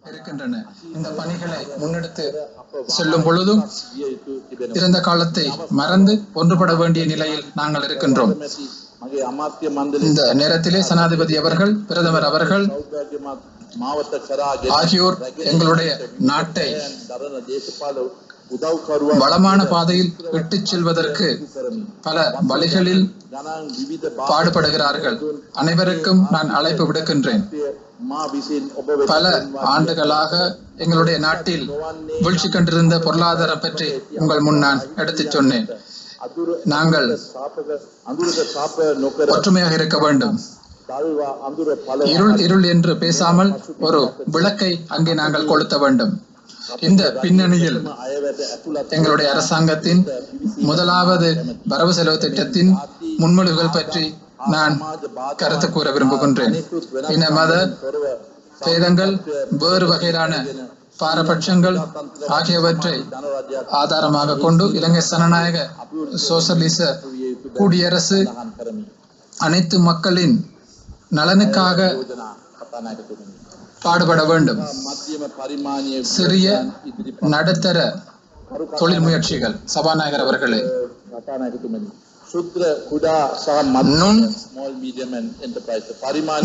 இருக்கின்றன. இந்த பணிகளை முன்னெடுத்து செல்லும் பொழுதும் இருந்த காலத்தை மறந்து ஒன்றுபட வேண்டிய நிலையில் நாங்கள் இருக்கின்றோம். இந்த நேரத்திலே ஜனாதிபதி அவர்கள், பிரதமர் அவர்கள் ஆகியோர் எங்களுடைய நாட்டை வளமான பாதையில் இட்டுச் செல்வதற்கு பல வழிகளில் பாடுபடுகிறார்கள். அனைவருக்கும் நான் அழைப்பு விடுக்கின்றேன். பல ஆண்டுகளாக எங்களுடைய நாட்டில் வீழ்ச்சி கண்டிருந்த பொருளாதாரம் பற்றி உங்கள் முன் நான் எடுத்துச் சொன்னேன். நாங்கள் ஒற்றுமையாக இருக்க வேண்டும். இருள் இருள் என்று பேசாமல் ஒரு விளக்கை அங்கே நாங்கள் கொளுத்த வேண்டும். இந்த பின்னணியில் எங்களுடைய அரசாங்கத்தின் முதலாவது வரவு செலவு திட்டத்தின் முன்மொழிவுகள் பற்றி நான் கருத்து கூற விரும்புகின்றேன். இன மத பேதங்கள், வேறு வகையிலான பாரபட்சங்கள் ஆகியவற்றை ஆதாரமாக கொண்டு இலங்கை ஜனநாயக சோசலிச குடியரசு அனைத்து மக்களின் நலனுக்காக பாடுபட வேண்டும். சிறிய நடுத்தர தொழில் முயற்சிகள் சபாநாயகர் அவர்களே,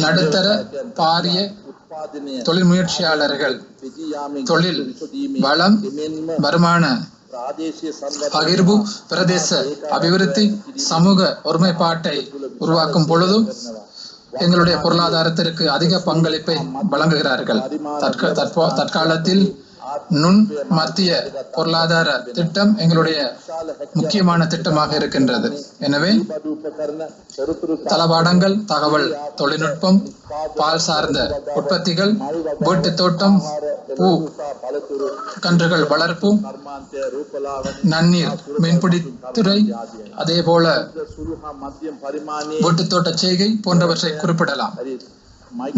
நடுத்தர பாரிய தொழில் முயற்சியாளர்கள் தொழில் வளம், வருமான பகிர்வு, பிரதேச அபிவிருத்தி, சமூக ஒருமைப்பாட்டை உருவாக்கும் பொழுதும் எங்களுடைய பொருளாதாரத்திற்கு அதிக பங்களிப்பை வழங்குகிறார்கள். தற்காலத்தில் நுண் மத்திய பொருளாதார திட்டம் எங்களுடைய முக்கியமான திட்டமாக இருக்கின்றது. எனவே தளபாடங்கள், தகவல் தொழில்நுட்பம், பால் சார்ந்த உற்பத்திகள், வீட்டு தோட்டம், பூ கன்றுகள் வளர்ப்பு, நன்னீர் மீன்பிடித்துறை, அதே போல வீட்டு தோட்ட செய்கை போன்றவற்றை குறிப்பிடலாம்.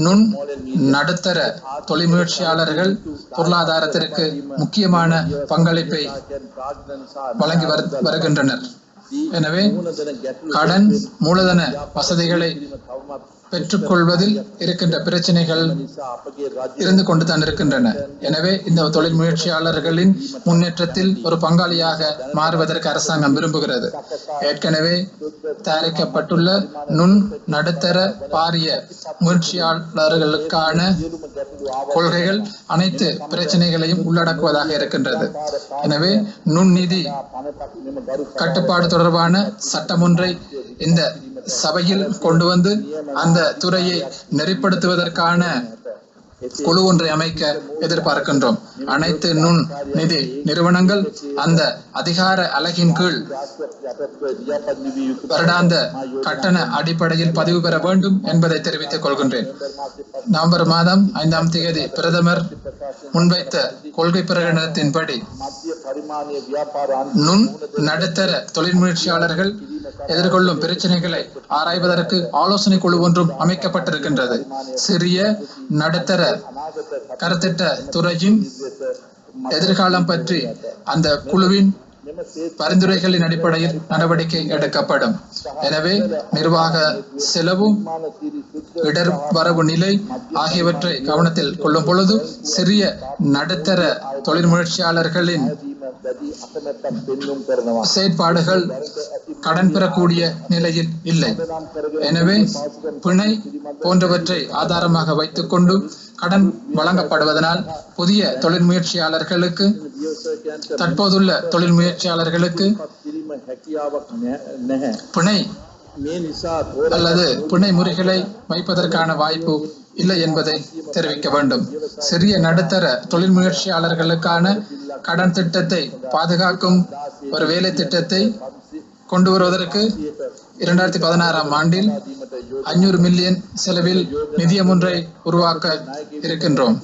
நுண் நடுத்தர தொழில் முயற்சியாளர்கள் பொருளாதாரத்திற்கு முக்கியமான பங்களிப்பை வழங்கி வருகின்றனர். எனவே கடன், மூலதன வசதிகளை பெற்றுக்கொள்வதில் இருக்கின்ற பிரச்சனைகள் இருந்து கொண்டுதான் இருக்கின்றன. எனவே இந்த தொழில் முயற்சியாளர்களின் முன்னேற்றத்தில் ஒரு பங்காளியாக மாறுவதற்கு அரசாங்கம் விரும்புகிறது. ஏற்கனவே தயாரிக்கப்பட்டுள்ள நுண் நடுத்தர பாரிய முயற்சியாளர்களுக்கான கொள்கைகள் அனைத்து பிரச்சனைகளையும் உள்ளடக்குவதாக இருக்கின்றது. எனவே நுண்நிதி கட்டுப்பாடு தொடர்பான சட்டம் ஒன்றை இந்த சபையில் கொண்டு வந்து அந்த துறையை நெறிப்படுத்துவதற்கான குழு ஒன்றை அமைக்க எதிர்பார்க்கின்றோம். அனைத்து நுண் நிதி நிறுவனங்கள் அந்த அதிகார அலகின் கீழ் வருடாந்த கட்டண அடிப்படையில் பதிவு பெற வேண்டும் என்பதை தெரிவித்துக் கொள்கின்றேன். நவம்பர் மாதம் 5ஆம் தேதி பிரதமர் முன்வைத்த கொள்கை பிரகடனத்தின்படி நுண் நடுத்தர தொழில் முயற்சியாளர்கள் எதிர்கொள்ளும் பிரச்சனைகளை ஆராய்வதற்கு ஆலோசனை குழு ஒன்றும் அமைக்கப்பட்டிருக்கின்றது. சிறிய நடுத்தர கருத்திட்ட துறையின் எதிர்காலம் பற்றி அந்த குழுவின் பரிந்துரைகளின் அடிப்படையில் நடவடிக்கை எடுக்கப்படும். எனவே நிர்வாக செலவு, இடர் வரவு நிலை ஆகியவற்றை கவனத்தில் கொள்ளும் பொழுது சிறிய நடுத்தர தொழில் முயற்சியாளர்களின் செயற்பாடுகள் கடன் பெறக்கூடிய நிலையில் இல்லை. எனவே பிணை போன்றவற்றை ஆதாரமாக வைத்துக் கொண்டு கடன் வழங்கப்படுவதனால் புதிய தொழில் முயற்சியாளர்களுக்கு, தற்போதுள்ள தொழில் முயற்சியாளர்களுக்கு பிணை அல்லது பிணை முறைகளை வைப்பதற்கான வாய்ப்பு இல்லை என்பதை தெரிவிக்க வேண்டும். சிறிய நடுத்தர தொழில் முயற்சியாளர்களுக்கான கடன் திட்டத்தை பாதுகாக்கும் ஒரு வேலை திட்டத்தை கொண்டு வருவதற்கு 2016ஆம் ஆண்டில் 500 மில்லியன் செலவில் நிதியம் ஒன்றை உருவாக்க இருக்கின்றோம்.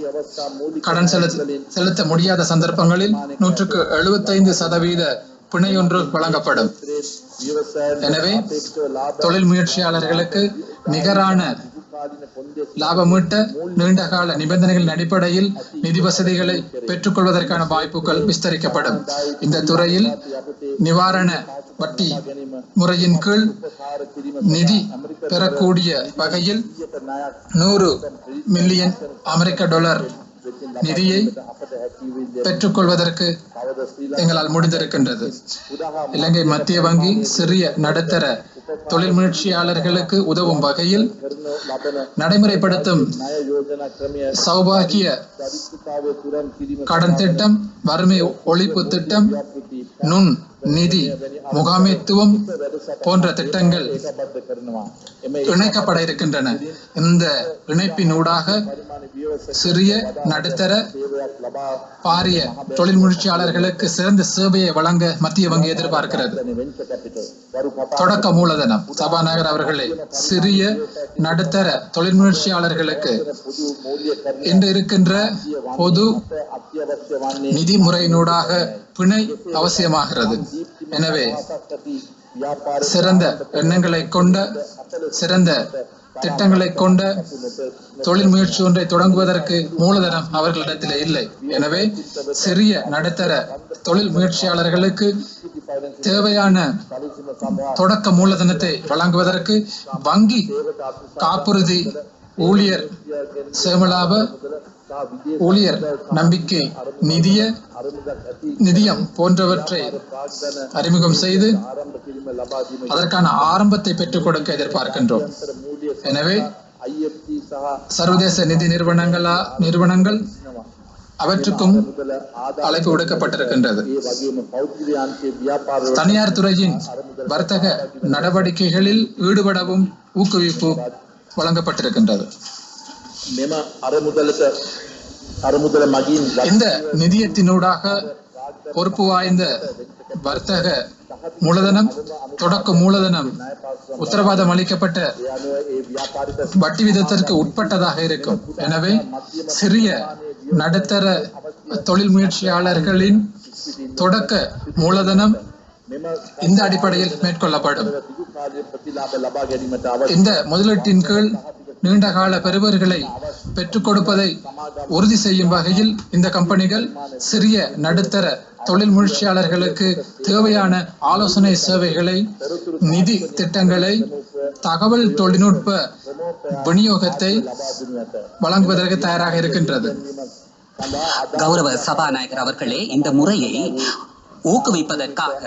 கடன் செலுத்த முடியாத சந்தர்ப்பங்களில் 175% பிணை ஒன்று வழங்கப்படும். எனவே தொழில் முயற்சியாளர்களுக்கு நிகரான லாபமீட்ட நீண்டகால நிபந்தனைகளின் அடிப்படையில் நிதி வசதிகளை பெற்றுக்கொள்வதற்கான வாய்ப்புகள் விஸ்தரிக்கப்படும். இந்த துறையில் நிவாரண வட்டி முறையின் கீழ் நிதி பெறக்கூடிய வகையில் $100 மில்லியன் நிதியை பெற்றுக்கொள்வதற்கு எங்களால் முடிந்திருக்கின்றது. இலங்கை மத்திய வங்கி சிறிய நடுத்தர தொழில் முயற்சியாளர்களுக்கு உதவும் வகையில் நடைமுறைப்படுத்தும் சௌபாகிய கடன் திட்டம், வறுமை ஒழிப்பு திட்டம், நுண் நிதி முகாமைத்துவம் போன்ற திட்டங்கள் இணைக்கப்பட இருக்கின்றன. இந்த இணைப்பினூடாக சிறிய நடுத்தர பாரிய தொழில் முயற்சியாளர்களுக்கு சிறந்த சேவையை வழங்க மத்திய வங்கி எதிர்பார்க்கிறது. தொடக்க மூலதனம் சபாநாயகர் அவர்களே, சிறிய நடுத்தர தொழில் முயற்சியாளர்களுக்கு இன்று இருக்கின்ற பொது நிதி முறையினூடாக பிணை அவசியமாகிறது. எனவே சிறந்த எண்ணங்களை கொண்ட, சிறந்த திட்டங்களை கொண்ட தொழில் முயற்சி ஒன்றை தொடங்குவதற்கு மூலதனம் அவர்களிடத்தில் இல்லை. எனவே சிறிய நடுத்தர தொழில் முயற்சியாளர்களுக்கு தேவையான தொடக்க மூலதனத்தை வழங்குவதற்கு வங்கி காப்புறுதி, ஊழியர் சேமலாப, ஊழியர் நம்பிக்கை நிதியம் போன்றவற்றை அறிமுகம் செய்து அதற்கான ஆரம்பத்தை பெற்றுக் கொடுக்க எதிர்பார்க்கின்றோம். எனவே சர்வதேச நிதி நிறுவனங்கள் அவற்றுக்கும் அழைப்பு விடுக்கப்பட்டிருக்கின்றது. தனியார் துறையின் வர்த்தக நடவடிக்கைகளில் ஈடுபடவும் ஊக்குவிப்பு வழங்கப்பட்டிருக்கின்றது. இந்த நிதியத்தினூடாக பொறுப்பு வாய்ந்த வர்த்தக மூலதனம், தொடக்க மூலதனம் உத்தரவாதம் அளிக்கப்பட்ட வட்டி விதத்திற்கு உட்பட்டதாக இருக்கும். எனவே சிறிய நடுத்தர தொழில் முயற்சியாளர்களின் தொடக்க மூலதனம் இந்த அடிப்படையில் மேற்கொள்ளப்படும். இந்த முதலீட்டின் கீழ் நீண்டகால பெறுபர்களை பெற்றுக் கொடுப்பதை உறுதி செய்யும் வகையில் இந்த கம்பெனிகள் சிறிய நடுத்தர தொழில் முயற்சியாளர்களுக்கு தேவையான ஆலோசனை சேவைகளை, நிதி திட்டங்களை, தகவல் தொழில்நுட்ப விநியோகத்தை வழங்குவதற்கு தயாராக இருக்கின்றது. கௌரவ சபாநாயகர் அவர்களே, இந்த முறையை ஊக்குவிப்பதற்காக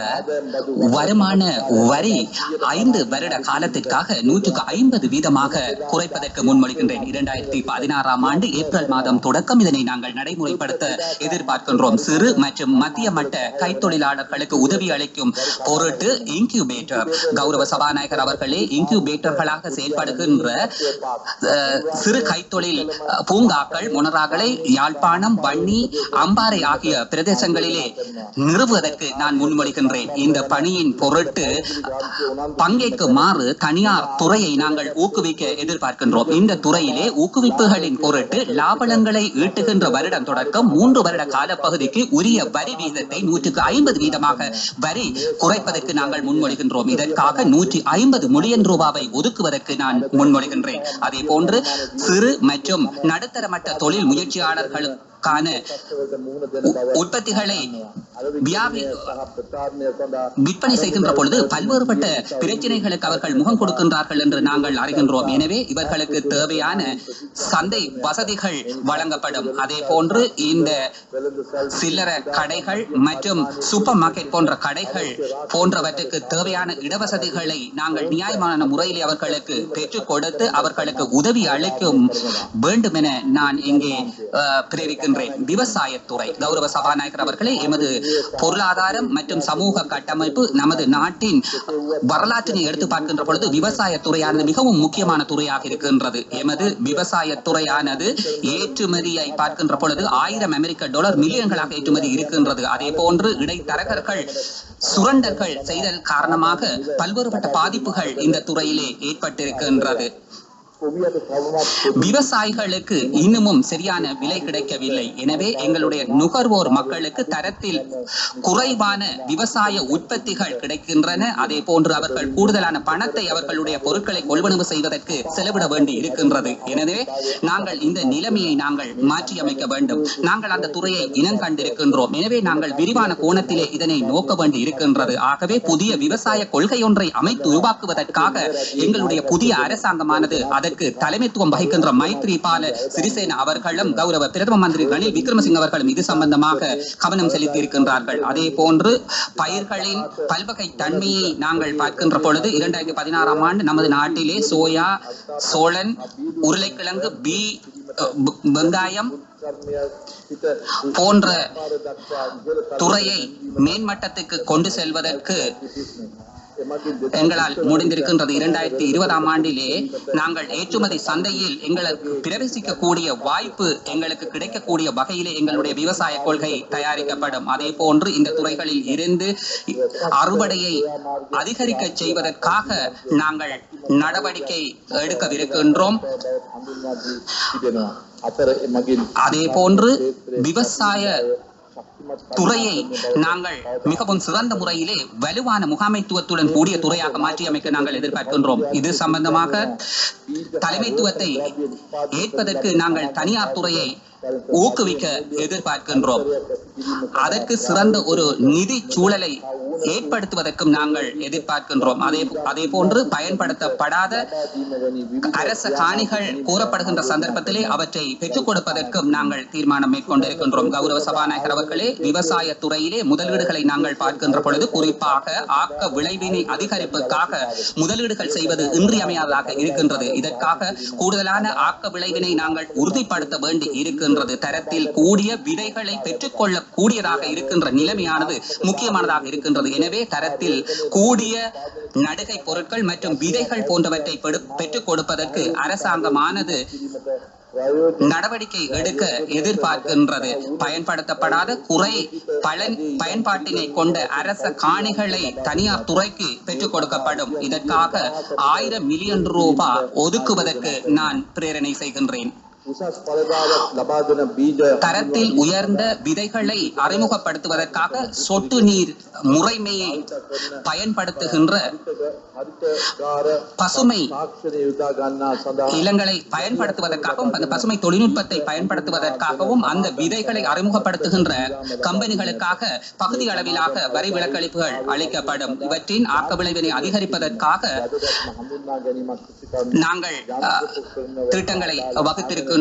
வருமான வரி 5 வருட காலத்திற்காக 150% குறைப்பதற்கு முன்மொழிகின்றேன். 2016ஆம் ஆண்டு ஏப்ரல் மாதம் தொடக்கம் இதனை நாங்கள் நடைமுறைப்படுத்த எதிர்பார்க்கின்றோம். சிறு மற்றும் மத்திய மட்ட கைத்தொழிலாளர்களுக்கு உதவி அளிக்கும் பொருட்டு இன்குபேட்டர், கௌரவ சபாநாயகர் அவர்களே, இன்குபேட்டர்களாக செயல்படுகின்ற சிறு கைத்தொழில் பூங்காக்கள் மொனராகலை, யாழ்ப்பாணம், வன்னி, அம்பாறை ஆகிய பிரதேசங்களிலே நிறுவுவதற்கு நான் முன்மொழிகின்றேன். இந்த பணியின் பொருட்டு பங்கேற்குமாறு தனியார் துறையை நாங்கள் ஊக்குவிக்க எதிர்பார்க்கின்றோம். இந்த துறையிலே ஊக்குவிப்புகளின் பொருட்டு லாபங்களை ஈட்டுகின்ற வருடம் தொடக்கம் 3 வருட காலப்பகுதிக்கு உரிய வரி வீதத்தை 150% வரி குறைப்பதற்கு நாங்கள் முன்மொழிகின்றோம். இதற்காக 150 மில்லியன் ரூபாவை ஒதுக்குவதற்கு நான் முன்மொழிகின்றேன். அதே போன்று சிறு மற்றும் நடுத்தர மட்ட தொழில் முயற்சியாளர்களுக்கான உற்பத்திகளை விற்பனை செய்கின்ற பொழுது பல்வேறுபட்ட பிரச்சனைகளுக்கு அவர்கள் முகம் கொடுக்கின்றார்கள் என்று நாங்கள் அறிகின்றோம். எனவே இவர்களுக்கு தேவையான சந்தை வசதிகள் வழங்கப்படும். அதே போன்று இந்த சில்லற கடைகள் மற்றும் சூப்பர் மார்க்கெட் போன்ற கடைகள் போன்றவற்றுக்கு தேவையான இடவசதிகளை நாங்கள் நியாயமான முறையில் அவர்களுக்கு பெற்றுக் கொடுத்து அவர்களுக்கு உதவி அளிக்கும் வேண்டும் என நான் இங்கே பிரிவிக்கின்றேன். விவசாயத்துறை, கௌரவ சபாநாயகர் அவர்களே, எமது பொருளாதாரம் மற்றும் சமூக கட்டமைப்பு நமது நாட்டின் வரலாற்றினை எடுத்து பார்க்கின்ற பொழுது விவசாயத்துறையானது மிகவும் முக்கியமான துறையாக இருக்கின்றது. எமது விவசாயத்துறையானது ஏற்றுமதியை பார்க்கின்ற பொழுது $1000 மில்லியன்களாக ஏற்றுமதி இருக்கின்றது. அதே போன்று இடைத்தரகர்கள் சுரண்டல்கள் செய்தல் காரணமாக பல்வேறுபட்ட பாதிப்புகள் இந்த துறையிலே ஏற்பட்டிருக்கின்றது. விவசாயிகளுக்கு இன்னமும் சரியான விலை கிடைக்கவில்லை. எனவே எங்களுடைய நுகர்வோர் மக்களுக்கு தரத்தில் குறைவான விவசாய உற்பத்திகள் கிடைக்கின்றன. அதே போன்று அவர்கள் கூடுதலான பணத்தை அவர்களுடைய பொருட்களை கொள்வனவு செய்வதற்கு செலவிட வேண்டி இருக்கின்றது. எனவே நாங்கள் இந்த நிலைமையை நாங்கள் மாற்றி அமைக்க வேண்டும். நாங்கள் அந்த துறையை இனம் கண்டிருக்கின்றோம். எனவே நாங்கள் விரிவான கோணத்திலே இதனை நோக்க வேண்டி இருக்கின்றது. ஆகவே புதிய விவசாய கொள்கை ஒன்றை அமைத்து உருவாக்குவதற்காக எங்களுடைய புதிய அரசாங்கமானது அதற்கு தலைமைத்துவம் வகிக்கின்ற மைத்ரிபால சிறிசேன அவர்களும் கௌரவ பிரதம மந்திரி ரணில் விக்ரமசிங்க அவர்களும் இது சம்பந்தமாக கவனம் செலுத்தி இருக்கின்றார்கள். அதே போன்று பயிர்களின் பல்வகை தன்மையை நாங்கள் பார்க்கின்ற பொழுது 2016ஆம் ஆண்டு நமது நாட்டிலே சோயா, சோளன், உருளைக்கிழங்கு, வெங்காயம் போன்ற துறையை மேன்மட்டத்துக்கு கொண்டு செல்வதற்கு எங்களால் முடிந்திருக்கின்றது. 2020ஆம் ஆண்டிலே நாங்கள் ஏற்றுமதி சந்தையில் எங்களுக்கு பிரவேசிக்கக்கூடிய வாய்ப்பு எங்களுக்கு கிடைக்கக்கூடிய வகையிலே எங்களுடைய விவசாய கொள்கை தயாரிக்கப்படும். அதே போன்று இந்த துறைகளில் இருந்து அறுவடையை அதிகரிக்க செய்வதற்காக நாங்கள் நடவடிக்கை எடுக்கவிருக்கின்றோம். அதே போன்று விவசாய துறையை நாங்கள் மிகவும் சிறந்த முறையிலே வலுவான முகாமைத்துவத்துடன் கூடிய துறையாக மாற்றியமைக்க நாங்கள் எதிர்பார்க்கின்றோம். இது சம்பந்தமாக தலைமைத்துவத்தை ஏற்பதற்கு நாங்கள் தனியார் துறையை ஊக்குவிக்க எதிர்பார்க்கின்றோம். அதற்கு சிறந்த ஒரு நிதி சூழலை ஏற்படுத்துவதற்கும் நாங்கள் எதிர்பார்க்கின்றோம். அதே போன்று பயன்படுத்தப்படாத அரச காணிகள் கோரப்படுகின்ற சந்தர்ப்பத்திலே அவற்றை பெற்றுக் கொடுப்பதற்கும் நாங்கள் தீர்மானம் மேற்கொண்டிருக்கின்றோம். கௌரவ சபாநாயகர் அவர்களே, விவசாய துறையிலே முதலீடுகளை நாங்கள் பார்க்கின்ற பொழுது குறிப்பாக ஆக்க விளைவினை அதிகரிப்புக்காக முதலீடுகள் செய்வது இன்றியமையாததாக இருக்கின்றது. இதற்காக கூடுதலான ஆக்க விளைவினை நாங்கள் உறுதிப்படுத்த வேண்டி இருக்கின்றது. தரத்தில் கூடிய விதைகளை பெற்றுக்கொள்ள கூடியதாக இருக்கின்ற நிலைமையானது முக்கியமானதாக இருக்கின்றது. எனவே தரத்தில் கூடிய நடுகை பொருட்கள் மற்றும் விதைகள் போன்றவற்றை பெற்றுக் கொடுப்பதற்கு அரசாங்கமானது நடவடிக்கை எடுக்க எதிர்பார்க்கின்றது. பயன்படுத்தப்படாத குறை பயன்பாட்டினை கொண்ட அரச காணிகளை தனியார் துறைக்கு பெற்றுக் கொடுக்கப்படும். இதற்காக 1000 மில்லியன் ரூபாய் ஒதுக்குவதற்கு நான் பிரேரணை செய்கின்றேன். தரத்தில் உயர்ந்த விதைகளை அறிமுகப்படுத்துவதற்காக சொட்டு நீர் முறைமையை பயன்படுத்துகின்ற பசுமை இளங்களை பயன்படுத்துவதற்காகவும் அந்த பசுமை தொழில்நுட்பத்தை பயன்படுத்துவதற்காகவும் அந்த விதைகளை அறிமுகப்படுத்துகின்ற கம்பெனிகளுக்காக பகுதி அளவிலாக வரி விலக்களிப்புகள் அளிக்கப்படும். இவற்றின் ஆக்க விளைவினை அதிகரிப்பதற்காக நாங்கள் திட்டங்களை வகுத்திருக்கின்றோம்.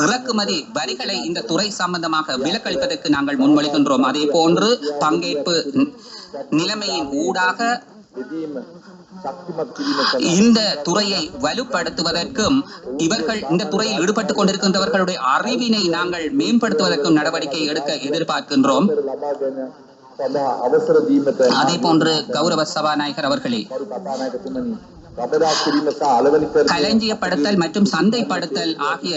இறக்குமதி வரிகளை இந்த துறை சம்பந்தமாக விலக்களிப்பதற்கு நாங்கள் முன்மொழிகின்றோம். அதே போன்று பங்கேற்பு நிலைமையின் ஊடாக இந்த துறையை வலுப்படுத்துவதற்கும் இவர்கள் இந்த துறையில் ஈடுபட்டுக் கொண்டிருக்கின்றவர்களுடைய அறிவினை நாங்கள் மேம்படுத்துவதற்கும் நடவடிக்கை எடுக்க எதிர்பார்க்கின்றோம். அதே போன்று கௌரவ சபாநாயகர் அவர்களே, களஞ்சியப்படுத்தல் மற்றும் சந்தைப்படுத்தல் ஆகிய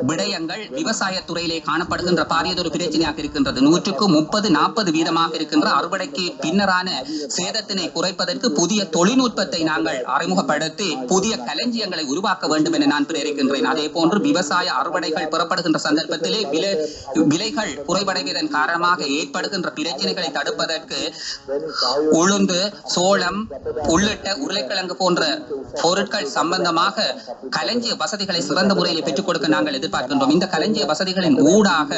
விடயங்கள் விவசாய துறையிலே காணப்படுகின்ற பாரியதொரு பிரச்சனையாக இருக்கின்றது. 130-40 வீதமாக இருக்கின்ற அறுவடைக்கு பின்னரான சேதத்தினை குறைப்பதற்கு புதிய தொழில்நுட்பத்தை நாங்கள் அறிமுகப்படுத்தி புதிய களஞ்சியங்களை உருவாக்க வேண்டும் என நான் பிரேரிக்கின்றேன். அதே போன்று விவசாய அறுவடைகள் பெறப்படுகின்ற சந்தர்ப்பத்திலே விலைகள் குறைவடைவதன் காரணமாக ஏற்படுகின்ற பிரச்சனைகளை தடுப்பதற்கு உளுந்து, சோளம் உள்ளிட்ட உருளைக்கிழங்கு போன்ற பொருட்கள் சம்பந்தமாக களஞ்சிய வசதிகளை சிறந்த முறையில் பெற்றுக் கொடுக்க நாங்கள் எதிர்பார்க்கின்றோம். இந்த களஞ்சிய வசதிகளின் ஊடாக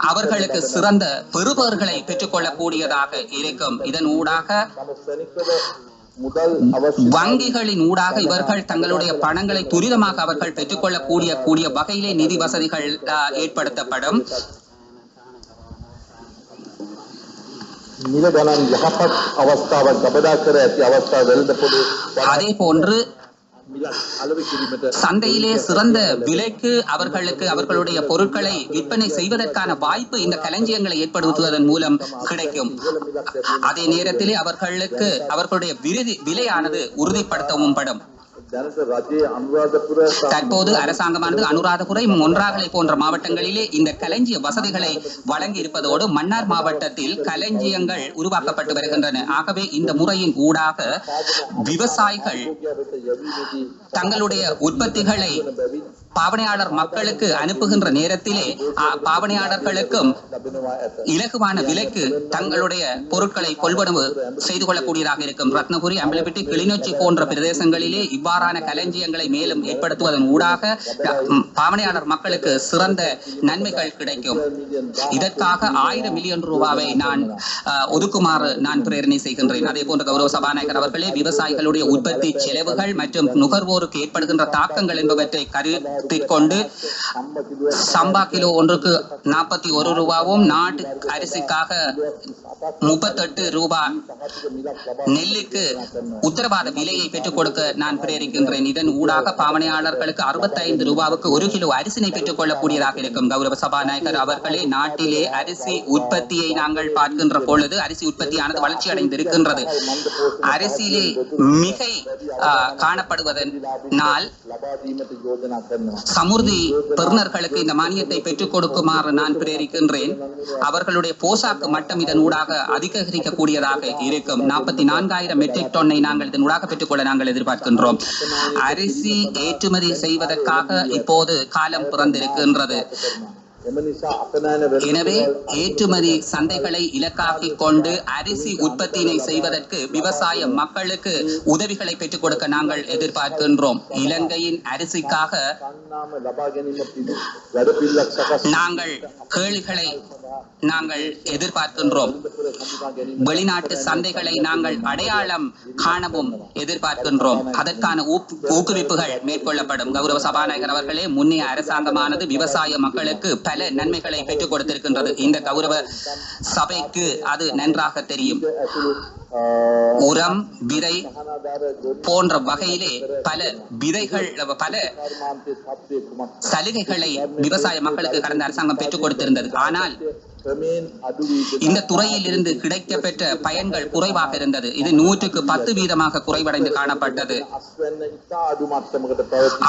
அவர்களுக்கு சிறந்த பெறுபவர்களை பெற்றுக் கொள்ளக்கூடியதாக இருக்கும். இதன் ஊடாக வங்கிகளின் ஊடாக இவர்கள் தங்களுடைய பணங்களை துரிதமாக அவர்கள் பெற்றுக்கொள்ளக்கூடிய வகையிலே நிதி வசதிகள் ஏற்படுத்தப்படும். அதே போன்று சந்தையிலே சிறந்த விலைக்கு அவர்களுக்கு அவர்களுடைய பொருட்களை விற்பனை செய்வதற்கான வாய்ப்பு இந்த களஞ்சியங்களை ஏற்படுத்துவதன் மூலம் கிடைக்கும். அதே நேரத்திலே அவர்களுக்கு அவர்களுடைய விலையானது உறுதிப்படுத்தவும் படும். தற்போது அரசாங்கமானது அனுராதபுரை, மொன்றாகலை போன்ற மாவட்டங்களிலே இந்த களஞ்சிய வசதிகளை வழங்கி இருப்பதோடு மன்னார் மாவட்டத்தில் களஞ்சியங்கள் உருவாக்கப்பட்டு வருகின்றன. ஆகவே இந்த முறையின் ஊடாக விவசாயிகள் தங்களுடைய உற்பத்திகளை பாவனையாளர் மக்களுக்கு அனுப்புகின்ற நேரத்திலே பாவனையாளர்களுக்கும் இலகுவான விலைக்கு தங்களுடைய பொருட்களை கொள்வனவு செய்து கொள்ளக்கூடியதாக இருக்கும். ரத்னபுரி, அம்பலப்பிட்டி, கிளிநொச்சி போன்ற பிரதேசங்களிலே இவ்வாறான களஞ்சியங்களை மேலும் ஏற்படுத்துவதன் ஊடாக பாவனையாளர் மக்களுக்கு சிறந்த நன்மைகள் கிடைக்கும். இதற்காக 1000 மில்லியன் ரூபாவை நான் ஒதுக்குமாறு நான் பிரேரணை செய்கின்றேன். அதே போன்ற கௌரவ சபாநாயகர் அவர்களே, விவசாயிகளுடைய உற்பத்தி செலவுகள் மற்றும் நுகர்வோருக்கு ஏற்படுகின்ற தாக்கங்கள் என்பவற்றை கருத்தில் கொண்டு சம்பா கிலோ ஒன்றுக்கு 41 ரூபாவும், நாட்டு அரிசிக்காக 38 ரூபாய், நெல்லுக்கு உத்தரவாத விலையை பெற்றுக் கொடுக்க நான் பிரேரிக்கின்றேன். இதன் ஊடாக பாவனையாளர்களுக்கு 65 ரூபாவுக்கு 1 கிலோ அரிசினை பெற்றுக் கொள்ளக்கூடியதாக இருக்கும். கௌரவ சபாநாயகர் அவர்களே, நாட்டிலே அரிசி உற்பத்தியை நாங்கள் பார்க்கின்ற பொழுது அரிசி உற்பத்தியானது வளர்ச்சி அடைந்திருக்கின்றது. அரிசியிலே மிகை காணப்படுவதனால் சமுர்தி பெறுநர்களுக்கு இந்த மானியத்தை பெற்றுக் கொடுக்குமாறு நான் பிரேரிக்கின்றேன். அவர்களுடைய போசாக்கு மட்டம் இதன் ஊடாக அதிகரிக்கக்கூடியதாக இருக்கும். 44,000 மெட்ரிக் டன்னை நாங்கள் இதன் ஊடாக பெற்றுக்கொள்ள நாங்கள் எதிர்பார்க்கின்றோம். அரிசி ஏற்றுமதி செய்வதற்காக இப்போது காலம் பிறந்திருக்கின்றது. எனவே ஏற்றுமதி சந்தைகளை இலக்காக்கிக் கொண்டு அரிசி உற்பத்தியினை செய்வதற்கு விவசாய மக்களுக்கு உதவிகளை பெற்றுக் கொடுக்க நாங்கள் எதிர்பார்க்கின்றோம். இலங்கையின் அரிசிக்காக நாங்கள் கேள்விகளை நாங்கள் எதிர்பார்க்கின்றோம். வெளிநாட்டு சந்தைகளை நாங்கள் அடையாளம் காணவும் எதிர்பார்க்கின்றோம். அதற்கான ஊக்குவிப்புகள் மேற்கொள்ளப்படும். கௌரவ சபாநாயகர் அவர்களே, முன்னைய அரசாங்கமானது விவசாய மக்களுக்கு பல நன்மைகளை பெற்றுக் கொடுத்திருக்கின்றது. இந்த கௌரவ சபைக்கு அது நன்றாக தெரியும். உரம், விதை போன்ற வகையிலே பல விதைகள், பல சலுகைகளை விவசாய மக்களுக்கு கடந்த அரசாங்கம் பெற்றுக் கொடுத்திருந்தது. ஆனால் இந்த துறையில் இருந்து கிடைக்கப்பெற்ற பயன்கள் குறைவாக இருந்தது. இது 100க்கு 10 வீதமாக குறைவடைந்து காணப்பட்டது.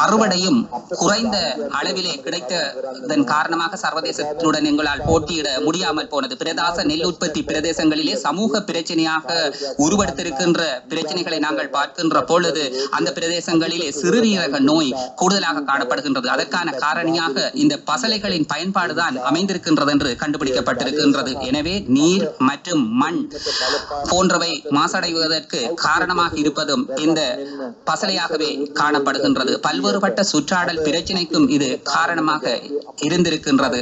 அறுவடையும் குறைந்த அளவிலே கிடைத்ததன் காரணமாக சர்வதேசத்துடன் எங்களால் போட்டியிட முடியாமல் போனது. பிரதாச நெல் உற்பத்தி பிரதேசங்களிலே சமூக பிரச்சனையாக உருவெடுத்திருக்கின்ற பிரச்சனைகளை நாங்கள் பார்க்கின்ற பொழுது அந்த பிரதேசங்களிலே சிறுநீரக நோய் கூடுதலாக காணப்படுகின்றது. அதற்கான காரணியாக இந்த பசலைகளின் பயன்பாடுதான் அமைந்திருக்கின்றது என்று கண்டுபிடிக்க பட்டிருக்கின்றது. எனவே நீர் மற்றும் மண் போன்றவை மாசடைவதற்கு காரணமாக இருப்பதும் இந்த பசலையாகவே காணப்படுகின்றது. பல்வேறுபட்ட சுற்றாடல் பிரச்சினைக்கும் இது காரணமாக இருந்திருக்கின்றது.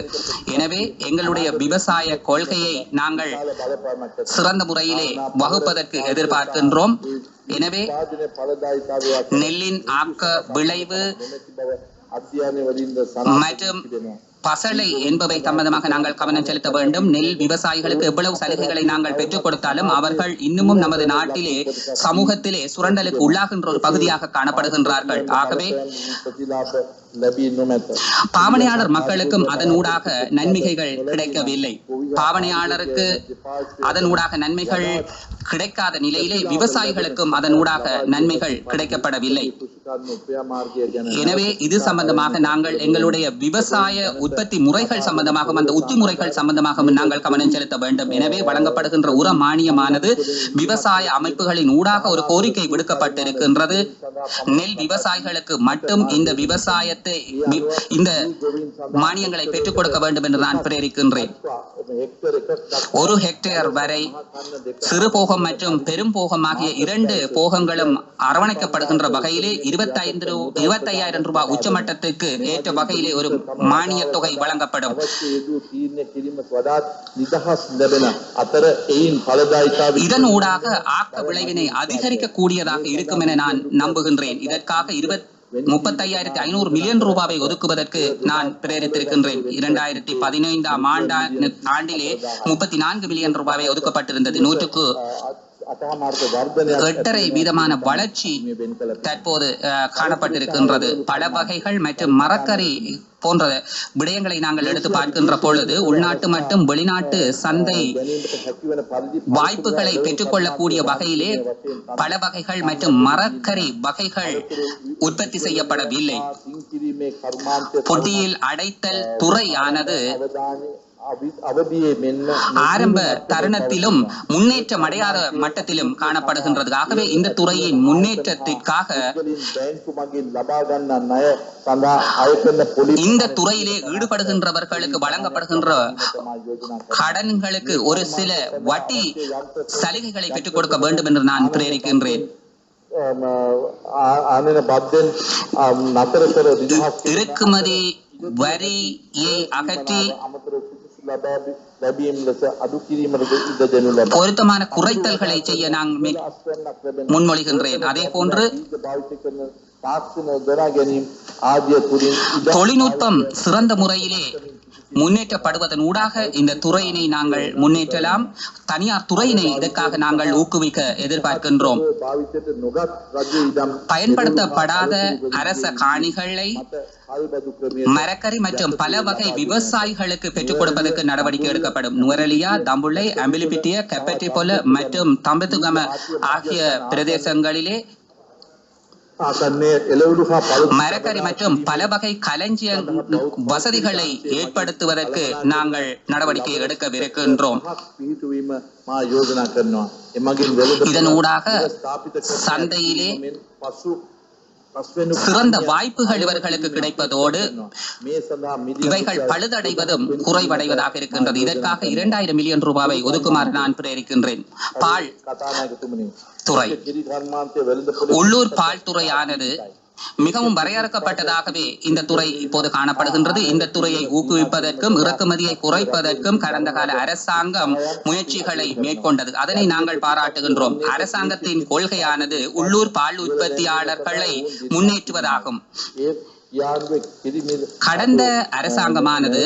எனவே எங்களுடைய விவசாய கொள்கையை நாங்கள் சிறந்த முறையிலே வகுப்பதற்கு எதிர்பார்க்கின்றோம். எனவே நெல்லின் ஆக்க விளைவு மற்றும் பசலை என்பவை சம்பந்தமாக நாங்கள் கவனம் செலுத்த வேண்டும். நெல் விவசாயிகளுக்கு எவ்வளவு சலுகைகளை நாங்கள் பெற்றுக் கொடுத்தாலும் அவர்கள் இன்னமும் நமது நாட்டிலே சமூகத்திலே சுரண்டலுக்கு உள்ளாகின்ற ஒரு பகுதியாக காணப்படுகின்றார்கள். ஆகவே பாவனையாளர் மக்களுக்கும் அதன் ஊடாக நன்மைகள் கிடைக்கவில்லை. பாவனையாளருக்கு அதன் ஊடாக நன்மைகள் கிடைக்காத நிலையிலே விவசாயிகளுக்கும் அதன் ஊடாக நன்மைகள் கிடைக்கப்படவில்லை. எனவே இது சம்பந்தமாக நாங்கள் எங்களுடைய விவசாய உற்பத்தி முறைகள் சம்பந்தமாகவும் அந்த உத்தி முறைகள் சம்பந்தமாகவும் நாங்கள் கவனம் செலுத்த வேண்டும். எனவே வழங்கப்படுகின்ற உர மானியமானது விவசாய அமைப்புகளின் ஊடாக ஒரு கோரிக்கை விடுக்கப்பட்டிருக்கின்றது. நெல் விவசாயிகளுக்கு மட்டும் இந்த விவசாயத்தை இந்த மானியங்களை பெற்றுக் கொடுக்க வேண்டும் என்று நான் பிரேரிக்கின்றேன். 1 ஹெக்டேர் வரை சிறு போகம் மற்றும் பெரும் போகம் ஆகிய 2 போகங்களும் அரவணைக்கப்படுகின்ற வகையிலே 25,000 ரூபாய் உச்சமட்டத்துக்கு ஏற்ற வகையிலே ஒரு மானிய தொகை வழங்கப்படும். இதன் ஊடாக ஆக்க விளைவினை அதிகரிக்க கூடியதாக இருக்கும் என நான் நம்புகின்றேன். இதற்காக 35,500 மில்லியன் ரூபாவை ஒதுக்குவதற்கு நான் பிரேரித்திருக்கின்றேன். 2015ஆம் ஆண்டிலே 34 மில்லியன் ரூபாவை ஒதுக்கப்பட்டிருந்தது. 100க்கு 8.5 வீதமான வளர்ச்சி தற்போது காணப்பட்டிருக்கின்றது. பல வகைகள் மற்றும் மரக்கறி போன்ற விடயங்களை நாங்கள் எடுத்து பார்க்கின்ற பொழுது உள்நாட்டு மற்றும் வெளிநாட்டு சந்தை வாய்ப்புகளை பெற்றுக்கொள்ளக்கூடிய வகையிலே பல வகைகள் மற்றும் மரக்கறி வகைகள் உற்பத்தி செய்யப்படவில்லை. பொட்டியில் அடைத்தல் துறையானது ஆரம்ப தருணத்திலும் முன்னேற்றம் அடையாத மட்டத்திலும் காணப்படுகின்றது. ஆகவே இந்த துறையின் முன்னேற்றத்திற்காக இந்த துறையிலே ஈடுபடுகின்றவர்களுக்கு வழங்கப்படுகின்ற கடன்களுக்கு ஒரு சில வட்டி சலுகைகளை பெற்றுக் கொடுக்க வேண்டும் என்று நான் பிரேரிக்கின்றேன். இறக்குமதி வரியை அகற்றி பொருத்தமான குறைத்தல்களை செய்ய நான் முன்மொழிகின்றேன். அதே போன்று தொழில்நுட்பம் சிறந்த முறையிலே முன்னேற்றப்படுவதன் ஊடாக இந்த துறையினை நாங்கள் முன்னேற்றலாம். தனியார் துறையினை இதற்காக நாங்கள் ஊக்குவிக்க எதிர்பார்க்கின்றோம். பயன்படுத்தப்படாத அரச காணிகளை மரக்கறி மற்றும் பல வகை விவசாயிகளுக்கு பெற்றுக் கொடுப்பதற்கு நடவடிக்கை எடுக்கப்படும். நுவரெலியா, தம்புள்ளை, அம்பிலிபிட்டிய, கெப்பட்டிபொல மற்றும் தம்பத்துகம ஆகிய பிரதேசங்களிலே மரக்கறி மற்றும் பல வகை களஞ்சிய வசதிகளை ஏற்படுத்துவதற்கு நாங்கள் நடவடிக்கை எடுக்கவிருக்கின்றோம். இதன் ஊடாக சந்தையிலே சிறந்த வாய்ப்புகள் இவர்களுக்கு கிடைப்பதோடு இவைகள் பழுதடைவதும் குறைவடைவதாக இருக்கின்றது. இதற்காக 2000 மில்லியன் ரூபாவை ஒதுக்குமாறு நான் பிரேரிக்கின்றேன். பால் துறை, உள்ளூர் பால் துறையானது மிகவும் வரையறுக்கப்பட்டதாகவே இந்த துறை இப்போது காணப்படுகின்றது. இந்த துறையை ஊக்குவிப்பதற்கும் இறக்குமதியை குறைப்பதற்கும் கடந்த கால அரசாங்கம் முயற்சிகளை மேற்கொண்டது. அதனை நாங்கள் பாராட்டுகின்றோம். அரசாங்கத்தின் கொள்கையானது உள்ளூர் பால் உற்பத்தியாளர்களை முன்னேற்றுவதாகும். கடந்த அரசாங்கமானது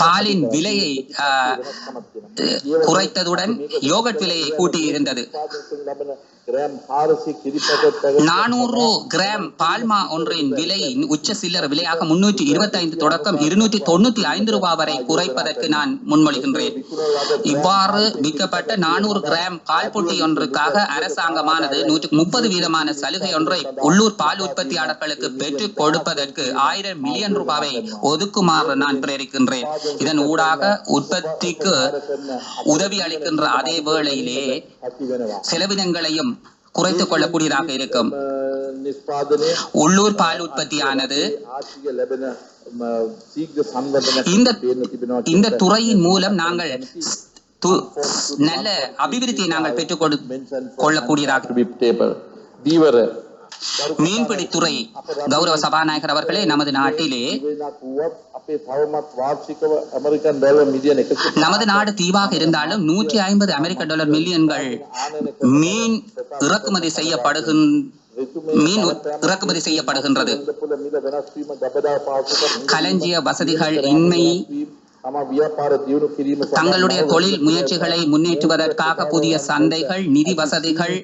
பாலின் விலையை குறைத்ததுடன் யோகட் விலையை கூட்டியிருந்தது. 400 கிராம் பால்மா ஒன்றின் விலை உச்ச சில்லற விலையாக 325 தொடக்கம் 295 ரூபாய் வரை குறைப்பதற்கு நான் முன்மொழிகின்றேன். இவ்வாறு விற்கப்பட்ட 400 கிராம் பால் பொட்டி ஒன்றுக்காக அரசாங்கமானது 130% சலுகை ஒன்றை உள்ளூர் பால் உற்பத்தியாளர்களுக்கு பெற்றுக் கொடுப்பதற்கு 1000 மில்லியன் ரூபாவை ஒதுக்குமாறு நான் பிரேரிக்கின்றேன். இதன் ஊடாக உற்பத்திக்கு உதவி அளிக்கின்ற அதே வேளையிலே செலவினங்களையும் குறைத்துக் கொள்ளக்கூடியதாக இருக்கும். உள்ளூர் பால் உற்பத்தியானது இந்த துறையின் மூலம் நாங்கள் நல்ல அபிவிருத்தியை நாங்கள் பெற்றுக் கொள்ளக்கூடியதாக. மீன்பிடித்துறை கௌரவ சபாநாயகர் அவர்களே, நமது நாட்டிலே நமது நாடு தீவாக இருந்தாலும் $150 மில்லியன்கள் மீன் இறக்குமதி செய்யப்படுகின்றது. களஞ்சிய வசதிகள் இன்மை, தங்களுடைய தொழில் முயற்சிகளை முன்னேற்றுவதற்காக புதிய சந்தைகள், நிதி வசதிகள்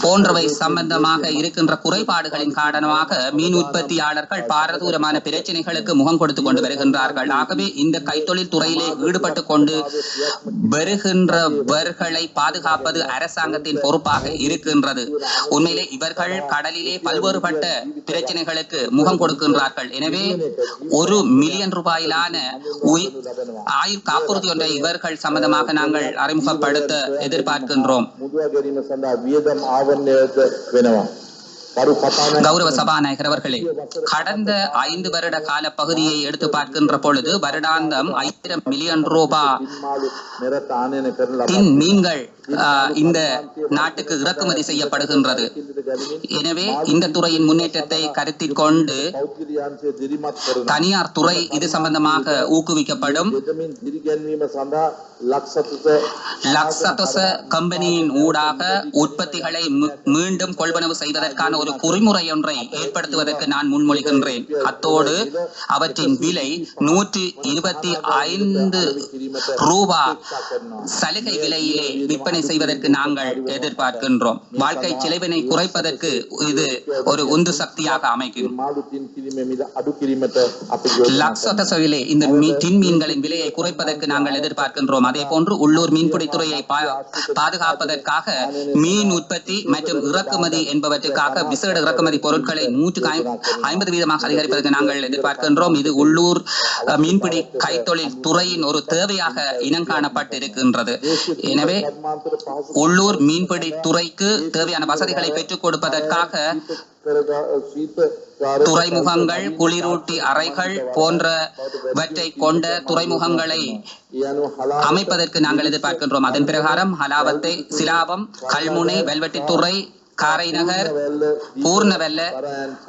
போன்றவை சம்பந்தமாக இருக்கின்ற குறைபாடுகளின் காரணமாக மீன் உற்பத்தியாளர்கள் பாரதூரமான பிரச்சனைகளுக்கு முகம் கொடுத்து கொண்டு வருகின்றார்கள். ஆகவே இந்த கைத்தொழில் துறையிலே ஈடுபட்டு கொண்டு வருகின்றவர்களை பாதுகாப்பது அரசாங்கத்தின் பொறுப்பாக இருக்கின்றது. உண்மையிலே இவர்கள் கடலிலே பல்வேறுபட்ட பிரச்சனைகளுக்கு முகம் கொடுக்கின்றார்கள். எனவே 1 மில்லியன் ரூபாயிலான ஆயுள் காப்புறுதி ஒன்றை இவர்கள் சம்பந்தமாக நாங்கள் அறிமுகப்படுத்த எதிர்பார்க்கின்றோம். கௌரவ சபாநாயகர் அவர்களே, கடந்த 5 வருட கால பகுதியை எடுத்து பார்க்கின்ற பொழுது வருடாந்தம் 1000 மில்லியன் ரூபாய் மீன்கள் இந்த நாட்டுக்கு இறக்குமதி செய்யப்படுகின்றது. எனவே இந்த துறையின் முன்னேற்றத்தை கருத்தில் கொண்டு தனியார் துறை இது சம்பந்தமாக ஊக்குவிக்கப்படும். லக்ஸதொச கம்பெனியின் ஊடாக உற்பத்திகளை மீண்டும் கொள்வனவு செய்வதற்கான ஒரு குறிமுறை ஒன்றை ஏற்படுத்துவதற்கு நான் முன்மொழிகின்றேன். அத்தோடு அவற்றின் விலை 125 ரூபாய் சலுகை விலையிலே விற்பனை செய்வதற்கு நாங்கள் எதிர்பார்க்கின்றோம். வாழ்க்கை செலவினை குறைப்பதற்கு இது ஒரு உந்து சக்தியாக அமைக்கும். லக்ஸதொசவிலே இந்த மீன்களின் விலையை குறைப்பதற்கு நாங்கள் எதிர்பார்க்கின்றோம். அதே போன்று உள்ளூர் மீன்பிடித்துறையை பாதுகாப்பதற்காக மீன் உற்பத்தி மற்றும் இறக்குமதி என்பவற்றுக்காக விசேட இறக்குமதி பொருட்களை 150% அதிகரிப்பதற்கு நாங்கள் எதிர்பார்க்கின்றோம். இது உள்ளூர் மீன்பிடி கைத்தொழில் துறையின் ஒரு தேவையாக இனங்காணப்பட்டிருக்கின்றது. எனவே உள்ளூர் மீன்பிடி துறைக்கு தேவையான வசதிகளை பெற்றுக் கொடுப்பதற்காக துறைமுகங்கள், குளிரூட்டி அறைகள் போன்றவற்றை கொண்ட துறைமுகங்களை அமைப்பதற்கு நாங்கள் எதிர்பார்க்கின்றோம். அதன் பிரகாரம் ஹலாவத்தை, சிலாபம், கல்முனை, வெல்வெட்டித்துறை, காரைநகர், பூர்ணவெல்ல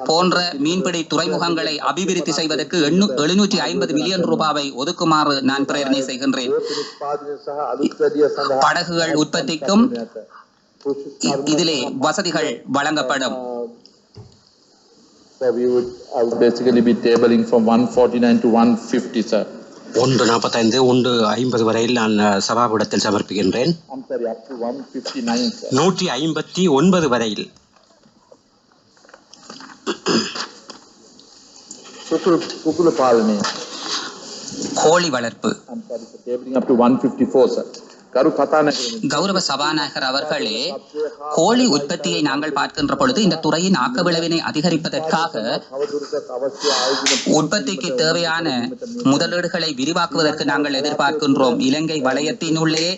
போன்ற மீன்பிடி துறைமுகங்களை அபிவிருத்தி செய்வதற்கு 750 மில்லியன் ரூபாவை ஒதுக்குமாறு நான் பிரேரணை செய்கின்றேன். படகுகள் உற்பத்திக்கும் இதிலே வசதிகள் வழங்கப்படும். We would basically be tabling from 149 to 150, sir. 145, 150 வரையில் நான் சபாபீடத்தில் சமர்ப்பிக்கின்றேன். 159 வரையில். கோழி வளர்ப்பு. Tabling up to 154, sir. கௌரவ சபாநாயகர் அவர்களே, கோழி உற்பத்தியை நாங்கள் பார்க்கின்ற பொழுது இந்த துறையின் ஆக்க விளைவினை அதிகரிப்பதற்காக உற்பத்திக்கு தேவையான முதலீடுகளை விரிவாக்குவதற்கு நாங்கள் எதிர்பார்க்கின்றோம். இலங்கை வலயத்தினுள்ளே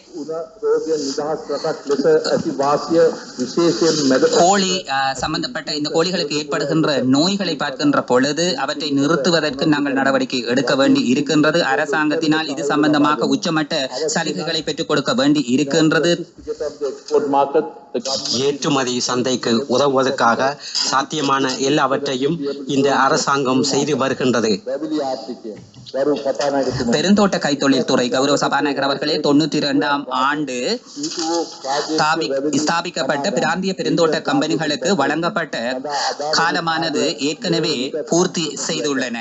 கோழி சம்பந்தப்பட்ட இந்த கோழிகளுக்கு ஏற்படுகின்ற நோய்களை பார்க்கின்ற பொழுது அவற்றை நிறுத்துவதற்கு நாங்கள் நடவடிக்கை எடுக்க வேண்டி இருக்கின்றது. அரசாங்கத்தினால் இது சம்பந்தமாக உச்சமட்ட சலுகைகளை பெற்றுக் கொடுக்க வேண்டி இருக்கின்றது. ஏற்றுமதி சந்தைக்கு உதவுவதற்காக சாத்தியமான எல்லாவற்றையும் இந்த அரசாங்கம் செய்து வருகின்றது. பெருந்தோட்ட கைத்தொழில் துறை கௌரவ சபாநாயகர் அவர்களே, 92ஆம் ஆண்டு ஸ்தாபிக்கப்பட்ட பிராந்திய பெருந்தோட்ட கம்பெனிகளுக்கு வழங்கப்பட்ட காலமானது ஏற்கனவே பூர்த்தி செய்துள்ளன.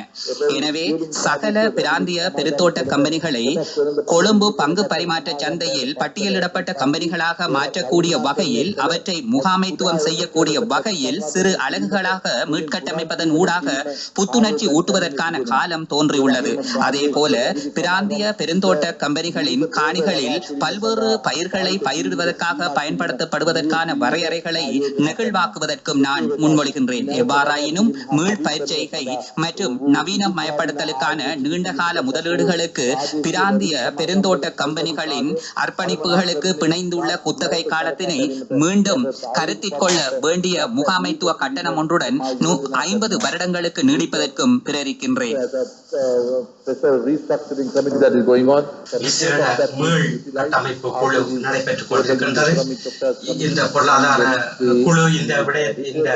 எனவே சகல பிராந்திய பெருந்தோட்ட கம்பெனிகளை கொழும்பு பங்கு பரிமாற்ற சந்தையில் பட்டியலிடப்பட்ட கம்பெனிகளாக மாற்றக்கூடிய வகையில், அவற்றை முகாமைத்துவம் செய்யக்கூடிய வகையில் சிறு அலகுகளாக மீட்கட்டமைப்பதன் ஊடாக புத்துணர்ச்சி ஊட்டுவதற்கான காலம் தோன்றியுள்ளது. அதே போல பிராந்திய பெருந்தோட்ட கம்பெனிகளின் காணிகளில் பல்வேறு பயிர்களை பயிரிடுவதற்காக பயன்படுத்தப்படுவதற்கான வரையறைகளை நெகிழ்வாக்குவதற்கும் நான் முன்மொழிகின்றேன். எவ்வாறாயினும் மீள் பயிற்சிகை மற்றும் நவீனமயப்படுத்தலுக்கான நீண்டகால முதலீடுகளுக்கு பிராந்திய பெருந்தோட்ட கம்பெனிகளின் அர்ப்பணிப்புகளுக்கு பிணைந்துள்ள குத்தகை காலத்தினை மீண்டும் கருத்தில் கொள்ள வேண்டிய முகாமைத்துவ கட்டணம் ஒன்றுடன் 50 வருடங்களுக்கு நீடிப்பதற்கும் பிரேரிக்கின்றேன். கட்டமைப்பு குழு நடைபெற்றுக் கொண்டிருக்கின்றது. இந்த பொருளாதார குழு இந்த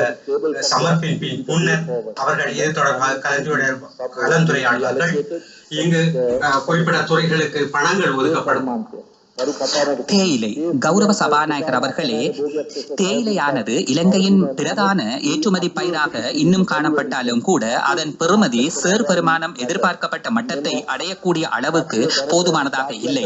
சமர்ப்பின் முன்னர் அவர்கள் இது தொடர்பாக கலந்துரையாடுவார்கள். இங்கு குறிப்பிட்ட துறைகளுக்கு பணங்கள் ஒதுக்கப்படும். தேயிலை கௌரவ சபாநாயகர் அவர்களே, தேயிலையானது இலங்கையின் பிரதான ஏற்றுமதி பயிராக இன்னும் காணப்பட்டாலும் கூட அதன் பெறுமதி பெருமானம் எதிர்பார்க்கப்பட்ட மட்டத்தை அடையக்கூடிய அளவுக்கு போதுமானதாக இல்லை.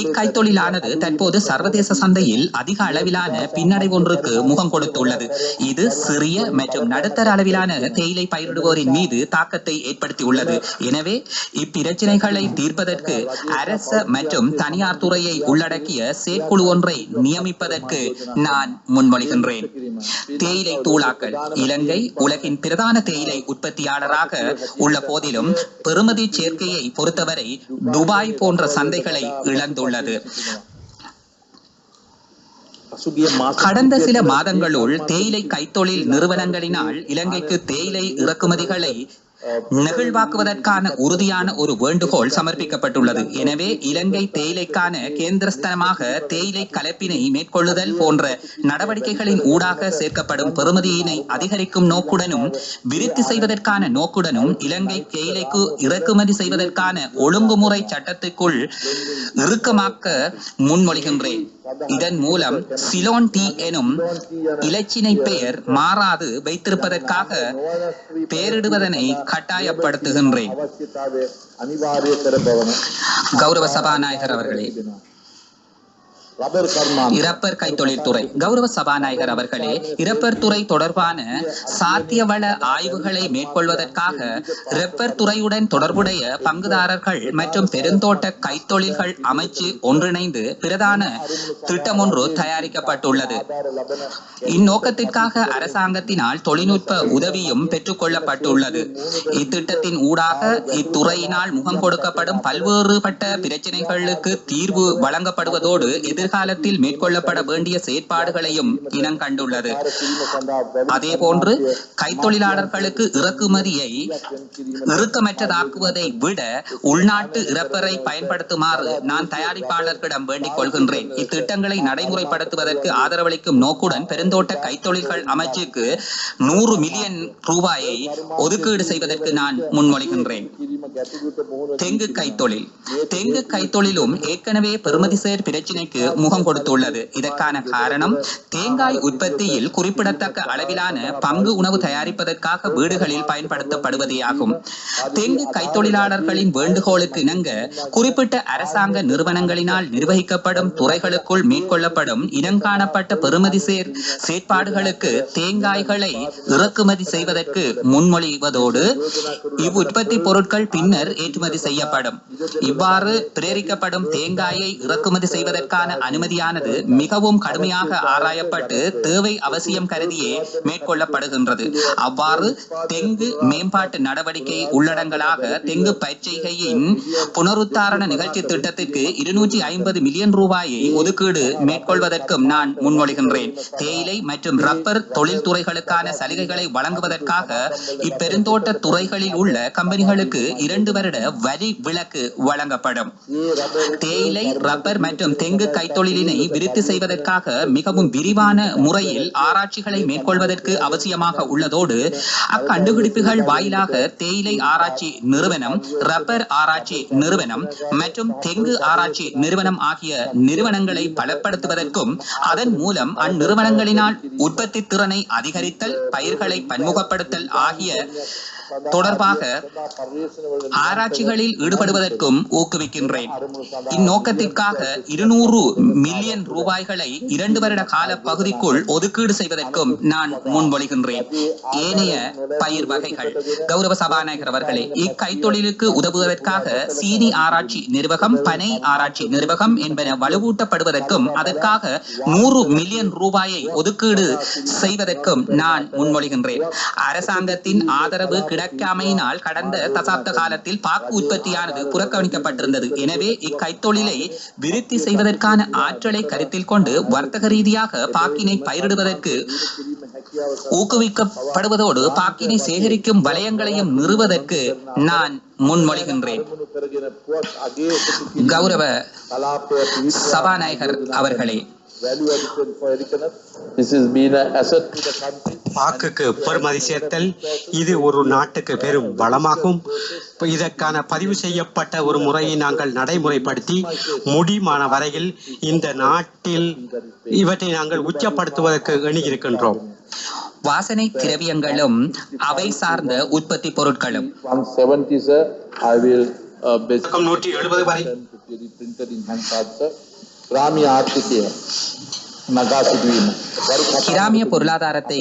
இக்கைத்தொழிலானது தற்போது சர்வதேச சந்தையில் அதிக அளவிலான பின்னடைவு ஒன்றுக்கு முகம் கொடுத்துள்ளது. இது சிறிய மற்றும் நடுத்தர அளவிலான தேயிலை பயிரிடுவோரின் மீது தாக்கத்தை ஏற்படுத்தியுள்ளது. எனவே இப்பிரச்சனைகளை தீர்ப்பதற்கு அரச மற்றும் தனியார் துறையை உள்ளடக்கிய செயற்குழு ஒன்றை நியமிப்பதற்கு நான் முன்மொழிகின்றேன். தேயிலை தூளாக்கல் இலங்கை உலகின் பிரதான தேயிலை உற்பத்தியாளராக உள்ள போதிலும் பெறுமதி சேர்க்கையை பொறுத்தவரை துபாய் போன்ற சந்தைகளை இழந்துள்ளது. கடந்த சில மாதங்களுள் தேயிலை கைத்தொழில் நிறுவனங்களினால் இலங்கைக்கு தேயிலை இறக்குமதிகளை நெகிழ்வாக்குவதற்கான உறுதியான ஒரு வேண்டுகோள் சமர்ப்பிக்கப்பட்டுள்ளது. எனவே இலங்கை தேயிலைக்கான கேந்திரஸ்தலமாக தேயிலை கலப்பினை மேற்கொள்ளுதல் போன்ற நடவடிக்கைகளின் ஊடாக சேர்க்கப்படும் பெறுமதியினை அதிகரிக்கும் நோக்குடனும் விருத்தி செய்வதற்கான நோக்குடனும் இலங்கை தேயிலைக்கு இறக்குமதி செய்வதற்கான ஒழுங்குமுறை சட்டத்துக்குள் இறுக்கமாக்க முன்மொழிகின்றேன். இதன் மூலம் சிலோன் டீ எனும் இலச்சினை பெயர் மாறாது வைத்திருப்பதற்காக பெயரிடுவதனை கட்டாயப்படுத்துகின்றேன். கௌரவ சபாநாயகர் அவர்களே, இரப்பர் கைத்தொழில்துறை கௌரவ சபாநாயகர் அவர்களே, இரப்பர் துறை தொடர்பான சாத்தியவள ஆய்வுகளை மேற்கொள்வதற்காக இரப்பர் துறையுடன் தொடர்புடைய பங்குதாரர்கள் மற்றும் பெருந்தோட்ட கைத்தொழில்கள் அமைச்சு ஒன்றிணைந்து பிரதான திட்டம் ஒன்று தயாரிக்கப்பட்டுள்ளது. இந்நோக்கத்திற்காக அரசாங்கத்தினால் தொழில்நுட்ப உதவியும் பெற்றுக் கொள்ளப்பட்டுள்ளது. இத்திட்டத்தின் ஊடாக இத்துறையினால் முகம் கொடுக்கப்படும் பல்வேறுபட்ட பிரச்சனைகளுக்கு தீர்வு வழங்கப்படுவதோடு எதிர்காலத்தில் மேற்கொள்ளப்பட வேண்டிய செயற்பாடுகளையும் இனங்கண்டுள்ளது. அதேபோன்று கைத்தொழிலாளர்களுக்கு இறக்குமதியை இறுக்கமற்றதாக்குவதை விட உள்நாட்டு இறப்பரை பயன்படுத்துமாறு நான் தயாரிப்பாளர்களிடம் வேண்டிக் கொள்கின்றேன். இத்திட்டங்களை நடைமுறைப்படுத்துவதற்கு ஆதரவளிக்கும் நோக்குடன் பெருந்தோட்ட கைத்தொழில்கள் அமைச்சுக்கு 100 மில்லியன் ரூபாயை ஒதுக்கீடு செய்வதற்கு நான் முன்மொழிகின்றேன். தெங்கு கைத்தொழில் தெங்கு கைத்தொழிலும் ஏற்கனவே பெறுமதிசேர் பிரச்சினைக்கு முகம் கொடுத்துள்ளது. இதற்கான காரணம் தேங்காய் உற்பத்தியில் குறிப்பிடத்தக்க அளவிலான பங்கு உணவு தயாரிப்பதற்காக வீடுகளில் பயன்படுத்தப்படுவதேயாகும். தெங்கு கைத்தொழிலாளர்களின் வேண்டுகோளுக்கு இணங்க குறிப்பிட்ட அரசாங்க நிறுவனங்களினால் நிர்வகிக்கப்படும் துறைகளுக்குள் மேற்கொள்ளப்படும் இனங்காணப்பட்ட பெறுமதிசேர் செயற்பாடுகளுக்கு தேங்காய்களை இறக்குமதி செய்வதற்கு முன்மொழிவதோடு இவ்வுற்பத்தி பொருட்கள் பின்னர் ஏற்றுமதி செய்யப்படும். இவ்வாறு பிரேரிக்கப்படும் தேங்காயை இறக்குமதி செய்வதற்கான அனுமதியானது மிகவும் கடுமையாக ஆராயப்பட்டு தேவை அவசியம் கருதியே மேற்கொள்ளப்படுகின்றது. அவ்வாறு தெங்கு மேம்பாட்டு நடவடிக்கை உள்ளடங்கலாக தெங்கு பயிற்சிகையின் புனருத்தாரண நிகழ்ச்சி திட்டத்திற்கு 250 மில்லியன் ரூபாயை ஒதுக்கீடு மேற்கொள்வதற்கும் நான் முன்மொழிகின்றேன். தேயிலை மற்றும் ரப்பர் தொழில்துறைகளுக்கான சலுகைகளை வழங்குவதற்காக இப்பெருந்தோட்ட துறைகளில் உள்ள கம்பெனிகளுக்கு 2 வருட வரி விலக்கு வழங்கப்படும். தேயிலை, ரப்பர் மற்றும் தெங்கு கைத்தொழிலினை விருத்தி செய்வதற்காக மிகவும் விரிவான முறையில் ஆராய்ச்சிகளை மேற்கொள்வதற்கு அவசியமாக உள்ளதோடு அக்கண்டுபிடிப்புகள் வாயிலாக தேயிலை ஆராய்ச்சி நிறுவனம், ரப்பர் ஆராய்ச்சி நிறுவனம் மற்றும் தெங்கு ஆராய்ச்சி நிறுவனம் ஆகிய நிறுவனங்களை பலப்படுத்துவதற்கும் அதன் மூலம் அந்நிறுவனங்களினால் உற்பத்தி திறனை அதிகரித்தல், பயிர்களை பன்முகப்படுத்தல் ஆகிய தொடர்பாக ஆராய்ச்சிகளில் ஈடுபடுவதற்கும் ஊக்குவிக்கின்றேன். இந்நோக்கத்திற்காக 200 மில்லியன் ரூபாய்களை 2 வருட கால பகுதிக்குள் ஒதுக்கீடு செய்வதற்கும் நான் முன்மொழிகின்றேன். ஏனைய பயிர் வகைகள் கௌரவ சபாநாயகர் அவர்களே, இக்கைத்தொழிலுக்கு உதவுவதற்காக சீனி ஆராய்ச்சி நிர்வாகம், பனை ஆராய்ச்சி நிர்வாகம் என்பன வலுவூட்டப்படுவதற்கும் அதற்காக 100 மில்லியன் ரூபாயை ஒதுக்கீடு செய்வதற்கும் நான் முன்மொழிகின்றேன். அரசாங்கத்தின் ஆதரவு கிடைக்காமையினால் கடந்த தசாப்த காலத்தில் பாக்கு உற்பத்தியானது புறக்கணிக்கப்பட்டிருந்தது. எனவே இக்கைத்தொழிலை விருத்தி செய்வதற்கான ஆற்றலை கருத்தில் கொண்டு வர்த்தக ரீதியாக பாக்கினை பயிரிடுவதற்கு ஊக்குவிக்கப்படுவதோடு பாக்கினை சேகரிக்கும் வலயங்களையும் நிறுவதற்கு நான் முன்மொழிகின்றேன். கௌரவ சபாநாயகர் அவர்களே, பாக்குக்கு பெறுமதி சேர்த்தல் இது ஒரு நாட்டுக்கு பெரும் வளமாகும். இதற்கான பதிவு செய்யப்பட்ட ஒரு முறையை நாங்கள் நடைமுறைப்படுத்தி முடிமான வரையில் இந்த நாட்டில் இவற்றை நாங்கள் உச்சப்படுத்துவதற்கு எண்ணியிருக்கின்றோம். வாசனை திரவியங்களும் அவை சார்ந்த உற்பத்தி பொருட்களும் 170 வரை கிராமிய பொருளாதாரத்தை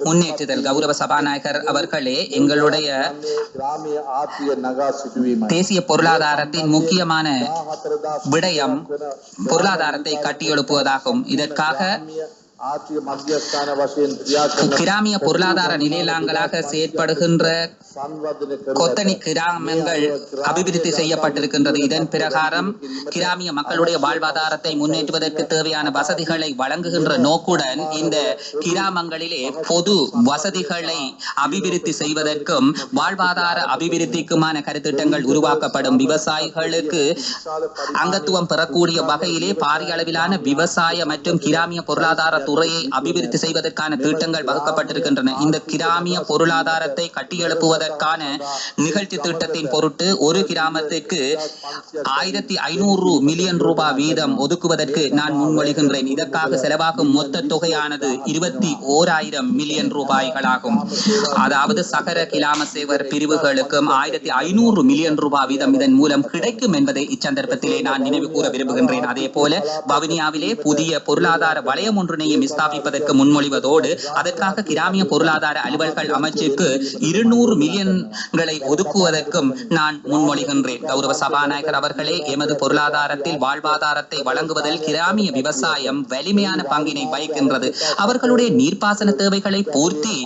முன்னேற்றுதல். கௌரவ சபாநாயகர் அவர்களே, எங்களுடைய தேசிய பொருளாதாரத்தின் முக்கியமான விடயம் பொருளாதாரத்தை கட்டியெழுப்புவதாகும். இதற்காக கிராமிய பொருளாதார நிலையங்களாக செயற்படுகின்ற கொத்தனி கிராமங்கள் அபிவிருத்தி செய்யப்பட்டிருக்கின்றது. இதன் பிரகாரம் கிராமிய மக்களுடைய வாழ்வாதாரத்தை முன்னேற்றுவதற்கு தேவையான வசதிகளை வழங்குகின்ற நோக்குடன் இந்த கிராமங்களிலே பொது வசதிகளை அபிவிருத்தி செய்வதற்கும் வாழ்வாதார அபிவிருத்திக்குமான கருத்திட்டங்கள் உருவாக்கப்படும். விவசாயிகளுக்கு அங்கத்துவம் பெறக்கூடிய வகையிலே பாரிய அளவிலான விவசாய மற்றும் கிராமிய பொருளாதார துறையை அபிவிருத்தி செய்வதற்கான திட்டங்கள் வகுக்கப்பட்டிருக்கின்றன. இந்த கிராமிய பொருளாதாரத்தை கட்டியெழுப்புவதற்கான நிகழ்ச்சி திட்டத்தின் பொருட்டு ஒரு கிராமத்திற்கு 1500 மில்லியன் ரூபாய் வீதம் ஒதுக்குவதற்கு நான் முன்மொழிகின்றேன். இதற்காக செலவாகும் மொத்த தொகையானது 21,000 மில்லியன் ரூபாய்களாகும். அதாவது சகர கிராம சேவர் பிரிவுகளுக்கும் 1500 மில்லியன் ரூபாய் வீதம் இதன் மூலம் கிடைக்கும் என்பதை இச்சந்தர்ப்பத்திலே நான் நினைவு கூற விரும்புகின்றேன். அதே போல வவுனியாவிலே புதிய பொருளாதார வலயம் ஒன்றினையும் ஸ்தாபிப்பதற்கு முன்மொழிவதோடு அதற்காக கிராமிய பொருளாதார அலுவல்கள் அமைச்சுக்கு 200 மில்லியன்களை ஒதுக்குவதற்கும் நான் முன்மொழிகின்றேன். கௌரவ சபாநாயகர் அவர்களே, எமது பொருளாதாரத்தில் வாழ்வாதாரத்தை வழங்குவதில் கிராமிய விவசாயம் வலிமையான பங்கினை வகிக்கின்றது. அவர்களுடைய நீர்ப்பாசன தேவைகளை பூர்த்தி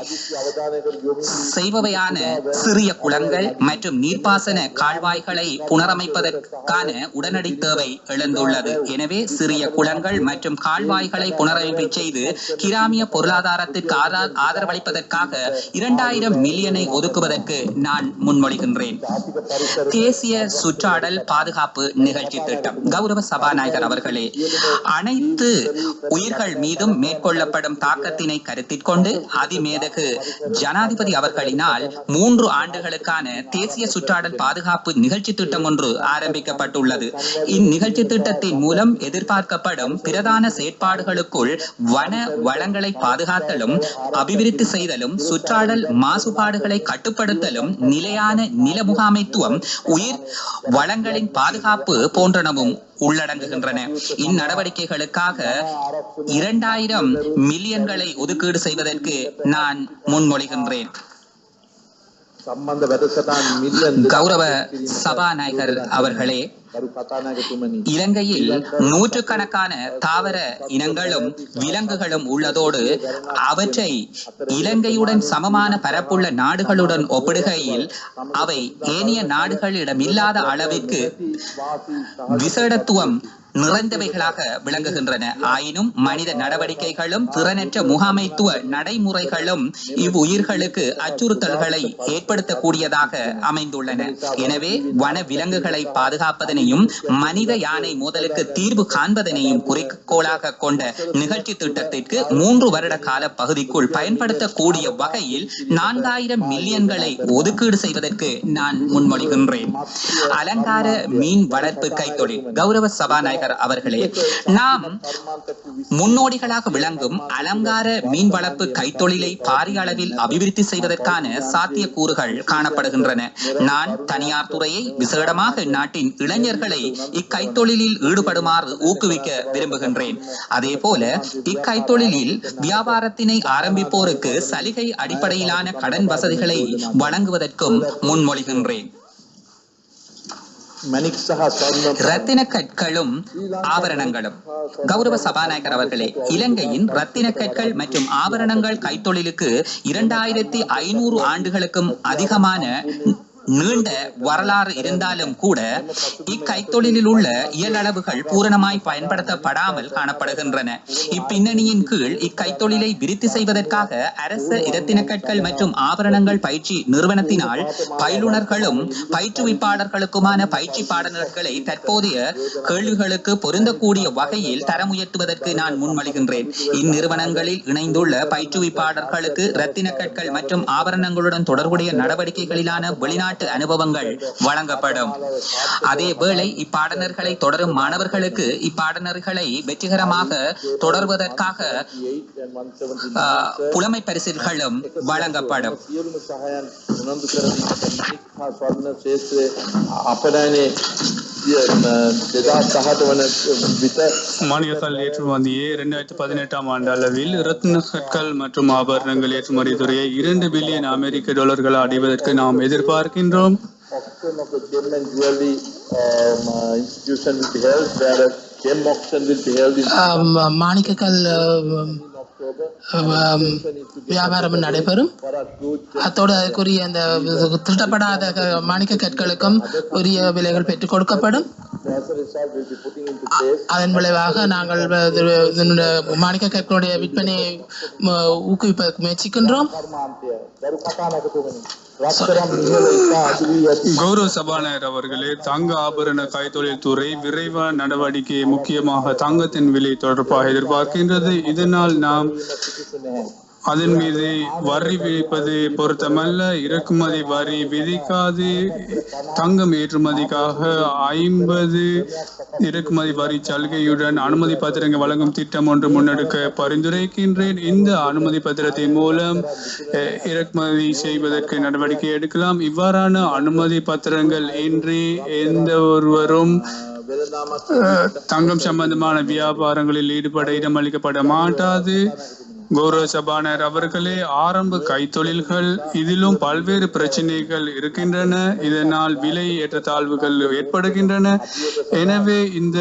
செய்பவையான சிறிய குளங்கள் மற்றும் நீர்ப்பாசன கால்வாய்களை புனரமைப்பதற்கான உடனடி தேவை எழுந்துள்ளது. எனவே சிறிய குளங்கள் மற்றும் கால்வாய்களை புனரமைப்பு செய்து கிராமிய பொருளாதாரத்திற்கு ஆதரவளிப்பதற்காக 2000 மில்லியனை ஒதுக்குவதற்கு நான் முன்மொழிகின்றேன். தேசிய சுற்றாடல் பாதுகாப்பு நிகழ்ச்சி திட்டம். கௌரவ சபாநாயகர் அவர்களே, அனைத்து உயிர்கள் மீதும் மேற்கொள்ளப்படும் தாக்கத்தினை கருத்தில் கொண்டு அதிமேதகு ஜனாதிபதி அவர்களினால் 3 ஆண்டுகளுக்கான தேசிய சுற்றாடல் பாதுகாப்பு நிகழ்ச்சி திட்டம் ஒன்று ஆரம்பிக்கப்பட்டுள்ளது. இந்நிகழ்ச்சி திட்டத்தின் மூலம் எதிர்பார்க்கப்படும் பிரதான செயற்பாடுகளுக்குள் வன வளங்களை பாதுகாத்தலும் அபிவிருத்தி செய்தலும் சுற்றாடல் மாசுபாடுகளை கட்டுப்படுத்தலும் நிலையான நில முகாமைத்துவம் உயிர் வளங்களின் பாதுகாப்பு போன்றனவும் உள்ளடங்குகின்றன. இந்நடவடிக்கைகளுக்காக 2000 மில்லியன்களை ஒதுக்கீடு செய்வதற்கு நான் முன்மொழிகின்றேன். கௌரவ சபாநாயகர் அவர்களே, இலங்கையில் நூற்றுக்கணக்கான தாவர இனங்களும் விலங்குகளும் உள்ளதோடு அவற்றை இலங்கையுடன் சமமான பரப்புள்ள நாடுகளுடன் ஒப்பிடுகையில் அவை ஏனைய நாடுகளிடம் இல்லாத அளவிற்கு விசேடத்துவம் நிறைந்தவைகளாக விளங்குகின்றன. ஆயினும் மனித நடவடிக்கைகளும் திறனற்ற முகாமைத்துவ நடைமுறைகளும் இவ்வுயிர்களுக்கு அச்சுறுத்தல்களை ஏற்படுத்தக்கூடியதாக அமைந்துள்ளன. எனவே வன விலங்குகளை பாதுகாப்பதனையும் மனித யானை மோதலுக்கு தீர்வு காண்பதனையும் குறிக்கோளாக கொண்ட நிகழ்ச்சி திட்டத்திற்கு 3 வருட கால பகுதிக்குள் பயன்படுத்தக்கூடிய வகையில் 4000 மில்லியன்களை ஒதுக்கீடு செய்வதற்கு நான் முன்மொழிகின்றேன். அலங்கார மீன் வளர்ப்பு கைத்தொழில். கௌரவ சபாநாயகர் அவர்களே, நாம் முன்னோடிகளாக விளங்கும் அலங்கார மீன் வளர்ப்பு கைத்தொழிலை பாரிய அளவில் அபிவிருத்தி செய்வதற்கான சாத்தியக்கூறுகள் காணப்படுகின்றன. நான் தனியார் துறையை விசேடமாக நாட்டின் இளைஞர்களை இக்கைத்தொழிலில் ஈடுபடுமாறு ஊக்குவிக்க விரும்புகின்றேன். அதே போல இக்கைத்தொழிலில் வியாபாரத்தினை ஆரம்பிப்போருக்கு சலுகை அடிப்படையிலான கடன் வசதிகளை வழங்குவதற்கும் முன்மொழிகின்றேன். ரத்தின கற்களும் ஆபரணங்களும். கௌரவ சபாநாயகர் அவர்களே, இலங்கையின் ரத்தின கற்கள் மற்றும் ஆபரணங்கள் கைத்தொழிலுக்கு 2500 ஆண்டுகளுக்கும் அதிகமான நீண்ட வரலாறு இருந்தாலும் கூட இக்கைத்தொழிலில் உள்ள இயலளவுகள் பூரணமாய் பயன்படுத்தப்படாமல் காணப்படுகின்றன. இப்பின்னணியின் கீழ் இக்கைத்தொழிலை விருத்தி செய்வதற்காக அரச இரத்தின கற்கள் மற்றும் ஆபரணங்கள் பயிற்சி நிறுவனத்தினால் பயிலுனர்களும் பயிற்றுவிப்பாளர்களுக்குமான பயிற்சி பாடநெறிகளை தற்போதைய கேள்விகளுக்கு பொருந்தக்கூடிய வகையில் தரம் உயர்த்துவதற்கு நான் முன்மொழிகின்றேன். இந்நிறுவனங்களில் இணைந்துள்ள பயிற்றுவிப்பாளர்களுக்கு இரத்தின கற்கள் மற்றும் ஆபரணங்களுடன் தொடர்புடைய நடவடிக்கைகளிலான வெளிநாட்டு அனுபவங்கள் வழங்கப்படும். அதே வேளை இப்பாடநெறிகளை தொடரும் மாணவர்களுக்கு இப்பாடநெறிகளை வெற்றிகரமாக தொடர்வதற்காக புலமை பரிசில்களும் வழங்கப்படும். மானியக்கால் ஏற்றுமதியை 2018ஆம் ஆண்டு அளவில் ரத்தின கற்கள் மற்றும் ஆபரணங்கள் ஏற்றுமதி துறையை $2 பில்லியன் அமெரிக்க அடைவதற்கு நாம் எதிர்பார்க்கின்றோம். மாணிக்கக்கல் வியாபாரம் நடைபெறும். அத்தோடு அதுக்குரிய அந்த திருட்டப்படாத மாணிக்க கற்களுக்கும் உரிய விலைகள் பெற்றுக் கொடுக்கப்படும். அதன் விளைவாக நாங்கள் மாணிக்க கற்களுடைய விற்பனையை ஊக்குவிப்பதற்கு முயற்சிக்கின்றோம். கௌரவ சபாநாயகர் அவர்களே, தங்க ஆபரண கைத்தொழில் துறை விரைவான நடவடிக்கையை முக்கியமாக தங்கத்தின் விலை தொடர்பாக எதிர்பார்க்கின்றது. இதனால் நாம் அதன் மீது வரி விதிப்பது பொருத்தமல்ல. இறக்குமதி வரி விதிக்காது. தங்கம் ஏற்றுமதிக்காக 50 இறக்குமதி வரி சலுகையுடன் அனுமதி பத்திரங்கள் வழங்கும் திட்டம் ஒன்று முன்னெடுக்க பரிந்துரைக்கின்றேன். இந்த அனுமதி பத்திரத்தின் மூலம் இறக்குமதி செய்வதற்கு நடவடிக்கை எடுக்கலாம். இவ்வாறான அனுமதி பத்திரங்கள் இன்றி எந்த ஒருவரும் தங்கம் சம்பந்தமான வியாபாரங்களில் ஈடுபட இடமளிக்கப்பட மாட்டாது. கௌரவ சபாநாயகர் அவர்களே, ஆரம்ப கைத்தொழில்கள் இதிலும் பல்வேறு பிரச்சனைகள் இருக்கின்றன. இதனால் விலை ஏற்றத்தாழ்வுகள் ஏற்படுகின்றன. எனவே இந்த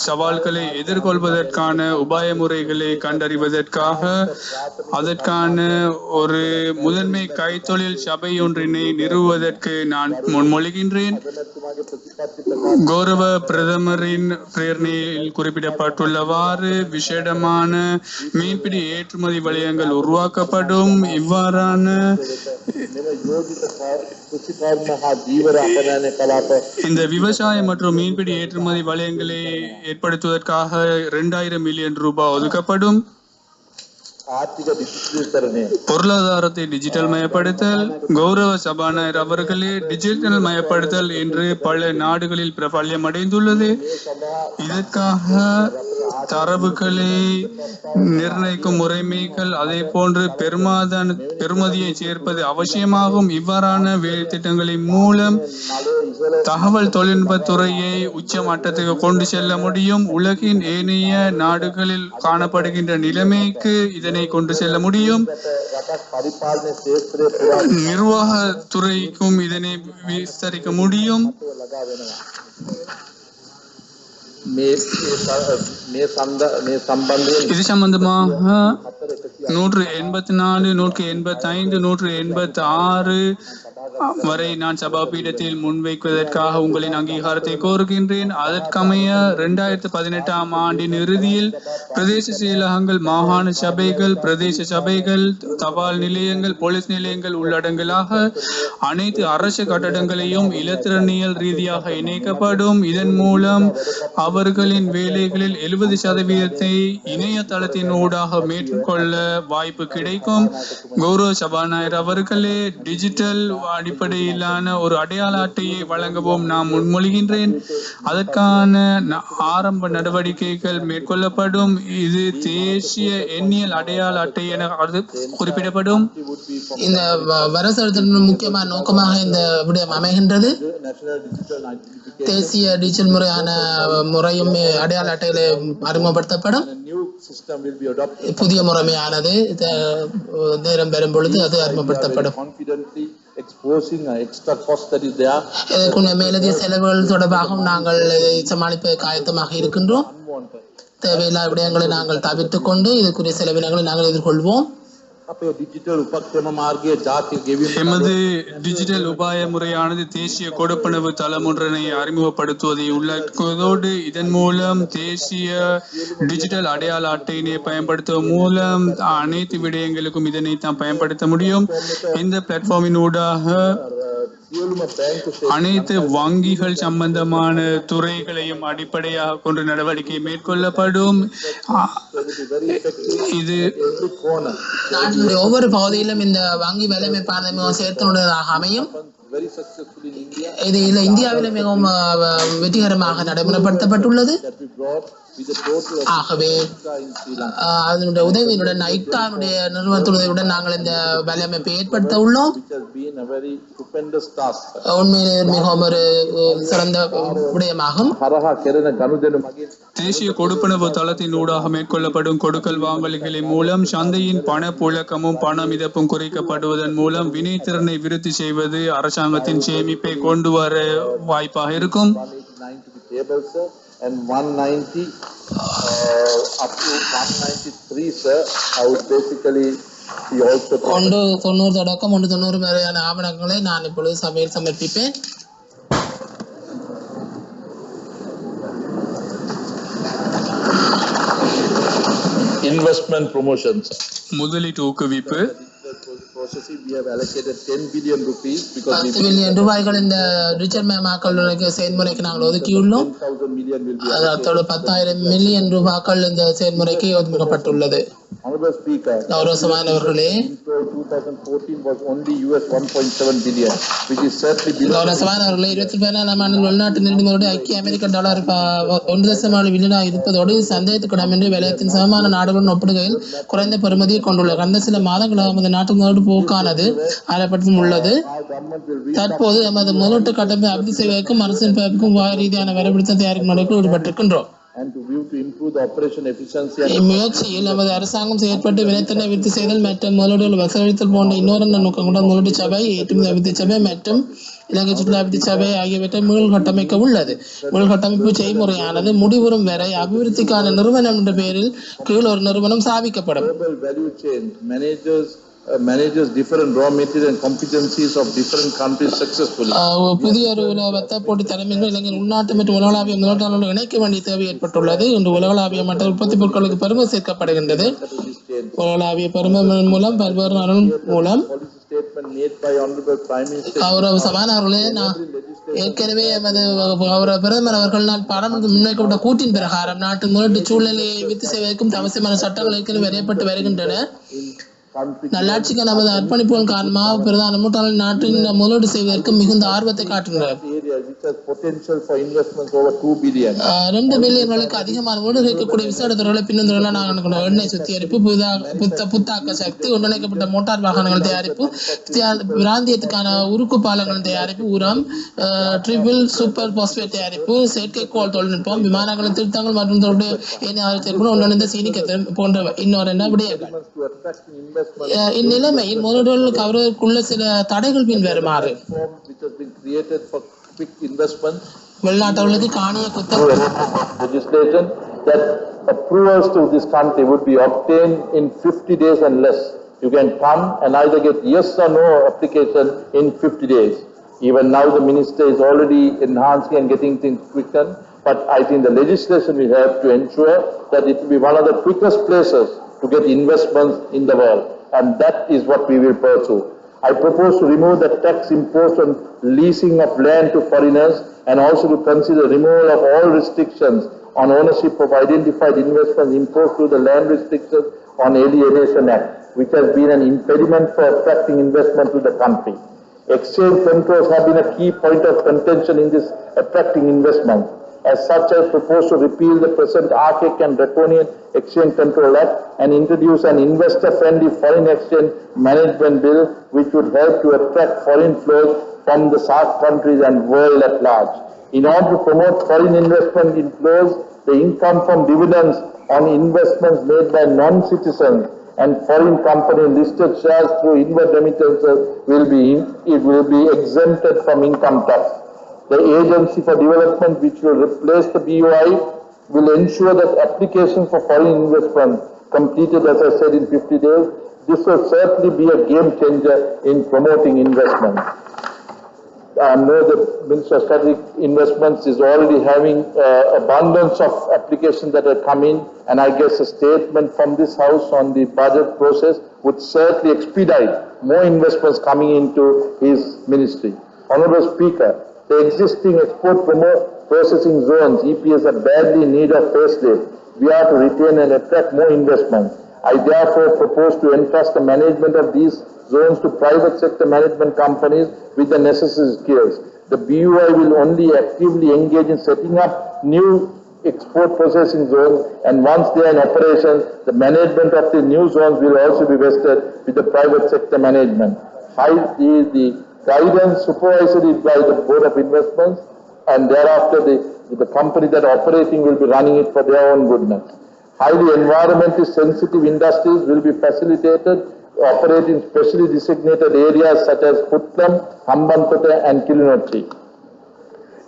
சவால்களை எதிர்கொள்வதற்கான உபாய முறைகளை கண்டறிவதற்காக அதற்கான ஒரு முதன்மை கைத்தொழில் சபை ஒன்றினை நிறுவுவதற்கு நான் முன்மொழிகின்றேன். கௌரவ பிரதமரின் பிரேரணையில் குறிப்பிடப்பட்டுள்ளவாறு விசேடமான மீன்பிடி ஏற்றுமதி வலயங்கள் உருவாக்கப்படும். இவ்வாறான இந்த விவசாய மற்றும் மீன்பிடி ஏற்றுமதி வலயங்களை ஏற்படுத்துவதற்காக 2000 மில்லியன் ரூபாய் ஒதுக்கப்படும். பொருளாதாரத்தை டிஜிட்டல் மயப்படுத்தல். கௌரவ சபாநாயகர் அவர்களே, டிஜிட்டல் மயப்படுத்தல் என்று பல நாடுகளில் பிரபல்யம் அடைந்துள்ளது. இதற்காக தரவுகளை நிர்ணயிக்கும் முறைமைகள் அதே போன்று பெறுமதியை சேர்ப்பது அவசியமாகும். இவ்வாறான வேலை திட்டங்களின் மூலம் தகவல் தொழில்நுட்ப துறையை உச்ச மட்டத்துக்கு கொண்டு செல்ல முடியும். உலகின் ஏனைய நாடுகளில் காணப்படுகின்ற நிலைமைக்கு இதனை கொண்டு செல்ல முடியும். நிர்வாகத்துறைக்கும் இதனை விஸ்தரிக்க முடியும். இது சம்பந்தமாக 184, 185, 186 வரை நான் சபாபீடத்தில் முன்வைப்பதற்காக உங்களின் அங்கீகாரத்தை கோருகின்றேன். அதற்கமைய 2018ஆம் ஆண்டின் இறுதியில் பிரதேச செயலகங்கள், மாகாண சபைகள், பிரதேச சபைகள், தபால் நிலையங்கள், போலீஸ் நிலையங்கள் உள்ளடங்கலாக அனைத்து அரசு கட்டடங்களையும் இலத்திரனியல் ரீதியாக இணைக்கப்படும். இதன் மூலம் அவர்களின் வேலைகளில் 70% இணையதளத்தின் ஊடாக மேற்கொள்ள வாய்ப்பு கிடைக்கும். கௌரவ சபாநாயகர் அவர்களே, டிஜிட்டல் அடிப்படையிலான ஒரு அடையாள அட்டையை வழங்கவும் நான் முன்மொழிகின்றேன். அதற்கான ஆரம்ப நடவடிக்கைகள் மேற்கொள்ளப்படும். இது தேசிய எண்ணியல் அடையாள அட்டை என குறிப்பிடப்படும். இந்த வரசத்தின் முக்கியமான நோக்கமாக இந்த விடயம் அமைகின்றது. தேசிய டிஜிட்டல் முறையும் அடையாள அட்டையில அறிமுகப்படுத்தப்படும். புதிய முறைமையானது நேரம் பெறும் பொழுது அது அறிமுகப்படுத்தப்படும். மேலதிக செலவுகள் தொடர்பாகவும் நாங்கள் சமாளிப்ப ஆயத்தமாக இருக்கின்றோம். தேவையில்லாத விடயங்களை நாங்கள் தவிர்த்துக் கொண்டு இதுக்குரிய செலவினங்களை நாங்கள் எதிர்கொள்வோம். எமது டிஜிட்டல் உபாய முறையானது தேசிய கொடுப்பனவு தளம் ஒன்றினை அறிமுகப்படுத்துவதை உள்ளடக்குவதோடு இதன் மூலம் தேசிய டிஜிட்டல் அடையாள அட்டையினை பயன்படுத்துவதன் மூலம் அனைத்து விடயங்களுக்கும் இதனை தான் பயன்படுத்த முடியும். இந்த பிளாட்ஃபார்மின் ஊடாக அனைத்து வங்கிகள் சம்பந்தமான துறைகளையும் அடிப்படையாக கொண்டு நடவடிக்கை மேற்கொள்ளப்படும். இது நாட்டினுடைய ஒவ்வொரு பகுதியிலும் இந்த வங்கி வேலைமைப்பான சேர்த்துள்ளதாக அமையும். இது இந்தியாவில் மிகவும் வெற்றிகரமாக நடைமுறைப்படுத்தப்பட்டுள்ளது. ஆகவே அதனுடைய உதவியுடன் ஐக்கானுடைய நிறுவனத்துடன் நாங்கள் இந்த வேலையமைப்பை ஏற்படுத்த உள்ளோம். உண்மையிலே மிகவும் ஒரு சிறந்த விடயமாகும். தேசிய கொடுப்பனவு தளத்தின் ஊடாக மேற்கொள்ளப்படும் கொடுக்கல் வாங்கல்களின் மூலம் சந்தையின் பண புழக்கமும் பண மிதப்பும் குறைக்கப்படுவதன் மூலம் வினைத்திறனை விருத்தி செய்வது அரசாங்கத்தின் சேமிப்பை கொண்டு வர வாய்ப்பாக இருக்கும். And 190 up to 193, sir, I would basically see also 90 தொடக்கம் 190 வரையான ஆவணங்களை நான் இப்பொழுது சபையில் சமர்ப்பிப்பேன். investment promotions. முதலீட்டு ஊக்குவிப்பு Processing, we have allocated 10 billion rupees because 10 billion ரூபாய்கள் இந்த ரிச்சர்ட் மயமாக்கல் செயல்முறைக்கு நாங்கள் ஒதுக்கியுள்ளோம். 10,000 million will be அதோடு 10,000 மில்லியன் ரூபாய்கள் இந்த செயல்முறைக்கு ஒதுக்கப்பட்டுள்ளது. Honorable Speaker, கௌரவசமானவர்களே, 2014 was only $1.7 billion, which is certainly below. கௌரவசமானவர்களே, 2014ஆம் ஆண்டில் உள்நாட்டு நிதிமோடு ஐக்கிய அமெரிக்க டாலர் 1.7 பில்லியனாக இருப்பதோடு சந்தேகத்துக்கிடமின்றி விலையத்தின் சமமான நாடுகளுடன் ஒப்பிடுகையில் குறைந்த பெறுமதியை கொண்டுள்ளது. கடந்த சில மாதங்களாக நமது நாட்டு முதலீடு போக்கானது ஆரம்பத்தில் உள்ளது. தற்போது நமது முதலீட்டு கட்டமைப்பை அபிவிருத்தி செய்வதற்கும் அரசின் பரப்புக்கும் வாய் ரீதியான வரைபடத்தை தயாரிக்கும் நடவடிக்கையில் ஈடுபட்டிருக்கின்றோம். And to view to improve the operation efficiency and இம்முயற்சியில் நமது அரசாங்கம் செயற்பட்டு வினைத்திறனை விருத்தி செய்தல் மற்றும் முதலீடுகள் வசூலித்தல் போன்ற இன்னொரு நோக்கங்களுடன் முதலீட்டு சபை, ஏற்றுமதி அபிவிருத்தி சபை மற்றும் இலங்கை சுற்றுலா அபிவிருத்தி சபை ஆகியவற்றை மீள்கட்டமைக்க உள்ளது. மீள்கட்டமைப்பு செய்முறையானது முடிவுறும் வரை அபிவிருத்திக்கான நிறுவனம் என்ற பெயரில் கீழ் ஒரு நிறுவனம் ஸ்தாபிக்கப்படும். global value chain manages different raw material and competencies of different countries successfully. புதிய ஒரு வர்த்தக போட்டி தலைமைகள் இலங்கையின் உள்நாட்டு மற்றும் உலகளாவிய முதலீட்டாளர்களுடன் இணைக்க வேண்டிய தேவை ஏற்பட்டுள்ளது. இன்று உலகளாவிய மற்ற உற்பத்தி பொருட்களுக்கு பெருமை சேர்க்கப்படுகின்றது. உலகளாவிய பெருமை மூலம் பல்வேறு நலன் மூலம் Statement made by Honorable Prime Minister. கௌரவ சபாநாயகர்களே, நான் ஏற்கனவே எமது கௌரவ பிரதமர் அவர்கள் நான் பாராளுமன்றத்தில் முன்வைக்கப்பட்ட கூட்டின் பிரகாரம் நாட்டு முதலீட்டு சூழ்நிலையை விருத்தி செய்வதற்கும் அவசியமான சட்டங்கள் ஏற்கனவே வரையப்பட்டு வருகின்றன. நல்லாட்சிக்கு நமது அர்ப்பணிப்புகள் காரணமாக பிரதான மூட்டாளர் நாட்டின் முதலீடு செய்வதற்கு மிகுந்த ஆர்வத்தை காட்டுகின்றனர். Which has potential for investments over 2 billion. 2 பில்லியன்களுக்கு அதிகமான முதலீடு இருக்கக்கூடிய விசேட துறைகளை பின்னந்துறைகளை நாங்கள் எண்ணெய் சுத்திகரிப்பு, புத்தாக்க சக்தி, ஒன்றிணைக்கப்பட்ட மோட்டார் வாகனங்கள் தயாரிப்பு, பிராந்தியத்துக்கான உருக்கு பாலங்கள் தயாரிப்பு, உரம், ட்ரிபிள் சூப்பர் பாஸ்பேட் தயாரிப்பு, செயற்கைக்கோள் தொழில்நுட்பம், விமானங்களின் திருத்தங்கள் மற்றும் தொடர்பு ஒன்றிணைந்த சீனிக்கத்திறன் போன்றவை இன்னொரு என்ன விடயங்கள். இந்நிலைமையில் முதலீடுகள் கவர்வதற்குள்ள சில தடைகள் பின் வருமாறு வெளிநாட்டவர்களுக்கு காணிய குத்தம் legislation that approvals to this country would be obtained in 50 days and less. You can come and either get yes or no application in 50 days. Even now the minister is already enhancing and getting things quicker, but I think the legislation will help to ensure that it will be one of the quickest places to get investments in the world, and that is what we will pursue. I propose to remove the tax imposed on leasing of land to foreigners and also to consider removal of all restrictions on ownership of identified investments imposed through the Land Restrictions on Alienation Act, which has been an impediment for attracting investment to the country. Exchange controls have been a key point of contention in this attracting investment. As such, I propose to repeal the present archaic and draconian Exchange Control Act and introduce an investor-friendly foreign exchange management bill which would help to attract foreign flows from the SAARC countries and world at large. In order to promote foreign investment inflows, the income from dividends on investments made by non-citizens and foreign company listed shares through inward remittances will be exempted from income tax. The Agency for Development, which will replace the BOI, will ensure that applications for foreign investment completed, as I said, in 50 days. This will certainly be a game changer in promoting investment. I know the Minister of Strategic Investments is already having abundance of applications that have come in, and I guess a statement from this House on the budget process would certainly expedite more investments coming into his ministry. Honourable Speaker, the existing export processing zones, EPS, are badly in need of facelift. We are to retain and attract more investment. I therefore propose to entrust the management of these zones to private sector management companies with the necessary skills. The BUI will only actively engage in setting up new export processing zones, and once they are in operation, the management of the new zones will also be vested with the private sector management. The guidance supervisory by the Board of Investments, and thereafter the company that are operating will be running it for their own goodness. Highly environmentally sensitive industries will be facilitated operate in specially designated areas such as Putlam, Hambantota and Kilinochi.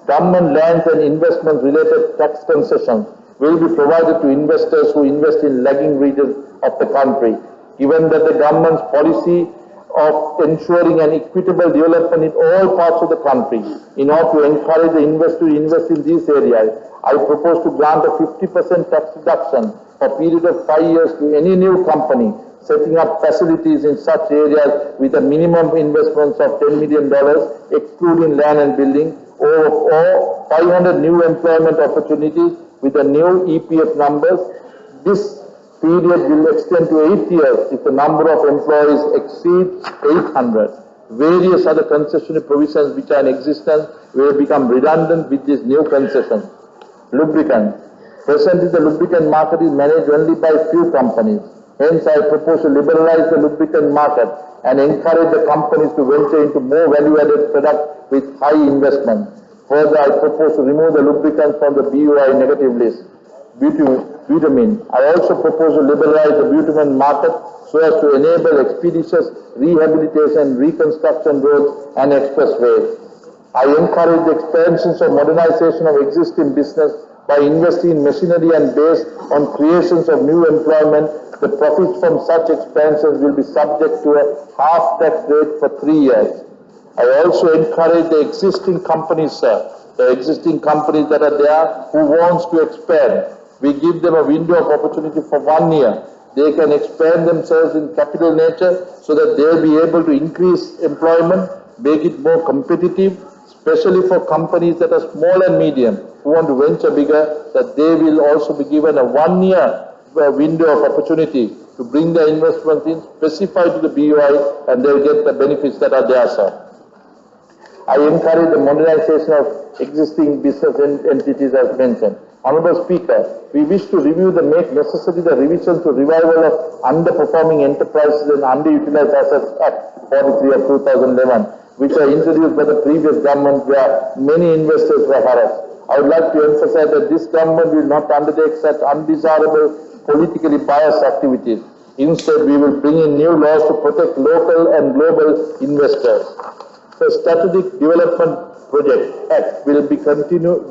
Government lands and investment related tax concessions will be provided to investors who invest in lagging regions of the country. Given that the government's policy of ensuring an equitable development in all parts of the country, in order to encourage the investor to invest in these areas, I propose to grant a 50% tax reduction for a period of 5 years to any new company setting up facilities in such areas with a minimum investments of $10 million, excluding land and building, or 500 new employment opportunities with the new EPF numbers. This period will extend to 8 years if the number of employees exceeds 800. Various other concessionary provisions which are in existence will become redundant with this new concession. Lubricant. Presently, the lubricant market is managed only by few companies. Hence, I propose to liberalize the lubricant market and encourage the companies to venture into more value-added products with high investment. Further, I propose to remove the lubricants from the BOI negative list. Bitumen. I also propose to liberalize the bitumen market so as to enable expeditious rehabilitation, reconstruction roads and expressways. I encourage the expansions of modernization of existing business by investing in machinery and based on creations of new employment. The profits from such expansions will be subject to a half tax rate for 3 years. I also encourage the existing companies, the existing companies that are there who wants to expand. We give them a window of opportunity for 1 year. They can expand themselves in capital nature so that they will be able to increase employment, make it more competitive, especially for companies that are small and medium who want to venture bigger, that they will also be given a 1 year window of opportunity to bring their investments in, specify to the BOI, and they will get the benefits that are there, sir. I encourage the modernization of existing business entities as mentioned. Honorable Speaker, we wish to review make necessary the revision to revival of underperforming enterprises and underutilized assets Act 43 of 2011, which were introduced by the previous government where many investors were harassed. I would like to emphasize that this government will not undertake such undesirable, politically biased activities. Instead, we will bring in new laws to protect local and global investors. The Strategic Development Project Act will be continued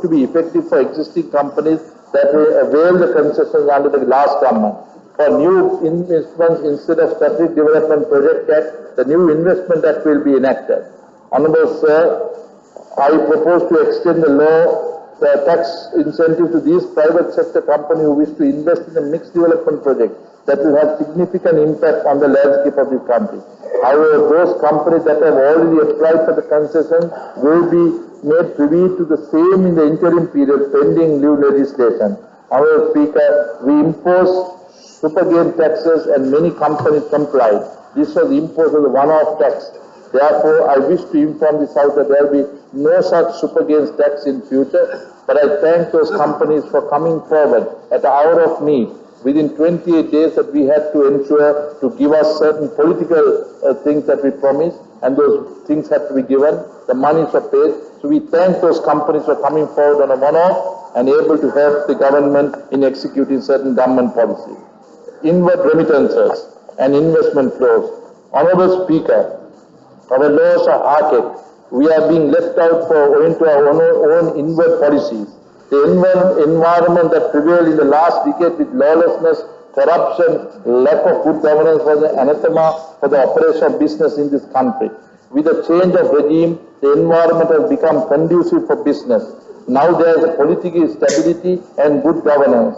to be effective for existing companies that will avail the concessions under the last government. For new investments instead of Strategic Development Project Act, the new Investment Act will be enacted. Honorable Sir, I propose to extend the tax incentive to these private sector companies who wish to invest in a mixed development project that will have significant impact on the landscape of this country. However, those companies that have already applied for the concession will be made privy to the same in the interim period pending new legislation. However, Speaker, we impose super gain taxes and many companies complied. This was imposed as a one-off tax. Therefore, I wish to inform this House that there will be no such super gains tax in future, but I thank those companies for coming forward at the hour of need within 28 days that we had to ensure to give us certain political things that we promised, and those things had to be given. The monies were paid. So we thank those companies for coming forward on a one-off and able to help the government in executing certain government policies. Inward remittances and investment flows. Honorable Speaker, our laws are archaic. We are being left out owing to our own inward policies. The environment that prevailed in the last decade with lawlessness, corruption, lack of good governance was an anathema for the operation of business in this country. With the change of regime, the environment has become conducive for business. Now there is a political stability and good governance.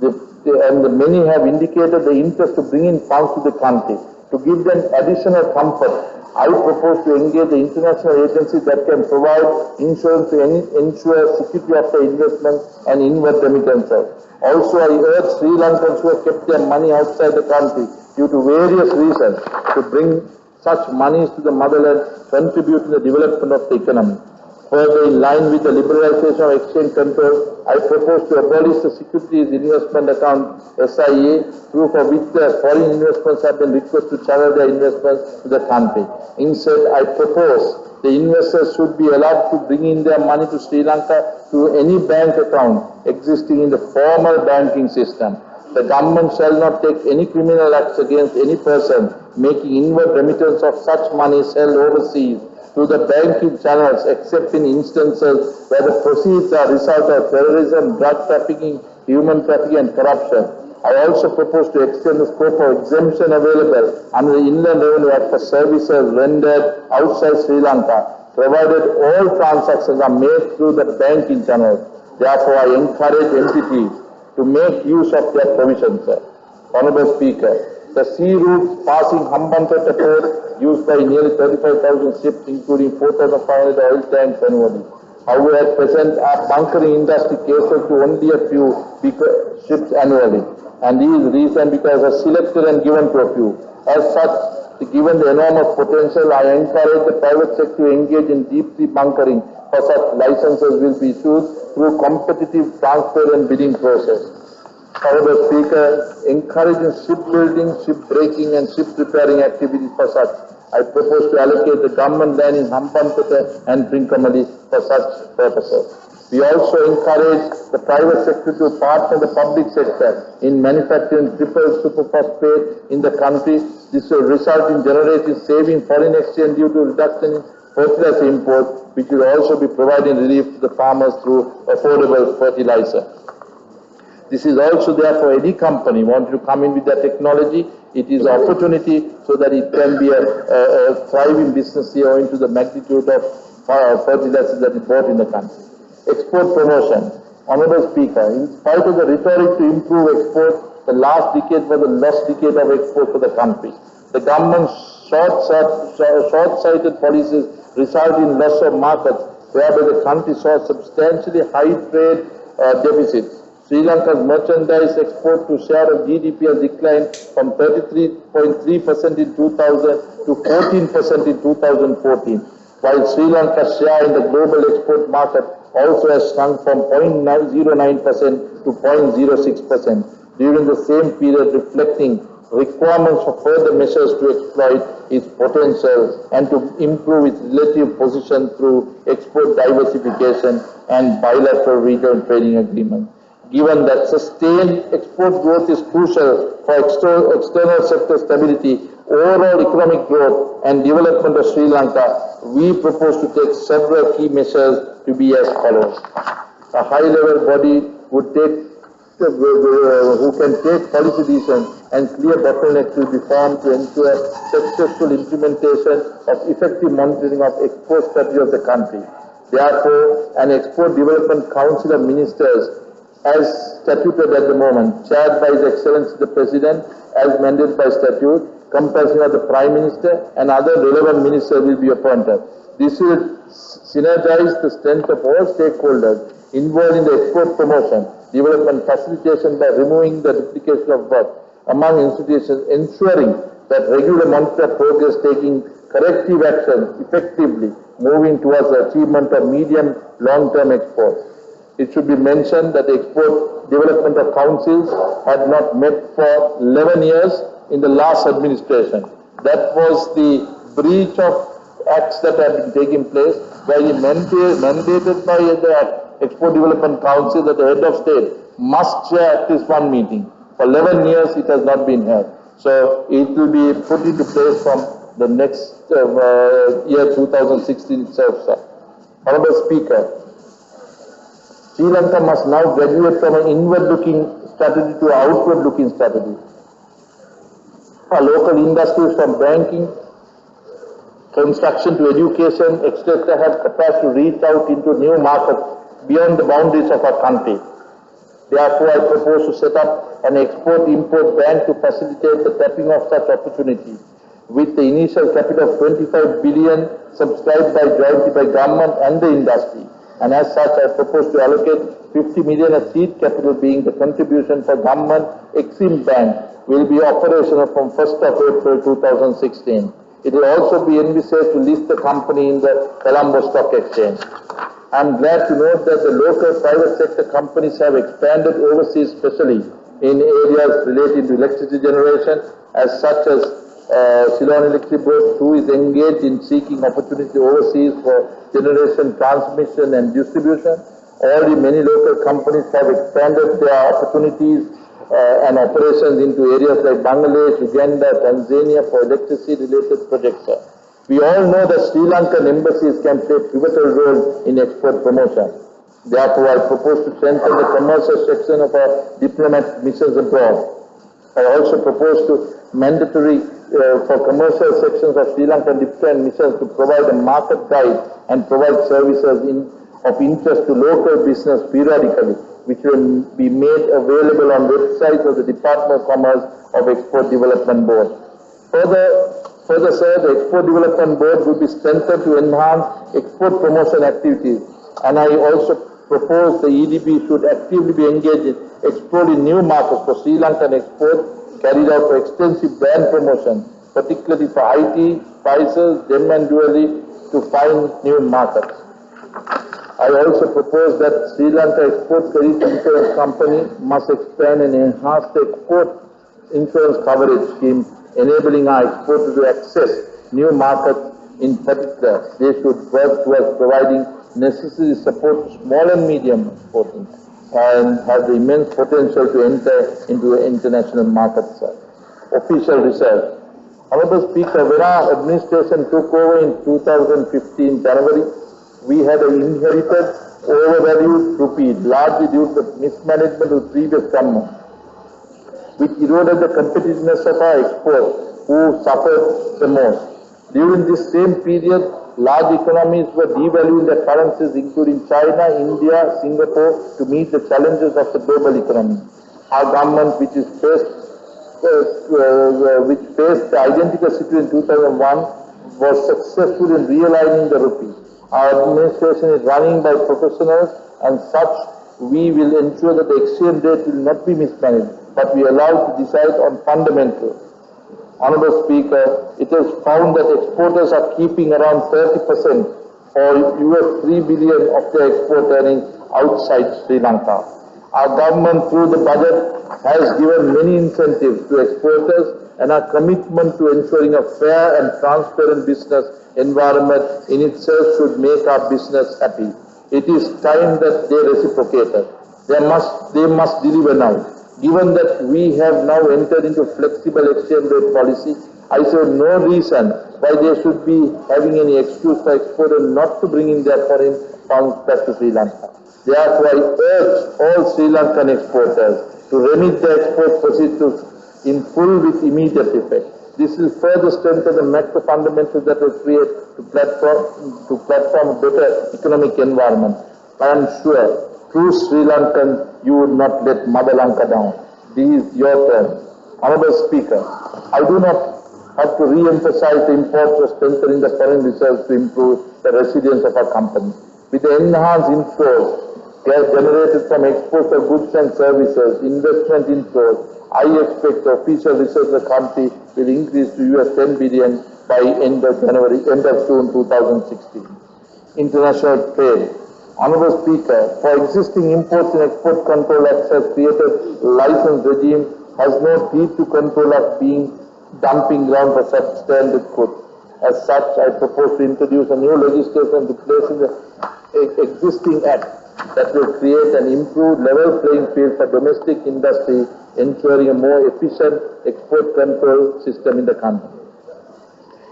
And many have indicated the interest to bring in funds to the country. To give them additional comfort, I propose to engage the international agencies that can provide insurance to ensure security of the investment and inward remittances. Also, I urge Sri Lankans who have kept their money outside the country due to various reasons to bring such monies to the motherland, contribute to the development of the economy. Further, in line with the liberalization of exchange control, I propose to abolish the Securities Investment Account SIA, through for which the foreign investments have been requested to channel their investments to the country. Instead, I propose the investors should be allowed to bring in their money to Sri Lanka through any bank account existing in the formal banking system. The government shall not take any criminal acts against any person making inward remittance of such money held overseas through the banking channels, except in instances where the proceeds are result of terrorism, drug trafficking, human trafficking and corruption. I also propose to extend the scope of exemption available under the Inland Revenue Act for services rendered outside Sri Lanka, provided all transactions are made through the banking channels. Therefore, I encourage entities to make use of their provisions, sir. Honorable Speaker, the sea routes passing Hambantota port used by nearly 35,000 ships, including 4,500 oil tanks annually. However, at present, our bunkering industry caters to only a few bigger ships annually, and this is reason because are selected and given to a few. As such, given the enormous potential, I encourage the private sector to engage in deep sea bunkering, for such licenses will be issued through competitive, transparent bidding process. However, Speaker, encouraging shipbuilding, shipbreaking and ship repairing activities for such, I propose to allocate the government land in Hambantota and Trincomalee for such purposes. We also encourage the private sector to partner the public sector in manufacturing triple superphosphate in the country. This will result in generating saving foreign exchange due to reduction in fertilizer import, which will also be providing relief to the farmers through affordable fertilizer. This is also there for any company wanting to come in with their technology. It is an opportunity so that it can be a thriving business here owing to the magnitude of fertilizers that is bought in the country. Export promotion. Honorable Speaker, in spite of the rhetoric to improve export, the last decade was the lost decade of export for the country. The government's short-sighted policies result in loss of markets, whereby the country saw substantially high trade deficits. Sri Lanka's merchandise export to share of GDP has declined from 33.3% in 2000 to 14% in 2014, while Sri Lanka's share in the global export market also has shrunk from 0.09% to 0.06% during the same period, reflecting requirements for further measures to exploit its potential and to improve its relative position through export diversification and bilateral regional trading agreements. Given that sustained export growth is crucial for external sector stability, overall economic growth and development of Sri Lanka, we propose to take several key measures to be as follows. A high-level body would take who can take policy decisions and clear bottlenecks will be formed to ensure successful implementation of effective monitoring of export strategy of the country. Therefore, an Export Development Council of Ministers as statuted at the moment, chaired by His Excellency the President as mandated by statute, comprising of the Prime Minister and other relevant ministers will be appointed. This will synergize the strength of all stakeholders involved in the export promotion, development facilitation by removing the duplication of work among institutions, ensuring that regular monitoring progress, taking corrective action effectively, moving towards the achievement of medium long-term exports. It should be mentioned that the Export Development of Councils had not met for 11 years in the last administration. That was the breach of acts that have been taking place, where he mandated by the Export Development Council that the head of state must chair at least one meeting. For 11 years it has not been held. So it will be put into place from the next year 2016 itself, sir. Honorable Speaker, Sri Lanka must now graduate from an inward-looking strategy to an outward-looking strategy. Our local industries from banking, construction to education, etc. have capacity to reach out into new markets beyond the boundaries of our country. Therefore, I propose to set up an export-import bank to facilitate the tapping of such opportunities. With the initial capital of 25 billion subscribed jointly by government and the industry. And as such, I propose to allocate 50 million as seed capital, being the contribution for government. Exim Bank will be operational from 1st of April 2016. It will also be envisaged to list the company in the Colombo Stock Exchange. I am glad to note that the local private sector companies have expanded overseas, especially in areas related to electricity generation, as such as Ceylon Electric Board 2 is engaged in seeking opportunity overseas for generation, transmission and distribution. Already many local companies have expanded their opportunities and operations into areas like Bangladesh, Uganda, Tanzania for electricity related projects. We all know that Sri Lankan embassies can play a pivotal role in export promotion. Therefore, I propose to strengthen the commercial section of our diplomatic missions abroad. I also propose to mandatory for commercial sections of Sri Lankan diplomatic missions to provide a market guide and provide services of interest to local business periodically which will be made available on websites of the Department of Commerce of Export Development Board. Further, sir, the Export Development Board will be strengthened to enhance export promotion activities, and I also propose the EDB should actively be engaged in exploring new markets for Sri Lankan export, carried out for extensive brand promotion, particularly for IT, spices, gem and jewelry, to find new markets. I also propose that Sri Lanka Export Credit Insurance Company must expand and enhance the export insurance coverage scheme, enabling our exporters to access new markets. In particular, they should work towards providing necessary support to small and medium exporting and have the immense potential to enter into the international markets. Official research. Honorable Speaker, when our administration took over in 2015 January, we had an inherited overvalued rupee, largely due to the mismanagement of the previous government, which eroded the competitiveness of our exports, who suffered the most. During this same period, large economies were devaluing their currencies, including China, India, Singapore, to meet the challenges of the global economy. Our government, which faced the identical situation in 2001, was successful in realigning the rupee. Our administration is running by professionals, and such we will ensure that the exchange rate will not be mismanaged, but we are allowed to decide on fundamentals. Honorable Speaker, it is found that exporters are keeping around 30% or $3 billion of their export earnings outside Sri Lanka. Our government, through the budget, has given many incentives to exporters, and our commitment to ensuring a fair and transparent business environment in itself should make our business happy. It is time that they reciprocated. They must deliver now. Given that we have now entered into flexible exchange rate policy, I see no reason why they should be having any excuse for exporters not to bring in their foreign funds back to Sri Lanka. Therefore, I urge all Sri Lankan exporters to remit their export proceeds in full with immediate effect. This will further strengthen the macro fundamentals that will create to platform a better economic environment. I am sure, true Sri Lankan, you would not let Mother Lanka down. This is your turn. Honorable Speaker, I do not have to re-emphasize the importance of strengthening the foreign reserves to improve the resilience of our company. With the enhanced inflows generated from exports of goods and services, investment inflows, I expect the official reserves of the country will increase to $10 billion by end of June 2016. International trade. Honorable Speaker, for existing imports and export control acts has created license regime has no teeth to control us being dumping ground for substandard goods. As such, I propose to introduce a new legislation replacing the existing act that will create an improved level playing field for domestic industry, ensuring a more efficient export control system in the country.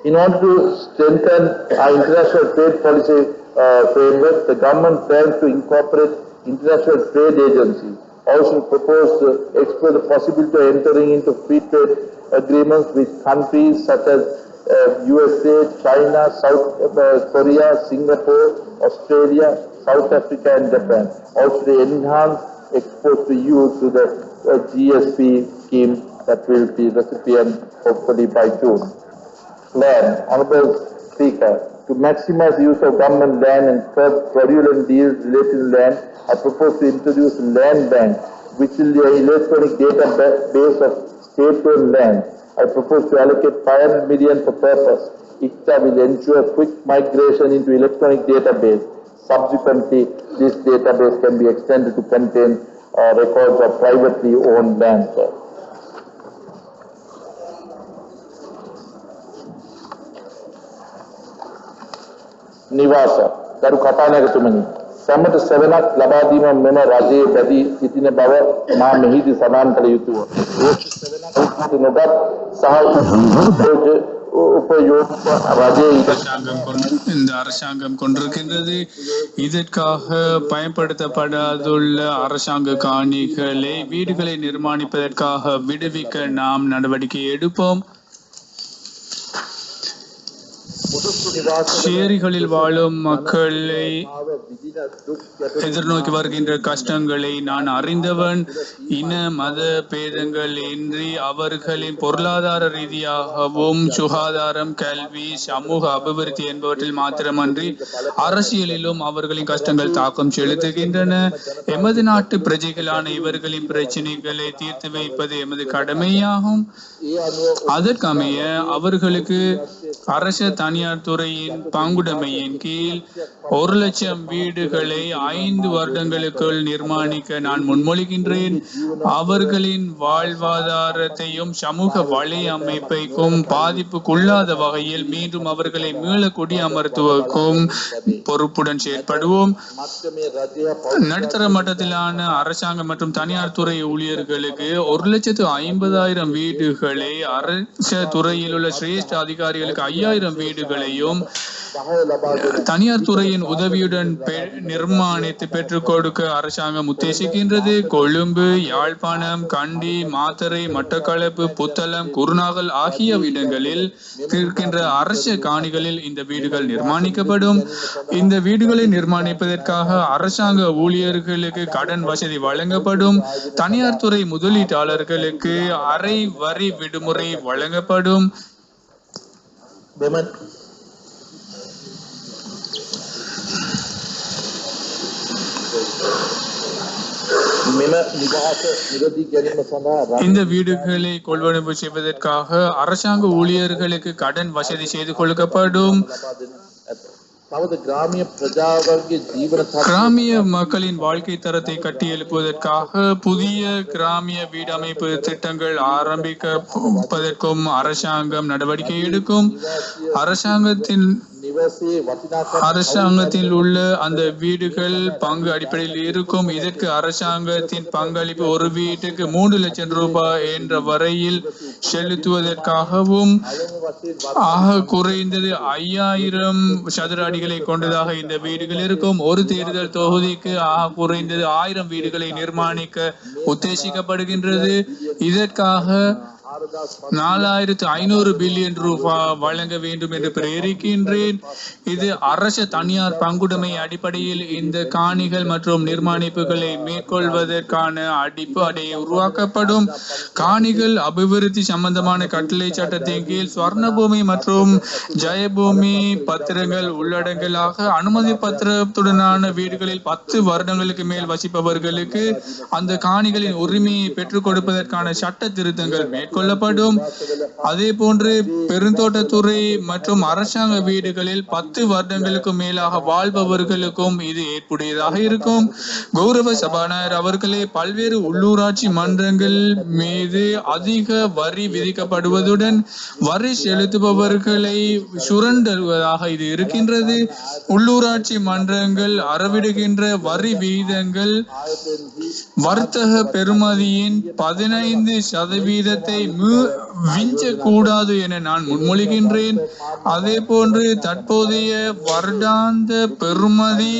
In order to strengthen our international trade policy framework, the government plans to incorporate international trade agencies. Also propose to explore the possibility of entering into free trade agreements with countries such as USA, China, South Korea, Singapore, Australia, South Africa and Japan. Also to enhance exports to EU through the GSP scheme that will be recipient hopefully by June. Land. Honorable Speaker, to maximize the use of government land and curb fraudulent deals related to land, I propose to introduce a land bank, which will be an electronic database of state-owned land. I propose to allocate 500 million for purpose. ICTA will ensure quick migration into electronic database. Subsequently, this database can be extended to contain records of privately owned land. නිවාස දරු කතානායකතුමනි සම්මත සෙවණක් ලබා දීම මෙම රජයේ බැදී සිටින බව මා මෙහිදී සඳහන් කළ යුතුය. ඒ සෙවණක් නොගත් සහ உபயோக இந்த அரசாங்கம் கொண்டிருக்கின்றது. இதற்காக பயன்படுத்தப்படாதுள்ள அரசாங்க காணிகளை வீடுகளை நிர்மாணிப்பதற்காக விடுவிக்க நாம் நடவடிக்கை எடுப்போம். சேரிகளில் வாழும் மக்களை எதிர்நோக்கி வருகின்ற கஷ்டங்களை நான் அறிந்தவன். இன மத பேதங்கள் இன்றி அவர்களின் பொருளாதார ரீதியாகவும் சுகாதாரம், கல்வி, சமூக அபிவிருத்தி என்பவற்றில் மாத்திரமன்றி அரசியலிலும் அவர்களின் கஷ்டங்கள் தாக்கம் செலுத்துகின்றன. எமது நாட்டு பிரஜைகளான இவர்களின் பிரச்சனைகளை தீர்த்து வைப்பது எமது கடமையாகும். அதற்கமைய அவர்களுக்கு அரச தனியார் துறையின் பங்குடைமையின் கீழ் 1,00,000 வீடுகளை 5 வருடங்களுக்குள் நிர்மாணிக்க நான் முன்மொழிகின்றேன். அவர்களின் வாழ்வாதாரத்தையும் சமூக வலையமைப்பைக்கும் பாதிப்புக்குள்ளாத வகையில் மீண்டும் அவர்களை மீள குடியமர்த்துவதற்கும் பொறுப்புடன் செயற்படுவோம். நடுத்தர மட்டத்திலான அரசாங்க மற்றும் தனியார் துறை ஊழியர்களுக்கு 1,50,000 வீடுகளை, அரச துறையில் உள்ள சிரேஷ்ட அதிகாரிகளுக்கு 5,000 வீடுகளையும் தனியார் துறையின் உதவியுடன் நிர்மாணித்து பெற்றுக் கொடுக்க அரசாங்கம் உத்தேசிக்கின்றது. கொழும்பு, யாழ்ப்பாணம், கண்டி, மாத்தறை, மட்டக்களப்பு, புத்தளம், குருநாகல் ஆகிய இடங்களில் இருக்கின்ற அரச காணிகளில் இந்த வீடுகள் நிர்மாணிக்கப்படும். இந்த வீடுகளை நிர்மாணிப்பதற்காக அரசாங்க ஊழியர்களுக்கு கடன் வசதி வழங்கப்படும். தனியார் துறை முதலீட்டாளர்களுக்கு அரை வரி விடுமுறை வழங்கப்படும். இந்த வீடுகளை கொள்வனவு செய்வதற்காக அரசாங்க ஊழியர்களுக்கு கடன் வசதி செய்து கொடுக்கப்படும். கிராமிய மக்களின் வாழ்க்கை தரத்தை கட்டி எழுப்புவதற்காக புதிய கிராமிய வீடமைப்பு திட்டங்கள் ஆரம்பிப்பதற்கும் அரசாங்கம் நடவடிக்கை எடுக்கும். அரசாங்கத்தில் உள்ள அந்த வீடுகள் பங்கு அடிப்படையில் இருக்கும். இதற்கு அரசாங்கத்தின் பங்களிப்பு ஒரு வீட்டுக்கு 3 லட்சம் ரூபாய் என்ற வரையில் செலுத்துவதற்காகவும் ஆக குறைந்தது 5000 சதுர அடிகளை கொண்டதாக இந்த வீடுகள் இருக்கும். ஒரு தேர்தல் தொகுதிக்கு ஆக குறைந்தது 1000 வீடுகளை நிர்மாணிக்க உத்தேசிக்கப்படுகின்றது. இதற்காக 4,500 பில்லியன் ரூபாய் வழங்க வேண்டும் என்று பிரேரிக்கின்றேன். இது அரச தனியார் பங்குடைமை அடிப்படையில் இந்த காணிகள் மற்றும் நிர்மாணிப்புகளை மேற்கொள்வதற்கான அடிப்படையை உருவாக்கப்படும். காணிகள் அபிவிருத்தி சம்பந்தமான கட்டளை சட்டத்தின் கீழ் ஸ்வர்ணபூமி மற்றும் ஜெயபூமி பத்திரங்கள் உள்ளடங்கலாக அனுமதி பத்திரத்துடனான வீடுகளில் 10 வருடங்களுக்கு மேல் வசிப்பவர்களுக்கு அந்த காணிகளின் உரிமையை பெற்றுக் கொடுப்பதற்கான சட்ட திருத்தங்கள் மேற்கொள்ளப்படும். அதே போன்று பெருந்தோட்டத்துறை மற்றும் அரசாங்க வீடுகளில் 10 வருடங்களுக்கு மேலாக வாழ்பவர்களுக்கும் இது ஏற்புடையதாக இருக்கும். கௌரவ சபாநாயகர் அவர்களே, பல்வேறு உள்ளூராட்சி மன்றங்கள் மீது அதிக வரி விதிக்கப்படுவதுடன் வரி செலுத்துபவர்களை சுரண்டுவதாக இது இருக்கின்றது. உள்ளூராட்சி மன்றங்கள் அறவிடுகின்ற வரி வீதங்கள் வர்த்தக பெறுமதியின் 15% விஞ்சக்கூடாது என நான் முன்மொழிகின்றேன். அதே போன்று தற்போதைய வருடாந்த பெறுமதி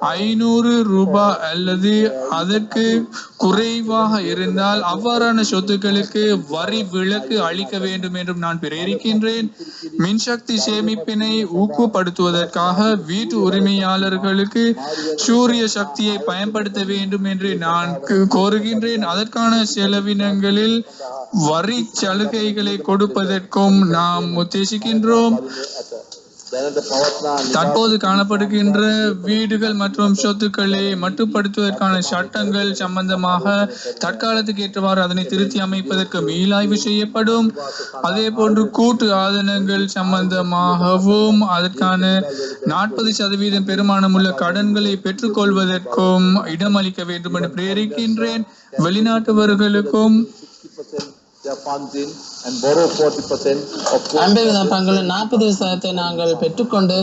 500 ரூபாய் அல்லது அதற்கு குறைவாக இருந்தால் அவ்வாறான சொத்துக்களுக்கு வரி விலக்கு அளிக்க வேண்டும் என்றும் நான் பிரேரிக்கின்றேன். மின்சக்தி சேமிப்பினை ஊக்கப்படுத்துவதற்காக வீட்டு உரிமையாளர்களுக்கு சூரிய சக்தியை பயன்படுத்த வேண்டும் என்று நான் கோருகின்றேன். அதற்கான செலவினங்களில் வரி சலுகைகளை கொடுப்பதற்கும் நாம் உத்தேசிக்கின்றோம். தற்போது காணப்படுகின்ற வீடுகள் மற்றும் சொத்துக்களை மட்டுப்படுத்துவதற்கான சட்டங்கள் சம்பந்தமாக தற்காலத்துக்கு ஏற்றவாறு அதனை திருத்தி அமைப்பதற்கு மீளாய்வு செய்யப்படும். அதே போன்று கூட்டு ஆதனங்கள் சம்பந்தமாகவும் அதற்கான 40% பெருமானமுள்ள கடன்களை பெற்றுக்கொள்வதற்கும் இடமளிக்க வேண்டும் என்று பிரேரிக்கின்றேன். வெளிநாட்டவர்களுக்கும் பங்குல 40% நாங்கள் பெற்றுக்கொண்டு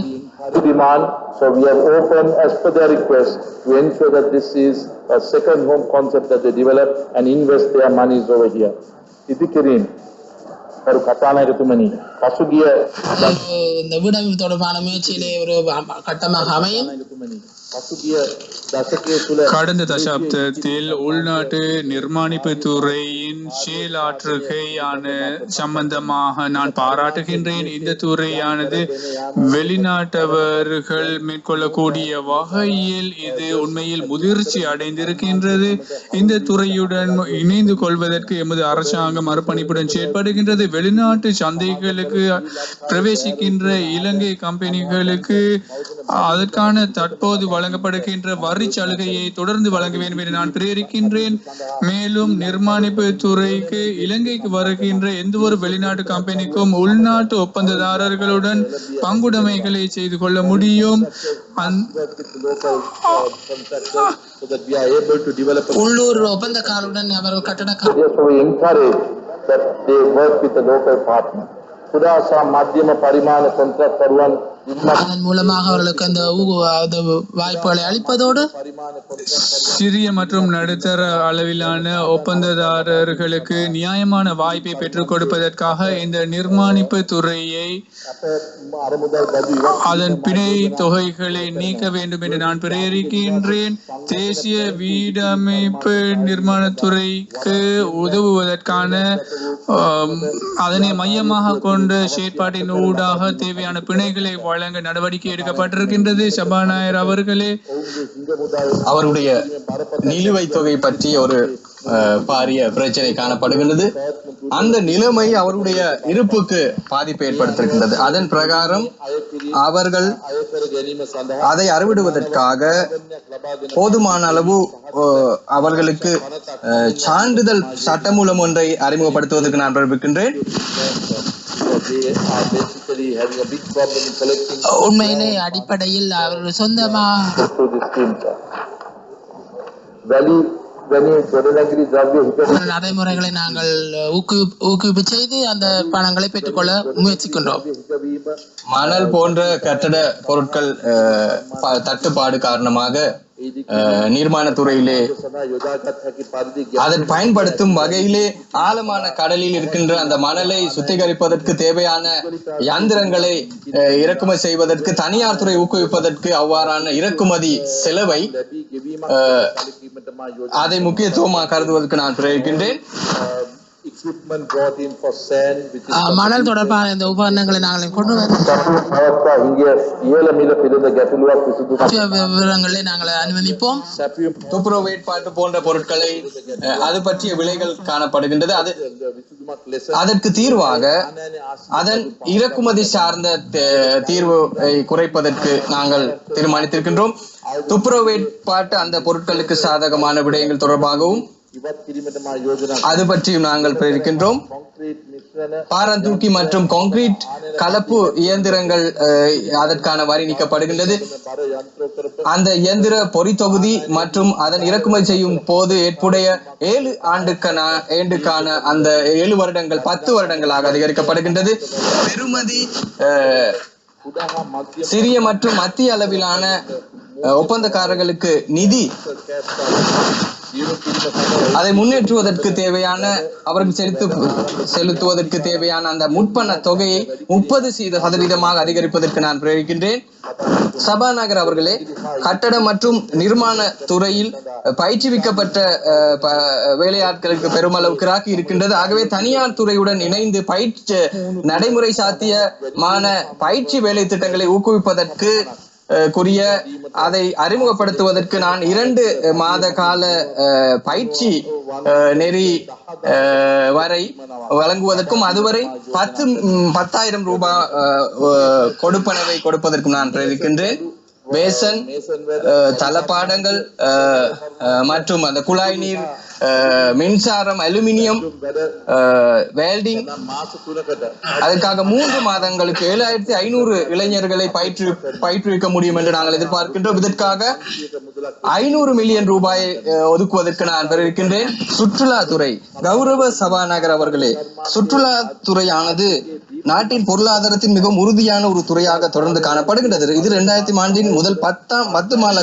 demand. So we are open as per their request to ensure that this is a second home concept that they develop and invest their monies over here. Idikirin ஒரு கட்டாயத்துமணி பசுகிய இந்த வீடமைப்பு தொடர்பான முயற்சியிலே ஒரு கட்டமாக அமையும். கடந்த தசாப்தத்தில் உள்நாட்டு நிர்மாணிப்பு துறையின் செயலாற்றுகையான சம்பந்தமாக நான் பாராட்டுகின்றேன். இந்த துறையானது வெளிநாட்டவர்கள் மேற்கொள்ளக்கூடிய வகையில் இது உண்மையில் முதிர்ச்சி அடைந்திருக்கின்றது. இந்த துறையுடன் இணைந்து கொள்வதற்கு எமது அரசாங்கம் அர்ப்பணிப்புடன் செயற்படுகின்றது. வெளிநாட்டு சந்தைகளுக்கு பிரவேசிக்கின்ற இலங்கை கம்பெனிகளுக்கு அதற்கான தற்போது வழங்கப்படுகின்ற வரி சலுகையை தொடர்ந்து வழங்க வேண்டும் என்று நான் பிரேரிக்கின்றேன். மேலும் நிர்மாணிப்பு துறைக்கு இலங்கைக்கு வருகின்ற எந்த ஒரு வெளிநாட்டு கம்பெனிக்கும் உள்நாட்டு ஒப்பந்ததாரர்களுடன் பங்குடைமைகளை செய்து கொள்ள முடியும். உள்ளூர் ஒப்பந்தக்காரருடன் அவர்கள் கட்டட அதன் மூலமாக அவர்களுக்கு அந்த வாய்ப்புகளை அளிப்பதோடு சிறிய மற்றும் நடுத்தர அளவிலான ஒப்பந்ததாரர்களுக்கு நியாயமான வாய்ப்பை பெற்றுக் கொடுப்பதற்காக இந்த நிர்மாணிப்பு துறையை அதன் பிணை தொகைகளை நீக்க வேண்டும் என்று நான் பிரேரிக்கின்றேன். தேசிய வீடமைப்பு நிர்மாணத்துறைக்கு உதவுவதற்கான அதனை மையமாக கொண்ட செயற்பாட்டின் ஊடாக தேவையான பிணைகளை வழங்க நடவடிக்கை எடுக்கப்பட்டிருக்கின்றது. சபாநாயகர் அவர்களே, அவருடைய நிலுவைத் தொகை பற்றி ஒரு பாரிய பிரச்சனை காணப்படுகின்றது. அந்த நிலைமை அவருடைய இருப்புக்கு பாதிப்பை ஏற்படுத்திருக்கின்றது. அதன் பிரகாரம் அவர்கள் அதை அறவிடுவதற்காக போதுமான அளவு அவர்களுக்கு சான்றிதழ் சட்டமூலம் ஒன்றை அறிமுகப்படுத்துவதற்கு நான் பிறப்பிக்கின்றேன். உண்மையிலே அடிப்படையில் அவர்கள் சொந்தமா நடைமுறைகளை நாங்கள் ஊக்குவிப்பு செய்து அந்த பணங்களை பெற்றுக்கொள்ள முயற்சிக்கின்றோம். மணல் போன்ற கட்டட பொருட்கள் தட்டுப்பாடு காரணமாக நிர்மாணத்துறையிலே அதை பயன்படுத்தும் வகையிலே ஆழமான கடலில் இருக்கின்ற அந்த மணலை சுத்திகரிப்பதற்கு தேவையான யந்திரங்களை இறக்குமதி செய்வதற்கு தனியார் துறை ஊக்குவிப்பதற்கு அவ்வாறான இறக்குமதி செலவை அதை முக்கியத்துவமாக கருதுவதற்கு நான் பிரேரிக்கின்றேன். மணல் தொடர்பான இந்த உபகரணங்களை நாங்கள் கொண்டு விவரங்களை நாங்கள் அனுமதிப்போம். துப்புரவு ஏற்பாட்டு போன்ற பொருட்களை அது பற்றிய விலைகள் காணப்படுகின்றது. அதற்கு தீர்வாக அதன் இறக்குமதி சார்ந்த தீர்வை குறைப்பதற்கு நாங்கள் தீர்மானித்திருக்கின்றோம். துப்புரவு ஏற்பாட்டு அந்த பொருட்களுக்கு சாதகமான விடயங்கள் தொடர்பாகவும் அது பற்றியும் நாங்கள் பிரேரிக்கின்றோம். பாரந்தூக்கி மற்றும் கான்கிரீட் கலப்பு இயந்திரங்கள் அதற்கான வரி நீக்கப்படுகின்றது. அந்த இயந்திர பொறி தொகுதி மற்றும் அதன் இறக்குமதி செய்யும் போது ஏற்புடைய 7 ஆண்டுக்கான அந்த 7 வருடங்கள் 10 வருடங்களாக அதிகரிக்கப்படுகின்றது. பெறுமதி சிறிய மற்றும் மத்திய அளவிலான ஒப்பந்தக்காரர்களுக்கு நிதி அதை முன்னேற்றுவதற்கு தேவையான அவர்கள் செலுத்துவதற்கு தேவையான அந்த முற்பண தொகையை 30% அதிகரிப்பதற்கு நான் பிரேரிக்கின்றேன். சபாநாயகர் அவர்களே, கட்டட மற்றும் நிர்மாண துறையில் பயிற்றுவிக்கப்பட்ட வேலையாட்களுக்கு பெருமளவு கிராக்கி இருக்கின்றது. ஆகவே தனியார் துறையுடன் இணைந்து நடைமுறை சாத்தியமான பயிற்சி வேலை திட்டங்களை ஊக்குவிப்பதற்கு அதை அறிமுகப்படுத்துவதற்கு நான் 2 மாத கால பயிற்சி நெறி வரை வழங்குவதற்கும் அதுவரை 10,000 ரூபாய் கொடுப்பனவை கொடுப்பதற்கும் நான் பிரேரிக்கின்றேன். பேசன், தளபாடங்கள் மற்றும் அந்த குழாய் நீர், மின்சாரம், அலுமினியம், வெல்டிங், அதற்காக 3 மாதங்களுக்கு 7,500 இளைஞர்களை பயிற்றுவிக்க முடியும் என்று நாங்கள் எதிர்பார்க்கின்றோம். இதற்காக 500 மில்லியன் ரூபாயை ஒதுக்குவதற்கு நான் பெற்றிருக்கின்றேன். சுற்றுலாத்துறை, கௌரவ சபாநாயகர் அவர்களே, சுற்றுலாத்துறையானது நாட்டின் பொருளாதாரத்தின் மிகவும் உறுதியான ஒரு துறையாக தொடர்ந்து காணப்படுகின்றது. இது 2000 ஆண்டின் முதல் 10 மாத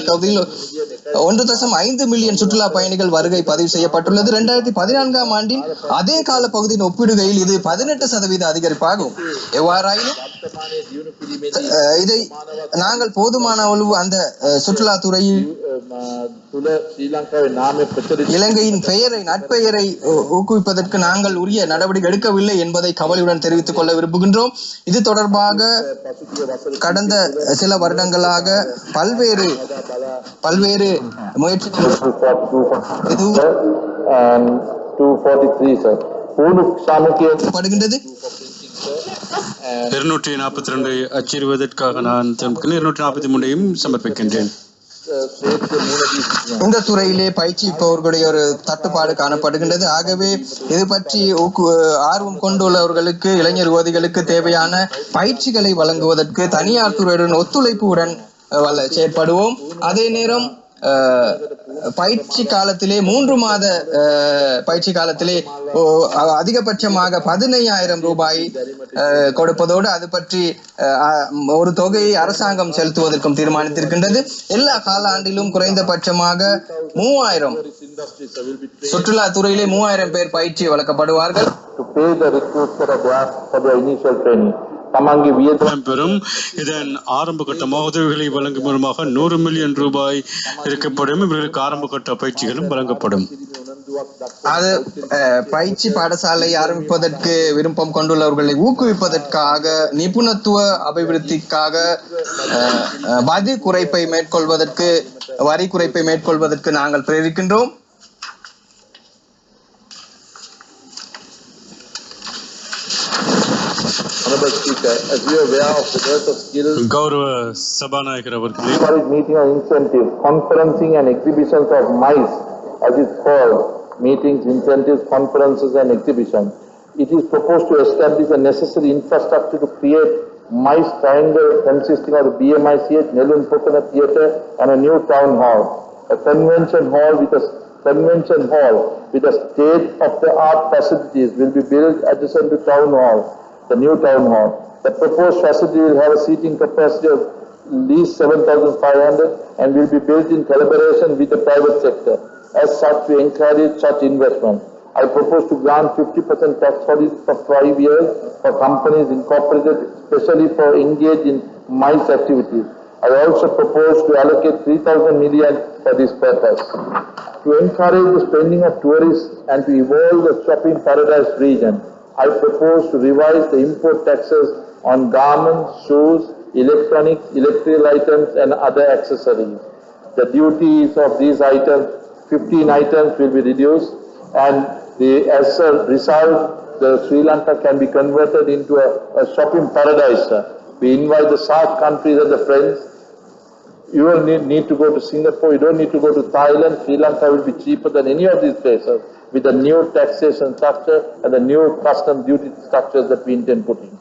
1.5 மில்லியன் சுற்றுலா பயணிகள் வருகை பதிவு செய்யப்பட்டுள்ளது. 2014ஆம் ஆண்டின் அதே கால பகுதியின் ஒப்பிடுகையில் இது 18% அதிகரிப்பாகும். எவ்வாறாயினும் இதை நாங்கள் போதுமான அளவு அந்த சுற்றுலாத்துறையில் இலங்கையின் பெயரை நட்பெயரை ஊக்குவிப்பதற்கு நாங்கள் உரிய நடவடிக்கை எடுக்கவில்லை என்பதை கவலையுடன் தெரிவித்துக் கொள்ள விரும்புகின்றோம். இது தொடர்பாக கடந்த சில வருடங்களாக பல்வேறு முயற்சிகள் படுகின்றது. 242 அச்சிடுவதற்காக நான் 243 சமர்ப்பிக்கின்றேன். இந்த துறையிலே பயிற்சிப்பவர்களுடைய ஒரு தட்டுப்பாடு காணப்படுகின்றது. ஆகவே இது பற்றி ஆர்வம் கொண்டுள்ளவர்களுக்கு, இளைஞர் யுவதிகளுக்கு தேவையான பயிற்சிகளை வழங்குவதற்கு தனியார் துறையுடன் ஒத்துழைப்புடன் செயற்படுவோம். அதே நேரம் பயிற்சி காலத்திலே 3 மாத பயிற்சி காலத்திலே அதிகபட்சமாக 15,000 ரூபாய் கொடுப்பதோடு அது பற்றி ஒரு தொகையை அரசாங்கம் செலுத்துவதற்கும் தீர்மானித்திருக்கின்றது. எல்லா காலாண்டிலும் குறைந்தபட்சமாக 3000 சுற்றுலா துறையிலே 3000 பேர் பயிற்சி வழங்கப்படுவார்கள். பெறும் இதன் ஆரம்ப கட்ட உதவிகளை வழங்கும் மூலமாக 100 மில்லியன் ரூபாய் இருக்கப்படும். இவர்களுக்கு ஆரம்ப கட்ட பயிற்சிகளும் வழங்கப்படும். அது பயிற்சி பாடசாலை ஆரம்பிப்பதற்கு விருப்பம் கொண்டுள்ளவர்களை ஊக்குவிப்பதற்காக, நிபுணத்துவ அபிவிருத்திக்காக, வரி குறைப்பை மேற்கொள்வதற்கு நாங்கள் பிரேரிக்கின்றோம். கௌரவ சபாநாயகர் அவர்களே, meeting and incentives, conferencing and exhibitions of MICE, as it's called, meetings, incentives, conferences and exhibitions. It is proposed to establish a necessary infrastructure to create MICE triangle consisting of the BMICH, Nelun Pokana Theatre and a new town hall. A convention hall with a state-of-the-art facilities will be built adjacent to town hall, the new town hall. The proposed facility will have a seating capacity of at least 7,500 and will be built in collaboration with the private sector. As such, we encourage such investment. I propose to grant 50% tax holiday for 5 years for companies incorporated especially for engage in MICE activities. I also propose to allocate 3,000 million for this purpose. To encourage the spending of tourists and to evolve the shopping paradise region, I propose to revise the import taxes on garments, shoes, electronics, electrical items and other accessories. The duties of these items, 15 items will be reduced, and as a result, the Sri Lanka can be converted into a shopping paradise. We invite the SAARC countries and the friends. You don't need to go to Singapore, you don't need to go to Thailand. Sri Lanka will be cheaper than any of these places with the new taxation structure and the new custom duty structures that we intend putting.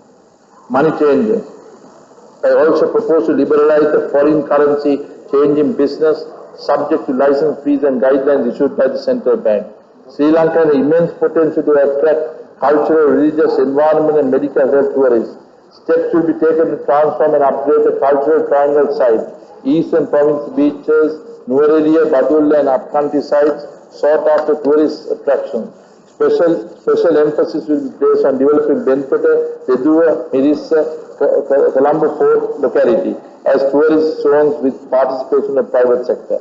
Money changes. I also propose to liberalize the foreign currency change in business subject to license fees and guidelines issued by the central bank. Sri Lanka has immense potential to attract cultural, religious, environment and medical health tourists. Steps will be taken to transform and upgrade the cultural triangle site. Eastern province beaches, Nuwara, Badulla and upcountry sites sought after tourist attractions. Special emphasis will be placed on developing Benpeta, Teduva, Mirissa, Colombo Fort locality as tourist zones with participation of the private sector.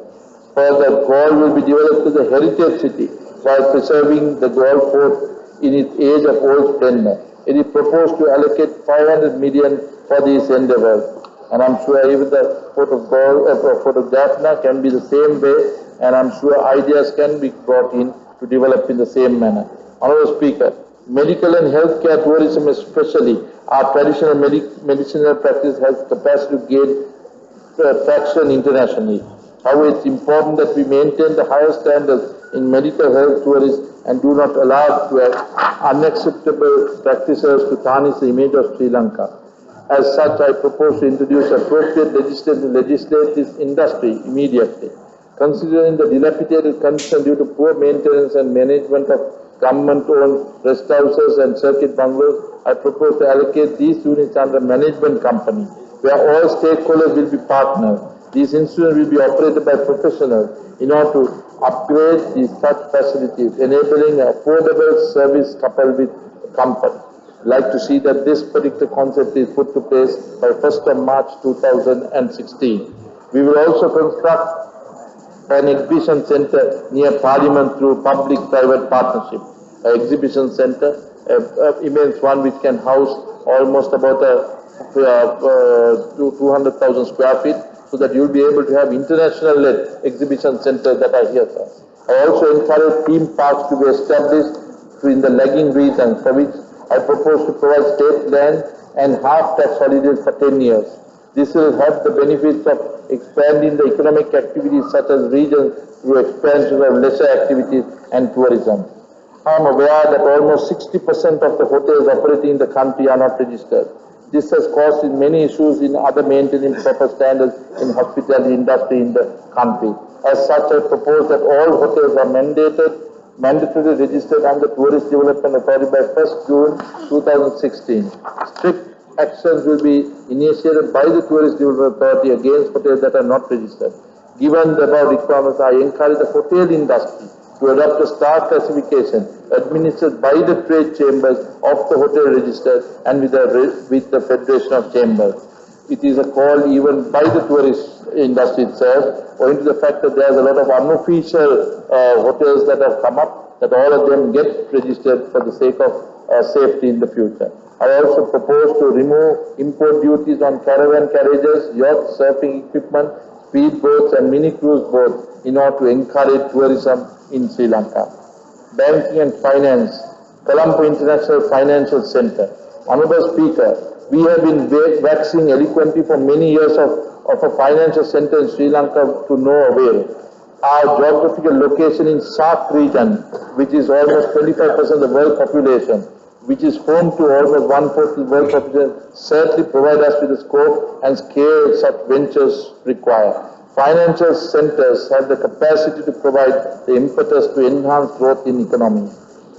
Further, Galle will be developed as a heritage city while preserving the Galle Fort in its age of old splendor. It is proposed to allocate 500 million for these endeavors. And I'm sure even the Fort of Galle, Fort of Jaffna can be the same way, and I'm sure ideas can be brought in to develop in the same manner. Honourable Speaker, medical and healthcare tourism especially, our traditional medicinal practice has capacity to gain traction internationally. However, it's important that we maintain the highest standards in medical health tourism and do not allow unacceptable practices to tarnish the image of Sri Lanka. As such, I propose to introduce appropriate legislation to legislate this industry immediately. Considering the dilapidated condition due to poor maintenance and management of government-owned rest houses and circuit bungalows, I propose to allocate these units under management company, where all stakeholders will be partners. These institutions will be operated by professionals in order to upgrade these such facilities, enabling affordable service coupled with comfort. I'd like to see that this particular concept is put to place by 1st of March 2016. We will also construct an exhibition center near Parliament through public-private partnership. An exhibition center, immense one which can house almost about 200,000 square feet, so that you'll be able to have international-led exhibition centers that are here, sir. I also encourage theme parks to be established in the lagging regions, for which I propose to provide state land and half-tax holidays for 10 years. This will have the benefits of expanding the economic activities such as regions through expansion of leisure activities and tourism. I am aware that almost 60% of the hotels operating in the country are not registered. This has caused many issues in other maintaining proper standards in hospitality industry in the country. As such, I propose that all hotels are mandatorily registered under Tourist Development Authority by 1st June 2016. Strict actions will be initiated by the Tourist Development Authority against hotels that are not registered. Given the above requirements, I encourage the hotel industry to adopt a star classification administered by the trade chambers of the hotel registered and with the Federation of Chambers. It is a call even by the tourist industry itself, owing to the fact that there is a lot of unofficial hotels that have come up, that all of them get registered for the sake of safety in the future. I also propose to remove import duties on caravan carriages, yachts, surfing equipment, speedboats and mini cruise boats in order to encourage tourism in Sri Lanka. Banking and finance, Colombo International Financial Center. Honorable Speaker, we have been waxing eloquently for many years of a financial center in Sri Lanka to no avail. Our geographical location in SAARC region, which is almost 25% of the world population, which is home to almost 1/4 of the world population, certainly provide us with the scope and scale such ventures require. Financial centers have the capacity to provide the impetus to enhance growth in economy.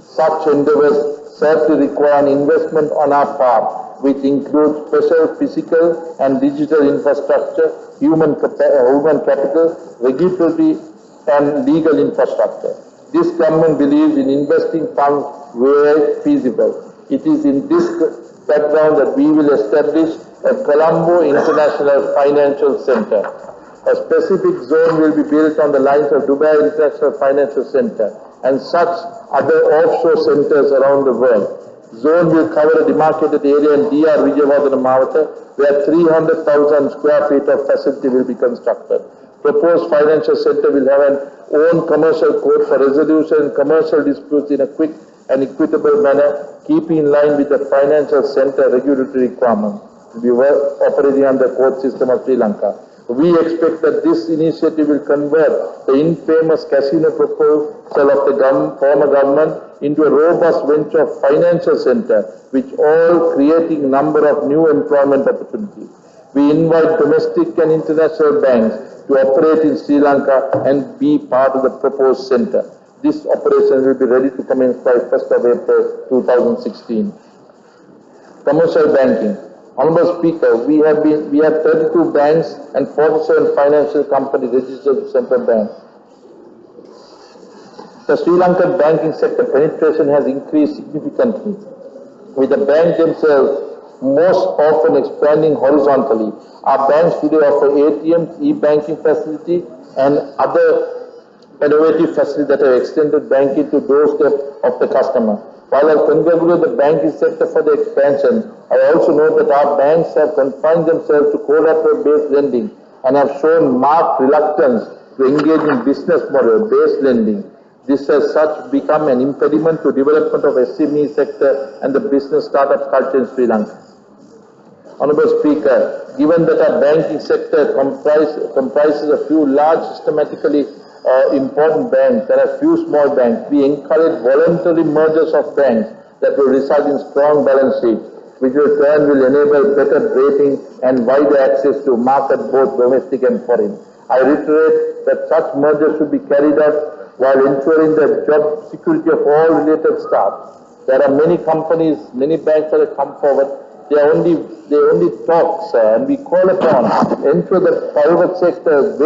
Such endeavors certainly require an investment on our part, which includes special physical and digital infrastructure, human capital, regulatory and legal infrastructure. This government believes in investing funds where feasible. It is in this background that we will establish a Colombo International Financial Center. A specific zone will be built on the lines of Dubai International Financial Center and such other offshore centers around the world. Zone will cover a demarcated area in DR Vijayawardena Mawata, where 300,000 square feet of facility will be constructed. Proposed financial center will have an own commercial code for resolution and commercial disputes in a quick and equitable manner, keeping in line with the financial center regulatory requirements to be operating under the court system of Sri Lanka. We expect that this initiative will convert the infamous casino proposal of the former government into a robust venture of financial center, which all creating a number of new employment opportunities. We invite domestic and international banks to operate in Sri Lanka and be part of the proposed center. This operation will be ready to commence by 1st of April 2016. Commercial banking. Honorable Speaker, we have 32 banks and 47 financial companies registered with Central Bank. The Sri Lankan banking sector penetration has increased significantly, with the banks themselves most often expanding horizontally. Our banks today offer ATMs, e-banking facility and other innovative facilities that have extended banking to doorstep of the customer. While I congratulate the banking sector for the expansion, I also know that our banks have confined themselves to collateral-based lending and have shown marked reluctance to engage in business model-based lending. This has such become an impediment to development of SME sector and the business startup culture in Sri Lanka. Honorable Speaker, given that our banking sector comprises a few large systematically important banks and a few small banks, we encourage voluntary mergers of banks that will result in strong balance sheets, which in turn will enable better rating and wider access to market both domestic and foreign. I reiterate that such mergers should be carried out while ensuring the job security of all related staff. There are many companies, many banks that have come forward They only talk, sir, and we call upon, ensure that private sector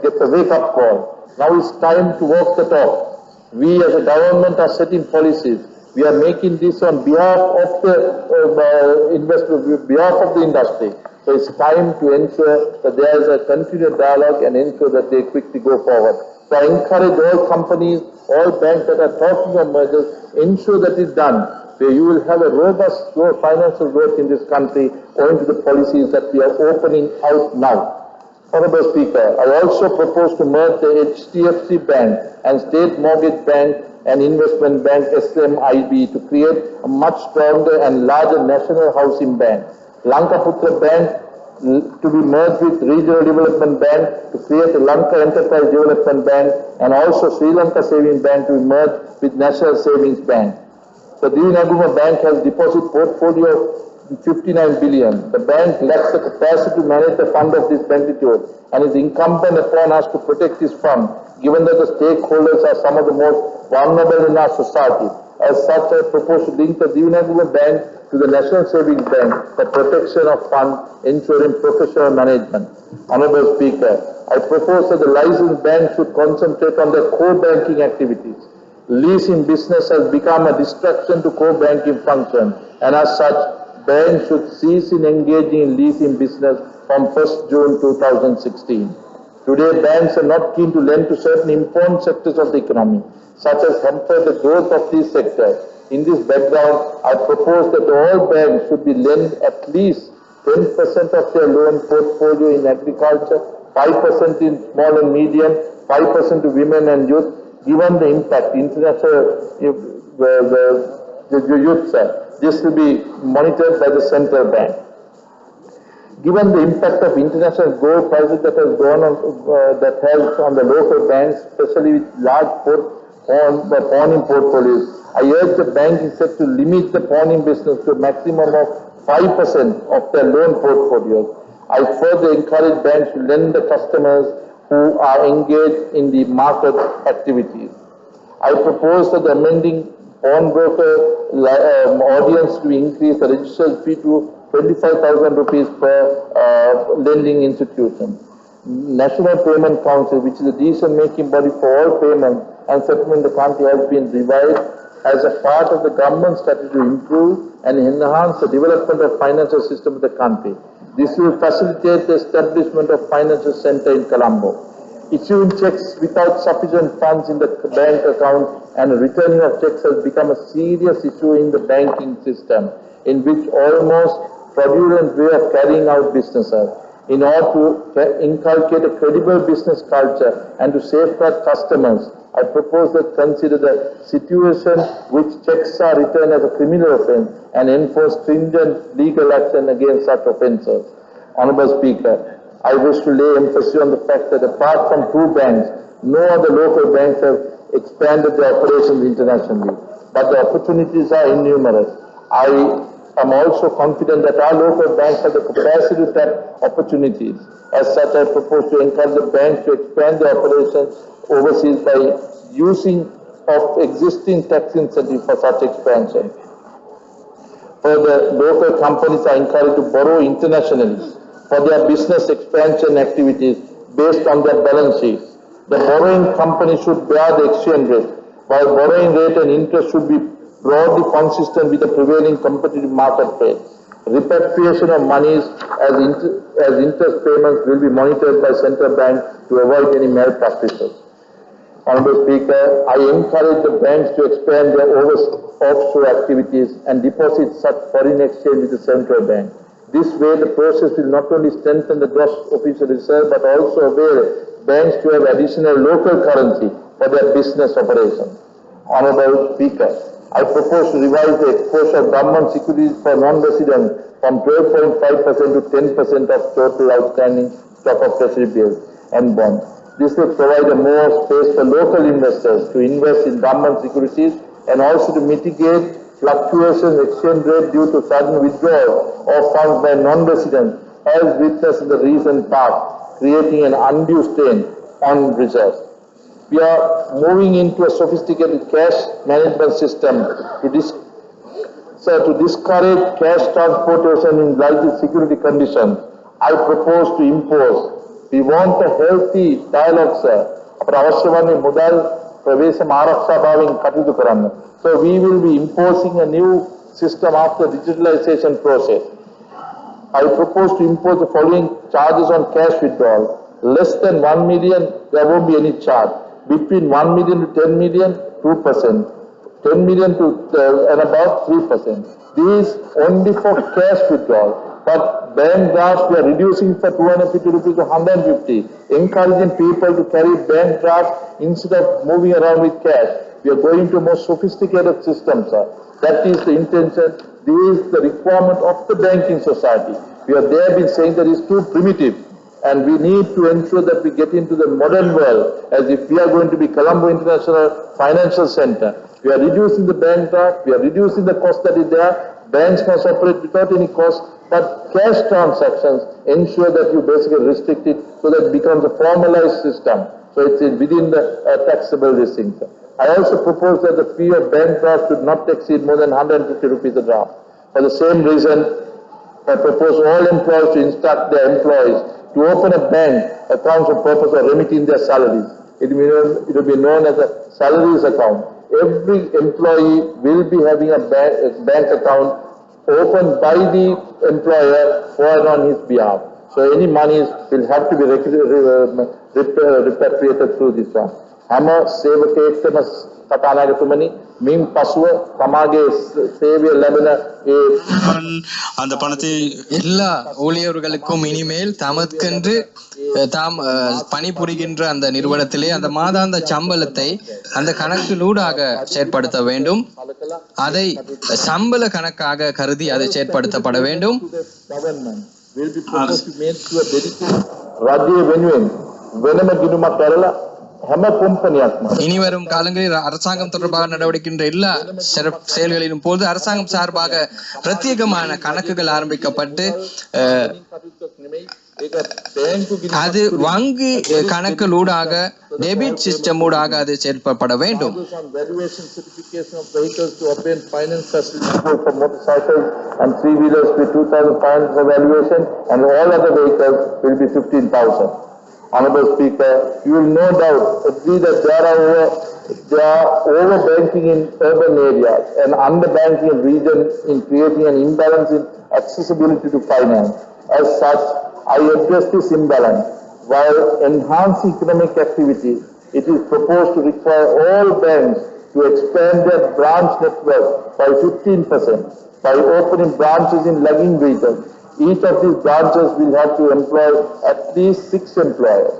gets a wake-up call. Now it's time to walk the talk. We as a government are setting policies. We are making this on behalf of the behalf of the industry. So it's time to ensure that there is a continued dialogue and ensure that they quickly go forward. So I encourage all companies, all banks that are talking of mergers, ensure that it's done. Where you will have a robust financial growth in this country owing to the policies that we are opening out now. Honorable Speaker, I also propose to merge the HDFC Bank and State Mortgage Bank and Investment Bank SMIB to create a much stronger and larger national housing bank. Lankaputra Bank to be merged with Regional Development Bank to create a Lanka Enterprise Development Bank, and also Sri Lanka Savings Bank to be merged with National Savings Bank. The Devanaguma Bank has deposit portfolio of 59 billion. The bank lacks the capacity to manage the fund of this magnitude and is incumbent upon us to protect this fund, given that the stakeholders are some of the most vulnerable in our society. As such, I propose to link the Devanaguma Bank to the National Savings Bank for protection of funds, ensuring professional management. Honorable Speaker, I propose that the licensed bank should concentrate on their core banking activities. Leasing business has become a distraction to core banking function, and as such, banks should cease in engaging in leasing business from 1st June 2016. Today, banks are not keen to lend to certain important sectors of the economy, such as hamper the growth of these sectors. In this background, I propose that all banks should be lent at least 10% of their loan portfolio in agriculture, 5% in small and medium, 5% to women and youth, given the impact, international youth, this will be monitored by the central bank. Given the impact of international gold prices that has on the local banks, especially with large pawning portfolios, I urge the banking sector to limit the pawning business to a maximum of 5% of their loan portfolios. I further encourage banks to lend the customers who are engaged in the market activities. I propose that the amending pawnbroker audience to increase the registration fee to 25,000 rupees per lending institution. National Payment Council, which is a decision-making body for all payment and settlement in the country, has been revived as a part of the government strategy to improve and enhance the development of financial system of the country. This will facilitate the establishment of financial center in Colombo. Issuing checks without sufficient funds in the bank account and returning of checks has become a serious issue in the banking system, in which almost fraudulent way of carrying out businesses. In order to inculcate a credible business culture and to safeguard customers, I propose that consider the situation which checks are returned as a criminal offence and enforce stringent legal action against such offences. Honourable Speaker, I wish to lay emphasis on the fact that apart from two banks, no other local banks have expanded their operations internationally, but the opportunities are innumerable. I am also confident that our local banks have the capacity to tap opportunities. As such, I propose to encourage the banks to expand their operations overseas by using of existing tax incentives for such expansion. Further, local companies are encouraged to borrow internationally for their business expansion activities based on their balance sheets. The borrowing company should bear the exchange rate, while borrowing rate and interest should be broadly consistent with the prevailing competitive market rate. Repatriation of monies as interest payments will be monitored by central bank to avoid any malpractices. Honourable Speaker, I encourage the banks to expand their offshore activities and deposit such foreign exchange with the central bank. This way, the process will not only strengthen the gross official reserve but also avail banks to have additional local currency for their business operations. Honourable Speaker, I propose to revise the exposure of government securities for non-residents from 12.5% to 10% of total outstanding stock of treasury bills and bonds. This will provide a more space for local investors to invest in government securities and also to mitigate fluctuations in exchange rate due to sudden withdrawal of funds by non-residents, as witnessed in the recent past, creating an undue strain on reserves. We are moving into a sophisticated cash management system to So to discourage cash transportation in likely security conditions, I propose to impose. We want a healthy dialogue, sir. අපට අවශ්‍ය වන්නේ මුදල් ප්‍රවේශම ආරක්ෂා භාවයෙන් කටයුතු කරන්න. So we will be imposing a new system after digitalization process. I propose to impose the following charges on cash withdrawal. Less than 1 million, there won't be any charge. Between 1 million to 10 million, 2%. 10 million to and above, 3%. These only for cash withdrawal. But bank drafts, we are reducing for 250 rupees to 150, encouraging people to carry bank drafts instead of moving around with cash. We are going to a more sophisticated system, sir. That is the intention. This is the requirement of the banking society. We have there been saying that it's too primitive, and we need to ensure that we get into the modern world as if we are going to be Colombo International Financial Center. We are reducing the bank draft, we are reducing the cost that is there. Banks must operate without any cost, but cash transactions ensure that you basically restrict it so that it becomes a formalized system. So it's within the taxable listing. I also propose that the fee of bank draft should not exceed more than 150 rupees a draft. For the same reason, I propose all employers to instruct their employees to open a bank account for purpose of remitting their salaries. It will be known as a salaries account. Every employee will be having a bank account opened by the employer for and on his behalf. So any monies will have to be repatriated through this one. හැම සේවකයෙක්ටම කතානායකතුමනි මින් පසුව තමාගේ සේවය ලැබෙන அந்த பணத்தை எல்லா ஊழியர்களுக்கும் இனிமேல் தமக்கென்று தாம் பணிபுரிகின்ற அந்த நிறுவனத்திலே அந்த மாதாந்த சம்பளத்தை அந்த கணக்கிலூடாக செயற்படுத்த வேண்டும். அதை சம்பள கணக்காக கருதி அதை செயற்படுத்தப்பட வேண்டும். இனிவரும் காலங்களில் அரசாங்கம் தொடர்பாக நடவடிக்கின்ற எல்லா செயல்களிலும் போது அரசாங்கம் சார்பாக பிரத்யேகமான கணக்குகள் ஆரம்பிக்கப்பட்டு அது வங்கி கணக்கிலூடாக டெபிட் சிஸ்டம் ஊடாக அது செயல்பட வேண்டும். Honorable Speaker, you will no doubt agree that there are over-banking in urban areas and under-banking in regions in creating an imbalance in accessibility to finance. As such, I address this imbalance. While enhancing economic activity, it is proposed to require all banks to expand their branch network by 15% by opening branches in lagging regions. Each of these branches will have to employ at least 6 employees.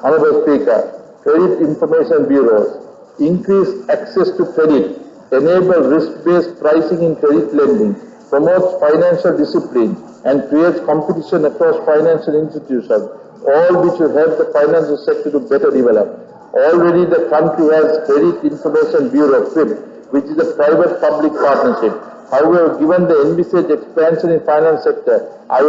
Honorable Speaker, credit information bureaus increase access to credit, enable risk-based pricing in credit lending, promotes financial discipline, and creates competition across financial institutions, all which will help the financial sector to better develop. Already the country has Credit Information Bureau, CRIB, which is a private-public partnership. However, given the envisaged expansion in finance sector, I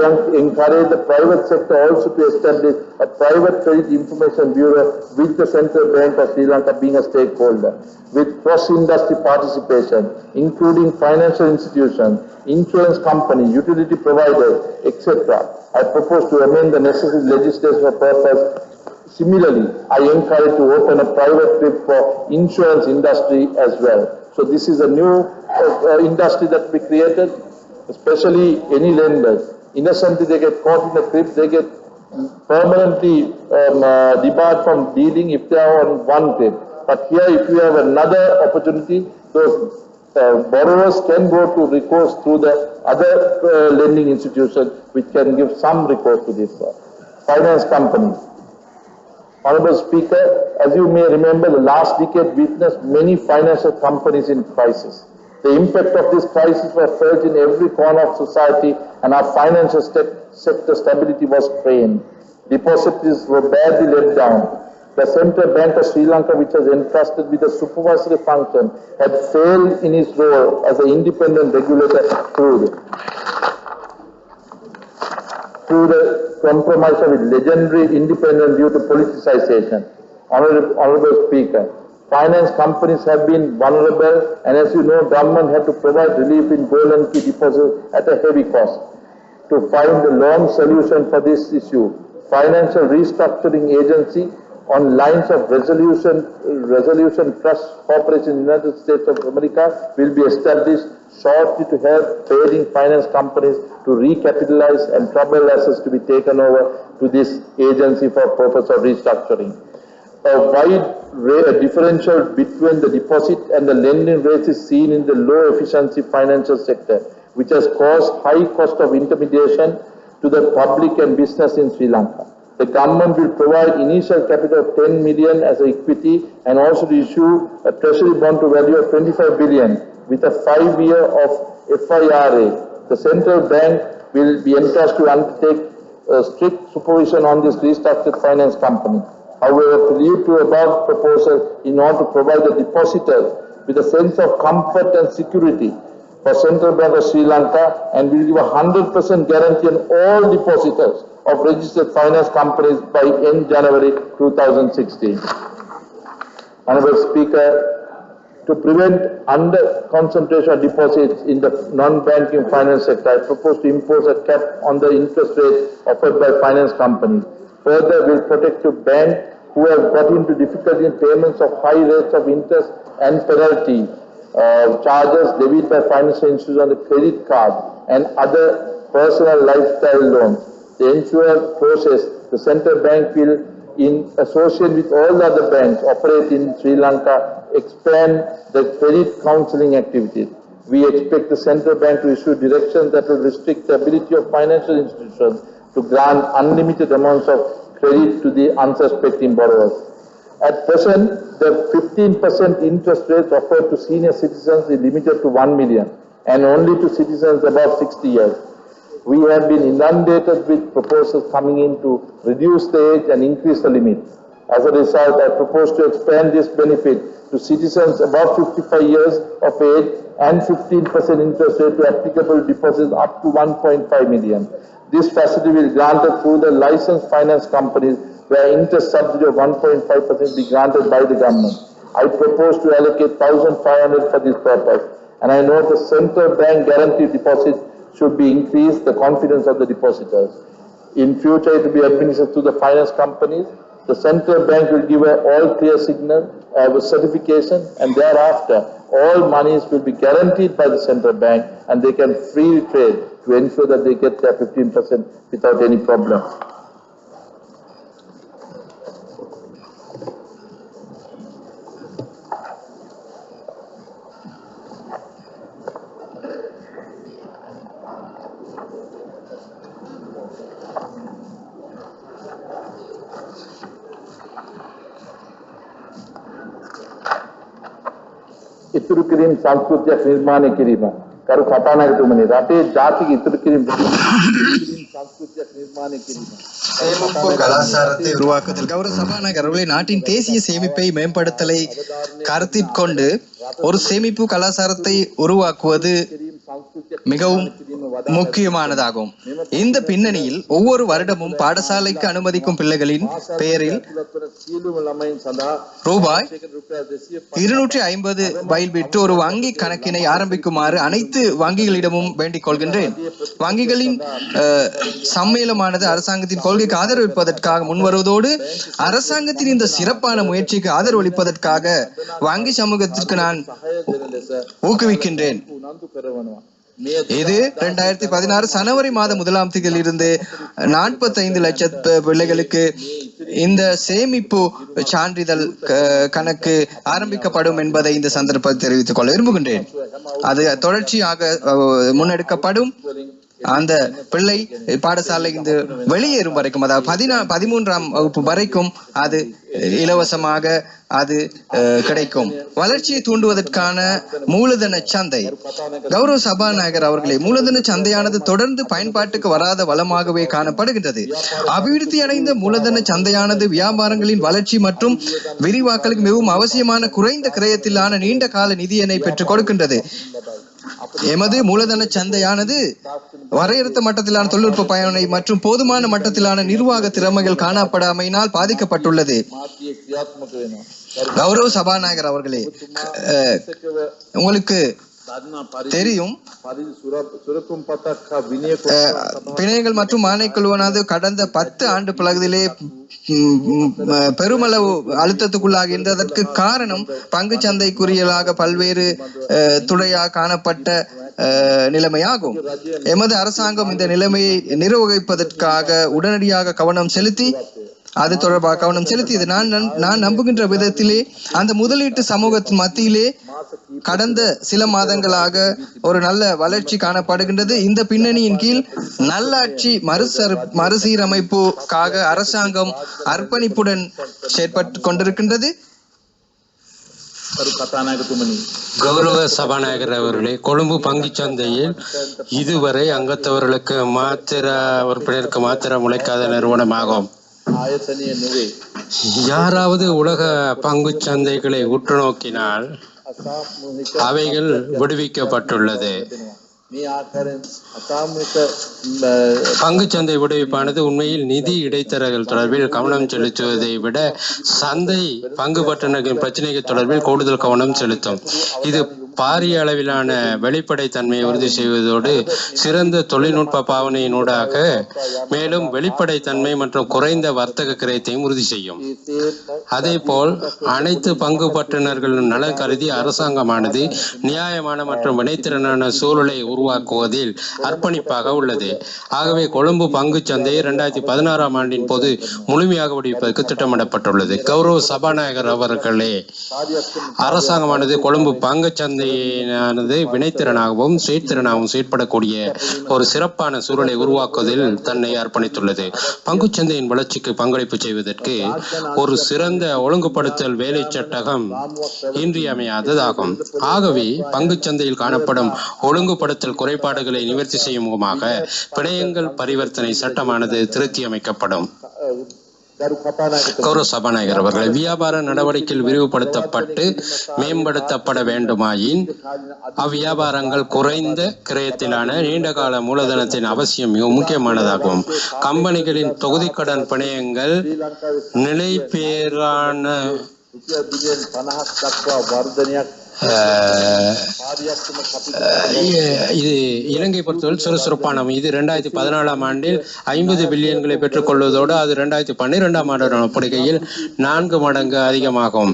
encourage the private sector also to establish a private credit information bureau with the Central Bank of Sri Lanka being a stakeholder, with cross-industry participation, including financial institutions, insurance companies, utility providers, etc. I propose to amend the necessary legislation for purpose. Similarly, I encourage to open a private CRIB for insurance industry as well. So this is a new industry that we created, especially any lenders. Innocently they get caught in a CRIB, they get permanently debarred from dealing if they are on one CRIB. But here if you have another opportunity, those borrowers can go to recourse through the other lending institution which can give some recourse to this finance companies. Honorable Speaker, as you may remember, the last decade witnessed many financial companies in crisis. The impact of this crisis was felt in every corner of society and our financial sector stability was strained. Depositories were badly let down. The Central Bank of Sri Lanka, which was entrusted with a supervisory function, had failed in its role as an independent regulator through the compromise with legendary independence due to politicization. Honorable Speaker, finance companies have been vulnerable, and as you know, government had to provide relief in gold and key deposits at a heavy cost. To find a long solution for this issue, Financial Restructuring Agency on lines of Resolution Trust Corporation in the United States of America will be established shortly to help failing finance companies to recapitalize and troubled assets to be taken over to this agency for purpose of restructuring. A wide differential between the deposit and the lending rates is seen in the low efficiency financial sector, which has caused high cost of intermediation to the public and business in Sri Lanka. The government will provide initial capital of 10 million as equity and also issue a treasury bond to value of 25 billion with a 5-year of FIRA. The central bank will be entrusted to undertake strict supervision on this restructured finance company. However, to lead to above proposal in order to provide the depositors with a sense of comfort and security for Central Bank of Sri Lanka, and will give a 100% guarantee on all depositors of registered finance companies by end January 2016. Honorable Speaker, to prevent under-concentration of deposits in the non-banking finance sector, I propose to impose a cap on the interest rate offered by finance companies. Further, will protect the banks who have got into difficulty in payments of high rates of interest and penalty charges levied by financial institutions on the credit card and other personal lifestyle loans. The ensure process, the central bank will, in association with all the other banks operate in Sri Lanka, expand the credit counseling activities. We expect the central bank to issue directions that will restrict the ability of financial institutions to grant unlimited amounts of credit to the unsuspecting borrowers. At present, the 15% interest rate offered to senior citizens is limited to 1 million and only to citizens above 60 years. We have been inundated with proposals coming in to reduce the age and increase the limit. As a result, I propose to expand this benefit to citizens above 55 years of age and 15% interest rate to applicable deposits up to 1.5 million. This facility will be granted through the licensed finance companies where interest subsidy of 1.5% be granted by the government. I propose to allocate 1,500 for this purpose, and I know the central bank guaranteed deposits should be increased, the confidence of the depositors. In future, it will be administered to the finance companies. The central bank will give an all-clear signal with certification, and thereafter, all monies will be guaranteed by the central bank, and they can freely trade to ensure that they get their 15% without any problem. ඉතුරු කිරීම සංස්කෘතියක් නිර්මාණය කිරීම කරු කතානායකතුමනි රටේ ජාතික ඉතුරු කිරීම සංස්කෘතියක් නිර්මාණය කිරීම சேமிப்பு கலாச்சாரத்தை உருவாக்குதல். கௌரவ சபாநாயகர் அவர்களே, நாட்டின் தேசிய சேமிப்பை மேம்படுத்தலை கருத்தில் கொண்டு ஒரு சேமிப்பு கலாச்சாரத்தை உருவாக்குவது மிகவும் முக்கியமானதாகும். இந்த பின்னணியில் ஒவ்வொரு வருடமும் பாடசாலைக்கு அனுமதிக்கும் பிள்ளைகளின் பெயரில் ரூபாய் 250 பயில் விட்டு ஒரு வங்கி கணக்கினை ஆரம்பிக்குமாறு அனைத்து வங்கிகளிடமும் வேண்டிக் கொள்கின்றேன். வங்கிகளின் சம்மேளனமானது அரசாங்கத்தின் கொள்கைக்கு ஆதரவளிப்பதற்காக முன்வருவதோடு அரசாங்கத்தின் இந்த சிறப்பான முயற்சிக்கு ஆதரவளிப்பதற்காக வங்கி சமூகத்திற்கு நான் ஊக்குவிக்கின்றேன். இது 2016 ஜனவரி மாதம் 1ஆம் தேதியில் இருந்து 45 லட்சம் பிள்ளைகளுக்கு இந்த சேமிப்பு சான்றிதழ் கணக்கு ஆரம்பிக்கப்படும் என்பதை இந்த சந்தர்ப்பத்தில் தெரிவித்துக் கொள்ள விரும்புகின்றேன். அது தொடர்ச்சியாக முன்னெடுக்கப்படும். அந்த பிள்ளை பாடசாலை இருந்து வெளியேறும் வரைக்கும், அதாவது 13ஆம் வகுப்பு வரைக்கும் அது இலவசமாக அது கிடைக்கும். வளர்ச்சியை தூண்டுவதற்கான மூலதன சந்தை. கௌரவ சபாநாயகர் அவர்களே, மூலதன சந்தையானது தொடர்ந்து பயன்பாட்டுக்கு வராத வளமாகவே காணப்படுகின்றது. அபிவிருத்தி அடைந்த மூலதன சந்தையானது வியாபாரங்களின் வளர்ச்சி மற்றும் விரிவாக்கலுக்கு மிகவும் அவசியமான குறைந்த கிரயத்திலான நீண்ட கால நிதியினை பெற்றுக் கொடுக்கின்றது. எமது மூலதன சந்தையானது வரையறுத்த மட்டத்திலான தொழில்நுட்ப பயனை மற்றும் போதுமான மட்டத்திலான நிர்வாக திறமைகள் காணப்படாமையினால் பாதிக்கப்பட்டுள்ளது. கௌரவ சபாநாயகர் அவர்களே, உங்களுக்கு தெரியும் பிணைகள் மற்றும் ஆணைக்குழுவானது கடந்த 10 ஆண்டு பகுதியிலே பெருமளவு அழுத்தத்துக்குள்ளாக இருந்ததற்கு காரணம் பங்கு சந்தைக்குரியலாக பல்வேறு துறையாக காணப்பட்ட நிலைமையாகும். எமது அரசாங்கம் இந்த நிலைமையை நிர்வகிப்பதற்காக உடனடியாக கவனம் செலுத்தி அது தொடர்பாக கவனம் செலுத்தி இது நான் நம்புகின்ற விதத்திலே அந்த முதலீட்டு சமூகத்தின் மத்தியிலே கடந்த சில மாதங்களாக ஒரு நல்ல வளர்ச்சி காணப்படுகின்றது. இந்த பின்னணியின் கீழ் நல்லாட்சி மறுசீரமைப்புக்காக அரசாங்கம் அர்ப்பணிப்புடன் செயற்பட்டு கொண்டிருக்கின்றது. கௌரவ சபாநாயகர் அவர்களே, கொழும்பு பங்குச்சந்தையில் இதுவரை அங்கத்தவர்களுக்கு உறுப்பினருக்கு மாத்திர முளைக்காத நிறுவனமாகும். யாராவது உலக பங்கு சந்தைகளை உற்று நோக்கினால் அவைகள் விடுவிக்கப்பட்டுள்ளது. பங்குச்சந்தை விடுவிப்பானது உண்மையில் நிதி இடைத்தரகர்கள் தொடர்பில் கவனம் செலுத்துவதை விட சந்தை பங்கு பற்றினரின் பிரச்சனைகள் தொடர்பில் கூடுதல் கவனம் செலுத்தும். இது பாரிய அளவிலான வெளிப்படைத்தன்மையை உறுதி செய்வதோடு சிறந்த தொழில்நுட்ப பாவனையினூடாக மேலும் வெளிப்படைத்தன்மை மற்றும் குறைந்த வர்த்தக கிரயத்தையும் உறுதி செய்யும். அதேபோல் அனைத்து பங்கு பற்றினர்களின் நலன் கருதி அரசாங்கமானது நியாயமான மற்றும் வினைத்திறனான சூழலை உருவாக்குவதில் அர்ப்பணிப்பாக உள்ளது. ஆகவே கொழும்பு பங்கு சந்தையை 2016ஆம் ஆண்டின் போது முழுமையாக விடுவிப்பதற்கு திட்டமிடப்பட்டுள்ளது. கௌரவ சபாநாயகர் அவர்களே, அரசாங்கமானது கொழும்பு பங்கு சந்தையானது வினைத்திறனாகவும் செயற்திறனாகவும் செயற்படக்கூடிய ஒரு சிறப்பான சூழலை உருவாக்குவதில் தன்னை அர்ப்பணித்துள்ளது. பங்குச்சந்தையின் வளர்ச்சிக்கு பங்களிப்பு செய்வதற்கு ஒரு சிறந்த ஒழுங்குபடுத்தல் வேலை சட்டகம் இன்றியமையாததாகும். ஆகவே பங்குச்சந்தையில் காணப்படும் ஒழுங்குபடுத்தல் குறைபாடுகளை நிவர்த்தி செய்யும் முகமாக பிணையங்கள் பரிவர்த்தனை சட்டமானது திருத்தி அமைக்கப்படும். கௌரவ சபாநாயகர் அவர்களை, வியாபார நடவடிக்கைகள் விரிவுபடுத்தப்பட்டு மேம்படுத்தப்பட வேண்டுமாயின் அவ்வியாபாரங்கள் குறைந்த கிரயத்திலான நீண்டகால மூலதனத்தின் அவசியம் மிக முக்கியமானதாகும். கம்பெனிகளின் தொகுதிக்கடன் பிணையங்கள் நிலைபேறான இது இலங்கை பொறுத்தவரை சுறுசுறுப்பான இது 2014ஆம் ஆண்டில் 50 பில்லியன்களை பெற்றுக் கொள்வதோடு அது 2012ஆம் ஆண்டுடன் ஒப்பிடுகையில் 4 மடங்கு அதிகமாகும்.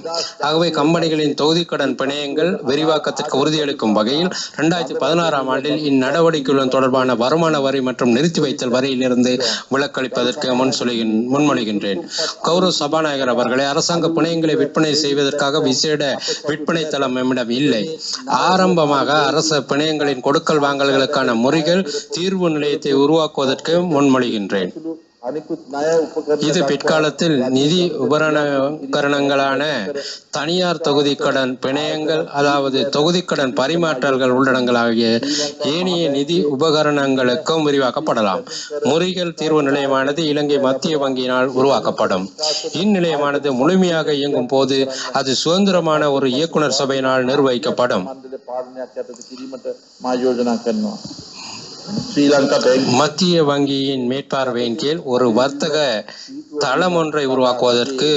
ஆகவே கம்பெனிகளின் தொகுதிக்கடன் பிணையங்கள் விரிவாக்கத்திற்கு உறுதியளிக்கும் வகையில் 2016ஆம் ஆண்டில் இந்நடவடிக்கைகளுடன் தொடர்பான வருமான வரி மற்றும் நிறுத்தி வைத்தல் வரியிலிருந்து விலக்களிப்பதற்கு முன்மொழிகின்றேன். கௌரவ சபாநாயகர் அவர்களை, அரசாங்க பிணையங்களை விற்பனை செய்வதற்காக விசேட விற்பனை தளம் இல்லை. ஆரம்பமாக அரச பிணையங்களின் கொடுக்கல் வாங்கல்களுக்கான முறைகள் தீர்வு நிலையத்தை உருவாக்குவதற்கு முன்மொழிகின்றேன். இது பிற்காலத்தில் நிதி உபகரணங்களான தனியார் தொகுதிக்கடன் பிணையங்கள், அதாவது தொகுதிக்கடன் பரிமாற்றல்கள் உள்ளடங்களாகிய ஏனைய நிதி உபகரணங்களுக்கும் விரிவாக்கப்படலாம். முறைகள் தீர்வு நிலையமானது இலங்கை மத்திய வங்கியினால் உருவாக்கப்படும். இந்நிலையமானது முழுமையாக இயங்கும் போது அது சுதந்திரமான ஒரு இயக்குனர் சபையினால் நிர்வகிக்கப்படும். மத்திய வங்கியின் மேற்பார்வையின் கீழ் ஒரு வர்த்தக தளம் ஒன்றை உருவாக்குவதற்கு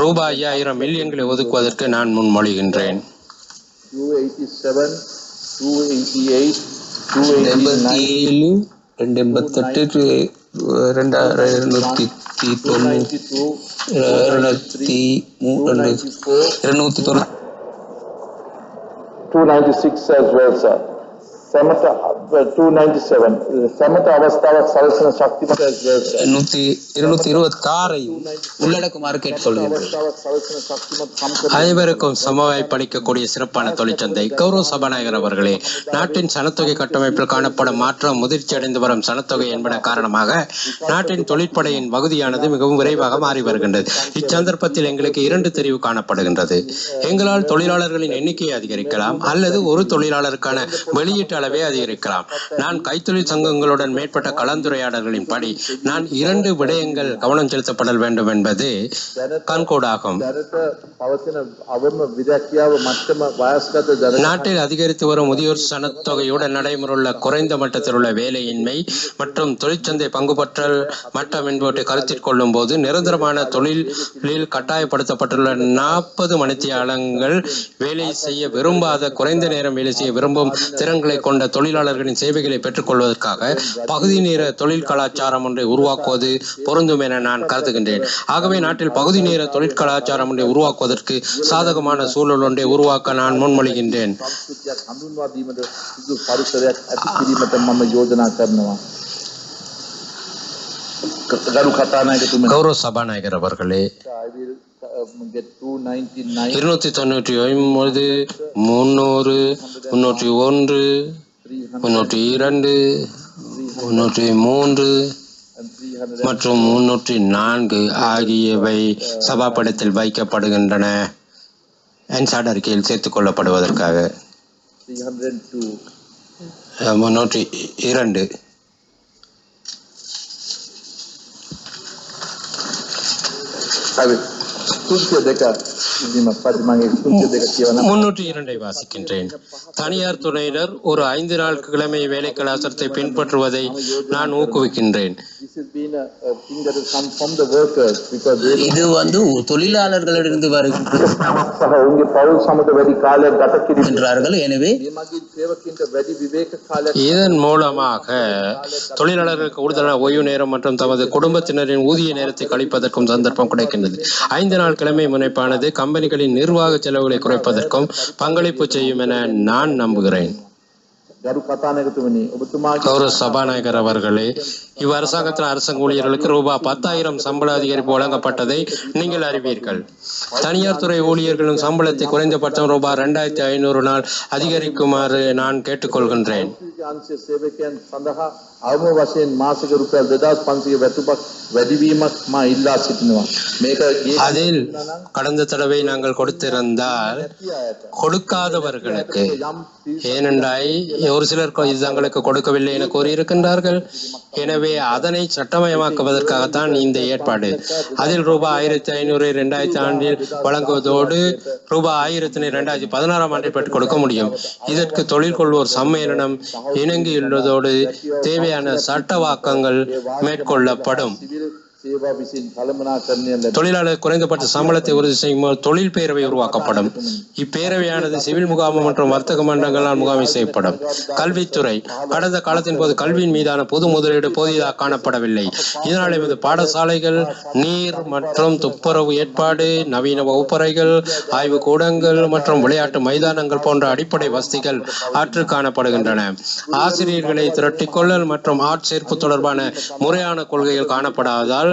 ரூபாய் 5000 மில்லியன்களை ஒதுக்குவதற்கு நான் முன்மொழிகின்றேன். 296 as well, sir. 297 සමත අවස්ථාවක් සලසන ශක්තිමත් as well, sir. 226ஐயும் உள்ளடக்குமாறு கேட்டுக்கொள்கிறேன். அனைவருக்கும் சமவாய்ப்பு அளிக்கக்கூடிய சிறப்பான தொழிற்சந்தை. கௌரவ சபாநாயகர் அவர்களே, நாட்டின் சனத்தொகை கட்டமைப்பில் காணப்படும் மாற்றம், முதிர்ச்சி அடைந்து வரும் சனத்தொகை என்பன காரணமாக நாட்டின் தொழிற்படையின் பகுதியானது மிகவும் விரைவாக மாறி வருகின்றது. இச்சந்தர்ப்பத்தில் எங்களுக்கு 2 தெரிவு காணப்படுகின்றது. எங்களால் தொழிலாளர்களின் எண்ணிக்கையை அதிகரிக்கலாம் அல்லது ஒரு தொழிலாளருக்கான வெளியீட்டு அளவை அதிகரிக்கலாம். நான் கைத்தொழில் சங்கங்களுடன் மேற்பட்ட கலந்துரையாடல்களின் படி நான் 2 விடயங்கள் கவனம் செலுத்தப்பட வேண்டும் என்பது கண்கூடாகும். நாட்டில் அதிகரித்து வரும் முதியோர் சனத்தொகையுடன் நடைமுறையுள்ள குறைந்த மட்டத்தில் உள்ள வேலையின்மை மற்றும் தொழிற்சந்தை பங்குபற்றல் மட்டம் என்பவற்றை கருத்தில் கொள்ளும் போது நிரந்தரமான தொழிலில் கட்டாயப்படுத்தப்பட்டுள்ள 40 மணித்தியாலங்கள் வேலை செய்ய விரும்பாத, குறைந்த நேரம் வேலை செய்ய விரும்பும் திறன்களை கொண்ட தொழிலாளர்களின் சேவைகளை பெற்றுக் கொள்வதற்காக பகுதி நேர தொழில் கலாச்சாரம் ஒன்றை உருவாக்குவது பொருந்தும் என நான் கருதுகின்றேன். ஆகவே நாட்டில் பகுதி நேர தொழில் கலாச்சாரம் ஒன்றை உருவாக்குவதற்கு சாதகமான சூழல் ஒன்றை உருவாக்க நான் முன்மொழிகின்றேன். கௌரவ சபாநாயகர் அவர்களே, 299, 300, 301, 302, 303 மற்றும் 304 ஆகியவை சபாபடத்தில் வைக்கப்படுகின்றன. என்சாட் அறிக்கையில் சேர்த்துக் கொள்ளப்படுவதற்காக 302 302 வாசிக்கின்றேன். தனியார் துறையினர் ஒரு 5 நாள் கிழமை வேலை கலாச்சாரத்தை பின்பற்றுவதை நான் ஊக்குவிக்கின்றேன். இது தொழிலாளர்களிடமிருந்து வருகின்றார்கள். எனவே இதன் மூலமாக தொழிலாளர்களுக்கு கூடுதலான ஓய்வு நேரம் மற்றும் தமது குடும்பத்தினரின் ஊதிய நேரத்தை கழிப்பதற்கும் சந்தர்ப்பம் கிடைக்கின்றது. 5 நாள் கிழமை முனைப்பானது கம்பெனிகளின் நிர்வாக செலவுகளை குறைப்பதற்கும் பங்களிப்பு செய்யும் என நான் நம்புகிறேன். கௌரவ சபாநாயகர் அவர்களே, இவ்வரசாங்கத்தின் அரசாங்க ஊழியர்களுக்கு ரூபாய் 10,000 சம்பள அதிகரிப்பு வழங்கப்பட்டதை நீங்கள் அறிவீர்கள். தனியார் துறை ஊழியர்களின் சம்பளத்தை குறைந்தபட்சம் ரூபாய் 2,500 நாள் அதிகரிக்குமாறு நான் கேட்டுக்கொள்கின்றேன். அதில் கடந்த தடவை நாங்கள் கொடுத்திருந்தால் கொடுக்காதவர்களுக்கு, ஏனென்றால் ஒரு சிலர் தங்களுக்கு கொடுக்கவில்லை என கூறியிருக்கின்றார்கள். எனவே அதனை சட்டமயமாக்குவதற்காகத்தான் இந்த ஏற்பாடு. அதில் ரூபாய் 1,500 2000 ஆண்டில் வழங்குவதோடு ரூபாய் 1000 2016 ஆண்டில் பெற்றுக் கொடுக்க முடியும். இதற்கு தொழில் கொள்வோர் சம்மேளனம் இணங்கியுள்ளதோடு தேவையான சட்டவாக்கங்கள் மேற்கொள்ளப்படும். தொழிலாளர் குறைந்தபட்ச சம்பளத்தை உறுதி செய்யும் தொழில் பேரவை உருவாக்கப்படும். இப்பேரவையானது சிவில் முகாம் மற்றும் வர்த்தக மன்றங்களால் முகாமை செய்யப்படும். கல்வித்துறை கடந்த காலத்தின் போது கல்வியின் மீதான பொது முதலீடு போதியதாக காணப்படவில்லை. இதனால் எமது பாடசாலைகள், நீர் மற்றும் துப்புரவு ஏற்பாடு, நவீன வகுப்பறைகள், ஆய்வு கூடங்கள் மற்றும் விளையாட்டு மைதானங்கள் போன்ற அடிப்படை வசதிகள் ஆற்று காணப்படுகின்றன. ஆசிரியர்களை திரட்டிக்கொள்ளல் மற்றும் ஆட்சேர்ப்பு தொடர்பான முறையான கொள்கைகள் காணப்படாததால்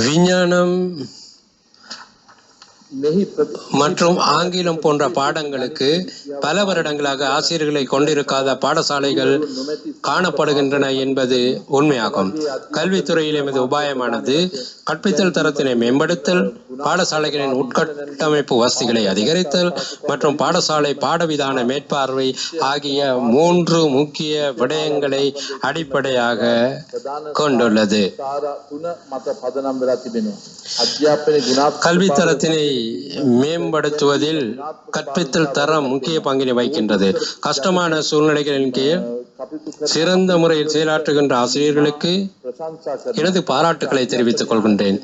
விஞ்ஞானம் மற்றும் ஆங்கிலம் போன்ற பாடங்களுக்கு பல வருடங்களாக ஆசிரியர்களை கொண்டிருக்காத பாடசாலைகள் காணப்படுகின்றன என்பது உண்மையாகும். கல்வித்துறையில் எமது உபாயமானது கற்பித்தல் தரத்தினை மேம்படுத்தல், பாடசாலைகளின் உட்கட்டமைப்பு வசதிகளை அதிகரித்தல் மற்றும் பாடசாலை பாடவிதான மேற்பார்வை ஆகிய 3 முக்கிய விடயங்களை அடிப்படையாக கொண்டுள்ளது. கல்வித்தரத்தினை மேம்படுத்துவதில் கற்பித்தல் தரம் முக்கிய பங்கினை வகிக்கின்றது. கஷ்டமான சூழ்நிலைகளின் கீழ் சிறந்த முறையில் செயலாற்றுகின்ற ஆசிரியர்களுக்கு எனது பாராட்டுக்களை தெரிவித்துக் கொள்கின்றேன்.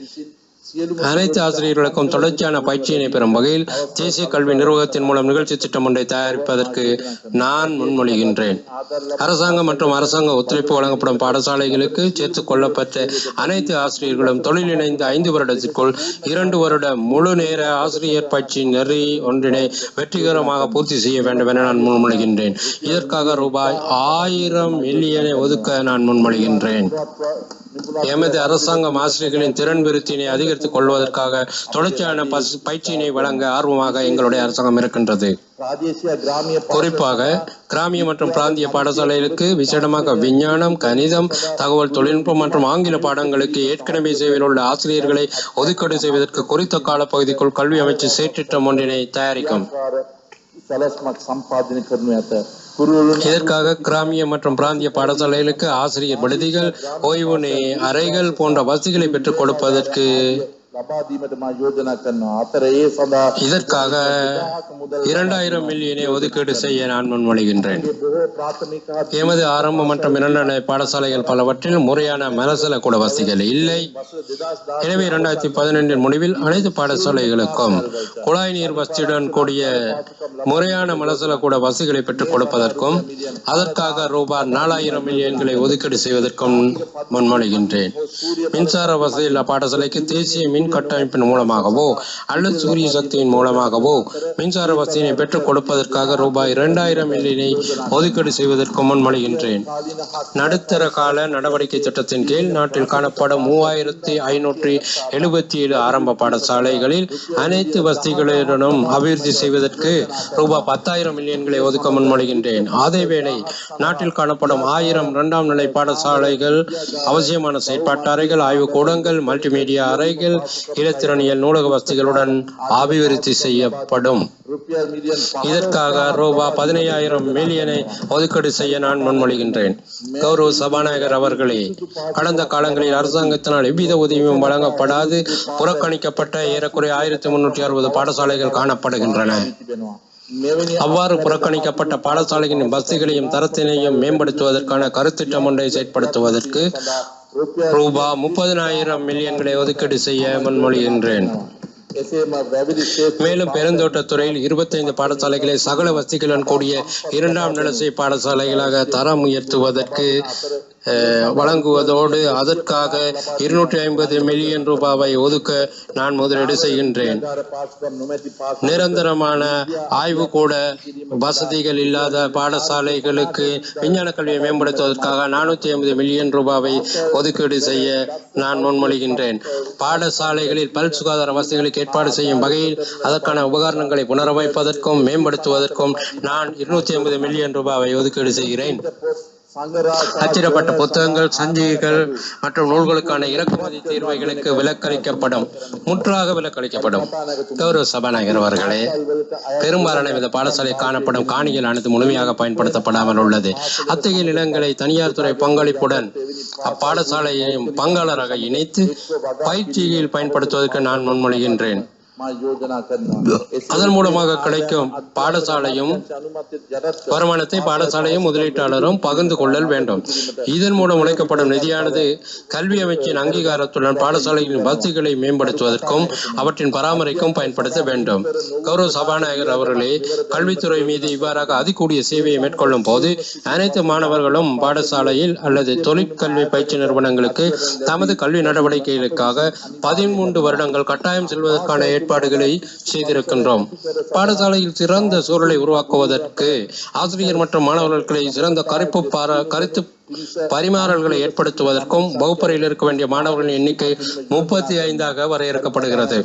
அனைத்து ஆசிரியர்களுக்கும் தொடர்ச்சியான பயிற்சியினை பெறும் வகையில் தேசிய கல்வி நிர்வாகத்தின் மூலம் நிகழ்ச்சி திட்டம் ஒன்றை தயாரிப்பதற்கு நான் முன்மொழிகின்றேன். அரசாங்கம் மற்றும் அரசாங்க ஒத்துழைப்பு வழங்கப்படும் பாடசாலைகளுக்கு சேர்த்துக் கொள்ளப்பட்ட அனைத்து ஆசிரியர்களும் தொழில் இணைந்த 5 வருடத்திற்குள் 2 வருட முழு நேர ஆசிரியர் பயிற்சி நெறி ஒன்றினை வெற்றிகரமாக பூர்த்தி செய்ய வேண்டும் என நான் முன்மொழிகின்றேன். இதற்காக ரூபாய் 1000 மில்லியனை ஒதுக்க நான் முன்மொழிகின்றேன். எமது அரசாங்கம் ஆசிரியர்களின் திறன் விருத்தியினை அதிகரித்துக் கொள்வதற்காக தொடர்ச்சியான பயிற்சியினை வழங்க ஆர்வமாக எங்களுடைய அரசாங்கம் இருக்கின்றது. குறிப்பாக கிராமிய மற்றும் பிராந்திய பாடசாலைகளுக்கு விசேடமாக விஞ்ஞானம், கணிதம், தகவல் தொழில்நுட்பம் மற்றும் ஆங்கில பாடங்களுக்கு ஏற்கனவே சேவையில் உள்ள ஆசிரியர்களை ஒதுக்கீடு செய்வதற்கு குறித்த காலப்பகுதிக்குள் கல்வி அமைச்சு செயற்றிட்டம் ஒன்றினை தயாரிக்கும். සලස්මක් සම්පාදනය කරනු ඇත. කුරුවරුන් இதற்காக கிராமிய மற்றும் பிராந்திய பாடசாலைகளுக்கு ஆசிரியர் விடுதிகள், ஓய்வு அறைகள் போன்ற வசதிகளை பெற்றுக் கொடுப்பதற்கு ලබා දීමට මා යෝජනා කරනවා. අතර ඒ සඳහා இதற்காக 2000 மில்லியனை ஒதுக்கீடு செய்ய நான் முன்மொழிகின்றேன். බොහෝ ප්‍රාථමික හා எமது ஆரம்ப மற்றும் இரண்டாம் பாடசாலைகள் பலவற்றில் முறையான மலசல கூட வசதிகள் இல்லை. எனவே 2015 முடிவில் அனைத்து பாடசாலைகளுக்கும் குழாய் நீர் வசதியுடன் கூடிய முறையான மலசல கூட வசதிகளை பெற்றுக் கொடுப்பதற்கும் அதற்காக ரூபாய் 4000 மில்லியன்களை ஒதுக்கீடு செய்வதற்கும் முன்மொழிகின்றேன். மின்சார வசதியுள்ள பாடசாலைக்கு தேசிய மின் கட்டமைப்பின் மூலமாகவோ அல்லது சூரிய சக்தியின் மூலமாகவோ மின்சார வசதியை பெற்றுக் கொடுப்பதற்காக ரூபாய் 2000 மில்லியனை ஒதுக்கீடு செய்வதற்கு முன்மொழிகின்றேன். நடுத்தர கால நடவடிக்கை திட்டத்தின் கீழ் நாட்டில் காணப்படும் 3577 ஆரம்ப பாடசாலைகளில் அனைத்து வசதிகளுடனும் அபிவிருத்தி செய்வதற்கு ரூபாய் 10,000 மில்லியன்களை ஒதுக்க முன்மொழிகின்றேன். அதேவேளை நாட்டில் காணப்படும் 1000 இரண்டாம் நிலை பாடசாலைகள் அவசியமான செயற்பாட்டு அறைகள், ஆய்வு கூடங்கள், மல்டிமீடியா அறைகள், இலத்திரனியல் நூலக வசதிகளுடன் அபிவிருத்தி செய்யப்படும். இதற்காக ரூபாய் 15,000 மில்லியனை ஒதுக்கீடு செய்ய நான் முன்மொழிகின்றேன். கௌரவ சபாநாயகர் அவர்களே, கடந்த காலங்களில் அரசாங்கத்தினால் எவ்வித உதவியும் வழங்கப்படாது புறக்கணிக்கப்பட்ட ஏறக்குறைய 1360 பாடசாலைகள் காணப்படுகின்றன. அவ்வாறு புறக்கணிக்கப்பட்ட பாடசாலைகளின் வசதிகளையும் தரத்தினையும் மேம்படுத்துவதற்கான கருத்திட்டம் ஒன்றை செயற்படுத்துவதற்கு ரூபாய் 30,000 மில்லியன்களை ஒதுக்கீடு செய்ய முன்மொழிகின்றேன். மேலும் பெருந்தோட்டத்துறையில் 25 பாடசாலைகளை சகல வசதிகளுடன் கூடிய இரண்டாம் நிலை பாடசாலைகளாக தரம் உயர்த்துவதற்கு வழங்குவதோடு அதற்காக 250 மில்லியன் ரூபாவை ஒதுக்க நான் முதலீடு செய்கின்றேன். நிரந்தரமான ஆய்வு கூட வசதிகள் இல்லாத பாடசாலைகளுக்கு விஞ்ஞான கல்வியை மேம்படுத்துவதற்காக 450 மில்லியன் ரூபாவை ஒதுக்கீடு செய்ய நான் முன்மொழிகின்றேன். பாடசாலைகளில் பல் சுகாதார வசதிகளுக்கு ஏற்பாடு செய்யும் வகையில் அதற்கான உபகரணங்களை புனரமைப்பதற்கும் மேம்படுத்துவதற்கும் நான் 250 மில்லியன் ரூபாவை ஒதுக்கீடு செய்கிறேன். அச்சிடப்பட்ட புத்தகங்கள், சஞ்சிகைகள் மற்றும் நூல்களுக்கான இறக்குமதி தீர்வைகளுக்கு விலக்களிக்கப்படும், முற்றாக விலக்களிக்கப்படும். கௌரவ சபாநாயகர் அவர்களே, பெரும்பாலான இந்த பாடசாலை காணப்படும் காணிகள் அனைத்து முழுமையாக பயன்படுத்தப்படாமல் உள்ளது. அத்தகைய நிலங்களை தனியார் துறை பங்களிப்புடன் அப்பாடசாலையையும் பங்காளராக இணைத்து பயிற்சியில் பயன்படுத்துவதற்கு நான் முன்மொழிகின்றேன். அதன் மூலமாக கிடைக்கும் பாடசாலையும் வருமானத்தை பாடசாலையும் முதலீட்டாளரும் பகிர்ந்து கொள்ளல் வேண்டும். இதன் மூலம் உழைக்கப்படும் நிதியானது கல்வி அமைச்சின் அங்கீகாரத்துடன் பாடசாலைகளின் வசதிகளை மேம்படுத்துவதற்கும் அவற்றின் பராமரிக்கும் பயன்படுத்த வேண்டும். கௌரவ சபாநாயகர் அவர்களே, கல்வித்துறை மீது இவ்வாறாக அதிகூடிய சேவையை மேற்கொள்ளும் போது அனைத்து மாணவர்களும் பாடசாலையில் அல்லது தொழிற்கல்வி பயிற்சி நிறுவனங்களுக்கு தமது கல்வி நடவடிக்கைகளுக்காக 13 வருடங்கள் கட்டாயம் செல்வதற்கான ஏற்பாடுகளை செய்திருக்கின்றோம். பாடசாலையில் சிறந்த சூழலை உருவாக்குவதற்கு ஆசிரியர் மற்றும் மாணவர்களை சிறந்த கருத்து பரிமாறல்களை ஏற்படுத்துவதற்கும் வகுப்பறையில் இருக்க வேண்டிய மாணவர்களின் எண்ணிக்கை 35 வரையறுக்கப்படுகிறது.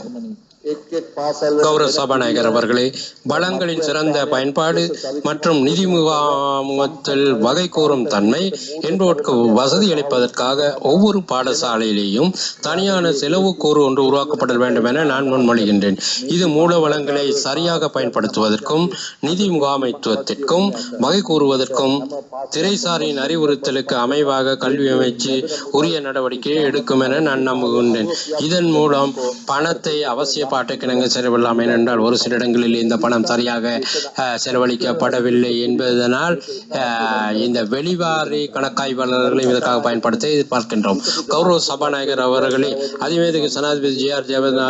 கௌரவ சபாநாயகர் அவர்களே, வளங்களின் சிறந்த பயன்பாடு மற்றும் நிதி முகாமத்தில் வகை கூறும் தன்மை என்பவற்றுக்கு வசதி அளிப்பதற்காக ஒவ்வொரு பாடசாலையிலேயும் தனியான செலவு கூறு ஒன்று உருவாக்கப்பட வேண்டும் என நான் முன்மொழிகின்றேன். இது மூல வளங்களை சரியாக பயன்படுத்துவதற்கும் நிதி முகாமைத்துவத்திற்கும் வகை கூறுவதற்கும் திரைசாரின் அறிவுறுத்தலுக்கு அமைவாக கல்வி அமைச்சு உரிய நடவடிக்கையை எடுக்கும் என நான் நம்புகின்றேன். இதன் மூலம் பணத்தை அவசிய பாட்டுக்கிணங்க செலவிடலாம். ஏனென்றால் ஒரு சில இடங்களில் இந்த பணம் சரியாக செலவழிக்கப்படவில்லை என்பதனால் இந்த வெளிவாரி கணக்காய்வாளர்களையும் இதற்காக பயன்படுத்த எதிர்பார்க்கின்றோம். கௌரவ சபாநாயகர் அவர்களே, அதிவேதிக ஜனாதிபதி ஜி.ஆர். ஜெயவர்தன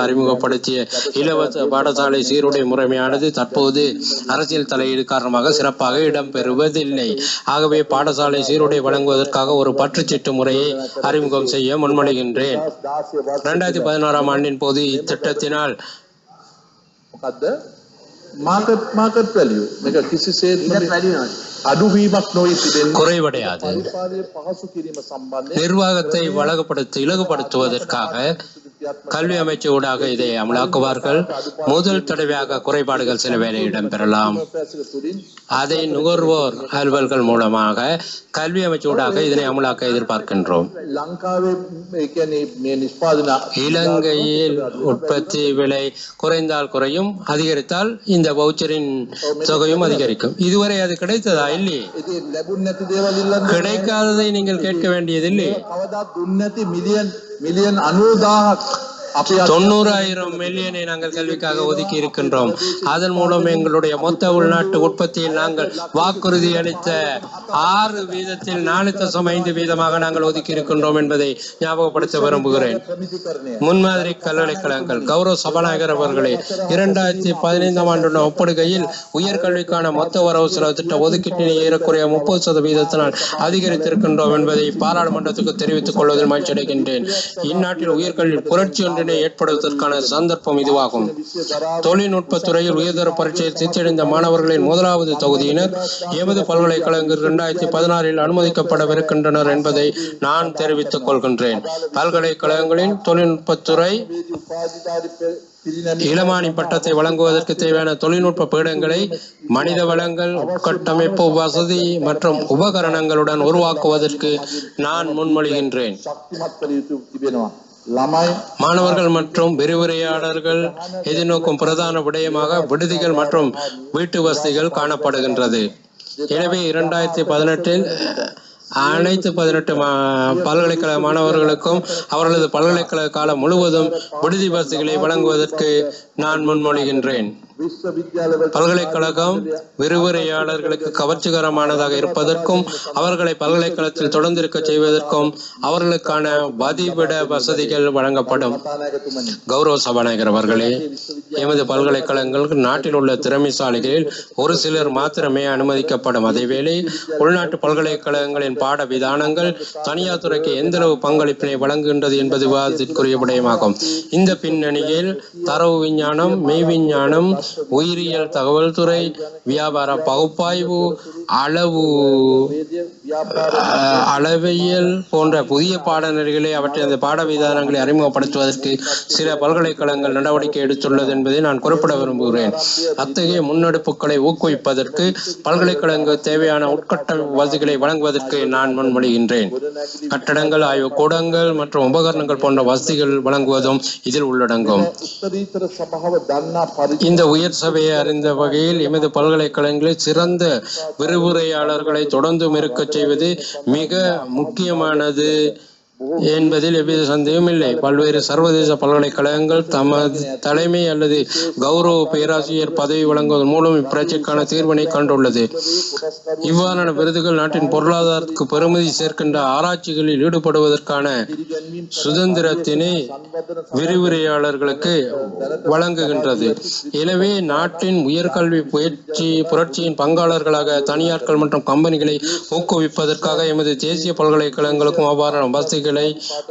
அறிமுகப்படுத்திய இலவச பாடசாலை சீருடை முறைமையானது தற்போது அரசியல் தலையீடு காரணமாக சிறப்பாக இடம்பெறுவதில்லை. ஆகவே பாடசாலை சீருடை வழங்குவதற்காக ஒரு பற்றுச்சீட்டு முறையை அறிமுகம் செய்ய முன்மொழிகின்றேன். 2016 ஆண்டின் போது இத்திட்டத்தினால் குறைவடையாது. நிர்வாகத்தை இலகுபடுத்துவதற்காக கல்வி அமைச்சு ஊடாக இதை அமலாக்குவார்கள். முதல் தடவையாக குறைபாடுகள் சில வேலை இடம்பெறலாம். அதை நுகர்வோர் அலுவல்கள் மூலமாக கல்வி அமைச்சு ஊடாக இதனை அமலாக்க எதிர்பார்க்கின்றோம். இலங்கையில் உற்பத்தி விலை குறைந்தால் குறையும், அதிகரித்தால் இந்த வவுச்சரின் தொகையும் அதிகரிக்கும். இதுவரை அது கிடைத்ததா? இல்லையே. கிடைக்காததை நீங்கள் கேட்க வேண்டியதில்லை. 90,000 மில்லியனை நாங்கள் கல்விக்காக ஒதுக்கி இருக்கின்றோம். அதன் மூலம் எங்களுடைய மொத்த உள்நாட்டு உற்பத்தியில் நாங்கள் வாக்குறுதி அளித்த 6% 4.5% நாங்கள் ஒதுக்கி இருக்கின்றோம் என்பதை ஞாபகப்படுத்த விரும்புகிறேன். முன்மாதிரி பல்கலைக்கழகங்கள் கௌரவ சபாநாயகர் அவர்களே, 2015ஆம் ஆண்டுடன் ஒப்பிடுகையில் உயர்கல்விக்கான மொத்த வரவு செலவு திட்ட ஒதுக்கீட்டினை ஏறக்குறைய 30% அதிகரித்திருக்கின்றோம் என்பதை பாராளுமன்றத்துக்கு தெரிவித்துக் கொள்வதில் மகிழ்ச்சி அடைகின்றேன். இந்நாட்டில் உயர்கல்வி புரட்சி ஏற்படுவதற்கான சந்தர்ப்பம் இதுவாகும். தொழில்நுட்ப துறையில் உயர்தர பரீட்சையில் தேர்ச்சியடைந்த மாணவர்களின் முதலாவது தொகுதியினர் எமது பல்கலைக்கழகங்கள் 2016 அனுமதிக்கப்படவிருக்கின்றனர் என்பதை நான் தெரிவித்துக் கொள்கின்றேன். பல்கலைக்கழகங்களின் தொழில்நுட்பத்துறை இளமானி பட்டத்தை வழங்குவதற்கு தேவையான தொழில்நுட்ப பீடங்களை மனித வளங்கள், உட்கட்டமைப்பு வசதி மற்றும் உபகரணங்களுடன் உருவாக்குவதற்கு நான் முன்மொழிகின்றேன். மாணவர்கள் மற்றும் விரிவுரையாளர்கள் எதிர்நோக்கும் பிரதான விடயமாக விடுதிகள் மற்றும் வீட்டு வசதிகள் காணப்படுகின்றது. எனவே 2018 அனைத்து 18 பல்கலைக்கழக மாணவர்களுக்கும் அவர்களது பல்கலைக்கழக காலம் முழுவதும் விடுதி வசதிகளை வழங்குவதற்கு நான் முன்மொழிகின்றேன். பல்கலைக்கழகம் விரிவுரையாளர்களுக்கு கவர்ச்சிகரமானதாக இருப்பதற்கும் அவர்களை பல்கலைக்கழகத்தில் தொடர்ந்து இருக்க செய்வதற்கும் அவர்களுக்கான வதிவிட வசதிகள் வழங்கப்படும். கௌரவ சபாநாயகர் அவர்களே, எமது பல்கலைக்கழகங்களுக்கு நாட்டில் உள்ள திறமைசாலிகளில் ஒரு சிலர் மாத்திரமே அனுமதிக்கப்படும். அதேவேளை உள்நாட்டு பல்கலைக்கழகங்களின் பாட விதானங்கள் தனியார் துறைக்கு எந்தளவு பங்களிப்பினை வழங்குகின்றது என்பது விவாதத்திற்குரிய விடயமாகும். இந்த பின்னணியில் தரவு விஞ்ஞானம், மெய்விஞ்ஞானம், உயிரியல், தகவல் துறை, வியாபார பகுப்பாய்வு, அளவியல் போன்ற புதிய பாடநெறிகளை அவற்றை அந்த பாட விதானங்களை அறிமுகப்படுத்துவதற்கு சில பல்கலைக்கழகங்கள் நடவடிக்கை எடுத்துள்ளது என்பதை நான் குறிப்பிட விரும்புகிறேன். அத்தகைய முன்னெடுப்புகளை ஊக்குவிப்பதற்கு பல்கலைக்கழகங்கள் தேவையான உட்கட்டமைப்பு வசதிகளை வழங்குவதற்கு நான் முன்மொழிகின்றேன். கட்டடங்கள், ஆய்வு கூடங்கள் மற்றும் உபகரணங்கள் போன்ற வசதிகள் வழங்குவதும் இதில் உள்ளடங்கும். இந்த உயர் சபையை அறிந்த வகையில் எமது பல்கலைக்கழகங்களில் சிறந்த விரிவுரையாளர்களை தொடர்ந்தும் இருக்கச் செய்வது மிக முக்கியமானது என்பதில் எவ்வித சந்தேகமும் இல்லை. பல்வேறு சர்வதேச பல்கலைக்கழகங்கள் தமது தலைமை அல்லது கௌரவ பேராசிரியர் பதவி வழங்குவதன் மூலம் இப்பிரச்சனைக்கான தீர்வினை கண்டுள்ளது. இவ்வாறான விருதுகள் நாட்டின் பொருளாதாரத்துக்கு பெருமதி சேர்க்கின்ற ஆராய்ச்சிகளில் ஈடுபடுவதற்கான சுதந்திரத்தினை விரிவுரையாளர்களுக்கு வழங்குகின்றது. எனவே நாட்டின் உயர்கல்வி புரட்சியின் பங்காளர்களாக தனியார்கள் மற்றும் கம்பெனிகளை ஊக்குவிப்பதற்காக எமது தேசிய பல்கலைக்கழகங்களுக்கும் அவ்வாறான வசதிகள்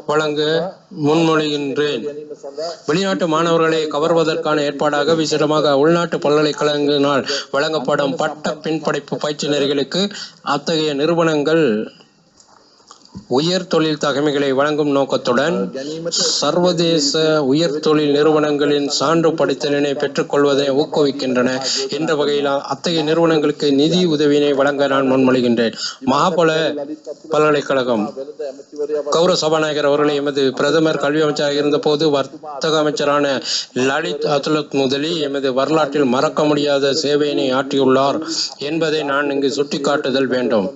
வழங்க முன்மொழிகின்றேன். வெளிநாட்டு மாணவர்களை கவர்வதற்கான ஏற்பாடாக விசேடமாக உள்நாட்டு பல்கலைக்கழகங்களினால் வழங்கப்படும் பட்ட பின்படிப்பு பயிற்சி நெறிகளுக்கு அத்தகைய நிறுவனங்கள் உயர் தொழில் தகமைகளை வழங்கும் நோக்கத்துடன் சர்வதேச உயர் தொழில் நிறுவனங்களின் சான்று படித்தலினை பெற்றுக் கொள்வதை ஊக்குவிக்கின்றன என்ற வகையில் அத்தகைய நிறுவனங்களுக்கு நிதி உதவியினை வழங்க நான் முன்மொழிகின்றேன். மகாபல பல்கலைக்கழகம் கௌரவ சபாநாயகர் அவர்களை எமது பிரதமர் கல்வி அமைச்சராக இருந்த போது வர்த்தக அமைச்சரான லலித் அதுலத் முதலி எமது வரலாற்றில் மறக்க முடியாத சேவையினை ஆற்றியுள்ளார் என்பதை நான் இங்கு சுட்டிக்காட்டுதல் வேண்டும்.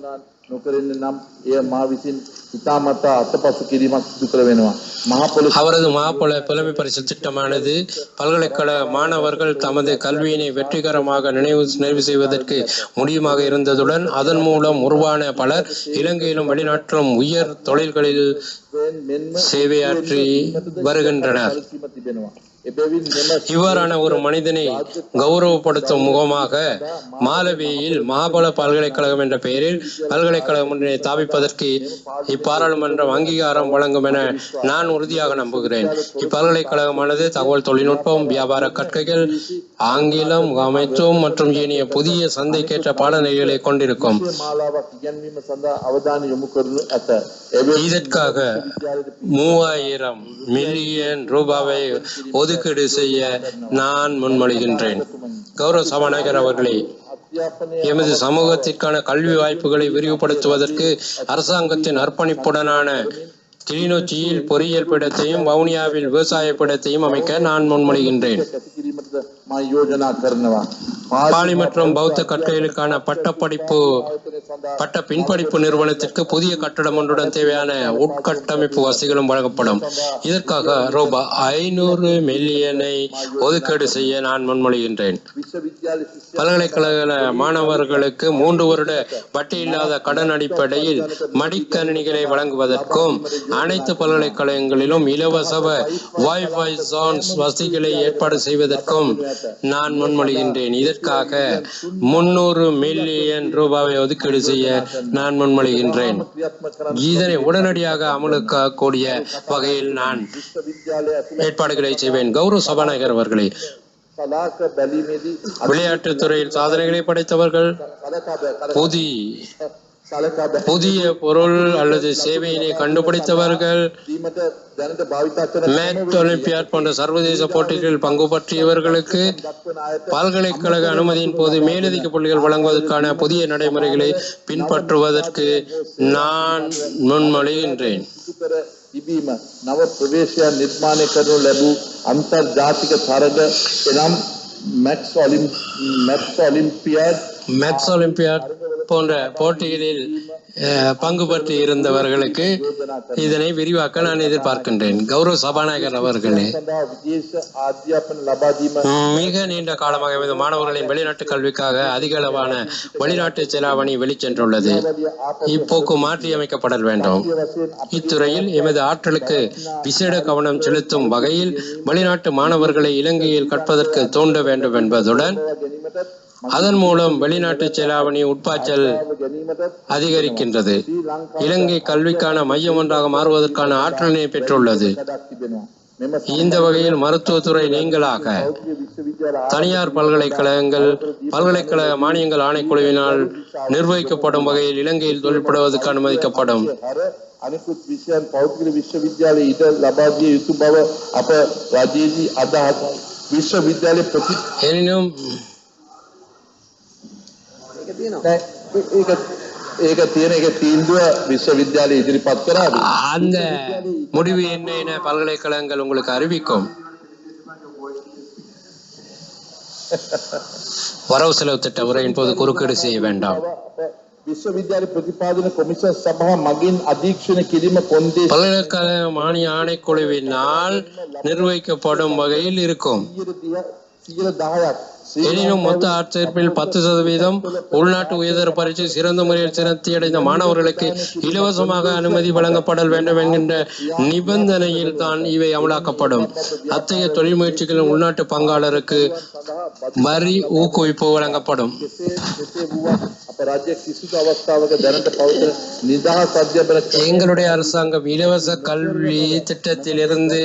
அவரது மகாபல புலமை பரிசு திட்டமானது பல்கலைக்கழக மாணவர்கள் தமது கல்வியினை வெற்றிகரமாக நிறைவு செய்வதற்கு முடியுமாக இருந்ததுடன் அதன் மூலம் உருவான பலர் இலங்கையிலும் வெளிநாட்டிலும் உயர் தொழில்களில் சேவையாற்றி வருகின்றனர். இவ்வாறான ஒரு மனிதனை கௌரவப்படுத்தும் முகமாக மாலவியில் மகாபல பல்கலைக்கழகம் என்ற பெயரில் பல்கலைக்கழகம் ஒன்றை ஸ்தாபிப்பதற்கு இப்பாராளுமன்றம் அங்கீகாரம் வழங்கும் என நான் உறுதியாக நம்புகிறேன். இப்பல்கலைக்கழகமானது தகவல் தொழில்நுட்பம், வியாபார கற்கைகள், ஆங்கிலம், அமைத்துவம் மற்றும் ஏனைய புதிய சந்தைக்கேற்ற பாடநெறிகளை கொண்டிருக்கும். இதற்காக 3000 மில்லியன் ரூபாவை ஒதுக்கீடு செய்ய நான் முன்மொழிகின்றேன். கௌரவ சபாநாயகர் அவர்களே, எமது சமூகத்திற்கான கல்வி வாய்ப்புகளை விரிவுபடுத்துவதற்கு அரசாங்கத்தின் அர்ப்பணிப்புடனான கிளிநொச்சியில் பொறியியல் பீடத்தையும் வவுனியாவில் விவசாய பீடத்தையும் அமைக்க நான் முன்மொழிகின்றேன். பாலி மற்றும் பௌத்த கற்கைகளுக்கான பட்ட பின்படிப்பு நிறுவனத்திற்கு புதிய கட்டடம் ஒன்றுடன் தேவையான உட்கட்டமைப்பு வசதிகளும் வழங்கப்படும். இதற்காக ரூபாய் 500 மில்லியனை ஒதுக்கீடு செய்ய நான் முன்மொழிகின்றேன். பல்கலைக்கழக மாணவர்களுக்கு 3 வருட வட்டியில்லாத கடன் அடிப்படையில் மடிக்கணினிகளை வழங்குவதற்கும் அனைத்து பல்கலைக்கழகங்களிலும் இலவச வைஃபை ஜோன்ஸ் வசதிகளை ஏற்பாடு செய்வதற்கும் நான் முன்மொழிகின்றேன். இதற்காக 300 மில்லியன் ரூபாவை ஒதுக்கீடு செய்ய நான் முன்மொழிகின்றேன். இதனை உடனடியாக அமலுக்காகக்கூடிய வகையில் நான் ஏற்பாடுகளை செய்வேன். கௌரவ சபாநாயகர் அவர்களே, விளையாட்டுத் துறையில் சாதனைகளை படைத்தவர்கள், புதிய பொருள் அல்லது சேவையினை கண்டுபிடித்தவர்கள், மேட் ஒலிம்பியாட் போன்ற சர்வதேச போட்டிகளில் பங்கு பற்றியவர்களுக்கு பல்கலைக்கழக அனுமதியின் போது மேலதிக புள்ளிகள் வழங்குவதற்கான புதிய நடைமுறைகளை பின்பற்றுவதற்கு நான் முன்மொழிகின்றேன். නව ප්‍රවේශයන් නිර්මාණය කරනු ලැබූ අන්තර්ජාතික තරග එනම් மேத்ஸ் ஒலிம்பியாட் போன்ற போட்டிகளில் பங்கு பற்றி இருந்தவர்களுக்கு இதனை விரிவாக்க நான் எதிர்பார்க்கின்றேன். கௌரவ சபாநாயகர் அவர்களே, மிக நீண்ட காலமாக எமது மாணவர்களின் வெளிநாட்டு கல்விக்காக அதிக அளவான வெளிநாட்டு செலாவணி வெளிச்சென்றுள்ளது. இப்போக்கு மாற்றியமைக்கப்பட வேண்டும். இத்துறையில் எமது ஆற்றலுக்கு விசேட கவனம் செலுத்தும் வகையில் வெளிநாட்டு மாணவர்களை இலங்கையில் கற்பதற்கு தூண்ட வேண்டும் என்பதுடன் அதன் மூலம் வெளிநாட்டு செலாவணி உட்பாய்ச்சல் அதிகரிக்கின்றது. இலங்கை கல்விக்கான மையம் ஒன்றாக மாறுவதற்கான ஆற்றலினை பெற்றுள்ளது. இந்த வகையில் மருத்துவத்துறை நீங்களாக தனியார் பல்கலைக்கழகங்கள், பல்கலைக்கழக மானியங்கள் ஆணைக்குழுவினால் நிர்வகிக்கப்படும் வகையில் இலங்கையில் தொழிற்படுவதற்கு அனுமதிக்கப்படும். අනිකුත් විෂයන් පෞද්ගලික විශ්වවිද්‍යාලයේ ඊට ලබා දිය යුතු බව අප රජයේදී අදහස් විශ්වවිද්‍යාලයේ එනිனும் ඒක තියෙන එක තීන්දුව විශ්වවිද්‍යාලයේ ඉදිරිපත් කරාද? அந்த முடிவு என்ன என பல்கலைக்கழகங்கள் உங்களுக்கு அறிவிக்கும். வரவு செலவு திட்ட உரையின் போது குறுக்கீடு செய்ய வேண்டாம். විශ්වවිද්‍යාල ප්‍රතිපාදන කොමිසම් සභාව මගින් අධීක්ෂණය කිරීම කොන්දේසි பல்கலைக்கழக மானிய ஆணைக்குழுவினால் நிர்வகிக்கப்படும் வகையில் இருக்கும். 10%ක් எனினும் மொத்த ஆட்சேர்ப்பில் 10% உள்நாட்டு உயர்தர பரீட்சை சிறந்த முறையில் சிரத்தி அடைந்த மாணவர்களுக்கு இலவசமாக அனுமதி வழங்கப்பட வேண்டும் என்கின்ற நிபந்தனையில் தான் இவை அமலாக்கப்படும். அத்தகைய தொழில் முயற்சிகளின் உள்நாட்டு பங்காளருக்கு வரி ஊக்குவிப்பு வழங்கப்படும். எங்களுடைய அரசாங்கம் இலவச கல்வி திட்டத்திலிருந்து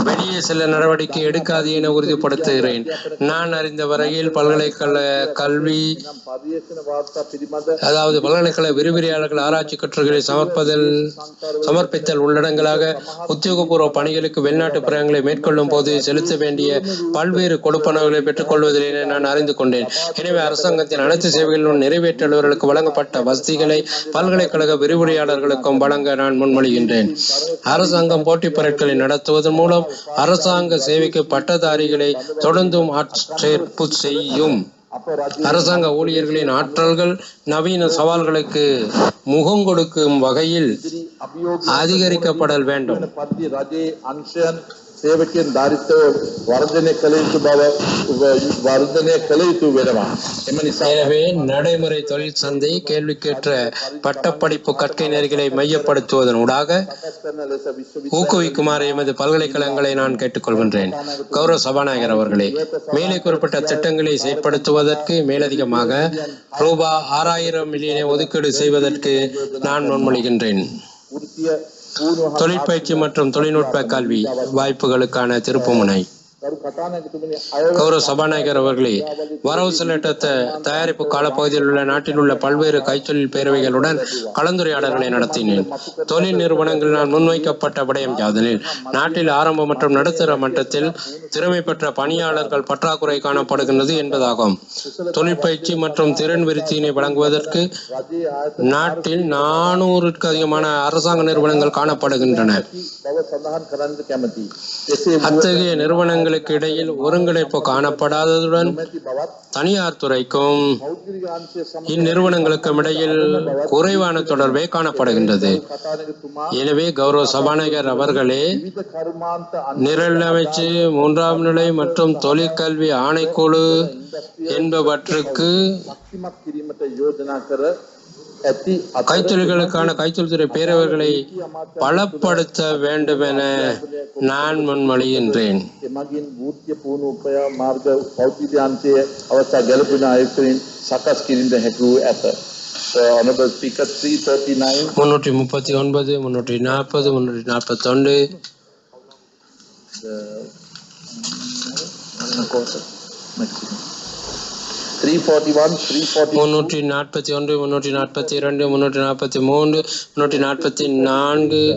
வெளியே செல்ல நடவடிக்கை எடுக்காது என உறுதிப்படுத்துகிறேன். நான் அறிந்த வரையில் பல்கலைக்கழக கல்வி, அதாவது பல்கலைக்கழக விரிவுரையாளர்கள் ஆராய்ச்சி கட்டுரைகளை சமர்ப்பித்தல் உள்ளடங்களாக உத்தியோகபூர்வ பணிகளுக்கு வெளிநாட்டு பிரயாணங்களை மேற்கொள்ளும் போது செலுத்த வேண்டிய பல்வேறு கொடுப்பனவுகளை பெற்றுக் கொள்வதில் என நான் அறிந்து கொண்டேன். எனவே அரசாங்கத்தின் அனைத்து சேவைகளிலும் நிறைவேற்றலுவர்களுக்கு வழங்கப்பட்ட வசதிகளை பல்கலைக்கழக விரிவுரையாளர்களுக்கும் வழங்க நான் முன்மொழிகின்றேன். அரசாங்கம் போட்டிப் பொருட்களை நடத்துவதன் மூலம் அரசாங்க சேவைக்கு பட்டதாரிகளை தொடர்ந்தும் ஆட்சேர்ப்பு செய்யும். அரசாங்க ஊழியர்களின் ஆற்றல்கள் நவீன சவால்களுக்கு முகம் கொடுக்கும் வகையில் அதிகரிக்கப்பட வேண்டும். සේවකයන් ධාරිතව වර්ධනය කළ යුතු බව වර්ධනය කළ යුතු වෙනවා. එම නිසා எனவே நடைமுறை தொழில் சந்தை கேள்விக்கேற்ற பட்டப்படிப்பு கற்கை நெறிகளை மையப்படுத்துவதனூடாக ஊக்குவிக்குமாறு எமது பல்கலைக்கழகங்களை நான் கேட்டுக்கொள்கின்றேன். கௌரவ சபாநாயகர் அவர்களே, மேலே குறிப்பிட்ட திட்டங்களை செயற்படுத்துவதற்கு மேலதிகமாக ரூபாய் 6000 மில்லியனை ஒதுக்கீடு செய்வதற்கு நான் முன்மொழிகின்றேன். தொழிற்பயிற்சி மற்றும் தொழில்நுட்ப கல்வி வாய்ப்புகளுக்கான திருப்புமுனை. கௌரவ சபாநாயகர் அவர்களே, வரவு செலவிட்ட தயாரிப்பு காலப்பகுதியில் உள்ள நாட்டில் உள்ள பல்வேறு கைத்தொழில் பேரவைகளுடன் கலந்துரையாடல்களை நடத்தினேன். தொழில் நிறுவனங்களினால் முன்வைக்கப்பட்ட விடயம் யாதெனில், நாட்டில் ஆரம்ப மற்றும் நடுத்தர மட்டத்தில் திறமை பெற்ற பணியாளர்கள் பற்றாக்குறை காணப்படுகின்றது என்பதாகும். தொழிற்பயிற்சி மற்றும் திறன் விருத்தியினை வழங்குவதற்கு நாட்டில் 400ற்கு அதிகமான அரசாங்க நிறுவனங்கள் காணப்படுகின்றன. அத்தகைய நிறுவனங்களுக்கு இடையில் ஒருங்கிணைப்பு காணப்படாததுடன் தனியார் துறைக்கும் இந்நிறுவனங்களுக்கும் இடையில் குறைவான தொடர்பே காணப்படுகின்றது. எனவே கௌரவ சபாநாயகர் அவர்களே, நிரல் அமைச்சு, 3ஆம் நிலை மற்றும் தொழிற்கல்வி ஆணைக்குழு என்பவற்றுக்கு கைத்தொழில்களுக்கான கைத்தொழில்துறை பேரவர்களை பலப்படுத்த வேண்டும் என நான் முன்மொழிகின்றேன். Honorable Speaker, 339, 339, 340, 341. maximum. 341, 341, 342, 343, 344,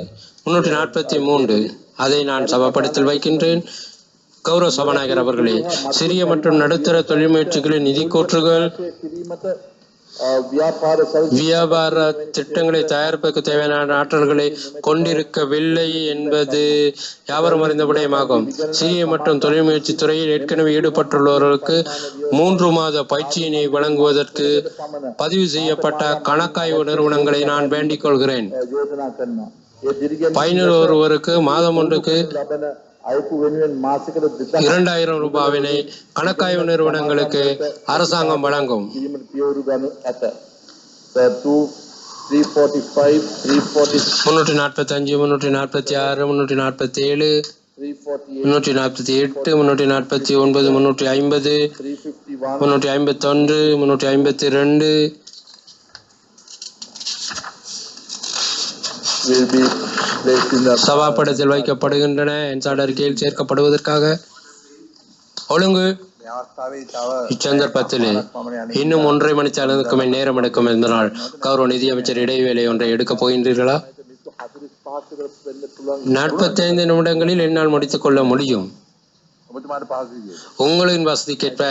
343 அதை நான் சபாபடத்தில் வைக்கின்றேன். கௌரவ சபாநாயகர் அவர்களே, சிறிய மற்றும் நடுத்தர தொழில் முயற்சிகளின் நிதி கோற்றுகள் வியாபார திட்டங்களை தயாரிப்பதற்கு தேவையான ஆற்றல்களை கொண்டிருக்கவில்லை என்பது யாவரும் அறிந்த விடயமாகும். சிறிய மற்றும் தொழில் முயற்சி துறையில் ஏற்கனவே ஈடுபட்டுள்ளவர்களுக்கு 3 மாத பயிற்சியினை வழங்குவதற்கு பதிவு செய்யப்பட்ட கணக்காய்வு நிறுவனங்களை நான் வேண்டிக் கொள்கிறேன். பயனர் ஒருவருக்கு மாதம் ஒன்றுக்கு 2000 ரூபாவினை கணக்காய்வு நிறுவனங்களுக்கு அரசாங்கம் வழங்கும். 345, 345, 346, 347, 348, 349, 350, 351, 352 will be placed in the சபாபடத்தில் வைக்கப்படுகின்றன. என்சாட் அறிக்கையில் சேர்க்கப்படுவதற்காக ஒழுங்கு இச்சந்தர்ப்பத்தில் இன்னும் 1.5 மணித்தாளுக்கு மேல் நேரம் எடுக்கும் என்பதனால் கௌரவ நிதியமைச்சர் இடைவேளை ஒன்றை எடுக்கப் போகின்றீர்களா? 45 நிமிடங்களில் என்னால் முடித்துக் கொள்ள முடியும். உங்களின் வசதிக்கேற்ப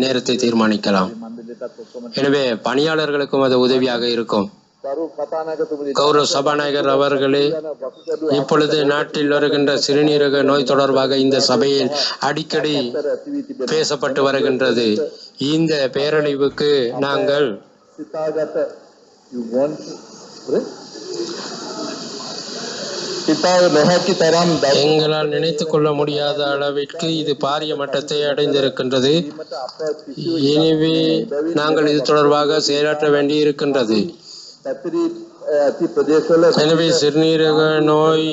நேரத்தை தீர்மானிக்கலாம். எனவே பணியாளர்களுக்கும் அது உதவியாக இருக்கும். கௌரவ சபாநாயகர் அவர்களே, இப்பொழுது நாட்டில் வருகின்ற சிறுநீரக நோய் தொடர்பாக இந்த சபையில் அடிக்கடி பேசப்பட்டு வருகின்றது. இந்த பேரழிவுக்கு நாங்கள் எங்களால் நினைத்துக் கொள்ள முடியாத அளவிற்கு இது பாரிய மட்டத்தை அடைந்திருக்கின்றது. எனவே நாங்கள் இது தொடர்பாக செயலாற்ற வேண்டி இருக்கின்றது. எனவே சிறுநீரக நோய்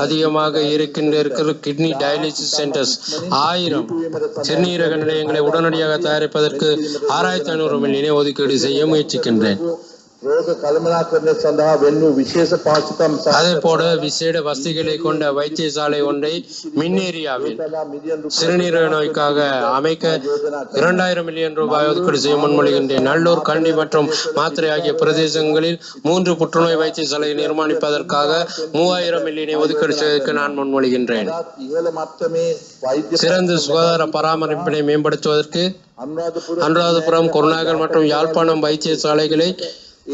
அதிகமாக இருக்கிற கிட்னி டயாலிசிஸ் சென்டர்ஸ் 1000 சிறுநீரக நிலையங்களை உடனடியாக தயாரிப்பதற்கு 6500 மில்லியனை ஒதுக்கீடு செய்ய முயற்சிக்கின்றேன். அதே போல விசேட வசதிகளை கொண்ட வைத்தியசாலை ஒன்றை மின்னேரியாவில் சிறுநீரக நோய்க்காக அமைக்க 2000 மில்லியன் ரூபாய் ஒதுக்கீடு செய்ய முன்மொழிகின்றேன். நல்லூர், கண்டி மற்றும் மாத்திரை ஆகிய பிரதேசங்களில் 3 புற்றுநோய் வைத்தியசாலையை நிர்மாணிப்பதற்காக 3000 மில்லியனை ஒதுக்கீடு செய்வதற்கு நான் முன்மொழிகின்றேன். சிறந்த சுகாதார பராமரிப்பினை மேம்படுத்துவதற்கு அனுராதபுரம், குருநாகல் மற்றும் யாழ்ப்பாணம் வைத்தியசாலைகளை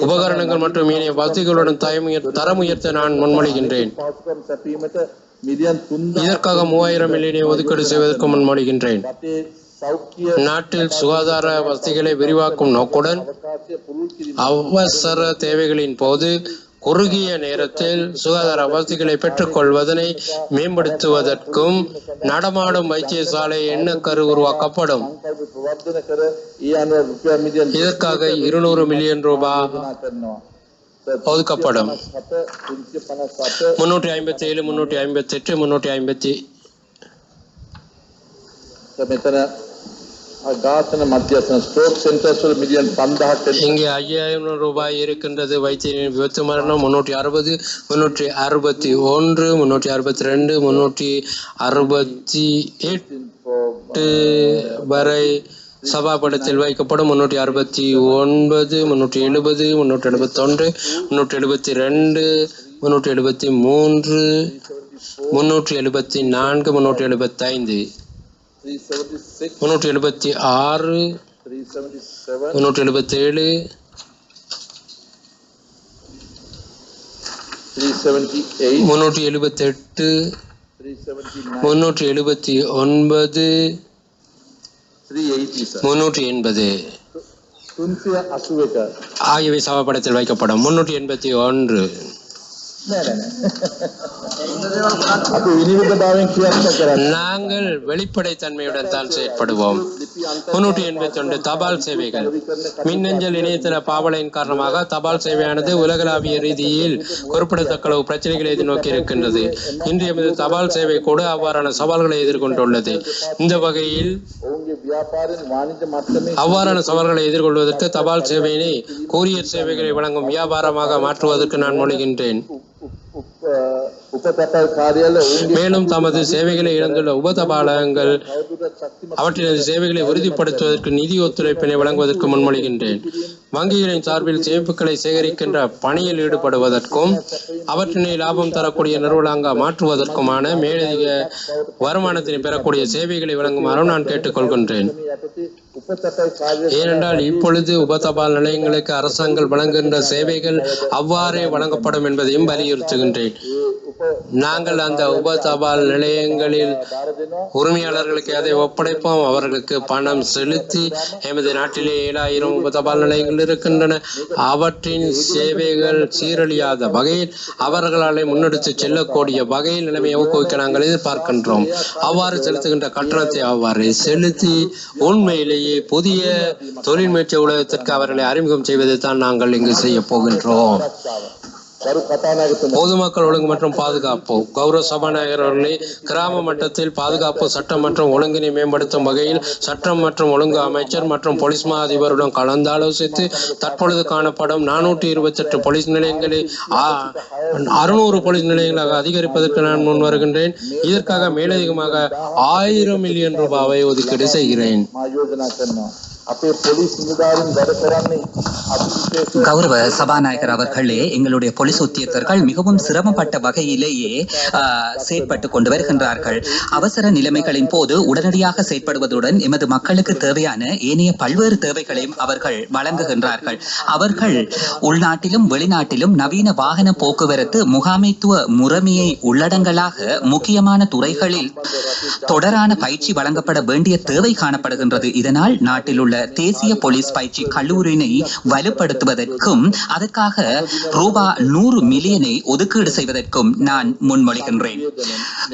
உபகரணங்கள் மற்றும் ஏனைய வசதிகளுடன் தரம் உயர்த்த நான் முன்மொழிகின்றேன். இதற்காக 3000 மில்லியனை ஒதுக்கீடு செய்வதற்கு முன்மொழிகின்றேன். நாட்டில் சுகாதார வசதிகளை விரிவாக்கும் நோக்குடன் அவசர தேவைகளின் போது குறுகிய நேரத்தில் சுகாதார வசதிகளை பெற்றுக்கொள்வதனை மேம்படுத்துவதற்கும் நடமாடும் வைத்தியசாலை எண்ணக்கரு உருவாக்கப்படும். இதற்காக 200 மில்லியன் ரூபாய் ஒதுக்கப்படும். 357, 358, 350 இங்கே 5000 ரூபாய் இருக்கின்றது. வைத்திய விபத்து மரணம் 360, 361, 362, 368 வரை சபாபடத்தில் வைக்கப்படும். 369, 370, 371, 372, 373, 374, 375, 376, 377, 378, 379, 380 ஆகியவை சபாபடத்தில் வைக்கப்படும். 381 நாங்கள் வெளிப்படைத்தன்மையுடன் தான் செயற்படுவோம். 381 தபால் சேவைகள். மின்னஞ்சல் இணையதள பாவனையின் காரணமாக தபால் சேவையானது உலகளாவிய ரீதியில் குறிப்பிடத்தக்க பிரச்சனைகளை எதிர்நோக்கி இருக்கின்றது. இன்றைய தபால் சேவை கூட அவ்வாறான சவால்களை எதிர்கொண்டுள்ளது. இந்த வகையில் அவ்வாறான சவால்களை எதிர்கொள்வதற்கு தபால் சேவையினை கூரியர் சேவைகளை வழங்கும் வியாபாரமாக மாற்றுவதற்கு நான் முனைகின்றேன். மேலும் தமது சேவைகளை இழந்துள்ள உபதபாலகங்கள் அவற்றினது சேவைகளை உறுதிப்படுத்துவதற்கு நிதி ஒத்துழைப்பினை வழங்குவதற்கு முன்மொழிகின்றேன். வங்கிகளின் சார்பில் சேமிப்புகளை சேகரிக்கின்ற பணியில் ஈடுபடுவதற்கும் அவற்றினை லாபம் தரக்கூடிய நிறுவனங்களாக மாற்றுவதற்குமான மேலதிக வருமானத்தினை பெறக்கூடிய சேவைகளை வழங்குமாறு நான் கேட்டுக்கொள்கின்றேன். ஏனென்றால் இப்பொழுது உபதபால் நிலையங்களுக்கு அரசாங்கம் வழங்குகின்ற சேவைகள் அவ்வாறே வழங்கப்படும் என்பதையும் வலியுறுத்துகின்றேன். நாங்கள் அந்த உபதபால் நிலையங்களில் உரிமையாளர்களுக்கு அதை ஒப்படைப்போம். அவர்களுக்கு பணம் செலுத்தி எமது நாட்டிலே 7000 உபதபால் நிலையங்கள் இருக்கின்றன. அவற்றின் சேவைகள் சீரழியாத வகையில் அவர்களால் முன்னெடுத்து செல்லக்கூடிய வகையில் நிலைமையை ஊக்குவிக்க நாங்கள் எதிர்பார்க்கின்றோம். அவ்வாறு செலுத்துகின்ற கட்டணத்தை அவ்வாறு செலுத்தி உண்மையிலேயே புதிய தொழில் முயற்சி உலகத்திற்கு அவர்களை அறிமுகம் செய்வதை தான் நாங்கள் இங்கு செய்ய போகின்றோம். பொதுமக்கள் ஒழுங்கு மற்றும் பாதுகாப்பு. கௌரவ சபாநாயகர் அவர்களே, கிராம மட்டத்தில் பாதுகாப்பு சட்டம் மற்றும் ஒழுங்கினை மேம்படுத்தும் வகையில் சட்டம் மற்றும் ஒழுங்கு அமைச்சர் மற்றும் போலீஸ் மா அதிபருடன் கலந்தாலோசித்து தற்பொழுது காணப்படும் 428 போலீஸ் நிலையங்களை 600 போலீஸ் நிலையங்களாக அதிகரிப்பதற்கு நான் முன் வருகின்றேன். இதற்காக மேலதிகமாக 1000 மில்லியன் ரூபாவை ஒதுக்கீடு செய்கிறேன். கௌரவ சபாநாயகர் அவர்களே, எங்களுடைய போலீஸ் உத்தியோகர்கள் மிகவும் சிரமப்பட்ட வகையிலேயே செயற்பட்டு கொண்டு வருகின்றார்கள். அவசர நிலைமைகளின் போது உடனடியாக செயற்படுவதுடன் எமது மக்களுக்கு தேவையான ஏனைய பல்வேறு தேவைகளையும் அவர்கள் வழங்குகின்றார்கள். அவர்கள் உள்நாட்டிலும் வெளிநாட்டிலும் நவீன வாகன போக்குவரத்து முகாமைத்துவ முறைமையை உள்ளடங்கலாக முக்கியமான துறைகளில் தொடரான பயிற்சி வழங்கப்பட வேண்டிய தேவை காணப்படுகின்றது. இதனால் நாட்டில் உள்ள தேசிய போலீஸ் பயிற்சி கல்லூரியினை வலுப்படுத்துவதற்கும் அதற்காக ரூபாய் 100 மில்லியனை ஒதுக்கீடு செய்வதற்கும் நான் முன்மொழிகின்றேன்.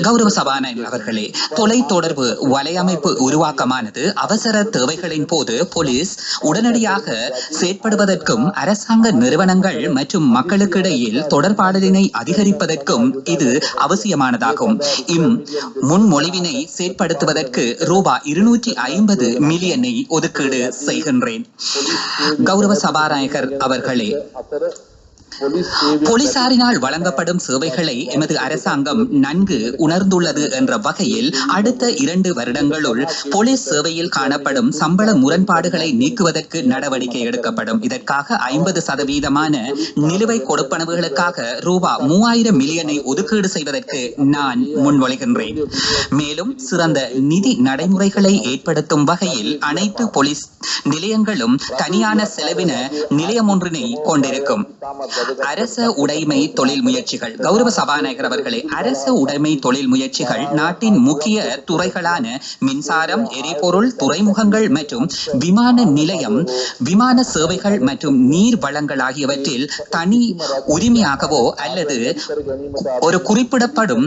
கௌரவ சபாநாயகர் அவர்களே, தொலைத்தொடர்பு வலையமைப்பு உருவாக்கமானது அவசர தேவைகளின் போது போலீஸ் உடனடியாக செயற்படுவதற்கும் அரசாங்க நிறுவனங்கள் மற்றும் மக்களுக்கிடையில் தொடர்பாடலினை அதிகரிப்பதற்கும் இது அவசியமானதாகும். முன்மொழிவினை செயற்படுத்துவதற்கு ரூபாய் 250 மில்லியனை ஒதுக்கீடு செய்கின்றேன். கௌரவ சபாநாயகர் அவர்களே, போலீசாரினால் வழங்கப்படும் சேவைகளை எமது அரசாங்கம் நன்கு உணர்ந்துள்ளது என்ற வகையில் அடுத்த 2 வருடங்களுள் போலீஸ் சேவையில் காணப்படும் சம்பள முரண்பாடுகளை நீக்குவதற்கு நடவடிக்கை எடுக்கப்படும். இதற்காக 50% நிலுவை கொடுப்பனவுகளுக்காக ரூபாய் 3000 மில்லியனை ஒதுக்கீடு செய்வதற்கு நான் முன்மொழிகின்றேன். மேலும் சிறந்த நிதி நடைமுறைகளை ஏற்படுத்தும் வகையில் அனைத்து போலீஸ் நிலையங்களும் தனியான செலவின நிலையம் ஒன்றினை கொண்டிருக்கும். அரச உடைமை தொழில் முயற்சிகள். கௌரவ சபாநாயகர் அவர்களே, அரச உடைமை தொழில் முயற்சிகள் நாட்டின் முக்கிய துறைகளான மின்சாரம், எரிபொருள், துறைமுகங்கள் மற்றும் விமான நிலையம், விமான சேவைகள் மற்றும் நீர் வளங்கள் ஆகியவற்றில் தனி உரிமையாகவோ அல்லது ஒரு குறிப்பிடப்படும்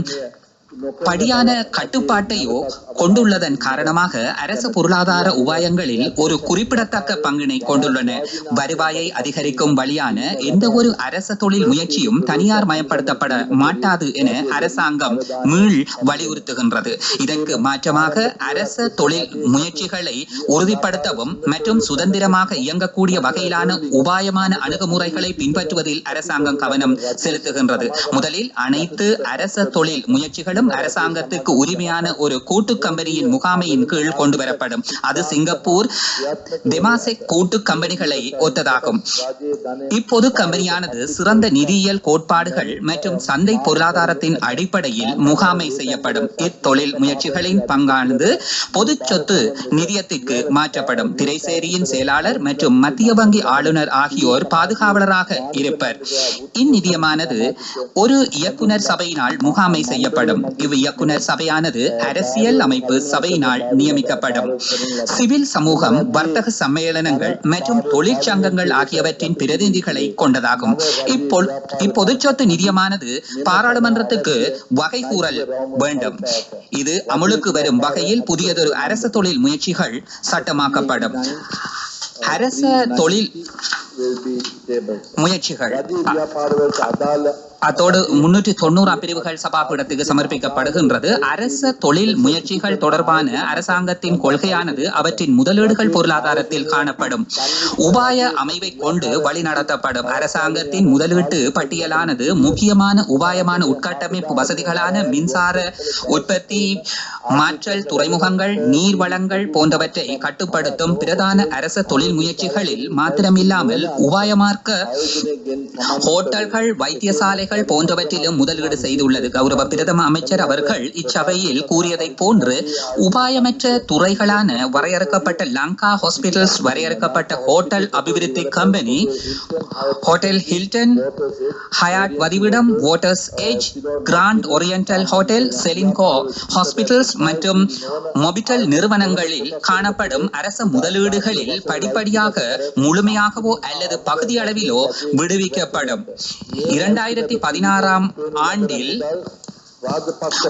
படியான கட்டுப்பாட்டையோ கொண்டுள்ளதன் காரணமாக அரசு பொருளாதார உபாயங்களில் ஒரு குறிப்பிடத்தக்க பங்கினை கொண்டுள்ளன. வருவாயை அதிகரிக்கும் வழியான எந்த ஒரு அரச தொழில் முயற்சியும் தனியார் மயப்படுத்தப்பட மாட்டாது என அரசாங்கம் வலியுறுத்துகின்றது. இதற்கு மாற்றமாக அரச தொழில் முயற்சிகளை உறுதிப்படுத்தவும் மற்றும் சுதந்திரமாக இயங்கக்கூடிய வகையிலான உபாயமான அணுகுமுறைகளை பின்பற்றுவதில் அரசாங்கம் கவனம் செலுத்துகின்றது. முதலில் அனைத்து அரச தொழில் முயற்சிகளும் அரசாங்கத்துக்கு உரிமையான ஒரு கூட்டு கம்பெனியின் முகாமையின் கீழ் கொண்டு வரப்படும். அது சிங்கப்பூர் தெமாசெக் கூட்டு கம்பெனிகளை ஒத்ததாகும். இப்பொது கம்பெனியானது சிறந்த நிதியியல் கோட்பாடுகள் மற்றும் சந்தை பொருளாதாரத்தின் அடிப்படையில் முகாமை செய்யப்படும். இத்தொழில் முயற்சிகளின் பங்கானது பொது சொத்து நிதியத்திற்கு மாற்றப்படும். திரைசேரியின் செயலாளர் மற்றும் மத்திய வங்கி ஆளுநர் ஆகியோர் பாதுகாவலராக இருப்பர். இந்நிதியமானது ஒரு இயக்குனர் சபையினால் முகாமை செய்யப்படும். இவ் இயக்குனர் சபையானது அரசியல் அமைப்பு சபையினால் நியமிக்கப்படும். சிவில் சமூகம், வர்த்தக சம்மேளனங்கள் மற்றும் தொழிற்சங்கங்கள் ஆகியவற்றின் பிரதிநிதிகளை கொண்டதாகும். இப்பொது சொத்து நிதியமானது பாராளுமன்றத்துக்கு வகை கூறல் வேண்டும். இது அமுலுக்கு வரும் வகையில் புதியதொரு அரச தொழில் முயற்சிகள் சட்டமாக்கப்படும். அரச தொழில் முயற்சிகள் அத்தோடு 390 பிரிவுகள் சபாபீடத்துக்கு சமர்ப்பிக்கப்படுகின்றது. அரச தொழில் முயற்சிகள் தொடர்பான அரசாங்கத்தின் கொள்கையானது அவற்றின் முதலீடுகள் பொருளாதாரத்தில் காணப்படும் உபாய அமைவை கொண்டு வழிநடத்தப்படும். அரசாங்கத்தின் முதலீட்டு பட்டியலானது முக்கியமான உபாயமான உட்கட்டமைப்பு வசதிகளான மின்சார உற்பத்தி, மாற்றல், துறைமுகங்கள், நீர் வளங்கள் போன்றவற்றை கட்டுப்படுத்தும். பிரதான அரச தொழில் முயற்சிகளில் மாத்திரமில்லாமல் உபாயமார்க்க ஹோட்டல்கள், வைத்தியசாலைகள் போன்றவற்றிலும் முதலீடு செய்துள்ளது. கௌரவ பிரதம அமைச்சர் அவர்கள் இச்சபையில் கூறியதை போன்று உபாயமற்ற துறைகளான வரையறுக்கப்பட்ட லங்கா ஹாஸ்பிட்டல்ஸ், வரையறுக்கப்பட்ட ஹோட்டல் அபிவிருத்தி கம்பெனி, ஹோட்டல் ஹில்டன், ஹயாட் வதிவிடம், Waters Edge, grand oriental hotel, Ceylinco hospitals மற்றும் மொபிட்டல் நிறுவனங்களில் காணப்படும் அரச முதலீடுகளில் படிப்படியாக முழுமையாகவோ அல்லது பகுதி அளவிலோ விடுவிக்கப்படும். 2016ஆம் ஆண்டில்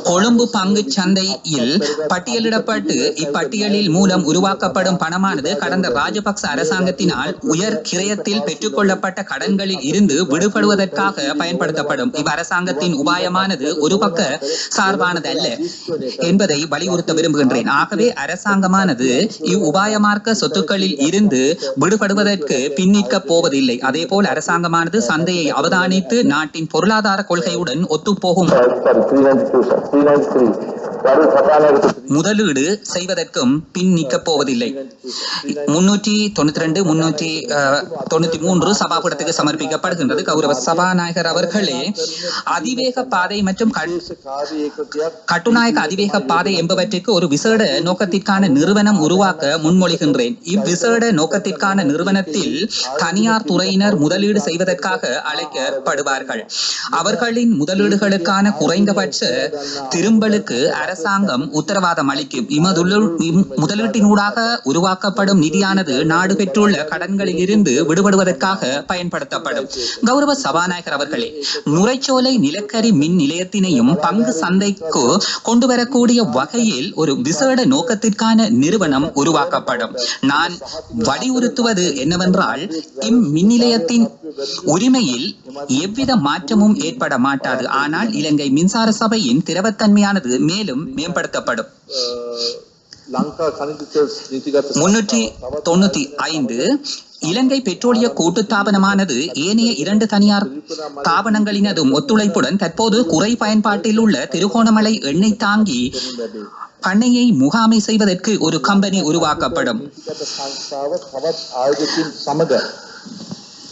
கொழும்பு பங்கு சந்தையில் பட்டியலிடப்பட்டு இப்பட்டியலில் மூலம் உருவாக்கப்படும் பணமானது கடந்த ராஜபக்ச அரசாங்கத்தினால் உயர் கிரயத்தில் பெற்றுக்கொள்ளப்பட்ட கடன்களில் இருந்து விடுபடுவதற்காக பயன்படுத்தப்படும். இவ் அரசாங்கத்தின் உபாயமானது ஒரு பக்க சார்பானது அல்ல என்பதை வலியுறுத்த விரும்புகின்றேன். ஆகவே அரசாங்கமானது இவ் உபாயமார்க்க சொத்துக்களில் இருந்து விடுபடுவதற்கு பின்னிற்க போவதில்லை. அதே போல் அரசாங்கமானது சந்தையை அவதானித்து நாட்டின் பொருளாதார கொள்கையுடன் ஒத்துப்போகும் முதலீடு செய்வதற்கும் பின் நிற்கப் போவதில்லை. 392 393 சபாபீடத்துக்கு சமர்ப்பிக்கப்படுகின்றது. கௌரவ சபாநாயகர் அவர்களே, அதிவேக பாதை மற்றும் கட்டுநாயக அதிவேக பாதை என்பவற்றிற்கு ஒரு விசேட நோக்கத்திற்கான நிறுவனம் உருவாக்க முன்மொழிகின்றேன். இவ்விசேட நோக்கத்திற்கான நிறுவனத்தில் தனியார் துறையினர் முதலீடு செய்வதற்காக அழைக்கப்படுவார்கள். அவர்களின் முதலீடுகளுக்கான குறைந்தபட்ச திரும்பலுக்கு அரசாங்கம் உத்தரவாதம் அளிக்கும். முதலீட்டினூடாக உருவாக்கப்படும் நிதியானது நாடு பெற்றுள்ள கடன்களில் இருந்து விடுபடுவதற்காக பயன்படுத்தப்படும். கௌரவ சபாநாயகர் அவர்களே, நுரைச்சோலை நிலக்கரி மின் நிலையத்தினையும் பங்கு சந்தைக்கு கொண்டு வரக்கூடிய வகையில் ஒரு விசேட நோக்கத்திற்கான நிறுவனம் உருவாக்கப்படும். நான் வலியுறுத்துவது என்னவென்றால், இம்மின் நிலையத்தின் உரிமையில் எவ்வித மாற்றமும் ஏற்பட மாட்டாது. ஆனால் இலங்கை மின்சார சபையின் திரவத்தன்மையானது மேலும் மேம்படுத்தப்படும். 395 இலங்கை பெட்ரோலிய கூட்டு தாபனமானது ஏனைய 2 தனியார் தாபனங்களினதும் ஒத்துழைப்புடன் தற்போது குறை பயன்பாட்டில் உள்ள திருகோணமலை எண்ணெய் தாங்கி பண்ணையை முகாமை செய்வதற்கு ஒரு கம்பெனி உருவாக்கப்படும்.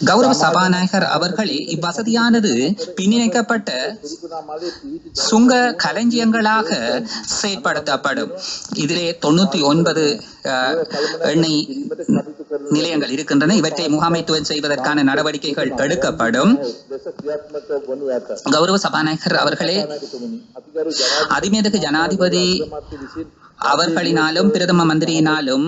கௌரவ சபாநாயகர் அவர்களே, இவ்வசதியானது பின்னிணைக்கப்பட்ட சுங்க களஞ்சியங்களாக செயற்படுத்தப்படும். இதிலே 99 எண்ணெய் நிலையங்கள் இருக்கின்றன. இவற்றை முகாமைத்துவம் செய்வதற்கான நடவடிக்கைகள் எடுக்கப்படும். கௌரவ சபாநாயகர் அவர்களே, அதிமேதகு ஜனாதிபதி அவர்களினாலும் பிரதம மந்திரியினாலும்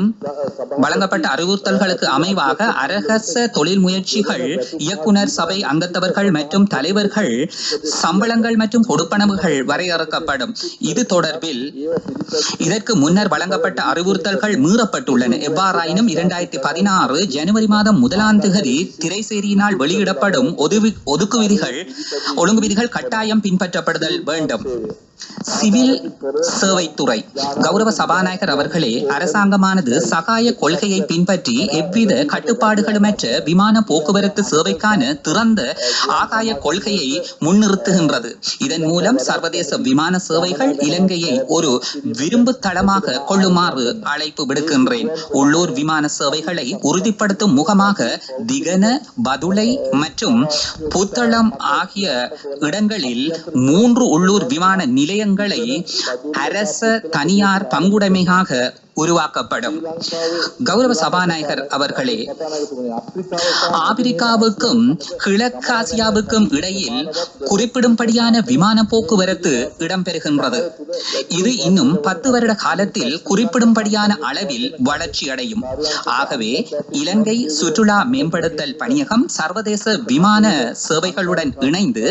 வழங்கப்பட்ட அறிவுறுத்தல்களுக்கு அமைவாக அரகச தொழில் முயற்சிகள் இயக்குனர் சபை அங்கத்தவர்கள் மற்றும் தலைவர்கள் சம்பளங்கள் மற்றும் கொடுப்பனவுகள் வரையறுக்கப்படும். இது தொடர்பில் இதற்கு முன்னர் வழங்கப்பட்ட அறிவுறுத்தல்கள் மீறப்பட்டுள்ளன. எவ்வாறாயினும் 2016 ஜனவரி மாதம் 1ஆம் தேதி திரைசேரியினால் வெளியிடப்படும் ஒழுங்கு விதிகள் கட்டாயம் பின்பற்றப்படுதல் வேண்டும். சிவில் சேவைத்துறை. கௌரவ சபாநாயகர் அவர்களே, அரசாங்கமானது சகாய கொள்கையை பின்பற்றி எவ்வித கட்டுப்பாடுகளுமற்ற விமான போக்குவரத்து சேவைக்கான திறந்த ஆகாய கொள்கையை முன்னிறுத்துகின்றது. இதன் மூலம் சர்வதேச விமான சேவைகள் இலங்கையை ஒரு விரும்பு தளமாக கொள்ளுமாறு அழைப்பு விடுக்கின்றேன். உள்ளூர் விமான சேவைகளை உறுதிப்படுத்தும் முகமாக திகன, பதுளை மற்றும் புத்தளம் ஆகிய இடங்களில் 3 உள்ளூர் விமான நிலையங்களை அரச தனியார் பங்குடைமையாக உருவாக்கப்படும். கௌரவ சபாநாயகர் அவர்களே, ஆப்பிரிக்காவுக்கும் கிழக்காசியாவுக்கும் இடையில் குறிப்பிடும்படியான விமான போக்குவரத்து இடம்பெறுகின்றது. இது இன்னும் 10 வருட காலத்தில் குறிப்பிடும்படியான அளவில் வளர்ச்சி அடையும். ஆகவே இலங்கை சுற்றுலா மேம்படுத்தல் பணியகம் சர்வதேச விமான சேவைகளுடன் இணைந்து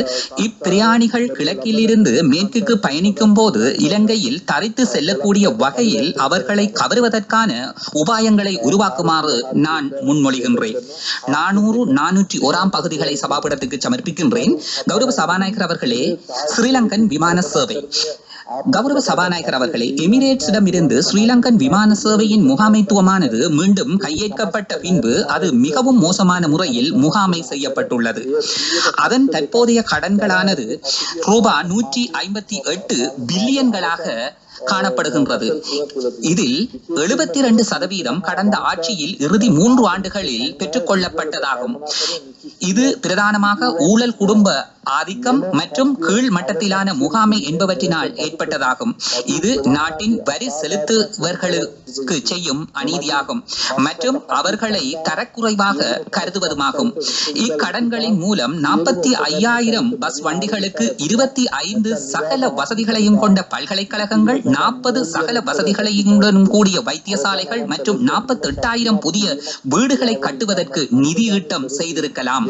இப்பிரயாணிகள் கிழக்கிலிருந்து மேற்குக்கு பயணிக்கும் போது இலங்கையில் தரித்து செல்லக்கூடிய வகையில் அவர்களை கவருவதற்கான உபாயங்களை உருவாக்குமாறு நான் முன்மொழிகின்றேன். 400-401 பகுதிகளை சபாபீடத்துக்கு சமர்ப்பிக்கின்றேன். கௌரவ சபாநாயகர் அவர்களே, ஸ்ரீலங்கன் விமான சேவை. கௌரவ சபாநாயகர் அவர்களே, எமிரேட்ஸிடம் இருந்து ஸ்ரீலங்கன் விமான சேவையின் முகாமைத்துவமானது மீண்டும் கையேற்கப்பட்ட பின்பு அது மிகவும் மோசமான முறையில் முகாமை செய்யப்பட்டுள்ளது. அதன் தற்போதைய கடன்களானது ரூபாய் 158 பில்லியன்களாக காணப்படுகின்றது. இதில் 72% கடந்த ஆட்சியில் இறுதி 3 ஆண்டுகளில் பெற்றுக் கொள்ளப்பட்டதாகும். இது பிரதானமாக ஊழல், குடும்ப ஆதிக்கம் மற்றும் கீழ் மட்டத்திலான முகாமை என்பவற்றினால் ஏற்பட்டதாகும். இது நாட்டின் வரி செலுத்துவர்களுக்கு செய்யும் அநீதியாகும் மற்றும் அவர்களை தரக்குறைவாக கருதுவதுமாகும். இக்கடன்களின் மூலம் 45,000 பஸ் வண்டிகளுக்கு 25 சகல வசதிகளையும் கொண்ட பல்கலைக்கழகங்கள், 40 சகல வசதிகளையும் கூடிய வைத்தியசாலைகள் மற்றும் 48,000 புதிய வீடுகளை கட்டுவதற்கு நிதி ஈட்டம் செய்திருக்கலாம்.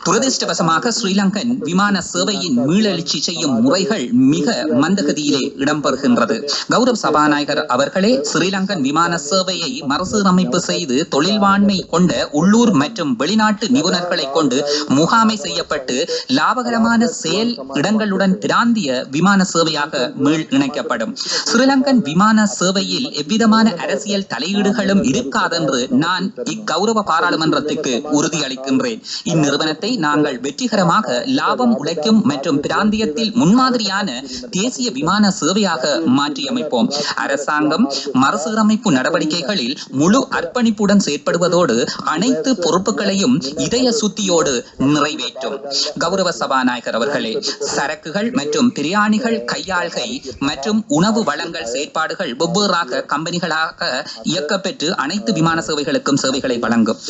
துரதிருஷ்டவசமாக ஸ்ரீலங்கன் விமான சேவையின் மீளெழுச்சி செய்யும் முறைகள் மிக மந்தகதியிலே இடம்பெறுகின்றது. கௌரவ சபாநாயகர் அவர்களே, ஸ்ரீலங்கன் விமான சேவையை மறுசீரமைப்பு செய்து தொழில்வாண்மை கொண்ட உள்ளூர் மற்றும் வெளிநாட்டு நிபுணர்களை கொண்டு முகாமை செய்யப்பட்டு லாபகரமான செயல் இடங்களுடன் பிராந்திய விமான சேவையாக மீள் இணைக்கப்படும். ஸ்ரீலங்கன் விமான சேவையில் எவ்விதமான அரசியல் தலையீடுகளும் இருக்காதென்று நான் இக்கௌரவ பாராளுமன்றத்துக்கு உறுதியளிக்கின்றேன். இந்நிறுவனத்தை நாங்கள் வெற்றிகரமாக லாபம் உழைக்கும் மற்றும் பிராந்தியத்தில் முன்மாதிரியான தேசிய விமான சேவையாக மாற்றியமைப்போம். அரசாங்கம் மறுசீரமைப்பு நடவடிக்கைகளில் முழு அர்ப்பணிப்புடன் செயற்படுவதோடு அனைத்து பொறுப்புகளையும் இதய சுத்தியோடு நிறைவேற்றும். கௌரவ சபாநாயகர் அவர்களே, சரக்குகள் மற்றும் பிரயாணிகள் கையாள்கை மற்றும் உணவு வழங்கல் செயற்பாடுகள் வெவ்வேறாக கம்பெனிகளாக இயக்கப்பெற்று அனைத்து விமான சேவைகளுக்கும் சேவைகளை வழங்கும்.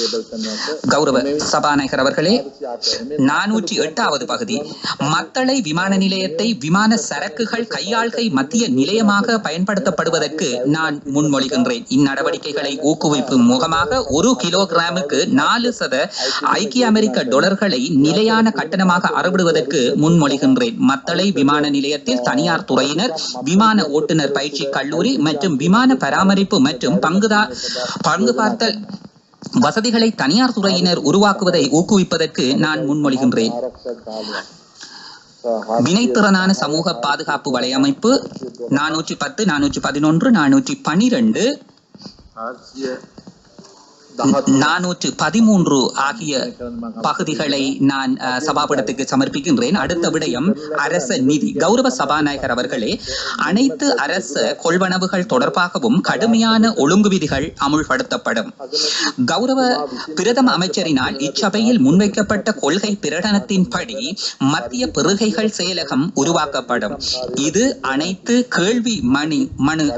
கௌரவ சபாநாயகர் அவர்களே, 408வது பகுதி. மத்தளை விமான நிலையத்தை விமான சரக்குகள் கையாள்கை மத்திய நிலையமாக பயன்படுத்தப்படுவதற்கு நான் முன்மொழிகின்றேன். இந்நடவடிக்கைகளை ஊக்குவிக்கும் முகமாக 1 கிலோகிராமுக்கு 4 ஐக்கிய அமெரிக்க டாலர்களை நிலையான கட்டணமாக அறவிடுவதற்கு முன்மொழிகின்றேன். மத்தளை விமான நிலையத்தில் தனியார் துறையினர், விமான ஓட்டுநர் பயிற்சி கல்லூரி மற்றும் விமான பராமரிப்பு மற்றும் பங்கு பார்த்தல் வசதிகளை தனியார் துறையினர் உருவாக்குவதை ஊக்குவிப்பதற்கு நான் முன்மொழிகின்றேன். வினைத்திறனான சமூக பாதுகாப்பு வலையமைப்பு 410, 411, 412 413 ஆகிய பகுதிகளை நான் சபாபடத்துக்கு சமர்ப்பிக்கின்றேன். அடுத்த விடயம் அரச நிதி. கௌரவ சபாநாயகர் அவர்களே, அனைத்து அரச கொள்வனவுகள் தொடர்பாகவும் கடுமையான ஒழுங்கு விதிகள் அமுல்படுத்தப்படும். கௌரவ பிரதம அமைச்சரினால் இச்சபையில் முன்வைக்கப்பட்ட கொள்கை பிரகடனத்தின்படி மத்திய பெறுகைகள் செயலகம் உருவாக்கப்படும். இது அனைத்து கேள்வி மனு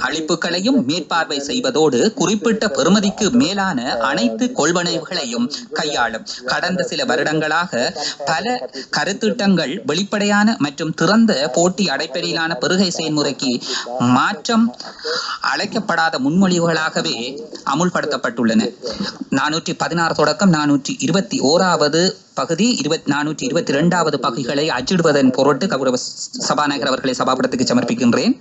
அளிப்புகளையும் மேற்பார்வை செய்வதோடு குறிப்பிட்ட பெறுமதிக்கு மேலான அனைத்து கொள்வனவுகளையும் கையாளும். கடந்த சில வருடங்களாக பல கருத்திட்டங்கள் வெளிப்படையான மற்றும் திறந்த போட்டி அடிப்படையிலான பெறுகை செயல்முறைக்கு மாற்றம் அழைக்கப்படாத முன்மொழிவுகளாகவே அமுல்படுத்தப்பட்டுள்ளன. 416 தொடக்கம் 421வது பகுதி 422வது பகுதிகளை அச்சிடுவதன் பொருட்டு கௌரவ சபாநாயகர் அவர்களை சபாபடத்துக்கு சமர்ப்பிக்கின்றேன்.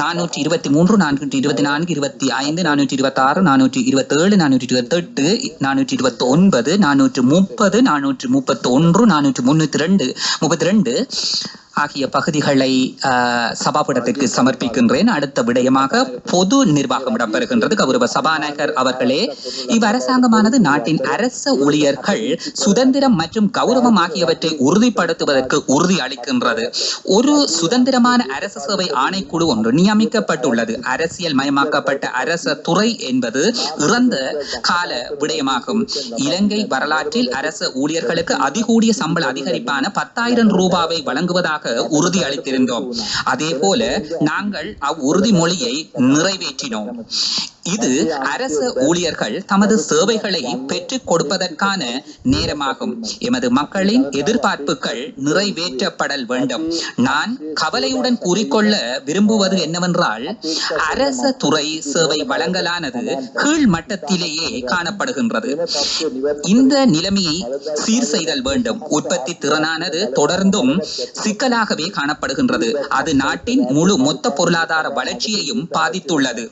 423, 424, 25, 426, 427, 428, 429, 430, 431, 432 ஆகிய பகுதிகளை சபாபடத்திற்கு சமர்ப்பிக்கின்றேன். அடுத்த விடயமாக பொது நிர்வாகம் இடம்பெறுகின்றது. கௌரவ சபாநாயகர் அவர்களே, இவ்வரசாங்கமானது நாட்டின் அரச ஊழியர்கள் சுதந்திரம் மற்றும் கௌரவம் ஆகியவற்றை உறுதிப்படுத்துவதற்கு உறுதி அளிக்கின்றது. ஒரு சுதந்திரமான அரச சேவை ஆணைக்குழு ஒன்று நியமிக்கப்பட்டுள்ளது. அரசியல் மயமாக்கப்பட்ட அரச துறை என்பது இறந்த கால விடயமாகும். இலங்கை வரலாற்றில் அரச ஊழியர்களுக்கு அதிகூடிய சம்பள அதிகரிப்பான 10,000 ரூபாவை வழங்குவதாக உறுதி அளித்திருந்தோம். அதே போல நாங்கள் அவ்வுறுதிமொழியை நிறைவேற்றினோம். இது அரச ஊழியர்கள் தமது சேவைகளை பெற்றுக் கொடுப்பதற்கான நேரமாகும். எமது மக்களின் எதிர்பார்ப்புகள் நிறைவேற்றப்படல் வேண்டும். நான் கவலையுடன் கூறிக்கொள்ள விரும்புவது என்னவென்றால், அரச துறை சேவை வழங்கலானது கீழ் மட்டத்திலேயே காணப்படுகின்றது. இந்த நிலைமையை சீர் செய்தல் வேண்டும். உற்பத்தி திறனானது தொடர்ந்தும் சிக்கலாகவே காணப்படுகின்றது. அது நாட்டின் முழு மொத்த பொருளாதார வளர்ச்சியையும் பாதித்துள்ளது.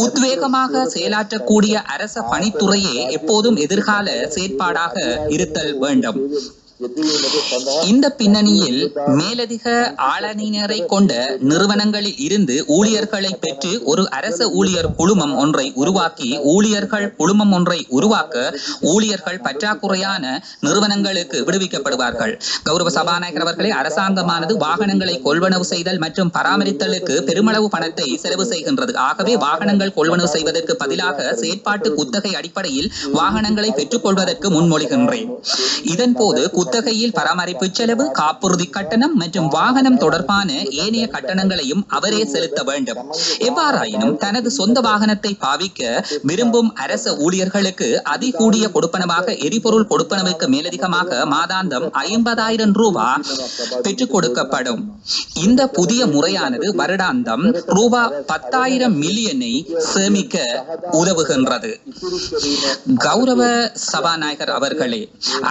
உத்வேகமாக செயலாற்றக்கூடிய அரச பணித்துறையே எப்போதும் எதிர்கால செயற்பாடாக இருத்தல் வேண்டும். இந்த பின்னணியில் மேலதிக ஆளணியினரை கொண்ட நிறுவனங்களில் இருந்து ஊழியர்களை பெற்று ஒரு அரச ஊழியர் குழுமம் ஒன்றை உருவாக்கி ஊழியர்கள் பற்றாக்குறையான நிறுவனங்களுக்கு விடுவிக்கப்படுவார்கள். கௌரவ சபாநாயகர் அவர்களே, அரசாங்கமானது வாகனங்களை கொள்வனவு செய்தல் மற்றும் பராமரித்தலுக்கு பெருமளவு பணத்தை செலவு செய்கின்றது. ஆகவே வாகனங்கள் கொள்வனவு செய்வதற்கு பதிலாக செயற்பாட்டு குத்தகை அடிப்படையில் வாகனங்களை பெற்றுக் கொள்வதற்கு முன்மொழிகின்றேன். இதன் போது குத்தகையில் பராமரிப்பு செலவு, காப்புறுதி கட்டணம் மற்றும் வாகனம் தொடர்பான ஏனைய கட்டணங்களையும் அவரே செலுத்த வேண்டும். எவ்வாறாயினும் தனது சொந்த வாகனத்தை பாவிக்க விரும்பும் அரச ஊழியர்களுக்கு அதிகூடிய கொடுப்பனவாக எரிபொருள் கொடுப்பனவுக்கு மேலதிகமாக மாதாந்தம் 50,000 ரூபாய் பெற்றுக் கொடுக்கப்படும். இந்த புதிய முறையானது வருடாந்தம் ரூபாய் 10,000 மில்லியனை சேமிக்க உதவுகின்றது. கௌரவ சபாநாயகர் அவர்களே,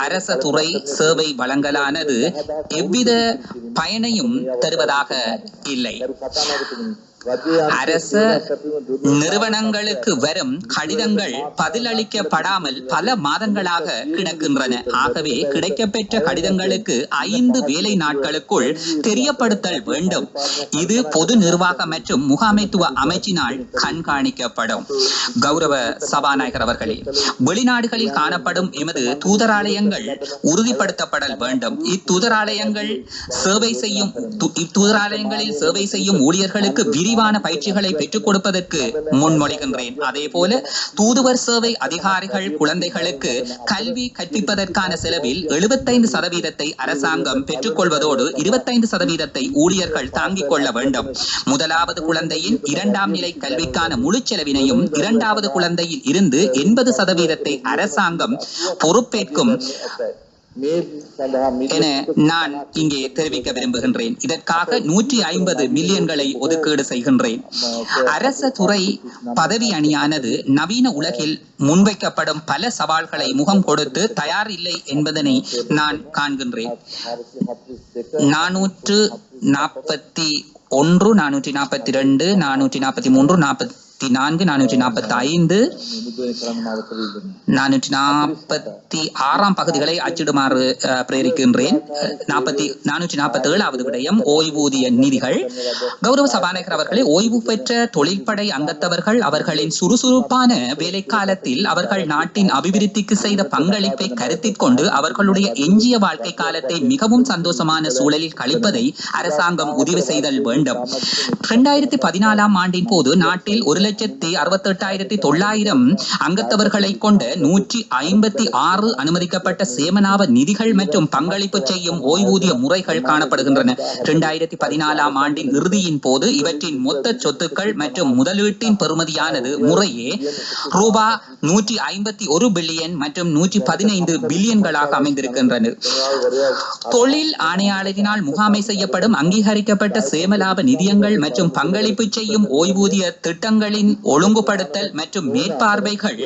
அரச துறை சேவை வழங்கலானது எவ்வித பயனையும் தருவதாக இல்லை. அரச நிறுவனங்களுக்கு வரும் கடிதங்கள் பதிலளிக்கப்படாமல் பல மாதங்களாக கிடக்கின்றன. ஆகவே கிடைக்கப்பெற்ற கடிதங்களுக்கு 5 வேலை நாட்களுக்குள் தெரியப்படுத்தல் வேண்டும். இது பொது நிர்வாக மற்றும் முகாமைத்துவ அமைச்சினால் கண்காணிக்கப்படும். கௌரவ சபாநாயகர் அவர்களே, வெளிநாடுகளில் காணப்படும் எமது தூதராலயங்கள் உறுதிப்படுத்தப்படல் வேண்டும். இத்தூதராலயங்களில் சேவை செய்யும் ஊழியர்களுக்கு விரிவான பயிற்சிகளை பெற்றுக் கொடுப்பதற்கு முன்மொழிகின்றேன். அதே போல தூதுவர் சேவை அதிகாரிகள் குழந்தைகளுக்கு கல்வி கற்பிப்பதற்கான செலவில் 75% அரசாங்கம் பெற்றுக்கொள்வதோடு 25% ஊழியர்கள் தாங்கிக் கொள்ள வேண்டும். முதலாவது குழந்தையின் 2ஆம் நிலை கல்விக்கான முழு செலவினையும் 2வது குழந்தையில் இருந்து 80% அரசாங்கம் பொறுப்பேற்கும் என நான் இங்கே தெரிவிக்க விரும்புகின்றேன். இதற்காக 150 மில்லியன்களை ஒதுக்கீடு செய்கின்றேன். அரச துறை பதவி அணியானது நவீன உலகில் முன்வைக்கப்படும் பல சவால்களை முகம் கொடுத்து தயார் இல்லை என்பதனை நான் காண்கின்றேன். 441, 442, 443, 445 446 பகுதிகளை அச்சிடுமாறு பிரேரிக்கின்றேன். 447வது விடயம் ஓய்வூதிய நிதிகள். கௌரவ சபாநாயகர் அவர்களே, ஓய்வு பெற்ற தொழில்படை அங்கத்தவர்கள் அவர்களின் சுறுசுறுப்பான வேலை காலத்தில் அவர்கள் நாட்டின் அபிவிருத்திக்கு செய்த பங்களிப்பை கருத்தில் கொண்டு அவர்களுடைய எஞ்சிய வாழ்க்கை காலத்தை மிகவும் சந்தோஷமான சூழலில் கழிப்பதை அரசாங்கம் உதவி செய்தல் வேண்டும். 2014ஆம் ஆண்டின் போது நாட்டில் 1,68,900 அங்கத்தவர்களை கொண்ட 156 அனுமதிக்கப்பட்ட சேமலாப நிதிகள் மற்றும் பங்களிப்பு செய்யும் ஓய்வூதிய முறைகள் காணப்படுகின்றன. 2014ஆம் ஆண்டின் இறுதியின் போது இவற்றின் மொத்த சொத்துக்கள் மற்றும் முதலீட்டின் பெறுமதியானது முறையே ரூபாய் 151 பில்லியன் மற்றும் 115 பில்லியன்களாக அமைந்திருக்கின்றன. தொழில் ஆணையாளரினால் முகாமை செய்யப்படும் அங்கீகரிக்கப்பட்ட சேமலாப நிதியங்கள் மற்றும் பங்களிப்பு செய்யும் ஓய்வூதிய திட்டங்களின் ஒழுங்குபடுத்தல் மற்றும் மேற்பார்வைகள்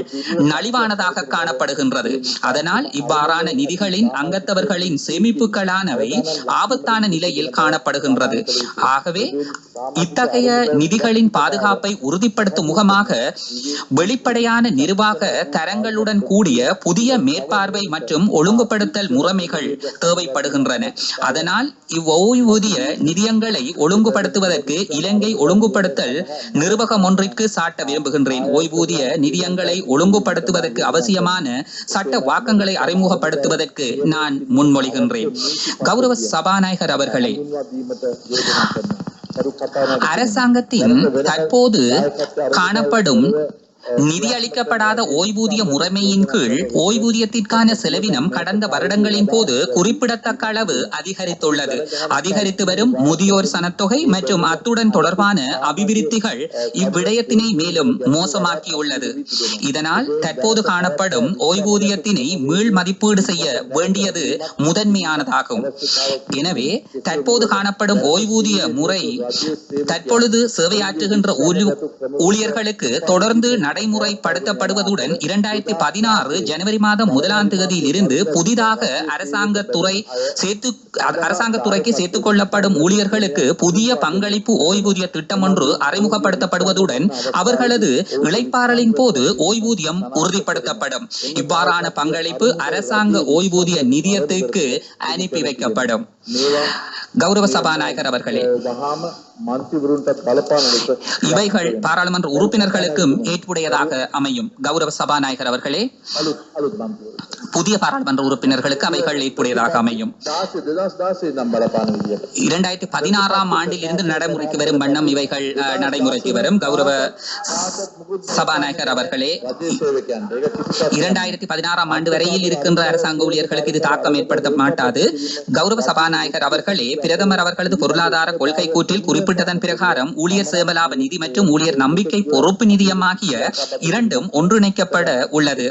நலிவானதாக காணப்படுகின்றது. அதனால் இவ்வாறான நிதிகளின் அங்கத்தவர்களின் சேமிப்புகளானவை ஆபத்தான நிலையில் காணப்படுகின்றது. ஆகவே இத்தகைய நிதிகளின் பாதுகாப்பை உறுதிப்படுத்தும் முகமாக வெளிப்படையான நிர்வாக தரங்களுடன் கூடிய புதிய மேற்பார்வை மற்றும் ஒழுங்குபடுத்தல் முறைமைகள் தேவைப்படுகின்றன. அதனால் இவ்வோய்வூதிய நிதியங்களை ஒழுங்குபடுத்துவதற்கு இலங்கை ஒழுங்குபடுத்தல் நிர்வாகம் ஒன்றிற்கு சாட்ட விரும்புகின்றேன். ஓய்வூதிய நிதியங்களை ஒழுங்குபடுத்துவதற்கு அவசியமான சட்ட வாக்கங்களை அறிமுகப்படுத்துவதற்கு நான் முன்மொழிகின்றேன். கௌரவ சபாநாயகர் அவர்களே, அரசாங்கத்தின் தற்போது காணப்படும் நிதியளிக்கப்படாத ஓய்வூதிய முறைமையின் கீழ் ஓய்வூதியத்திற்கான செலவினம் கடந்த வருடங்களின் போது குறிப்பிடத்தக்க அளவு அதிகரித்துள்ளது. அதிகரித்து வரும் முதியோர் சனத்தொகை மற்றும் அத்துடன் தொடர்பான அபிவிருத்திகள் இவ்விடயத்தினை மேலும் மோசமாக்கியுள்ளது. இதனால் தற்போது காணப்படும் ஓய்வூதியத்தினை மீள் மதிப்பீடு செய்ய வேண்டியது முதன்மையானதாகும். எனவே தற்போது காணப்படும் ஓய்வூதிய முறை தற்பொழுது சேவையாற்றுகின்ற ஊழியர்களுக்கு தொடர்ந்து நடைமுறைப்படுத்தப்படுவதுடன் 2016 ஜனவரி மாதம் 1ஆம் தேதியில் இருந்து புதிதாக அரசாங்கத்துறைக்கு சேர்த்துக் கொள்ளப்படும் ஊழியர்களுக்கு புதிய பங்களிப்பு ஓய்வூதிய திட்டம் ஒன்று அறிமுகப்படுத்தப்படுவதுடன் அவர்களது இளைப்பாறலின் போது ஓய்வூதியம் உறுதிப்படுத்தப்படும். இவ்வாறான பங்களிப்பு அரசாங்க ஓய்வூதிய நிதியத்திற்கு அனுப்பி வைக்கப்படும். கௌரவ சபாநாயகர் அவர்களே, இவைகள் பாராளுமன்ற உறுப்பினர்களுக்கும் ஏற்புடையதாக அமையும். கௌரவ சபாநாயகர் அவர்களே, புதிய பாராளுமன்ற உறுப்பினர்களுக்கு அவைகள் ஏற்புடையதாக அமையும். 2016ஆம் ஆண்டில் இருந்து நடைமுறைக்கு வரும் வண்ணம் இவைகள் நடைமுறைக்கு வரும். கௌரவ சபாநாயகர் அவர்களே, 2016ஆம் ஆண்டு வரையில் இருக்கின்ற அரசாங்க ஊழியர்களுக்கு இது தாக்கம் ஏற்படுத்த மாட்டாது. கௌரவ சபாநாயகர் அவர்களே, பிரதமர் அவர்களது பொருளாதார கொள்கை கூற்றில் குறிப்பிட்டதன் பிரகாரம் ஊழியர் சேமலாப நிதி மற்றும் ஊழியர் நம்பிக்கை பொறுப்பு நிதியமாகிய இரண்டும் ஒன்றிணைக்கப்பட உள்ளது.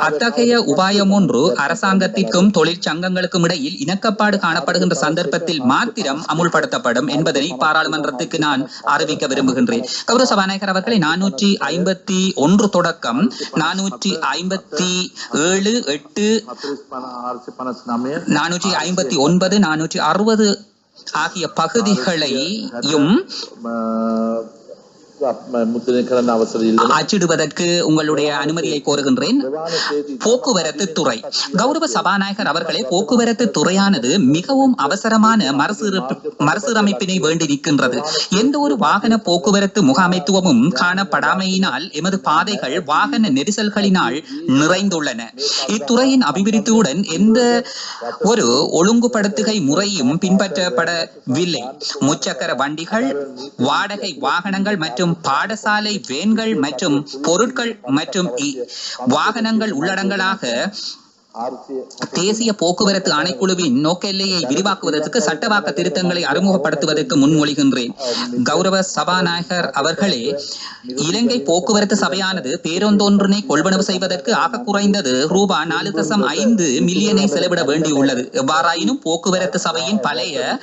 அத்தகைய உபாயம் ஒன்று அரசாங்கத்திற்கும் தொழிற்சங்கங்களுக்கும் இடையில் இணக்கப்பாடு காணப்படுகின்ற சந்தர்ப்பத்தில் மாத்திரம் அமுல்படுத்தப்படும் என்பதை பாராளுமன்றத்துக்கு நான் அறிவிக்க விரும்புகின்றேன். கௌரவ சபாநாயகர் அவர்களை 451 தொடக்கம் 457, 8, 459, 460 ஆகிய பகுதிகளையும் அச்சிடுவதற்கு உங்களுடைய அனுமதியை கோருகின்றேன். போக்குவரத்து துறை. கௌரவ சபாநாயகர் அவர்களே, போக்குவரத்து துறையானது மிகவும் அவசரமான மறுசீரமைப்பினை வேண்டி நிற்கின்றது. எந்த ஒரு வாகன போக்குவரத்து முகாமைத்துவமும் காணப்படாமையினால் எமது பாதைகள் வாகன நெரிசல்களினால் நிறைந்துள்ளன. இத்துறையின் அபிவிருத்தியுடன் எந்த ஒரு ஒழுங்குபடுத்துகை முறையும் பின்பற்றப்படவில்லை. முச்சக்கர வண்டிகள், வாடகை வாகனங்கள் மற்றும் பாடசாலை வேன்கள் மற்றும் பொருட்கள் மற்றும் வாகனங்கள் உள்ளடங்கலாக தேசிய போக்குவரத்து ஆணைக்குழுவின் நோக்க எல்லையை விரிவாக்குவதற்கு சட்டவாக்க திருத்தங்களை அறிமுகப்படுத்துவதற்கு முன்மொழிகின்றேன். கௌரவ சபாநாயகர் அவர்களே, இலங்கை போக்குவரத்து சபையானது பேருந்தொன்றினை கொள்வனவு செய்வதற்கு ஆக குறைந்தது ரூபாய் 4.5 மில்லியனை செலவிட வேண்டியுள்ளது. எவ்வாறாயினும் போக்குவரத்து சபையின் பழைய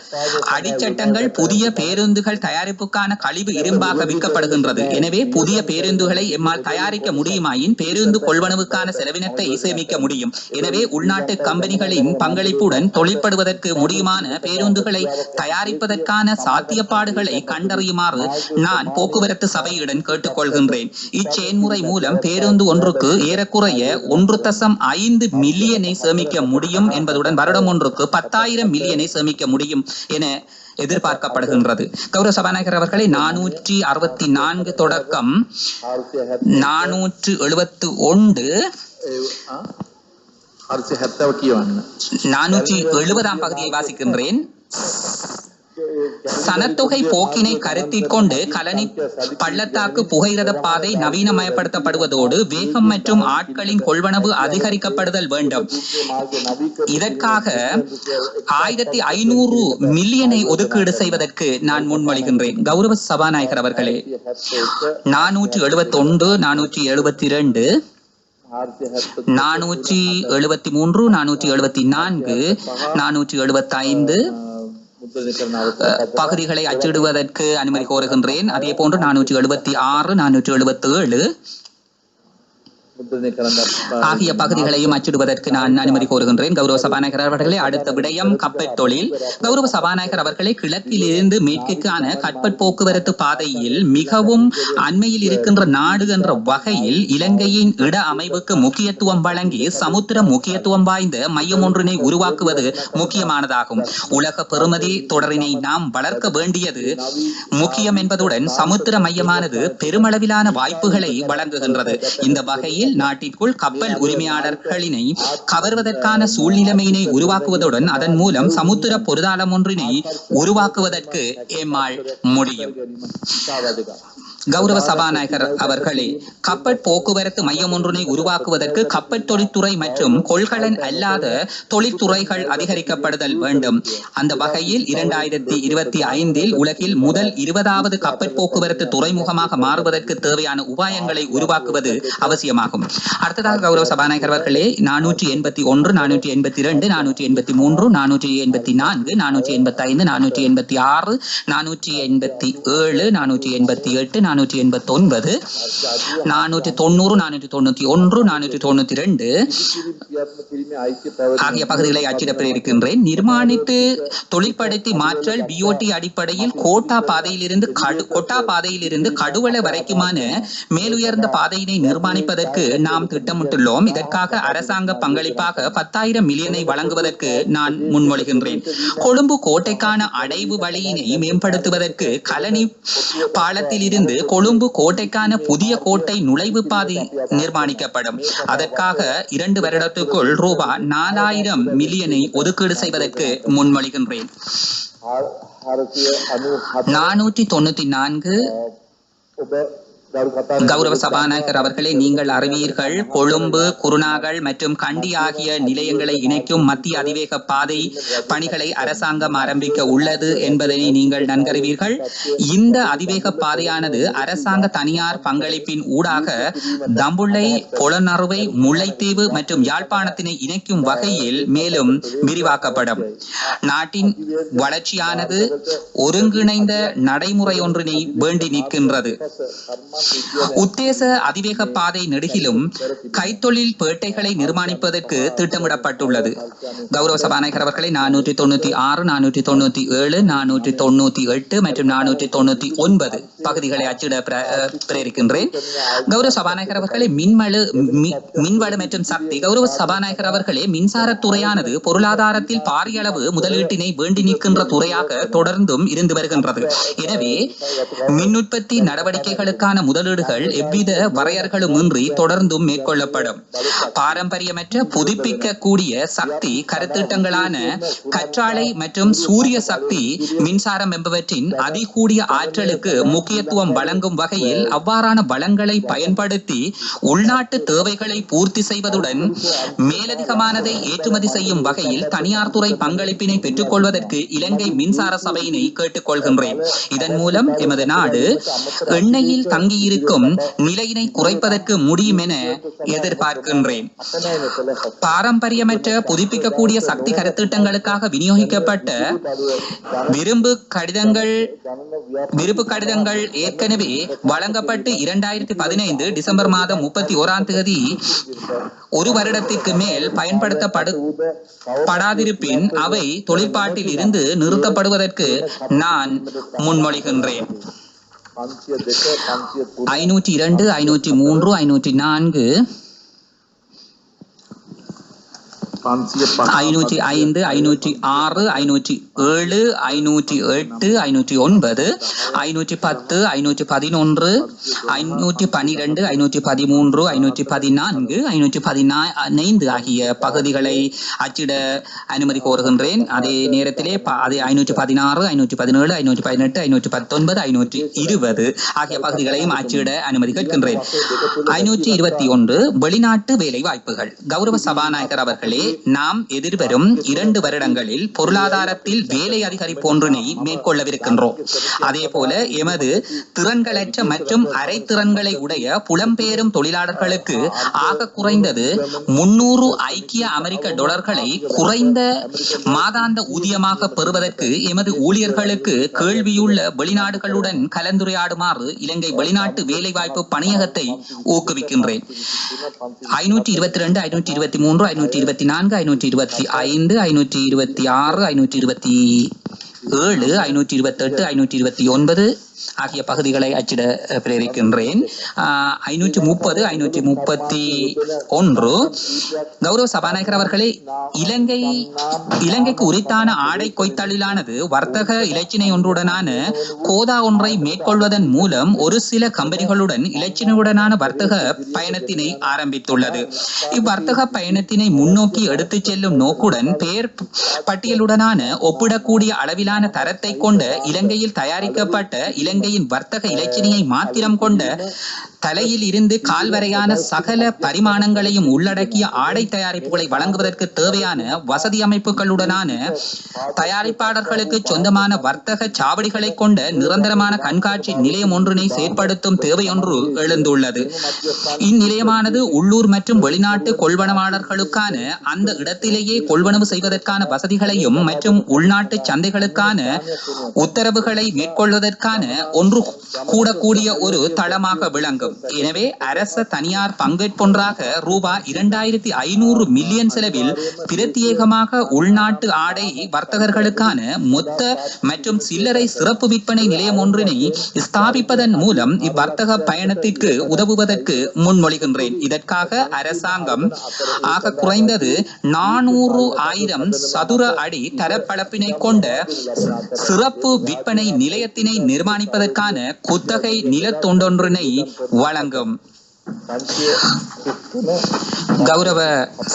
அடிச்சட்டங்கள் புதிய பேருந்துகள் தயாரிப்புக்கான கழிவு இரும்பாக விற்கப்படுகின்றது. எனவே புதிய பேருந்துகளை எம்மால் தயாரிக்க முடியுமாயின் பேருந்து கொள்வனவுக்கான செலவினத்தை சேமிக்க முடியும். எனவே உள்நாட்டு கம்பெனிகளின் பங்களிப்புடன் தொழிற்படுவதற்கு முடியுமான பேருந்துகளை தயாரிப்பதற்கான சாத்தியப்பாடுகளை கண்டறியுமாறு நான் போக்குவரத்து சபையுடன் கேட்டுக்கொள்கின்றேன். இச்செயல்முறை மூலம் பேருந்து ஒன்றுக்கு ஏறக்குறைய 1.5 மில்லியனை சேமிக்க முடியும் என்பதுடன் வருடம் ஒன்றுக்கு 10,000 மில்லியனை சேமிக்க முடியும் என எதிர்பார்க்கப்படுகின்றது. கௌரவ சபாநாயகர் அவர்களே, 464 தொடக்கம் 470 பகுதியை வாசிக்கின்றேன். சனத்தொகை போக்கினை கருத்தில் கொண்டு கலனி பள்ளத்தாக்கு புகையிரத பாதை நவீனமயப்படுத்தப்படுவதோடு வேகம் மற்றும் ஆட்களின் கொள்வனவு அதிகரிக்கப்படுதல் வேண்டும். இதற்காக 1500 மில்லியனை ஒதுக்கீடு செய்வதற்கு நான் முன்மொழிகின்றேன். கௌரவ சபாநாயகர் அவர்களே, 471, 472, 473, 474, 475 பகுதிகளை அச்சிடுவதற்கு அனுமதி கோருகின்றேன். அதே போன்று 476, 477 ஆகிய பகுதிகளையும் அச்சிடுவதற்கு நான் அனுமதி கோருகின்றேன். கௌரவ சபாநாயகர் அவர்களே, அடுத்த விடயம் கப்பற் தொழில். கௌரவ சபாநாயகர் அவர்களே, கிழக்கில் இருந்து மேற்குக்கான கப்பற் போக்குவரத்து பாதையில் மிகவும் அண்மையில் இருக்கின்ற நாடு என்ற வகையில் இலங்கையின் இட அமைவுக்கு முக்கியத்துவம் வழங்கி சமுத்திர முக்கியத்துவம் வாய்ந்த மையம் ஒன்றினை உருவாக்குவது முக்கியமானதாகும். உலக பெறுமதி தொடரினை நாம் வளர்க்க வேண்டியது முக்கியம் என்பதுடன் சமுத்திர மையமானது பெருமளவிலான வாய்ப்புகளை வழங்குகின்றது. இந்த வகையில் நாட்டிற்குள் கப்பல் உரிமையாளர்களினை கவர்வதற்கான சூழ்நிலைமையினை உருவாக்குவதுடன் அதன் மூலம் சமுத்திர பொருளாதாரம் ஒன்றினை உருவாக்குவதற்கு எம்மால் முடியும். கௌரவ சபாநாயகர் அவர்களே, கப்பற் போக்குவரத்து மையம் ஒன்றினை உருவாக்குவதற்கு கப்பற் தொழில்துறை மற்றும் கொள்கலன் அல்லாத தொழில்துறைகள் அதிகரிக்கப்படுதல் வேண்டும். அந்த வகையில் 2025 உலகில் முதல் 20வது கப்பற் போக்குவரத்து துறைமுகமாக மாறுவதற்கு தேவையான உபாயங்களை உருவாக்குவது அவசியமாகும். அடுத்ததாக கௌரவ சபாநாயகர் அவர்களே, 481, 482, 483, 484, 485, 486, 487, 488, 489, 490, 491, 492 ஆகிய பகுதிகளை அச்சிடப்பட்டிருக்கின்றேன். நிர்மாணித்து தொழிற்படுத்தி மாற்றல் BOT அடிப்படையில் கோட்டா பாதையிலிருந்து கடுவள வரைக்குமான மேலுயர்ந்த பாதையினை நிர்மாணிப்பதற்கு நாம் திட்டமிட்டுள்ளோம். இதற்காக அரசாங்க பங்களிப்பாக 10,000 மில்லியனை வழங்குவதற்கு நான் முன்மொழிகின்றேன். கொழும்பு கோட்டைக்கான அடைவு வழியினை மேம்படுத்துவதற்கு கலனி பாலத்தில் இருந்து கொழும்பு கோட்டைக்கான புதிய கோட்டை நுழைவு பாதை நிர்மாணிக்கப்படும். அதற்காக 2 வருடத்துக்குள் ரூபாய் 4,000 மில்லியனை ஒதுக்கீடு செய்வதற்கு முன்மொழிகின்றேன். 494 கௌரவ சபாநாயகர் அவர்களே, நீங்கள் அறிவீர்கள், கொழும்பு, குருநாகல் மற்றும் கண்டி ஆகிய நிலையங்களை இணைக்கும் மத்திய அதிவேக பாதை பணிகளை அரசாங்கம் ஆரம்பிக்க உள்ளது என்பதை நீங்கள் நன்கறிவீர்கள். இந்த அதிவேக பாதையானது அரசாங்க தனியார் பங்களிப்பின் ஊடாக தம்புள்ளை, பொலனறுவை, முல்லைத்தீவு மற்றும் யாழ்ப்பாணத்தினை இணைக்கும் வகையில் மேலும் விரிவாக்கப்படும். நாட்டின் வளர்ச்சியானது ஒருங்கிணைந்த நடைமுறை ஒன்றினை வேண்டி நிற்கின்றது. உத்தேச அதிவேக பாதை நெடுகிலும் கைத்தொழில் பேட்டைகளை நிர்மாணிப்பதற்கு திட்டமிடப்பட்டுள்ளது. கௌரவ சபாநாயகர் அவர்களை 496, 497, 498 மற்றும் 499 பகுதிகளை அச்சிட பிரேரிக்கின்றேன். கௌரவ சபாநாயகர் அவர்களே, மின்வள மற்றும் சக்தி. கௌரவ சபாநாயகர் அவர்களே, மின்சாரத்துறையானது பொருளாதாரத்தில் பாரிய அளவு முதலீட்டினை வேண்டி நிற்கின்ற துறையாக தொடர்ந்தும் இருந்து வருகின்றது. எனவே மின் உற்பத்தி நடவடிக்கைகளுக்கான முதலீடுகள் எவ்வித வரையறைகளுமின்றி தொடர்ந்தும் மேற்கொள்ளப்படும். பாரம்பரியமற்ற புதுப்பிக்க கூடிய சக்தி கருத்திட்டங்களான கற்றாழை மற்றும் சூரிய சக்தி மின்சாரம் என்பவற்றின் அதிகூடிய ஆற்றலுக்கு முக்கியத்துவம் வழங்கும் வகையில் அவ்வாறான வளங்களை பயன்படுத்தி உள்நாட்டு தேவைகளை பூர்த்தி செய்வதுடன் மேலதிகமானதை ஏற்றுமதி செய்யும் வகையில் தனியார் துறை பங்களிப்பினை பெற்றுக் கொள்வதற்கு இலங்கை மின்சார சபையினை கேட்டுக் கொள்கின்றேன். இதன் மூலம் எமது நாடு எண்ணெயில் தங்கி தாங்கியிருக்கும் நிலையினை குறைப்பதற்கு முடியும் என எதிர்பார்க்கின்றேன். பாரம்பரியமற்ற புதுப்பிக்கக்கூடிய சக்தி கருத்திட்டங்களுக்காக விநியோகிக்கப்பட்ட விருப்பு கடிதங்கள் ஏற்கனவே வழங்கப்பட்டு 2015 டிசம்பர் மாதம் 31ஆம் தேதி ஒரு வருடத்திற்கு மேல் பயன்படுத்தப்படாதிருப்பின் அவை தொழிற்பாட்டில் இருந்து நிறுத்தப்படுவதற்கு நான் முன்மொழிகின்றேன். 502, 503, 504, 505, 506, 507, 508, 509, 510, 511, 512, 513, 514, 515 ஆகிய பகுதிகளை அச்சிட அனுமதி கோருகின்றேன். அதே நேரத்திலே 516, 517, 518, 519, 520 ஆகிய பகுதிகளையும் அச்சிட அனுமதி கேட்கின்றேன். 521 வெளிநாட்டு வேலை வாய்ப்புகள். கௌரவ சபாநாயகர் அவர்களே, நாம் எதிர்வரும் 2 வருடங்களில் பொருளாதாரத்தில் வேலை அதிகரிப்பு ஒன்றினை மேற்கொள்ளவிருக்கின்றோம். அதே போல எமது திறன்களற்ற மற்றும் அரை திறன்களை உடைய புலம்பெயரும் தொழிலாளர்களுக்கு ஆக குறைந்தது 300 ஐக்கிய அமெரிக்க டாலர்களை குறைந்த மாதாந்த ஊதியமாக பெறுவதற்கு எமது ஊழியர்களுக்கு கேள்வியுள்ள வெளிநாடுகளுடன் கலந்துரையாடுமாறு இலங்கை வெளிநாட்டு வேலைவாய்ப்பு பணியகத்தை ஊக்குவிக்கின்றேன். 522, 523, 524, 525, 526, 527, 528, 529 ஆகிய பகுதிகளை அச்சிட பிரேரிக்கின்றேன். 530, 531 கௌரவ சபாநாயகர் அவர்களே, இலங்கைக்கு உரித்தான ஆடை கொய்த்தொழிலானது வர்த்தக இலச்சினை ஒன்றுடனான கோதா ஒன்றை மேற்கொள்வதன் மூலம் ஒரு சில கம்பெனிகளுடன் இலச்சினையுடனான வர்த்தக பயணத்தினை ஆரம்பித்துள்ளது. இவ்வர்த்தக பயணத்தினை முன்னோக்கி எடுத்துச் செல்லும் நோக்குடன் பெயர் பட்டியலுடனான ஒப்பிடக்கூடிய அளவிலான தரத்தை கொண்ட இலங்கையில் தயாரிக்கப்பட்ட இலங்கையின் வர்த்தக இலச்சினையை மாத்திரம் கொண்ட தலையில் இருந்து கால்வரையான சகல பரிமாணங்களையும் உள்ளடக்கிய ஆடை தயாரிப்புகளை வழங்குவதற்கு தேவையான வசதி அமைப்புகளுடனான தயாரிப்பாளர்களுக்கு சொந்தமான வர்த்தக சாவடிகளை கொண்ட நிரந்தரமான கண்காட்சி நிலையம் ஒன்றினை செயற்படுத்தும் தேவையொன்று எழுந்துள்ளது. இந்நிலையமானது உள்ளூர் மற்றும் வெளிநாட்டு கொள்வனவாளர்களுக்கான அந்த இடத்திலேயே கொள்வனவு செய்வதற்கான வசதிகளையும் மற்றும் உள்நாட்டு சந்தைகளுக்கான உத்தரவுகளை மேற்கொள்வதற்கான ஒன்று கூடக்கூடிய ஒரு தளமாக விளங்கும். எனவே அரச தனியார் பங்கேற்பொன்றாக ரூபாய் 2500 மில்லியன் செலவில் பிரத்யேகமாக உள்நாட்டு ஆடை வர்த்தகர்களுக்கான மொத்த மற்றும் சில்லறை சிறப்பு விற்பனை நிலையம் ஒன்றினை ஸ்தாபிப்பதன் மூலம் இவ்வர்த்தக பயணத்திற்கு உதவுவதற்கு முன்மொழிகின்றேன். இதற்காக அரசாங்கம் ஆக குறைந்தது 400,000 சதுர அடி தரப்பளப்பினை கொண்ட சிறப்பு விற்பனை நிலையத்தினை நிர்மாணிப்பதற்கான குத்தகை நிலத்தொண்டொன்றினை வழங்கும். கௌரவ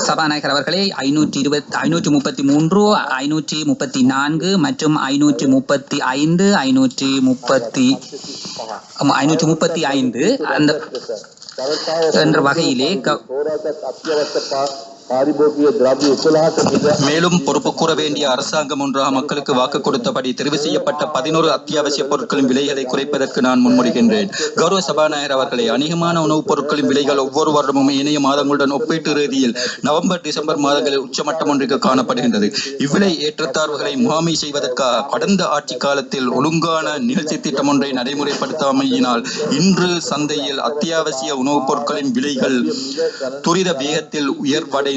சபாநாயகர் அவர்களே, 533, 534 மற்றும் 535, 535 அந்த என்ற வகையிலே மேலும் பொறுப்பு கூற வேண்டிய அரசாங்கம் ஒன்றாக மக்களுக்கு வாக்கு கொடுத்தபடி தெரிவு செய்யப்பட்ட 11 அத்தியாவசிய பொருட்களின் விலைகளை குறைப்பதற்கு நான் முன்மொழிகின்றேன். கௌரவ சபாநாயகர் அவர்களே, அநேகமான உணவுப் பொருட்களின் விலைகள் ஒவ்வொரு வருடமும் இணைய மாதங்களுடன் ஒப்பீட்டு ரீதியில் நவம்பர், டிசம்பர் மாதங்களில் உச்சமட்டம் ஒன்றுக்கு காணப்படுகின்றது. இவ்விலை ஏற்றத்தாழ்வுகளை முகாமை செய்வதற்காக கடந்த ஆட்சி காலத்தில் ஒழுங்கான நிகழ்ச்சி திட்டம் ஒன்றை நடைமுறைப்படுத்தாமையினால் இன்று சந்தையில் அத்தியாவசிய உணவுப் பொருட்களின் விலைகள் துரித வேகத்தில் உயர்வடைந்துள்ளது.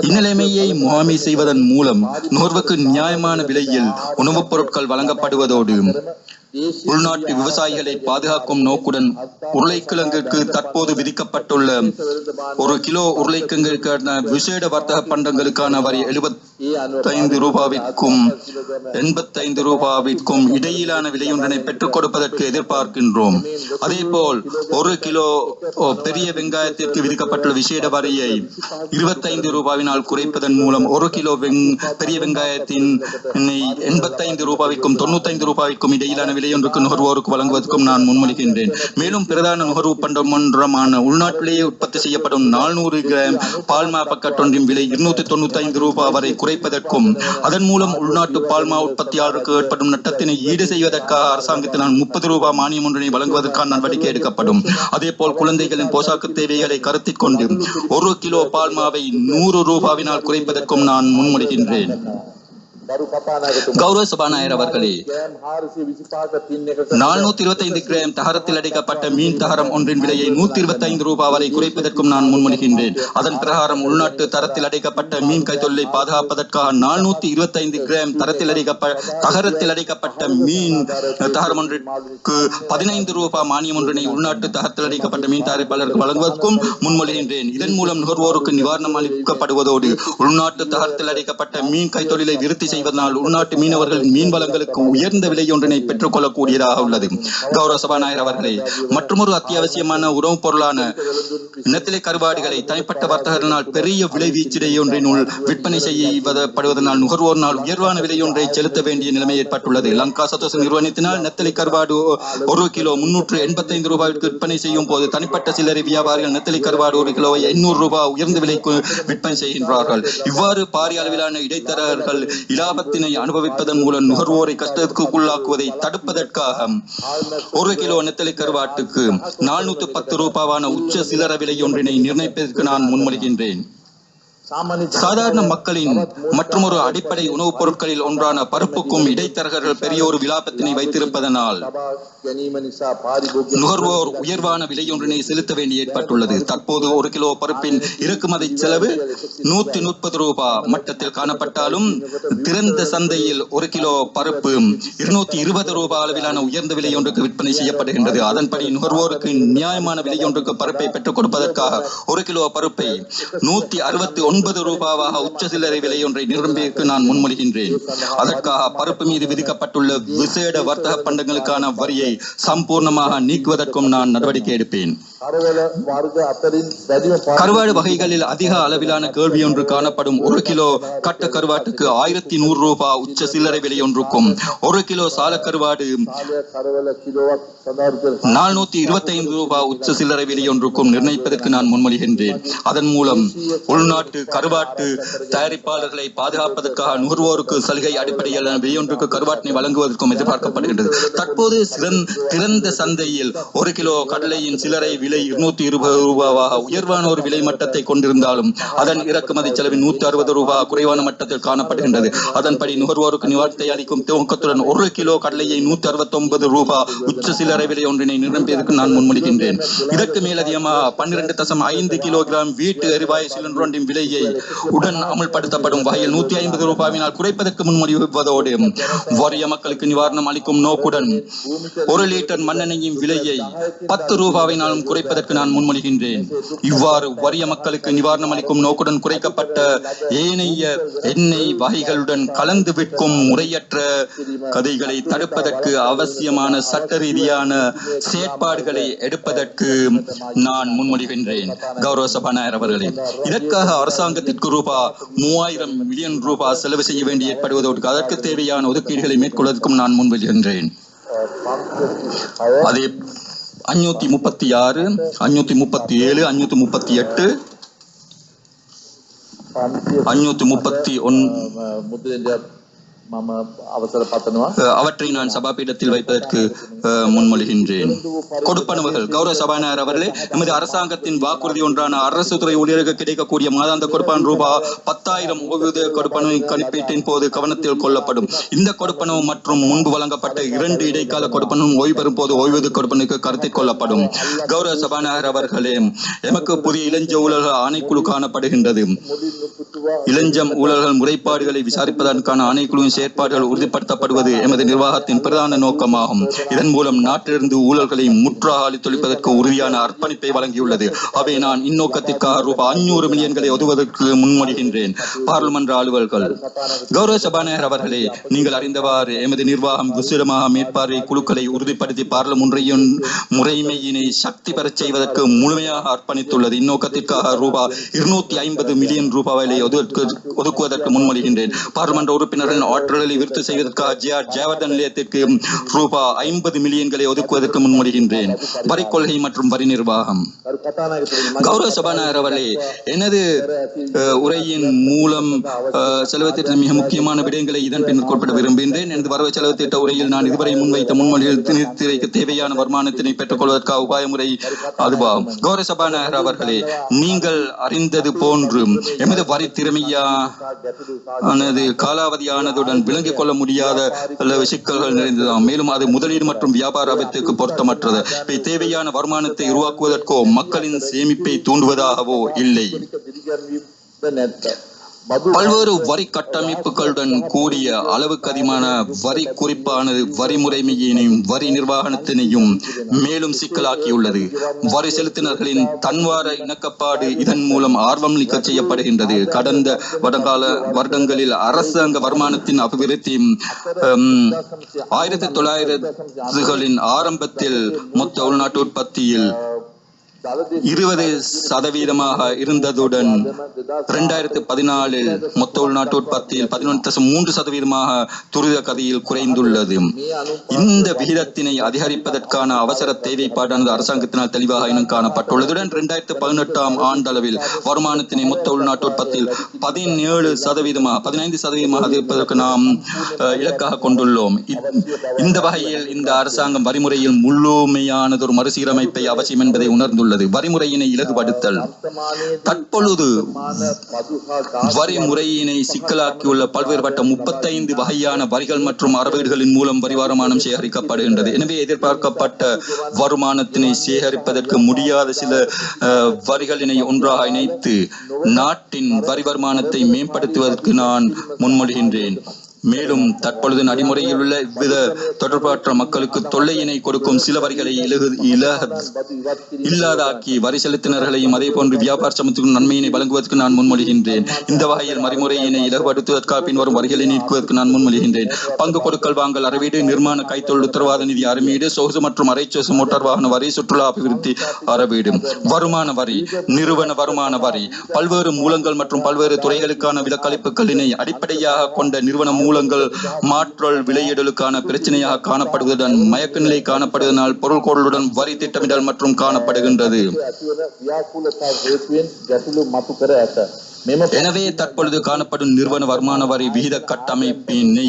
இந்நிலைமையை முகாமை செய்வதன் மூலம் நுகர்வுக்கு நியாயமான விலையில் உணவுப் பொருட்கள் வழங்கப்படுவதோடு உள்நாட்டு விவசாயிகளை பாதுகாக்கும் நோக்குடன் உருளைக்கிழங்குக்கு தற்போது விதிக்கப்பட்டுள்ள 1 கிலோ உருளைக்கிழங்குக்கான விசேட வர்த்தக பண்டங்களுக்கான வரி 75 ரூபாவிற்கும் 85 ரூபாவிற்கும் இடையிலான விலையொன்றினை பெற்றுக் கொடுப்பதற்கு எதிர்பார்க்கின்றோம். அதேபோல் 1 கிலோ பெரிய வெங்காயத்திற்கு விதிக்கப்பட்டுள்ள விசேட வரியை 25 ரூபாவினால் குறைப்பதன் மூலம் 1 கிலோ பெரிய வெங்காயத்தின் 85 ரூபாவிற்கும் 95 ரூபாவிற்கும் இடையிலான விலை விலையொன்றுக்கு நுகர்வோருக்கு வழங்குவதற்கும் நான் முன்மொழிகின்றேன். மேலும் பிரதான நுகர்வு பண்டமன்றமான உள்நாட்டிலேயே உற்பத்தி செய்யப்படும் 400 கிராம் பால்மா பக்கெட்டொன்றின் விலை 295 ரூபாய் வரை குறைப்பதற்கும் அதன் மூலம் உள்நாட்டு பால்மா உற்பத்தியாளருக்கு ஏற்படும் நட்டத்தினை ஈடு செய்வதற்காக அரசாங்கத்தினால் 30 ரூபாய் மானியம் ஒன்றினை வழங்குவதற்கான நடவடிக்கை எடுக்கப்படும். அதேபோல் குழந்தைகளின் போஷாக்கு தேவைகளை கருத்தில் கொண்டு 1 கிலோ பால்மாவை 100 ரூபாவினால் குறைப்பதற்கும் நான் முன்மொழிகின்றேன். கௌரவ சபாநாயகர் அவர்களே, 425 கிராம் தகரத்தில் அடைக்கப்பட்ட மீன் தகரம் ஒன்றின் விலையை 125 ரூபாய் வரை குறைப்பதற்கும் நான் முன்மொழிகின்றேன். அதன் பிரகாரம் உள்நாட்டு தரத்தில் அடைக்கப்பட்ட மீன் கைத்தொழிலை பாதுகாப்பதற்காக 425 கிராம் தகரத்தில் அடைக்கப்பட்ட மீன் தகரம் ஒன்றிற்கு 15 ரூபாய் மானியம் ஒன்றினை உள்நாட்டு தகரத்தில் அடைக்கப்பட்ட மீன் தயாரிப்பாளருக்கு வழங்குவதற்கும் முன்மொழிகின்றேன். இதன் மூலம் நுகர்வோருக்கு நிவாரணம் அளிக்கப்படுவதோடு உள்நாட்டு தகரத்தில் அடைக்கப்பட்ட மீன் கைத்தொழிலை விருத்தி செய்வதனால் உள்நாட்டு மீனவர்கள் மீன் வளங்களுக்கு உயர்ந்த விலை ஒன்றினை பெற்றுக் கொள்ளக்கூடியதாக உள்ளது. கௌரவ சபாநாயகர் அவர்களே, மற்றொரு அத்தியாவசியமான உணவுப் பொருளான நெத்திலை கருவாடுகளை தனிப்பட்ட வர்த்தகர்களால் பெரிய விலை வீச்சிடை ஒன்றினுள் விற்பனை செய்யப்படுவதனால் நுகர்வோரினால் உயர்வான விலை ஒன்றை செலுத்த வேண்டிய நிலைமை ஏற்பட்டுள்ளது. லங்கா சதோச நிறுவனத்தினால் நெத்திலை கருவாடு 1 கிலோ 385 ரூபாய்க்கு விற்பனை செய்யும் போது தனிப்பட்ட சில்லறை வியாபாரிகள் நெத்திலை கருவாடு 1 கிலோவை 800 ரூபாய் உயர்ந்த விலைக்கு விற்பனை செய்கின்றார்கள். இவ்வாறு பாரிய அளவிலான இடைத்தரகர்கள் இலாபத்தினை அனுபவிப்பதன் மூலம் நுகர்வோரை கஷ்டத்துக்குள்ளாக்குவதை தடுப்பதற்காக 1 கிலோ நெத்தலை கருவாட்டுக்கு 410 ரூபாவான உச்ச சில்லற விலை ஒன்றினை நிர்ணயிப்பதற்கு நான் முன்மொழிகின்றேன். சாதாரண மக்களின் மற்றொரு அடிப்படை உணவுப் பொருட்களில் ஒன்றான பருப்புக்கும் இடைத்தரகர்கள் பெரிய ஒரு விலாபத்தினை வைத்திருப்பதனால் நுகர்வோர் உயர்வான விலை ஒன்றினை செலுத்த வேண்டி ஏற்பட்டுள்ளது. தற்போது 1 கிலோ பருப்பின் இறக்குமதி செலவு 130 ரூபாய் மட்டத்தில் காணப்பட்டாலும் திறந்த சந்தையில் 1 கிலோ பருப்பு 220 ரூபாய் அளவிலான உயர்ந்த விலை ஒன்றுக்கு விற்பனை செய்யப்படுகின்றது. அதன்படி நுகர்வோருக்கு நியாயமான விலை ஒன்றுக்கு பருப்பை பெற்றுக் கொடுப்பதற்காக 1 கிலோ பருப்பை 169 ரூபாவாக உச்ச சில்லறை விலை ஒன்றை நிரம்பிற்கு நான் முன்மொழிகின்றேன். அதற்காக பருப்பு மீது விதிக்கப்பட்டுள்ள விசேட வர்த்தக பண்டங்களுக்கான வரியை சம்பூர்ணமாக நீக்குவதற்கும் நான் நடவடிக்கை எடுப்பேன். கருவாடு வகைகளில் அதிக அளவிலான கேள்வி ஒன்று காணப்படும் 1 கிலோ கட்ட கருவாட்டுக்கு 1100 ரூபாய் உச்ச சில்லறை விலை ஒன்றுக்கும் 1 கிலோ சால கருவாடு 425 ரூபாய் உச்ச சில்லறை விலை ஒன்றுக்கும் நிர்ணயிப்பதற்கு நான் முன்மொழிகின்றேன். அதன் மூலம் உள்நாட்டு கருவாட்டு தயாரிப்பாளர்களை பாதுகாப்பதற்காக நுகர்வோருக்கு சலுகை அடிப்படையிலான விலையொன்றுக்கு கருவாட்டினை வழங்குவதற்கும் எதிர்பார்க்கப்படுகின்றது. தற்போது திறந்த சந்தையில் 1 கிலோ கடலையின் சில்லறை விலை 220 ரூபாவாக உயர்வான ஒரு விலை மட்டத்தை கொண்டிருந்தாலும் அதன் இறக்குமதி செலவு 160 ரூபாய் குறைவான மட்டத்தில் காணப்படுகின்றது. அதன்படி நுகர்வோருக்கு நிவாரணத்தை அளிக்கும் துவக்கத்துடன் 1 கிலோ கடலையை 169 ரூபாய் உச்ச சில்லறை விலை ஒன்றினை நிரம்பியதற்கு நான் முன்மொழிகின்றேன். இதற்கு மேலதிகமாக 12.5 கிலோகிராம் வீட்டு எரிவாயு சிலிண்டர் ஒன்றின் விலையை உடன் அமல்படுத்தப்படும் வகையில் 150 ரூபாயினால் குறைப்பதற்கு முன்மொழிவதோடு வறிய மக்களுக்கு நிவாரணம் அளிக்கும் நோக்குடன் 1 லிட்டர் மண்ணெண்ணெயின் விலையை 10 ரூபாயினாலும் குறைப்பதற்கு நான் முன்மொழிகின்றேன். இவ்வாறு வறிய மக்களுக்கு நிவாரணம் அளிக்கும் நோக்குடன் குறைக்கப்பட்ட ஏனைய எண்ணெய் வகைகளுடன் கலந்து விற்கும் முறையற்ற கதைகளை தடுப்பதற்கு அவசியமான சட்ட ரீதியான செயற்பாடுகளை எடுப்பதற்கு நான் முன்மொழிகின்றேன். கௌரவ சபாநாயகர் அவர்களே, இதற்காக அரசாங்கத்திற்கு ரூபாய் 3000 மில்லியன் ரூபாய் செலவு செய்ய வேண்டி ஏற்படுவதோடு அதற்கு தேவையான ஒதுக்கீடுகளை மேற்கொள்வதற்கும் நான் முன்மொழிகின்றேன். அதே 536, 537, 538, 531 அவற்றை நான் சபாபீடத்தில் வைப்பதற்கு முன்மொழிகின்றேன். கொடுப்பனவுகள். கௌரவ சபாநாயகர் அவர்களே, நமது அரசாங்கத்தின் வாக்குறுதி ஒன்றான அரசு துறை ஊழியர்களுக்கு கிடைக்கக்கூடிய மாதாந்த கொடுப்பன ரூபாய் 10,000 ஓய்வூதிய கொடுப்பனவு கணிப்பீட்டின் போது கவனத்தில் கொள்ளப்படும். இந்த கொடுப்பனவு மற்றும் முன்பு வழங்கப்பட்ட 2 இடைக்கால கொடுப்பனவும் ஓய்வு பெறும் போது ஓய்வூதிய கொடுப்பனுக்கு கருத்தில் கொள்ளப்படும். கௌரவ சபாநாயகர் அவர்களே, எமக்கு புதிய இளஞ்ச ஊழல்கள் ஆணைக்குழு காணப்படுகின்றது. இளஞ்சம் ஊழல்கள் முறைப்பாடுகளை விசாரிப்பதற்கான ஆணைக்குழுவின் செயற்பாடுகள் உறுதிப்படுத்தப்படுவது எமது நிர்வாகத்தின் பிரதான நோக்கமாகும். இதன் மூலம் நாட்டிலிருந்து ஊழல்களை முற்றாக அழித்தொழிப்பதற்கு உறுதியான அர்ப்பணிப்பை வழங்கியுள்ளது. அவை நான் இந்நோக்கத்திற்காக ரூபாய் 500 மில்லியன்களை ஒதுவதற்கு முன்மொழிகின்றேன். பார்லிமென்ற அலுவல்கள். கௌரவ சபாநாயகர் அவர்களே, நீங்கள் அறிந்தவாறு எமது நிர்வாகம் விசேடமாக மேற்பார்வை குழுக்களை உறுதிப்படுத்தி பார்லிமென்றையின் முறைமையினை சக்தி பெறச் செய்வதற்கு முழுமையாக அர்ப்பணித்துள்ளது. இந்நோக்கத்திற்காக ரூபாய் 250 மில்லியன் ரூபாயை ஒதுக்குவதற்கு முன்மொழிகின்றேன். பார்லிமென்ற உறுப்பினர்களின் ஆற்றலை விருத்தி செய்வதற்காக ஜெயவர்தன் நிலையத்திற்கு ரூபாய் 50 மில்லியன்களை ஒதுக்குவதற்கு முன்மொழிகின்றேன். வரி கொள்கை மற்றும் வரி நிர்வாகம். கௌரவ சபாநாயகர் அவர்களே, எனது உரையின் மூலம் செலவு திட்டத்தின் மிக முக்கியமான விடயங்களை இதன் பின்னர் குறிப்பிட விரும்புகின்றேன். எனது வரவு செலவு திட்ட உரையில் நான் இதுவரை முன்வைத்த முன்மொழிகள் நிறுத்திவைக்க தேவையான வருமானத்தினை பெற்றுக் கொள்வதற்காக உபாய முறை அதுவாகும். கௌரவ சபாநாயகர் அவர்களே, நீங்கள் அறிந்தது போன்று எமது வரி திறமையானது காலாவதியானதுடன் விளங்கிக் கொள்ள முடியாத சிக்கல்கள் நிறைந்ததாகும். மேலும் அது முதலீடு மற்றும் வியாபார ஆபத்துக்கு பொருத்தமற்றது. தேவையான வருமானத்தை உருவாக்குவதற்கோ மக்களின் சேமிப்பை தூண்டுவதாகவோ இல்லை. பல்வேறு வரி கட்டமைப்புகளுடன் கூடிய அளவுக்கு அதிகமான வரி குறிப்பானது வரி முறைமையினையும் வரி நிர்வாகத்தினையும் மேலும் சிக்கலாக்கியுள்ளது. வரி செலுத்தினர்களின் தன்வார இணக்கப்பாடு இதன் மூலம் ஆர்வம் நீக்க செய்யப்படுகின்றது. கடந்த வருடங்களில் அரசாங்க வருமானத்தின் அபிவிருத்தி 1900களின் ஆரம்பத்தில் மொத்த உள்நாட்டு உற்பத்தியில் 20% இருந்ததுடன் 2014 மொத்த உள்நாட்டு உற்பத்தியில் 11.3% துரித கதியில் குறைந்துள்ளது. இந்த விகிதத்தினை அதிகரிப்பதற்கான அவசர தேவைப்பாடானது அரசாங்கத்தினால் தெளிவாக இனம் காணப்பட்டுள்ளதுடன் 2018 ஆண்டளவில் வருமானத்தினை மொத்த உள்நாட்டு உற்பத்தியில் 15% அதிகரிப்பதற்கு நாம் இலக்காக கொண்டுள்ளோம். இந்த வகையில் இந்த அரசாங்கம் வரிமுறையில் முழுமையானதொரு மறுசீரமைப்பை அவசியம் என்பதை உணர்ந்துள்ளது. வரிமுறையினை இலகுபடுத்தல். தற்பொழுது வரிமுறையினை சிக்கலாக்கியுள்ள பல்வேறுபட்ட 35 வகையான வரிகள் மற்றும் அறவீடுகளின் மூலம் வரி வருமானம் சேகரிக்கப்படுகின்றது. எனவே எதிர்பார்க்கப்பட்ட வருமானத்தினை சேகரிப்பதற்கு முடியாத சில வரிகளினை ஒன்றாக இணைத்து நாட்டின் வரி வருமானத்தை மேம்படுத்துவதற்கு நான் முன்மொழிகின்றேன். மேலும் தற்பொழுது நடைமுறையில் உள்ள வித தொடர்பற்ற மக்களுக்கு தொல்லையினை கொடுக்கும் சில வரிகளை இல்லாதாக்கி வரி செலுத்தினர்களையும் அதே போன்று வியாபார சமத்துவம் நன்மையினை வழங்குவதற்கு நான் முன்மொழிகின்றேன். இந்த வகையில் மறுமுறையினை இலகுபடுத்துவதற்காக பின்வரும் வரிகளை நீக்குவதற்கு நான் முன்மொழிகின்றேன். பங்கு கொடுக்கல் வாங்கல் அறவீடு, நிர்மாண கைத்தொழில் உத்தரவாத நிதி அறவீடு, சொகுசு மற்றும் அரைச்சொகுசு மோட்டார் வாகன வரி, சுற்றுலா அபிவிருத்தி அறவீடு, வருமான வரி, நிறுவன வருமான வரி, பல்வேறு மூலங்கள் மற்றும் பல்வேறு துறைகளுக்கான விலக்களிப்புகளினை அடிப்படையாக கொண்ட நிறுவன மூலங்கள் மாற்றல் விலையிடலுக்கான பிரச்சனையாக காணப்படுவதுடன் மயக்க நிலை காணப்படுவதனால் பொருள்கோளுடன் வரி திட்டமிடல் மற்றும் காணப்படுகின்றது. எனவே தற்பொழுது காணப்படும் நிறுவன வருமான வரி விகித கட்டமைப்பினை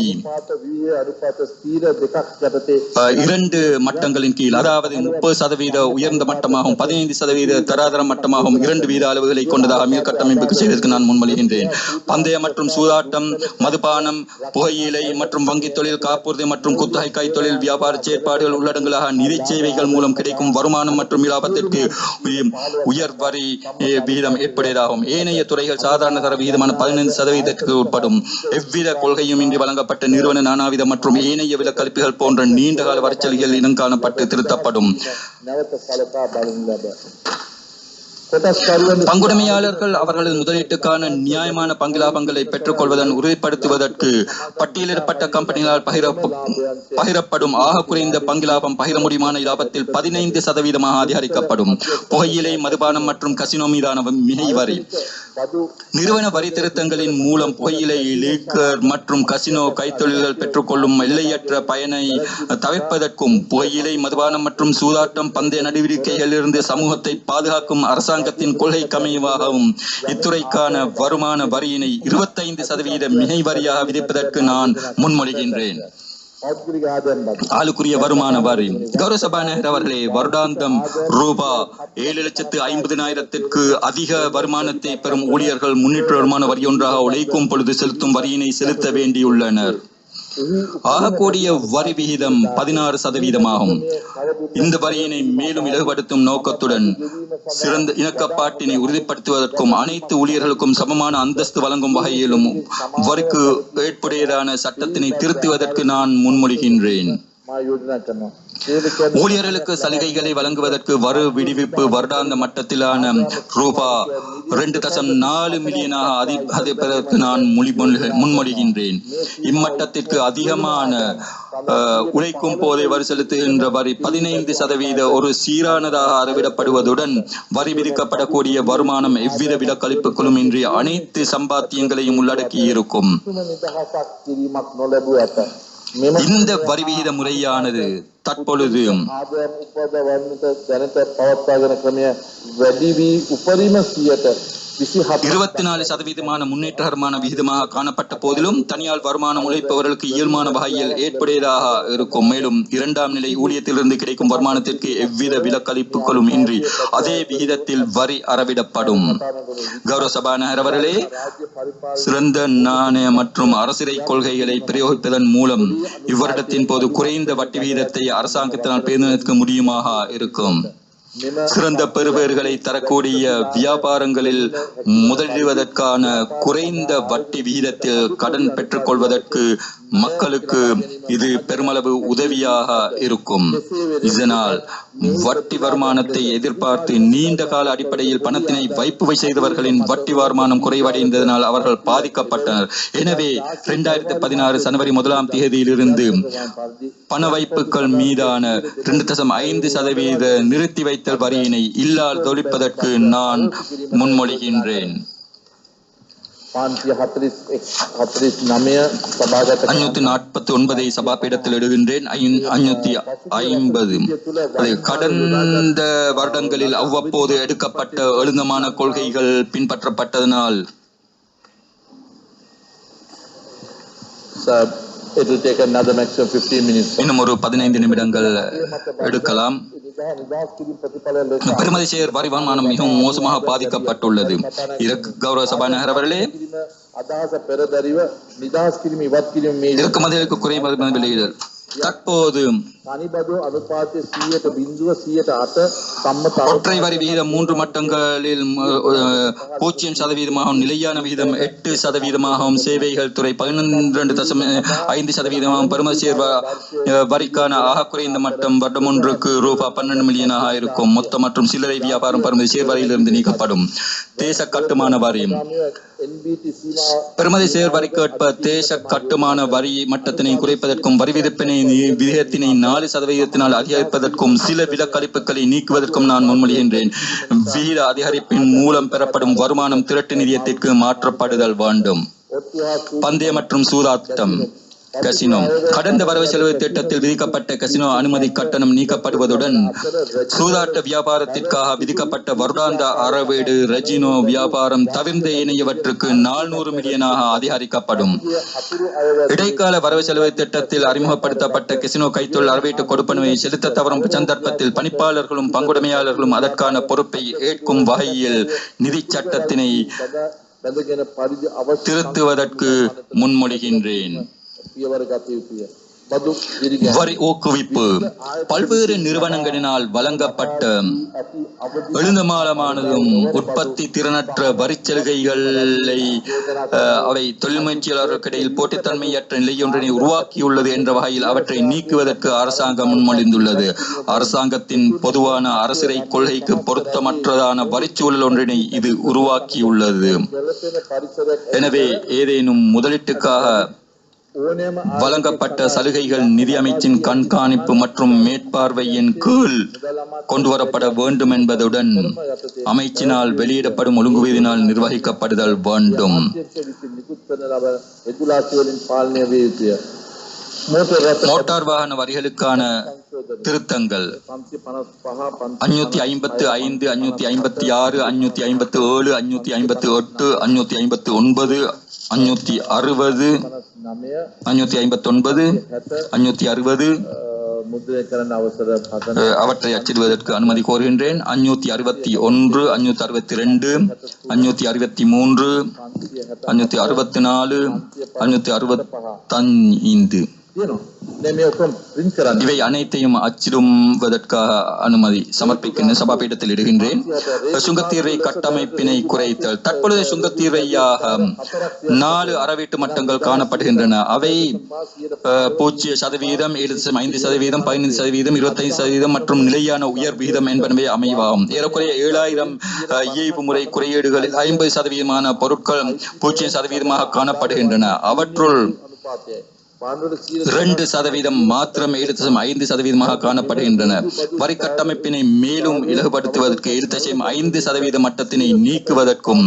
2 மட்டங்களின் கீழ், அதாவது 30% உயர்ந்த மட்டமாகவும் 15% தராதர மட்டமாகவும் 2 வீத அளவுகளை கொண்டதாக மீள் கட்டமைப்புக்கு செய்வதற்கு நான் முன்மொழிகின்றேன். பந்தய மற்றும் சூதாட்டம், மதுபானம், புகையிலை மற்றும் வங்கி தொழில், காப்புறுதி மற்றும் குத்தகை கைத்தொழில் வியாபார செயற்பாடுகள் உள்ளடங்கலாக நிதி சேவைகள் மூலம் கிடைக்கும் வருமானம் மற்றும் இலாபத்திற்கு உயர் வரி விகிதம் ஏற்புடையதாகும். ஏனைய துறைகள் சாதாரண தர விகிதமான 15% உட்படும். எவ்வித கொள்கையும் இன்றி வழங்கப்பட்ட நிறுவன நானாவித மற்றும் ஏனைய விலக்களிப்புகள் போன்ற நீண்டகால வரிச்சலுகைகள் இனம் காணப்பட்டு திருத்தப்படும். பங்குடைமையாளர்கள் அவர்களது முதலீட்டுக்கான நியாயமான பங்கிலாபங்களை பெற்றுக் கொள்வதன் உறுதிப்படுத்துவதற்கு பட்டியலிடப்பட்ட கம்பெனிகளால் பகிரப்படும் ஆக குறைந்த பங்கிலாபம் பகிர முடியுமான இலாபத்தில் 15% அதிகரிக்கப்படும். புகையிலை, மதுபானம் மற்றும் கசினோ மீதான மிகை வரி. நிறுவன வரி திருத்தங்களின் மூலம் புகையிலை, லீக்கர் மற்றும் கசினோ கைத்தொழில்கள் பெற்றுக்கொள்ளும் எல்லையற்ற பயனை தவிர்ப்பதற்கும் புகையிலை, மதுபானம் மற்றும் சூதாட்டம் பந்தய நடவடிக்கைகளிலிருந்து சமூகத்தை பாதுகாக்கும் அரசாங்கத்தின் கொள்கைக்கு அமைவாகவும் இத்துறைக்கான வருமான வரியினை 25% மிகை வரியாக விதிப்பதற்கு நான் முன்மொழிகின்றேன். ஆளுக்குரிய வருமான வரி. கௌரவ சபாநாயகர் அவர்களே, வருடாந்தம் ரூபாய் 7,50,000 அதிக வருமானத்தை பெறும் ஊழியர்கள் முன்னேற்ற வருமான வரி ஒன்றாக உழைக்கும் பொழுது செலுத்தும் வரியினை செலுத்த வேண்டியுள்ளனர். ஆகக்கூடிய வரி விகிதம் 16% இந்த வரியினை மேலும் இலகுபடுத்தும் நோக்கத்துடன் சிறந்த இணக்கப்பாட்டினை உறுதிப்படுத்துவதற்கும் அனைத்து ஊழியர்களுக்கும் சமமான அந்தஸ்து வழங்கும் வகையிலும் வரிக்கு ஏற்புடையதான சட்டத்தினை திருத்துவதற்கு நான் முன்மொழிகின்றேன். මා යෝජනා කරනවා. ஊழியர்களுக்கு சலுகைகளை வழங்குவதற்கு வரு விடுவிப்பு வருடாந்த மட்டத்திலான ரூபா 2.4 மில்லியனாக அதிகரிப்பதற்கு நான் முன்மொழிகின்றேன். இம்மட்டத்திற்கு அதிகமான உழைக்கும் போதே வரி செலுத்துகின்ற வரி 15% ஒரு சீரானதாக அளவிடப்படுவதுடன் வரி விதிக்கப்படக்கூடிய வருமானம் எவ்வித விலக்களிப்புகளும் இன்றி அனைத்து சம்பாத்தியங்களையும் உள்ளடக்கி இருக்கும். இந்த வரி விகித முறையானது தற்பொழுது 24% முன்னேற்றகரமான விகிதமாக காணப்பட்ட போதிலும் தனியார் வருமானம் உழைப்பவர்களுக்கு இயல்பான வகையில் ஏற்புடையதாக இருக்கும். மேலும் 2ஆம் நிலை ஊழியத்திலிருந்து கிடைக்கும் வருமானத்திற்கு எவ்வித விலக்களிப்புகளும் இன்றி அதே விகிதத்தில் வரி அறவிடப்படும். கௌரவ சபாநாயகர் அவர்களே, சிறந்த நாணய மற்றும் அரசியலை கொள்கைகளை பிரயோகிப்பதன் மூலம் இவ்வருடத்தின் போது குறைந்த வட்டி விகிதத்தை அரசாங்கத்தினால் பேணுவதற்கு முடியுமாக இருக்கும். சிறந்த பெறுபேறுகளை தரக்கூடிய வியாபாரங்களில் முதலிடுவதற்கான குறைந்த வட்டி விகிதத்தில் கடன் பெற்றுக்கொள்வதற்கு மக்களுக்கு இது பெருமளவு உதவியாக இருக்கும். இதனால் வட்டி வருமானத்தை எதிர்பார்த்து நீண்ட கால அடிப்படையில் பணத்தினை வைப்பு செய்தவர்களின் வட்டி வருமானம் குறைவடைந்ததனால் அவர்கள் பாதிக்கப்பட்டனர். எனவே 2016 ஜனவரி 1ஆம் தேதியிலிருந்து பண வைப்புகள் மீதான 2.5% நிறுத்தி வைத்தல் வரியினை இல்லால் தொழிப்பதற்கு நான் முன்மொழிகின்றேன். 549 சபாபீடத்தில் எடுகின்றேன். 550 கடந்த வருடங்களில் அவ்வப்போது எடுக்கப்பட்ட ஒழுங்கமான கொள்கைகள் பின்பற்றப்பட்டதனால் இன்னும் ஒரு 15 நிமிடங்கள் எடுக்கலாம். பெருமதி ஷேர் வரி வருமானம் மிகவும் மோசமாக பாதிக்கப்பட்டுள்ளது. கௌரவ சபாநாயகர் அவர்களே, இறக்குமதிகளுக்கு குறைமதி விலையிடல் தற்போது ஒற்றை வரி விகிதம் 3 மட்டங்களில் 0% நிலையான விகிதம் 8%, சேவைகள் துறை 12.5%, பெருமதி ஷேர் வரிக்கான ஆக குறைந்த மட்டம் வருடம் ஒன்றுக்கு ரூபாய் 12 மில்லியனாக இருக்கும். மொத்த மற்றும் சில்லறை வியாபாரம் பெருமதி ஷேர் வரியிலிருந்து நீக்கப்படும். தேச கட்டுமான வரி பெருமதி ஷேர் வரிக்கேற்ப தேச கட்டுமான வரி மட்டத்தினை குறைப்பதற்கும் வரி விகிதத்தினை 4% அதிகரிப்பதற்கும் சில விலக்களிப்புகளை நீக்குவதற்கும் நான் முன்மொழிகின்றேன். விகித அதிகரிப்பின் மூலம் பெறப்படும் வருமானம் திரட்டு நிதியத்திற்கு மாற்றப்படுதல் வேண்டும். பந்தய மற்றும் சூதாட்டம் கசினோ கடந்த வரவு செலவு திட்டத்தில் விதிக்கப்பட்ட கசினோ அனுமதி கட்டணம் நீக்கப்படுவதுடன் சூதாட்ட வியாபாரத்திற்காக விதிக்கப்பட்ட வருடாந்த அறவீடு ரெஜினோ வியாபாரம் தவிர்ந்த ஏனையவற்றுக்கு 400 மில்லியனாக அதிகரிக்கப்படும். இடைக்கால வரவு செலவு திட்டத்தில் அறிமுகப்படுத்தப்பட்ட கசினோ கைத்தொழில் அறவீட்டு கொடுப்பனவை செலுத்த தவறும் சந்தர்ப்பத்தில் பணிப்பாளர்களும் பங்குடைமையாளர்களும் அதற்கான பொறுப்பை ஏற்கும் வகையில் நிதி சட்டத்தினை திருத்துவதற்கு முன்மொழிகின்றேன். வரி ஊக்குவிப்பு பல்வேறு நிறுவனங்களினால் வழங்கப்பட்ட எழுந்தமானதும் உற்பத்தி திறனற்ற வரி சலுகைகளை அவை தொழில் முயற்சியாளர்களுக்கிடையில் போட்டித்தன்மையற்ற நிலையொன்றினை உருவாக்கியுள்ளது என்ற வகையில் அவற்றை நீக்குவதற்கு அரசாங்கம் முன்மொழிந்துள்ளது. அரசாங்கத்தின் பொதுவான அரசியலை கொள்கைக்கு பொருத்தமற்றதான வரிச்சூழல் ஒன்றினை இது உருவாக்கியுள்ளது. எனவே ஏதேனும் முதலீட்டுக்காக வழங்கப்பட்ட சலுகைகள் நிதி அமைச்சின் கண்காணிப்பு மற்றும் மேற்பார்வையின் கீழ் கொண்டுவரப்பட வேண்டும் என்பதுடன் அமைச்சினால் வெளியிடப்படும் ஒழுங்கு விதியினால் நிர்வகிக்கப்படுதல் வேண்டும். மோட்டார் வாகன வரிகளுக்கான திருத்தங்கள் 555, 556, 557, 558, 559, 560, 559, 560 அவற்றை அச்சிடுவதற்கு அனுமதி கோருகின்றேன். 561, 562, 563, 564, 565 இவை அனைத்தையும் அச்சிடுவதற்காக அனுமதி சமர்ப்பிக்கின்ற சபாபீடத்தில் இடுகின்றேன். சுங்கத்தீர்வை கட்டமைப்பினை குறைத்தல். தற்பொழுது சுங்கத்தீர்வையாக 4 அறவீட்டு மட்டங்கள் காணப்படுகின்றன. அவை 0%, 7.5%, 15%, 25% மற்றும் நிலையான உயர் விகிதம் என்பனவே அமைவாகும். ஏறக்குறைய 7000 இயைபு முறை குறியீடுகளில் 50% பொருட்கள் 0% காணப்படுகின்றன. அவற்றுள் 2% மாத்திரம் 7.5% காணப்படுகின்றன. வரி கட்டமைப்பினை மேலும் இலகுபடுத்துவதற்கு 7.5% மட்டத்தினை நீக்குவதற்கும்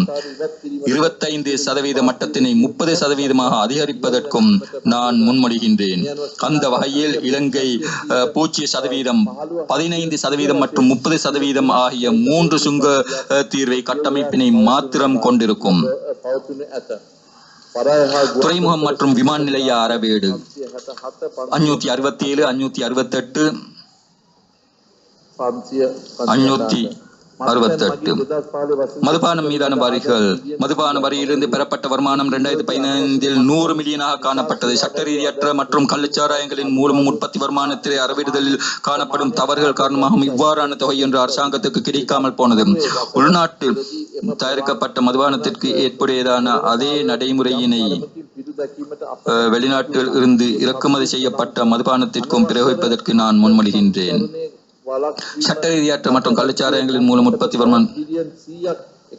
25% மட்டத்தினை 30% அதிகரிப்பதற்கும் நான் முன்மொழிகின்றேன். அந்த வகையில் இலங்கை 0%, 15% மற்றும் 30% ஆகிய 3 சுங்க தீர்வை கட்டமைப்பினை மாத்திரம் கொண்டிருக்கும். துறைமுகம் மற்றும் விமான நிலைய அறவீடு 567, 568, 568. மதுபானம் மீதான வரிகள். மதுபான வரியிலிருந்து பெறப்பட்ட வருமானம் 2015 100 மில்லியனாக காணப்பட்டது. சட்ட ரீதியற்ற மற்றும் கள்ளச்சாராயங்களின் மூலம் உற்பத்தி வருமானத்திலே அறவிடுதலில் காணப்படும் தவறுகள் காரணமாக இவ்வாறான தொகை என்று அரசாங்கத்துக்கு கிடைக்காமல் போனது. உள்நாட்டில் தயாரிக்கப்பட்ட மதுபானத்திற்கு ஏற்புடையதான அதே நடைமுறையினை வெளிநாட்டில் இருந்து இறக்குமதி செய்யப்பட்ட மதுபானத்திற்கும் பிரயோகிப்பதற்கு நான் முன்மொழிகின்றேன். சட்ட ரீதியற்ற மற்றும் கள்ளச்சாராயங்களின் மூலம் உற்பத்தி வருமானம்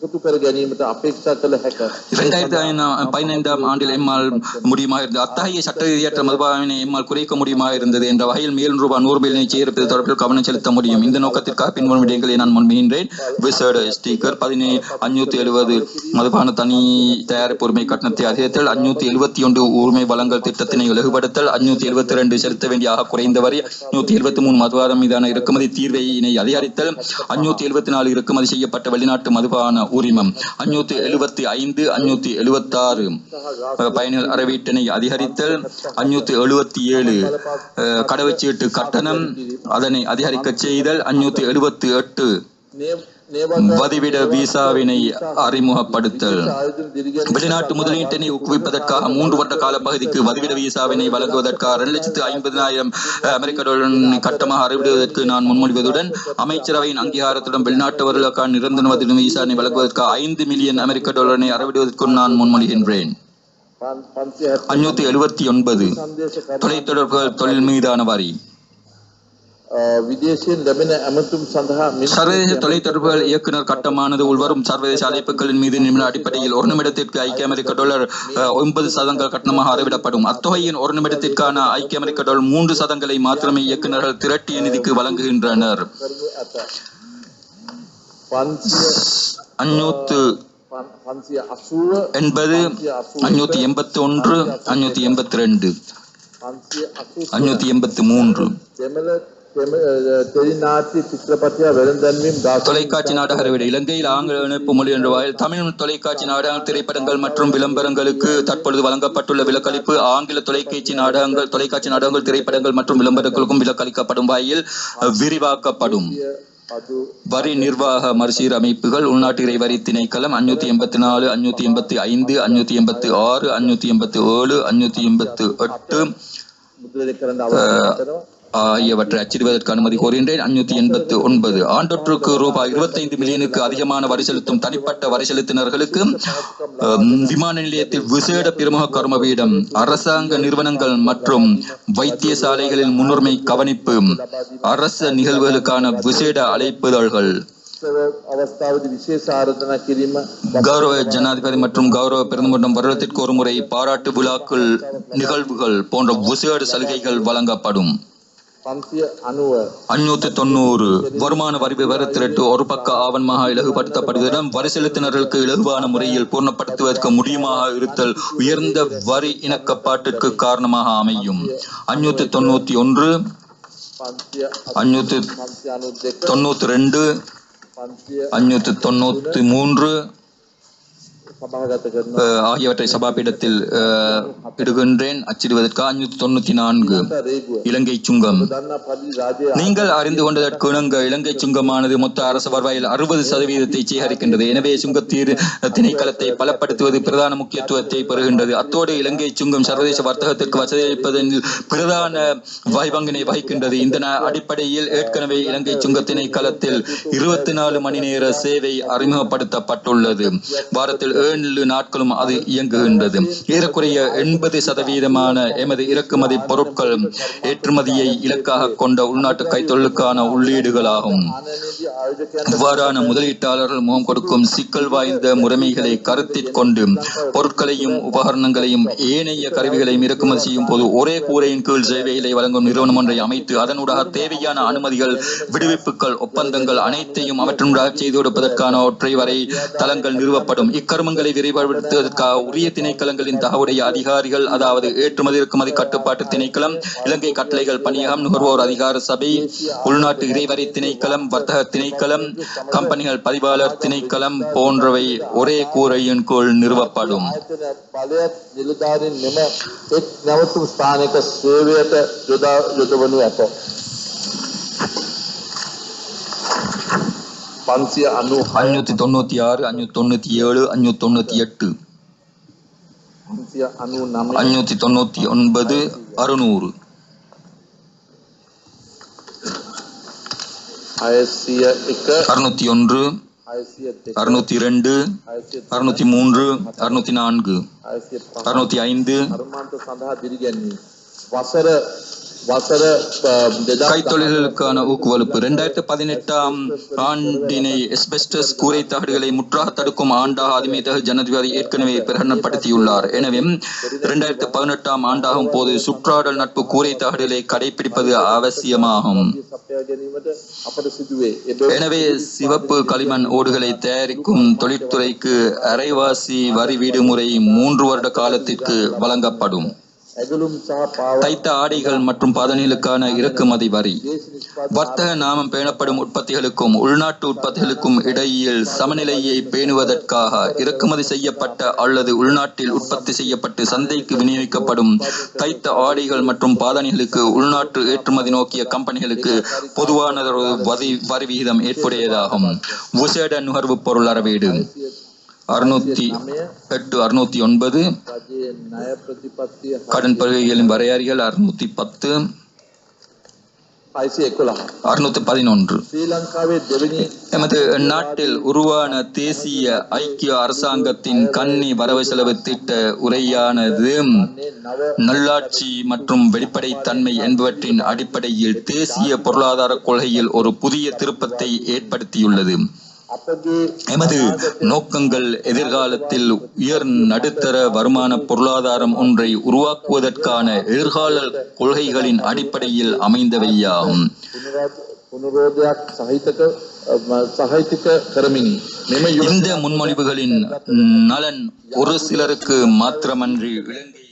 2015 ஆண்டில் எம்மால் முடியுமாக இருந்தது. அத்தகைய சட்ட ரீதியற்ற மதுபாவனை எம்மால் குறைக்க முடியுமாக இருந்தது என்ற வகையில் மேலும் ரூபாய் 100 பில்லியனை சேர்ப்பது தொடர்பில் கவனம் செலுத்த முடியும். இந்த நோக்கத்திற்காக பின்வரும் விடயங்களை நான் முன்வைக்கின்றேன். விசேட ஸ்டிக்கர் 570 மதுபான தனி தயாரிப்பு உரிமை கட்டணத்தை அதிகரித்தல், 571 உரிமை வழங்கல் திட்டத்தினை இலகுபடுத்தல், 572 செலுத்த வேண்டிய குறைந்த வரி, 173 மதுபானம் மீதான இறக்குமதி தீர்வையினை அதிகரித்தல், 574 இறக்குமதி செய்யப்பட்ட வெளிநாட்டு மதுபான உரிமம், 575, 576 பயணிகள் அறவீட்டினை அதிகரித்தல், 577 கடவுச்சீட்டு கட்டணம் அதனை அதிகரிக்க செய்தல், 578 வதிவிட விசாவினை அறிமுகப்படுத்தல். வெளிநாட்டு முதலீட்டினை ஊக்குவிப்பதற்காக 3 வருட கால பகுதிக்கு வதிவிட விசாவினை வழங்குவதற்காக 2,50,000 அமெரிக்க டாலர் கட்டமாக அறிவிடுவதற்கு நான் முன்மொழிவதுடன் அமைச்சரவையின் அங்கீகாரத்துடன் வெளிநாட்டவர்களுக்கான நிரந்தர வதிவிட விசாவினை வழங்குவதற்காக 5 மில்லியன் அமெரிக்க டாலரை அறிவிடுவதற்கு நான் முன்மொழிகின்றேன். 579 தொலைத்தொடர்புகள் தொழில் மீதான வரி. சர்வதேச தொலைத்தொடர்புகள் இயக்குனர் கட்டமானது உள்வரும் சர்வதேச அழைப்புகளின் மீது நிமிட அடிப்படையில் ஒரு நிமிடத்திற்கு ஐக்கிய அமெரிக்க டாலர் 9% கட்டணமாக அறிவிடப்படும். அத்தொகையின் ஒரு நிமிடத்திற்கான ஐக்கிய அமெரிக்க டாலர் 3% மாத்திரமே இயக்குநர்கள் திரட்டிய நிதிக்கு வழங்குகின்றனர். 580, 581, 582, 583 தொலைக்காட்சி நாடக அறவீடு. இலங்கையில் ஆங்கில இணைப்பு மொழி என்ற வகையில் தமிழ் தொலைக்காட்சி நாடகங்கள், திரைப்படங்கள் மற்றும் விளம்பரங்களுக்கு தற்பொழுது வழங்கப்பட்டுள்ள விலக்களிப்பு ஆங்கில தொலைக்காட்சி நாடகங்கள், திரைப்படங்கள் மற்றும் விளம்பரங்களுக்கும் விலக்களிக்கப்படும் வகையில் விரிவாக்கப்படும். வரி நிர்வாக மறுசீரமைப்புகள். உள்நாட்டு இறை வரி திணைக்களம் 584, 585, 586, 587, 588 ஆகியவற்றை அச்சிடுவதற்கு அனுமதி கோருகின்றேன். 589 ஆண்டொற்றுக்கு ரூபாய் 25 மில்லியனுக்கு அதிகமான வரி செலுத்தும் தனிப்பட்ட வரி செலுத்தினர்களுக்கு விமான நிலையத்தில் விசேட பிரமுக கர்மபீடம், அரசாங்க நிறுவனங்கள் மற்றும் வைத்தியசாலைகளின் முன்னுரிமை கவனிப்பு, அரச நிகழ்வுகளுக்கான விசேட அழைப்புதல்கள், கௌரவ ஜனாதிபதி மற்றும் கௌரவ பிரதமரிடம் வருடத்திற்கு ஒரு முறை பாராட்டு விழாக்கள், நிகழ்வுகள் போன்ற விசேட சலுகைகள் வழங்கப்படும். 590 வருமான வரி விவர திரட்டு ஒரு பக்க ஆவணமாக இலகுபடுத்தப்படுவதுடன் வரி செலுத்தினர்களுக்கு இலகுவான முறையில் பூர்ணப்படுத்துவதற்கு முடியுமாக இருத்தல் உயர்ந்த வரி இணக்கப்பாட்டிற்கு காரணமாக அமையும். 591, 592, 593, ஆகியவற்றை சபாபீடத்தில் இடுகின்றேன். அச்சிடுவதற்காக 594 இலங்கை சுங்கம். நீங்கள் அறிந்து கொண்டதற்கு இணங்க இலங்கை சுங்கமானது மொத்த அரசு வருவாயில் 60% சேகரிக்கின்றது. எனவே சுங்கத்தீர் திணைக்களத்தை பலப்படுத்துவது பிரதான முக்கியத்துவத்தை பெறுகின்றது. அத்தோடு இலங்கை சுங்கம் சர்வதேச வர்த்தகத்திற்கு வசதியளிப்பதில் பிரதான வாய்பங்கினை வகிக்கின்றது. இந்த அடிப்படையில் ஏற்கனவே இலங்கை சுங்க திணைக்களத்தில் 24 மணி நேர சேவை அறிமுகப்படுத்தப்பட்டுள்ளது. வாரத்தில் 7 நாட்களும் அது இயங்குகின்றது. ஏறக்குறைய 80% எமது இறக்குமதி பொருட்கள் ஏற்றுமதியை இலக்காக கொண்ட உள்நாட்டு கைத்தொழிலுக்கான உள்ளீடுகளாகும். இவ்வாறான முதலீட்டாளர்கள் முகம் கொடுக்கும் சிக்கல் வாய்ந்த முறைமைகளை கருத்தில் கொண்டு பொருட்களையும் உபகரணங்களையும் ஏனைய கருவிகளையும் இறக்குமதி செய்யும் போது ஒரே கூரையின் கீழ் சேவைகளை வழங்கும் நிறுவனம் ஒன்றை அமைத்து அதனூடாக தேவையான அனுமதிகள், விடுவிப்புகள், ஒப்பந்தங்கள் அனைத்தையும் அவற்றினூடாக செய்து கொடுப்பதற்கான ஒற்றை வரை தளங்கள் நிறுவப்படும். இக்கருமங்களை விரைவுபடுத்துவதற்காக உரிய திணைக்களங்களின் தகவுடைய அதிகாரிகள், அதாவது ஏற்றுமதி இறக்குமதி கட்டுப்பாட்டு திணைக்களம், இலங்கை கட்டளைகள் பணியகம், நுகர்வோர் அதிகார சபை, உள்நாட்டு இறைவரை திணைக்களம், வர்த்தக திணைக்களம், கம்பெனிகள் பதிவாளர் திணைக்களம் போன்றவை ஒரே கூரையின் கீழ் நிறுவப்படும். Pansia anu 596, 597, 598, 599, 600, Asia 601, 602, 603, 604, 605. கைத்தொழில்களுக்கான ஊக்குவிப்பு 2018ஆம் ஆண்டினை எஸ்பெஸ்டஸ் கூரை தகடுகளை முற்றாக தடுக்கும் ஆண்டாக அதிமேதக ஜனாதிபதி ஏற்கனவே பிரகடனப்படுத்தியுள்ளார். எனவே 2018ஆம் ஆண்டாகும் போது சுற்றாடல் நட்பு கூரை தகடுகளை கடைபிடிப்பது அவசியமாகும். எனவே சிவப்பு களிமண் ஓடுகளை தயாரிக்கும் தொழிற்துறைக்கு அரைவாசி வரி விடுமுறை 3 வருட காலத்திற்கு வழங்கப்படும். தைத்த ஆடைகள் மற்றும் பாதணிகளுக்கான இறக்குமதி வரி, வர்த்தக நாமம் பேணப்படும் உற்பத்திகளுக்கும் உள்நாட்டு உற்பத்திகளுக்கும் இடையில் சமநிலையை பேணுவதற்காக இறக்குமதி செய்யப்பட்ட அல்லது உள்நாட்டில் உற்பத்தி செய்யப்பட்டு சந்தைக்கு விநியோகிக்கப்படும் தைத்த ஆடைகள் மற்றும் பாதணிகளுக்கு உள்நாட்டு ஏற்றுமதி நோக்கிய கம்பெனிகளுக்கு பொதுவானதொரு வரி விகிதம் ஏற்புடையதாகும். விசேட நுகர்வு பொருள் அறவீடு 608, 609, கடன் பருகைகளின் வரையறைகள் 610, 611. எமது நாட்டில் உருவான தேசிய ஐக்கிய அரசாங்கத்தின் கன்னி வரவு செலவு திட்ட உரையானது நல்லாட்சி மற்றும் வெளிப்படைத்தன்மை என்பவற்றின் அடிப்படையில் தேசிய பொருளாதார கொள்கையில் ஒரு புதிய திருப்பத்தை ஏற்படுத்தியுள்ளது. எமது நோக்கங்கள் எதிர்காலத்தில் உயர் நடுத்தர வருமான பொருளாதாரம் ஒன்றை உருவாக்குவதற்கான எதிர்கால கொள்கைகளின் அடிப்படையில் அமைந்தவையாகும். இந்த முன்மொழிவுகளின் நலன் ஒரு சிலருக்கு மாத்திரமன்றி இலங்கை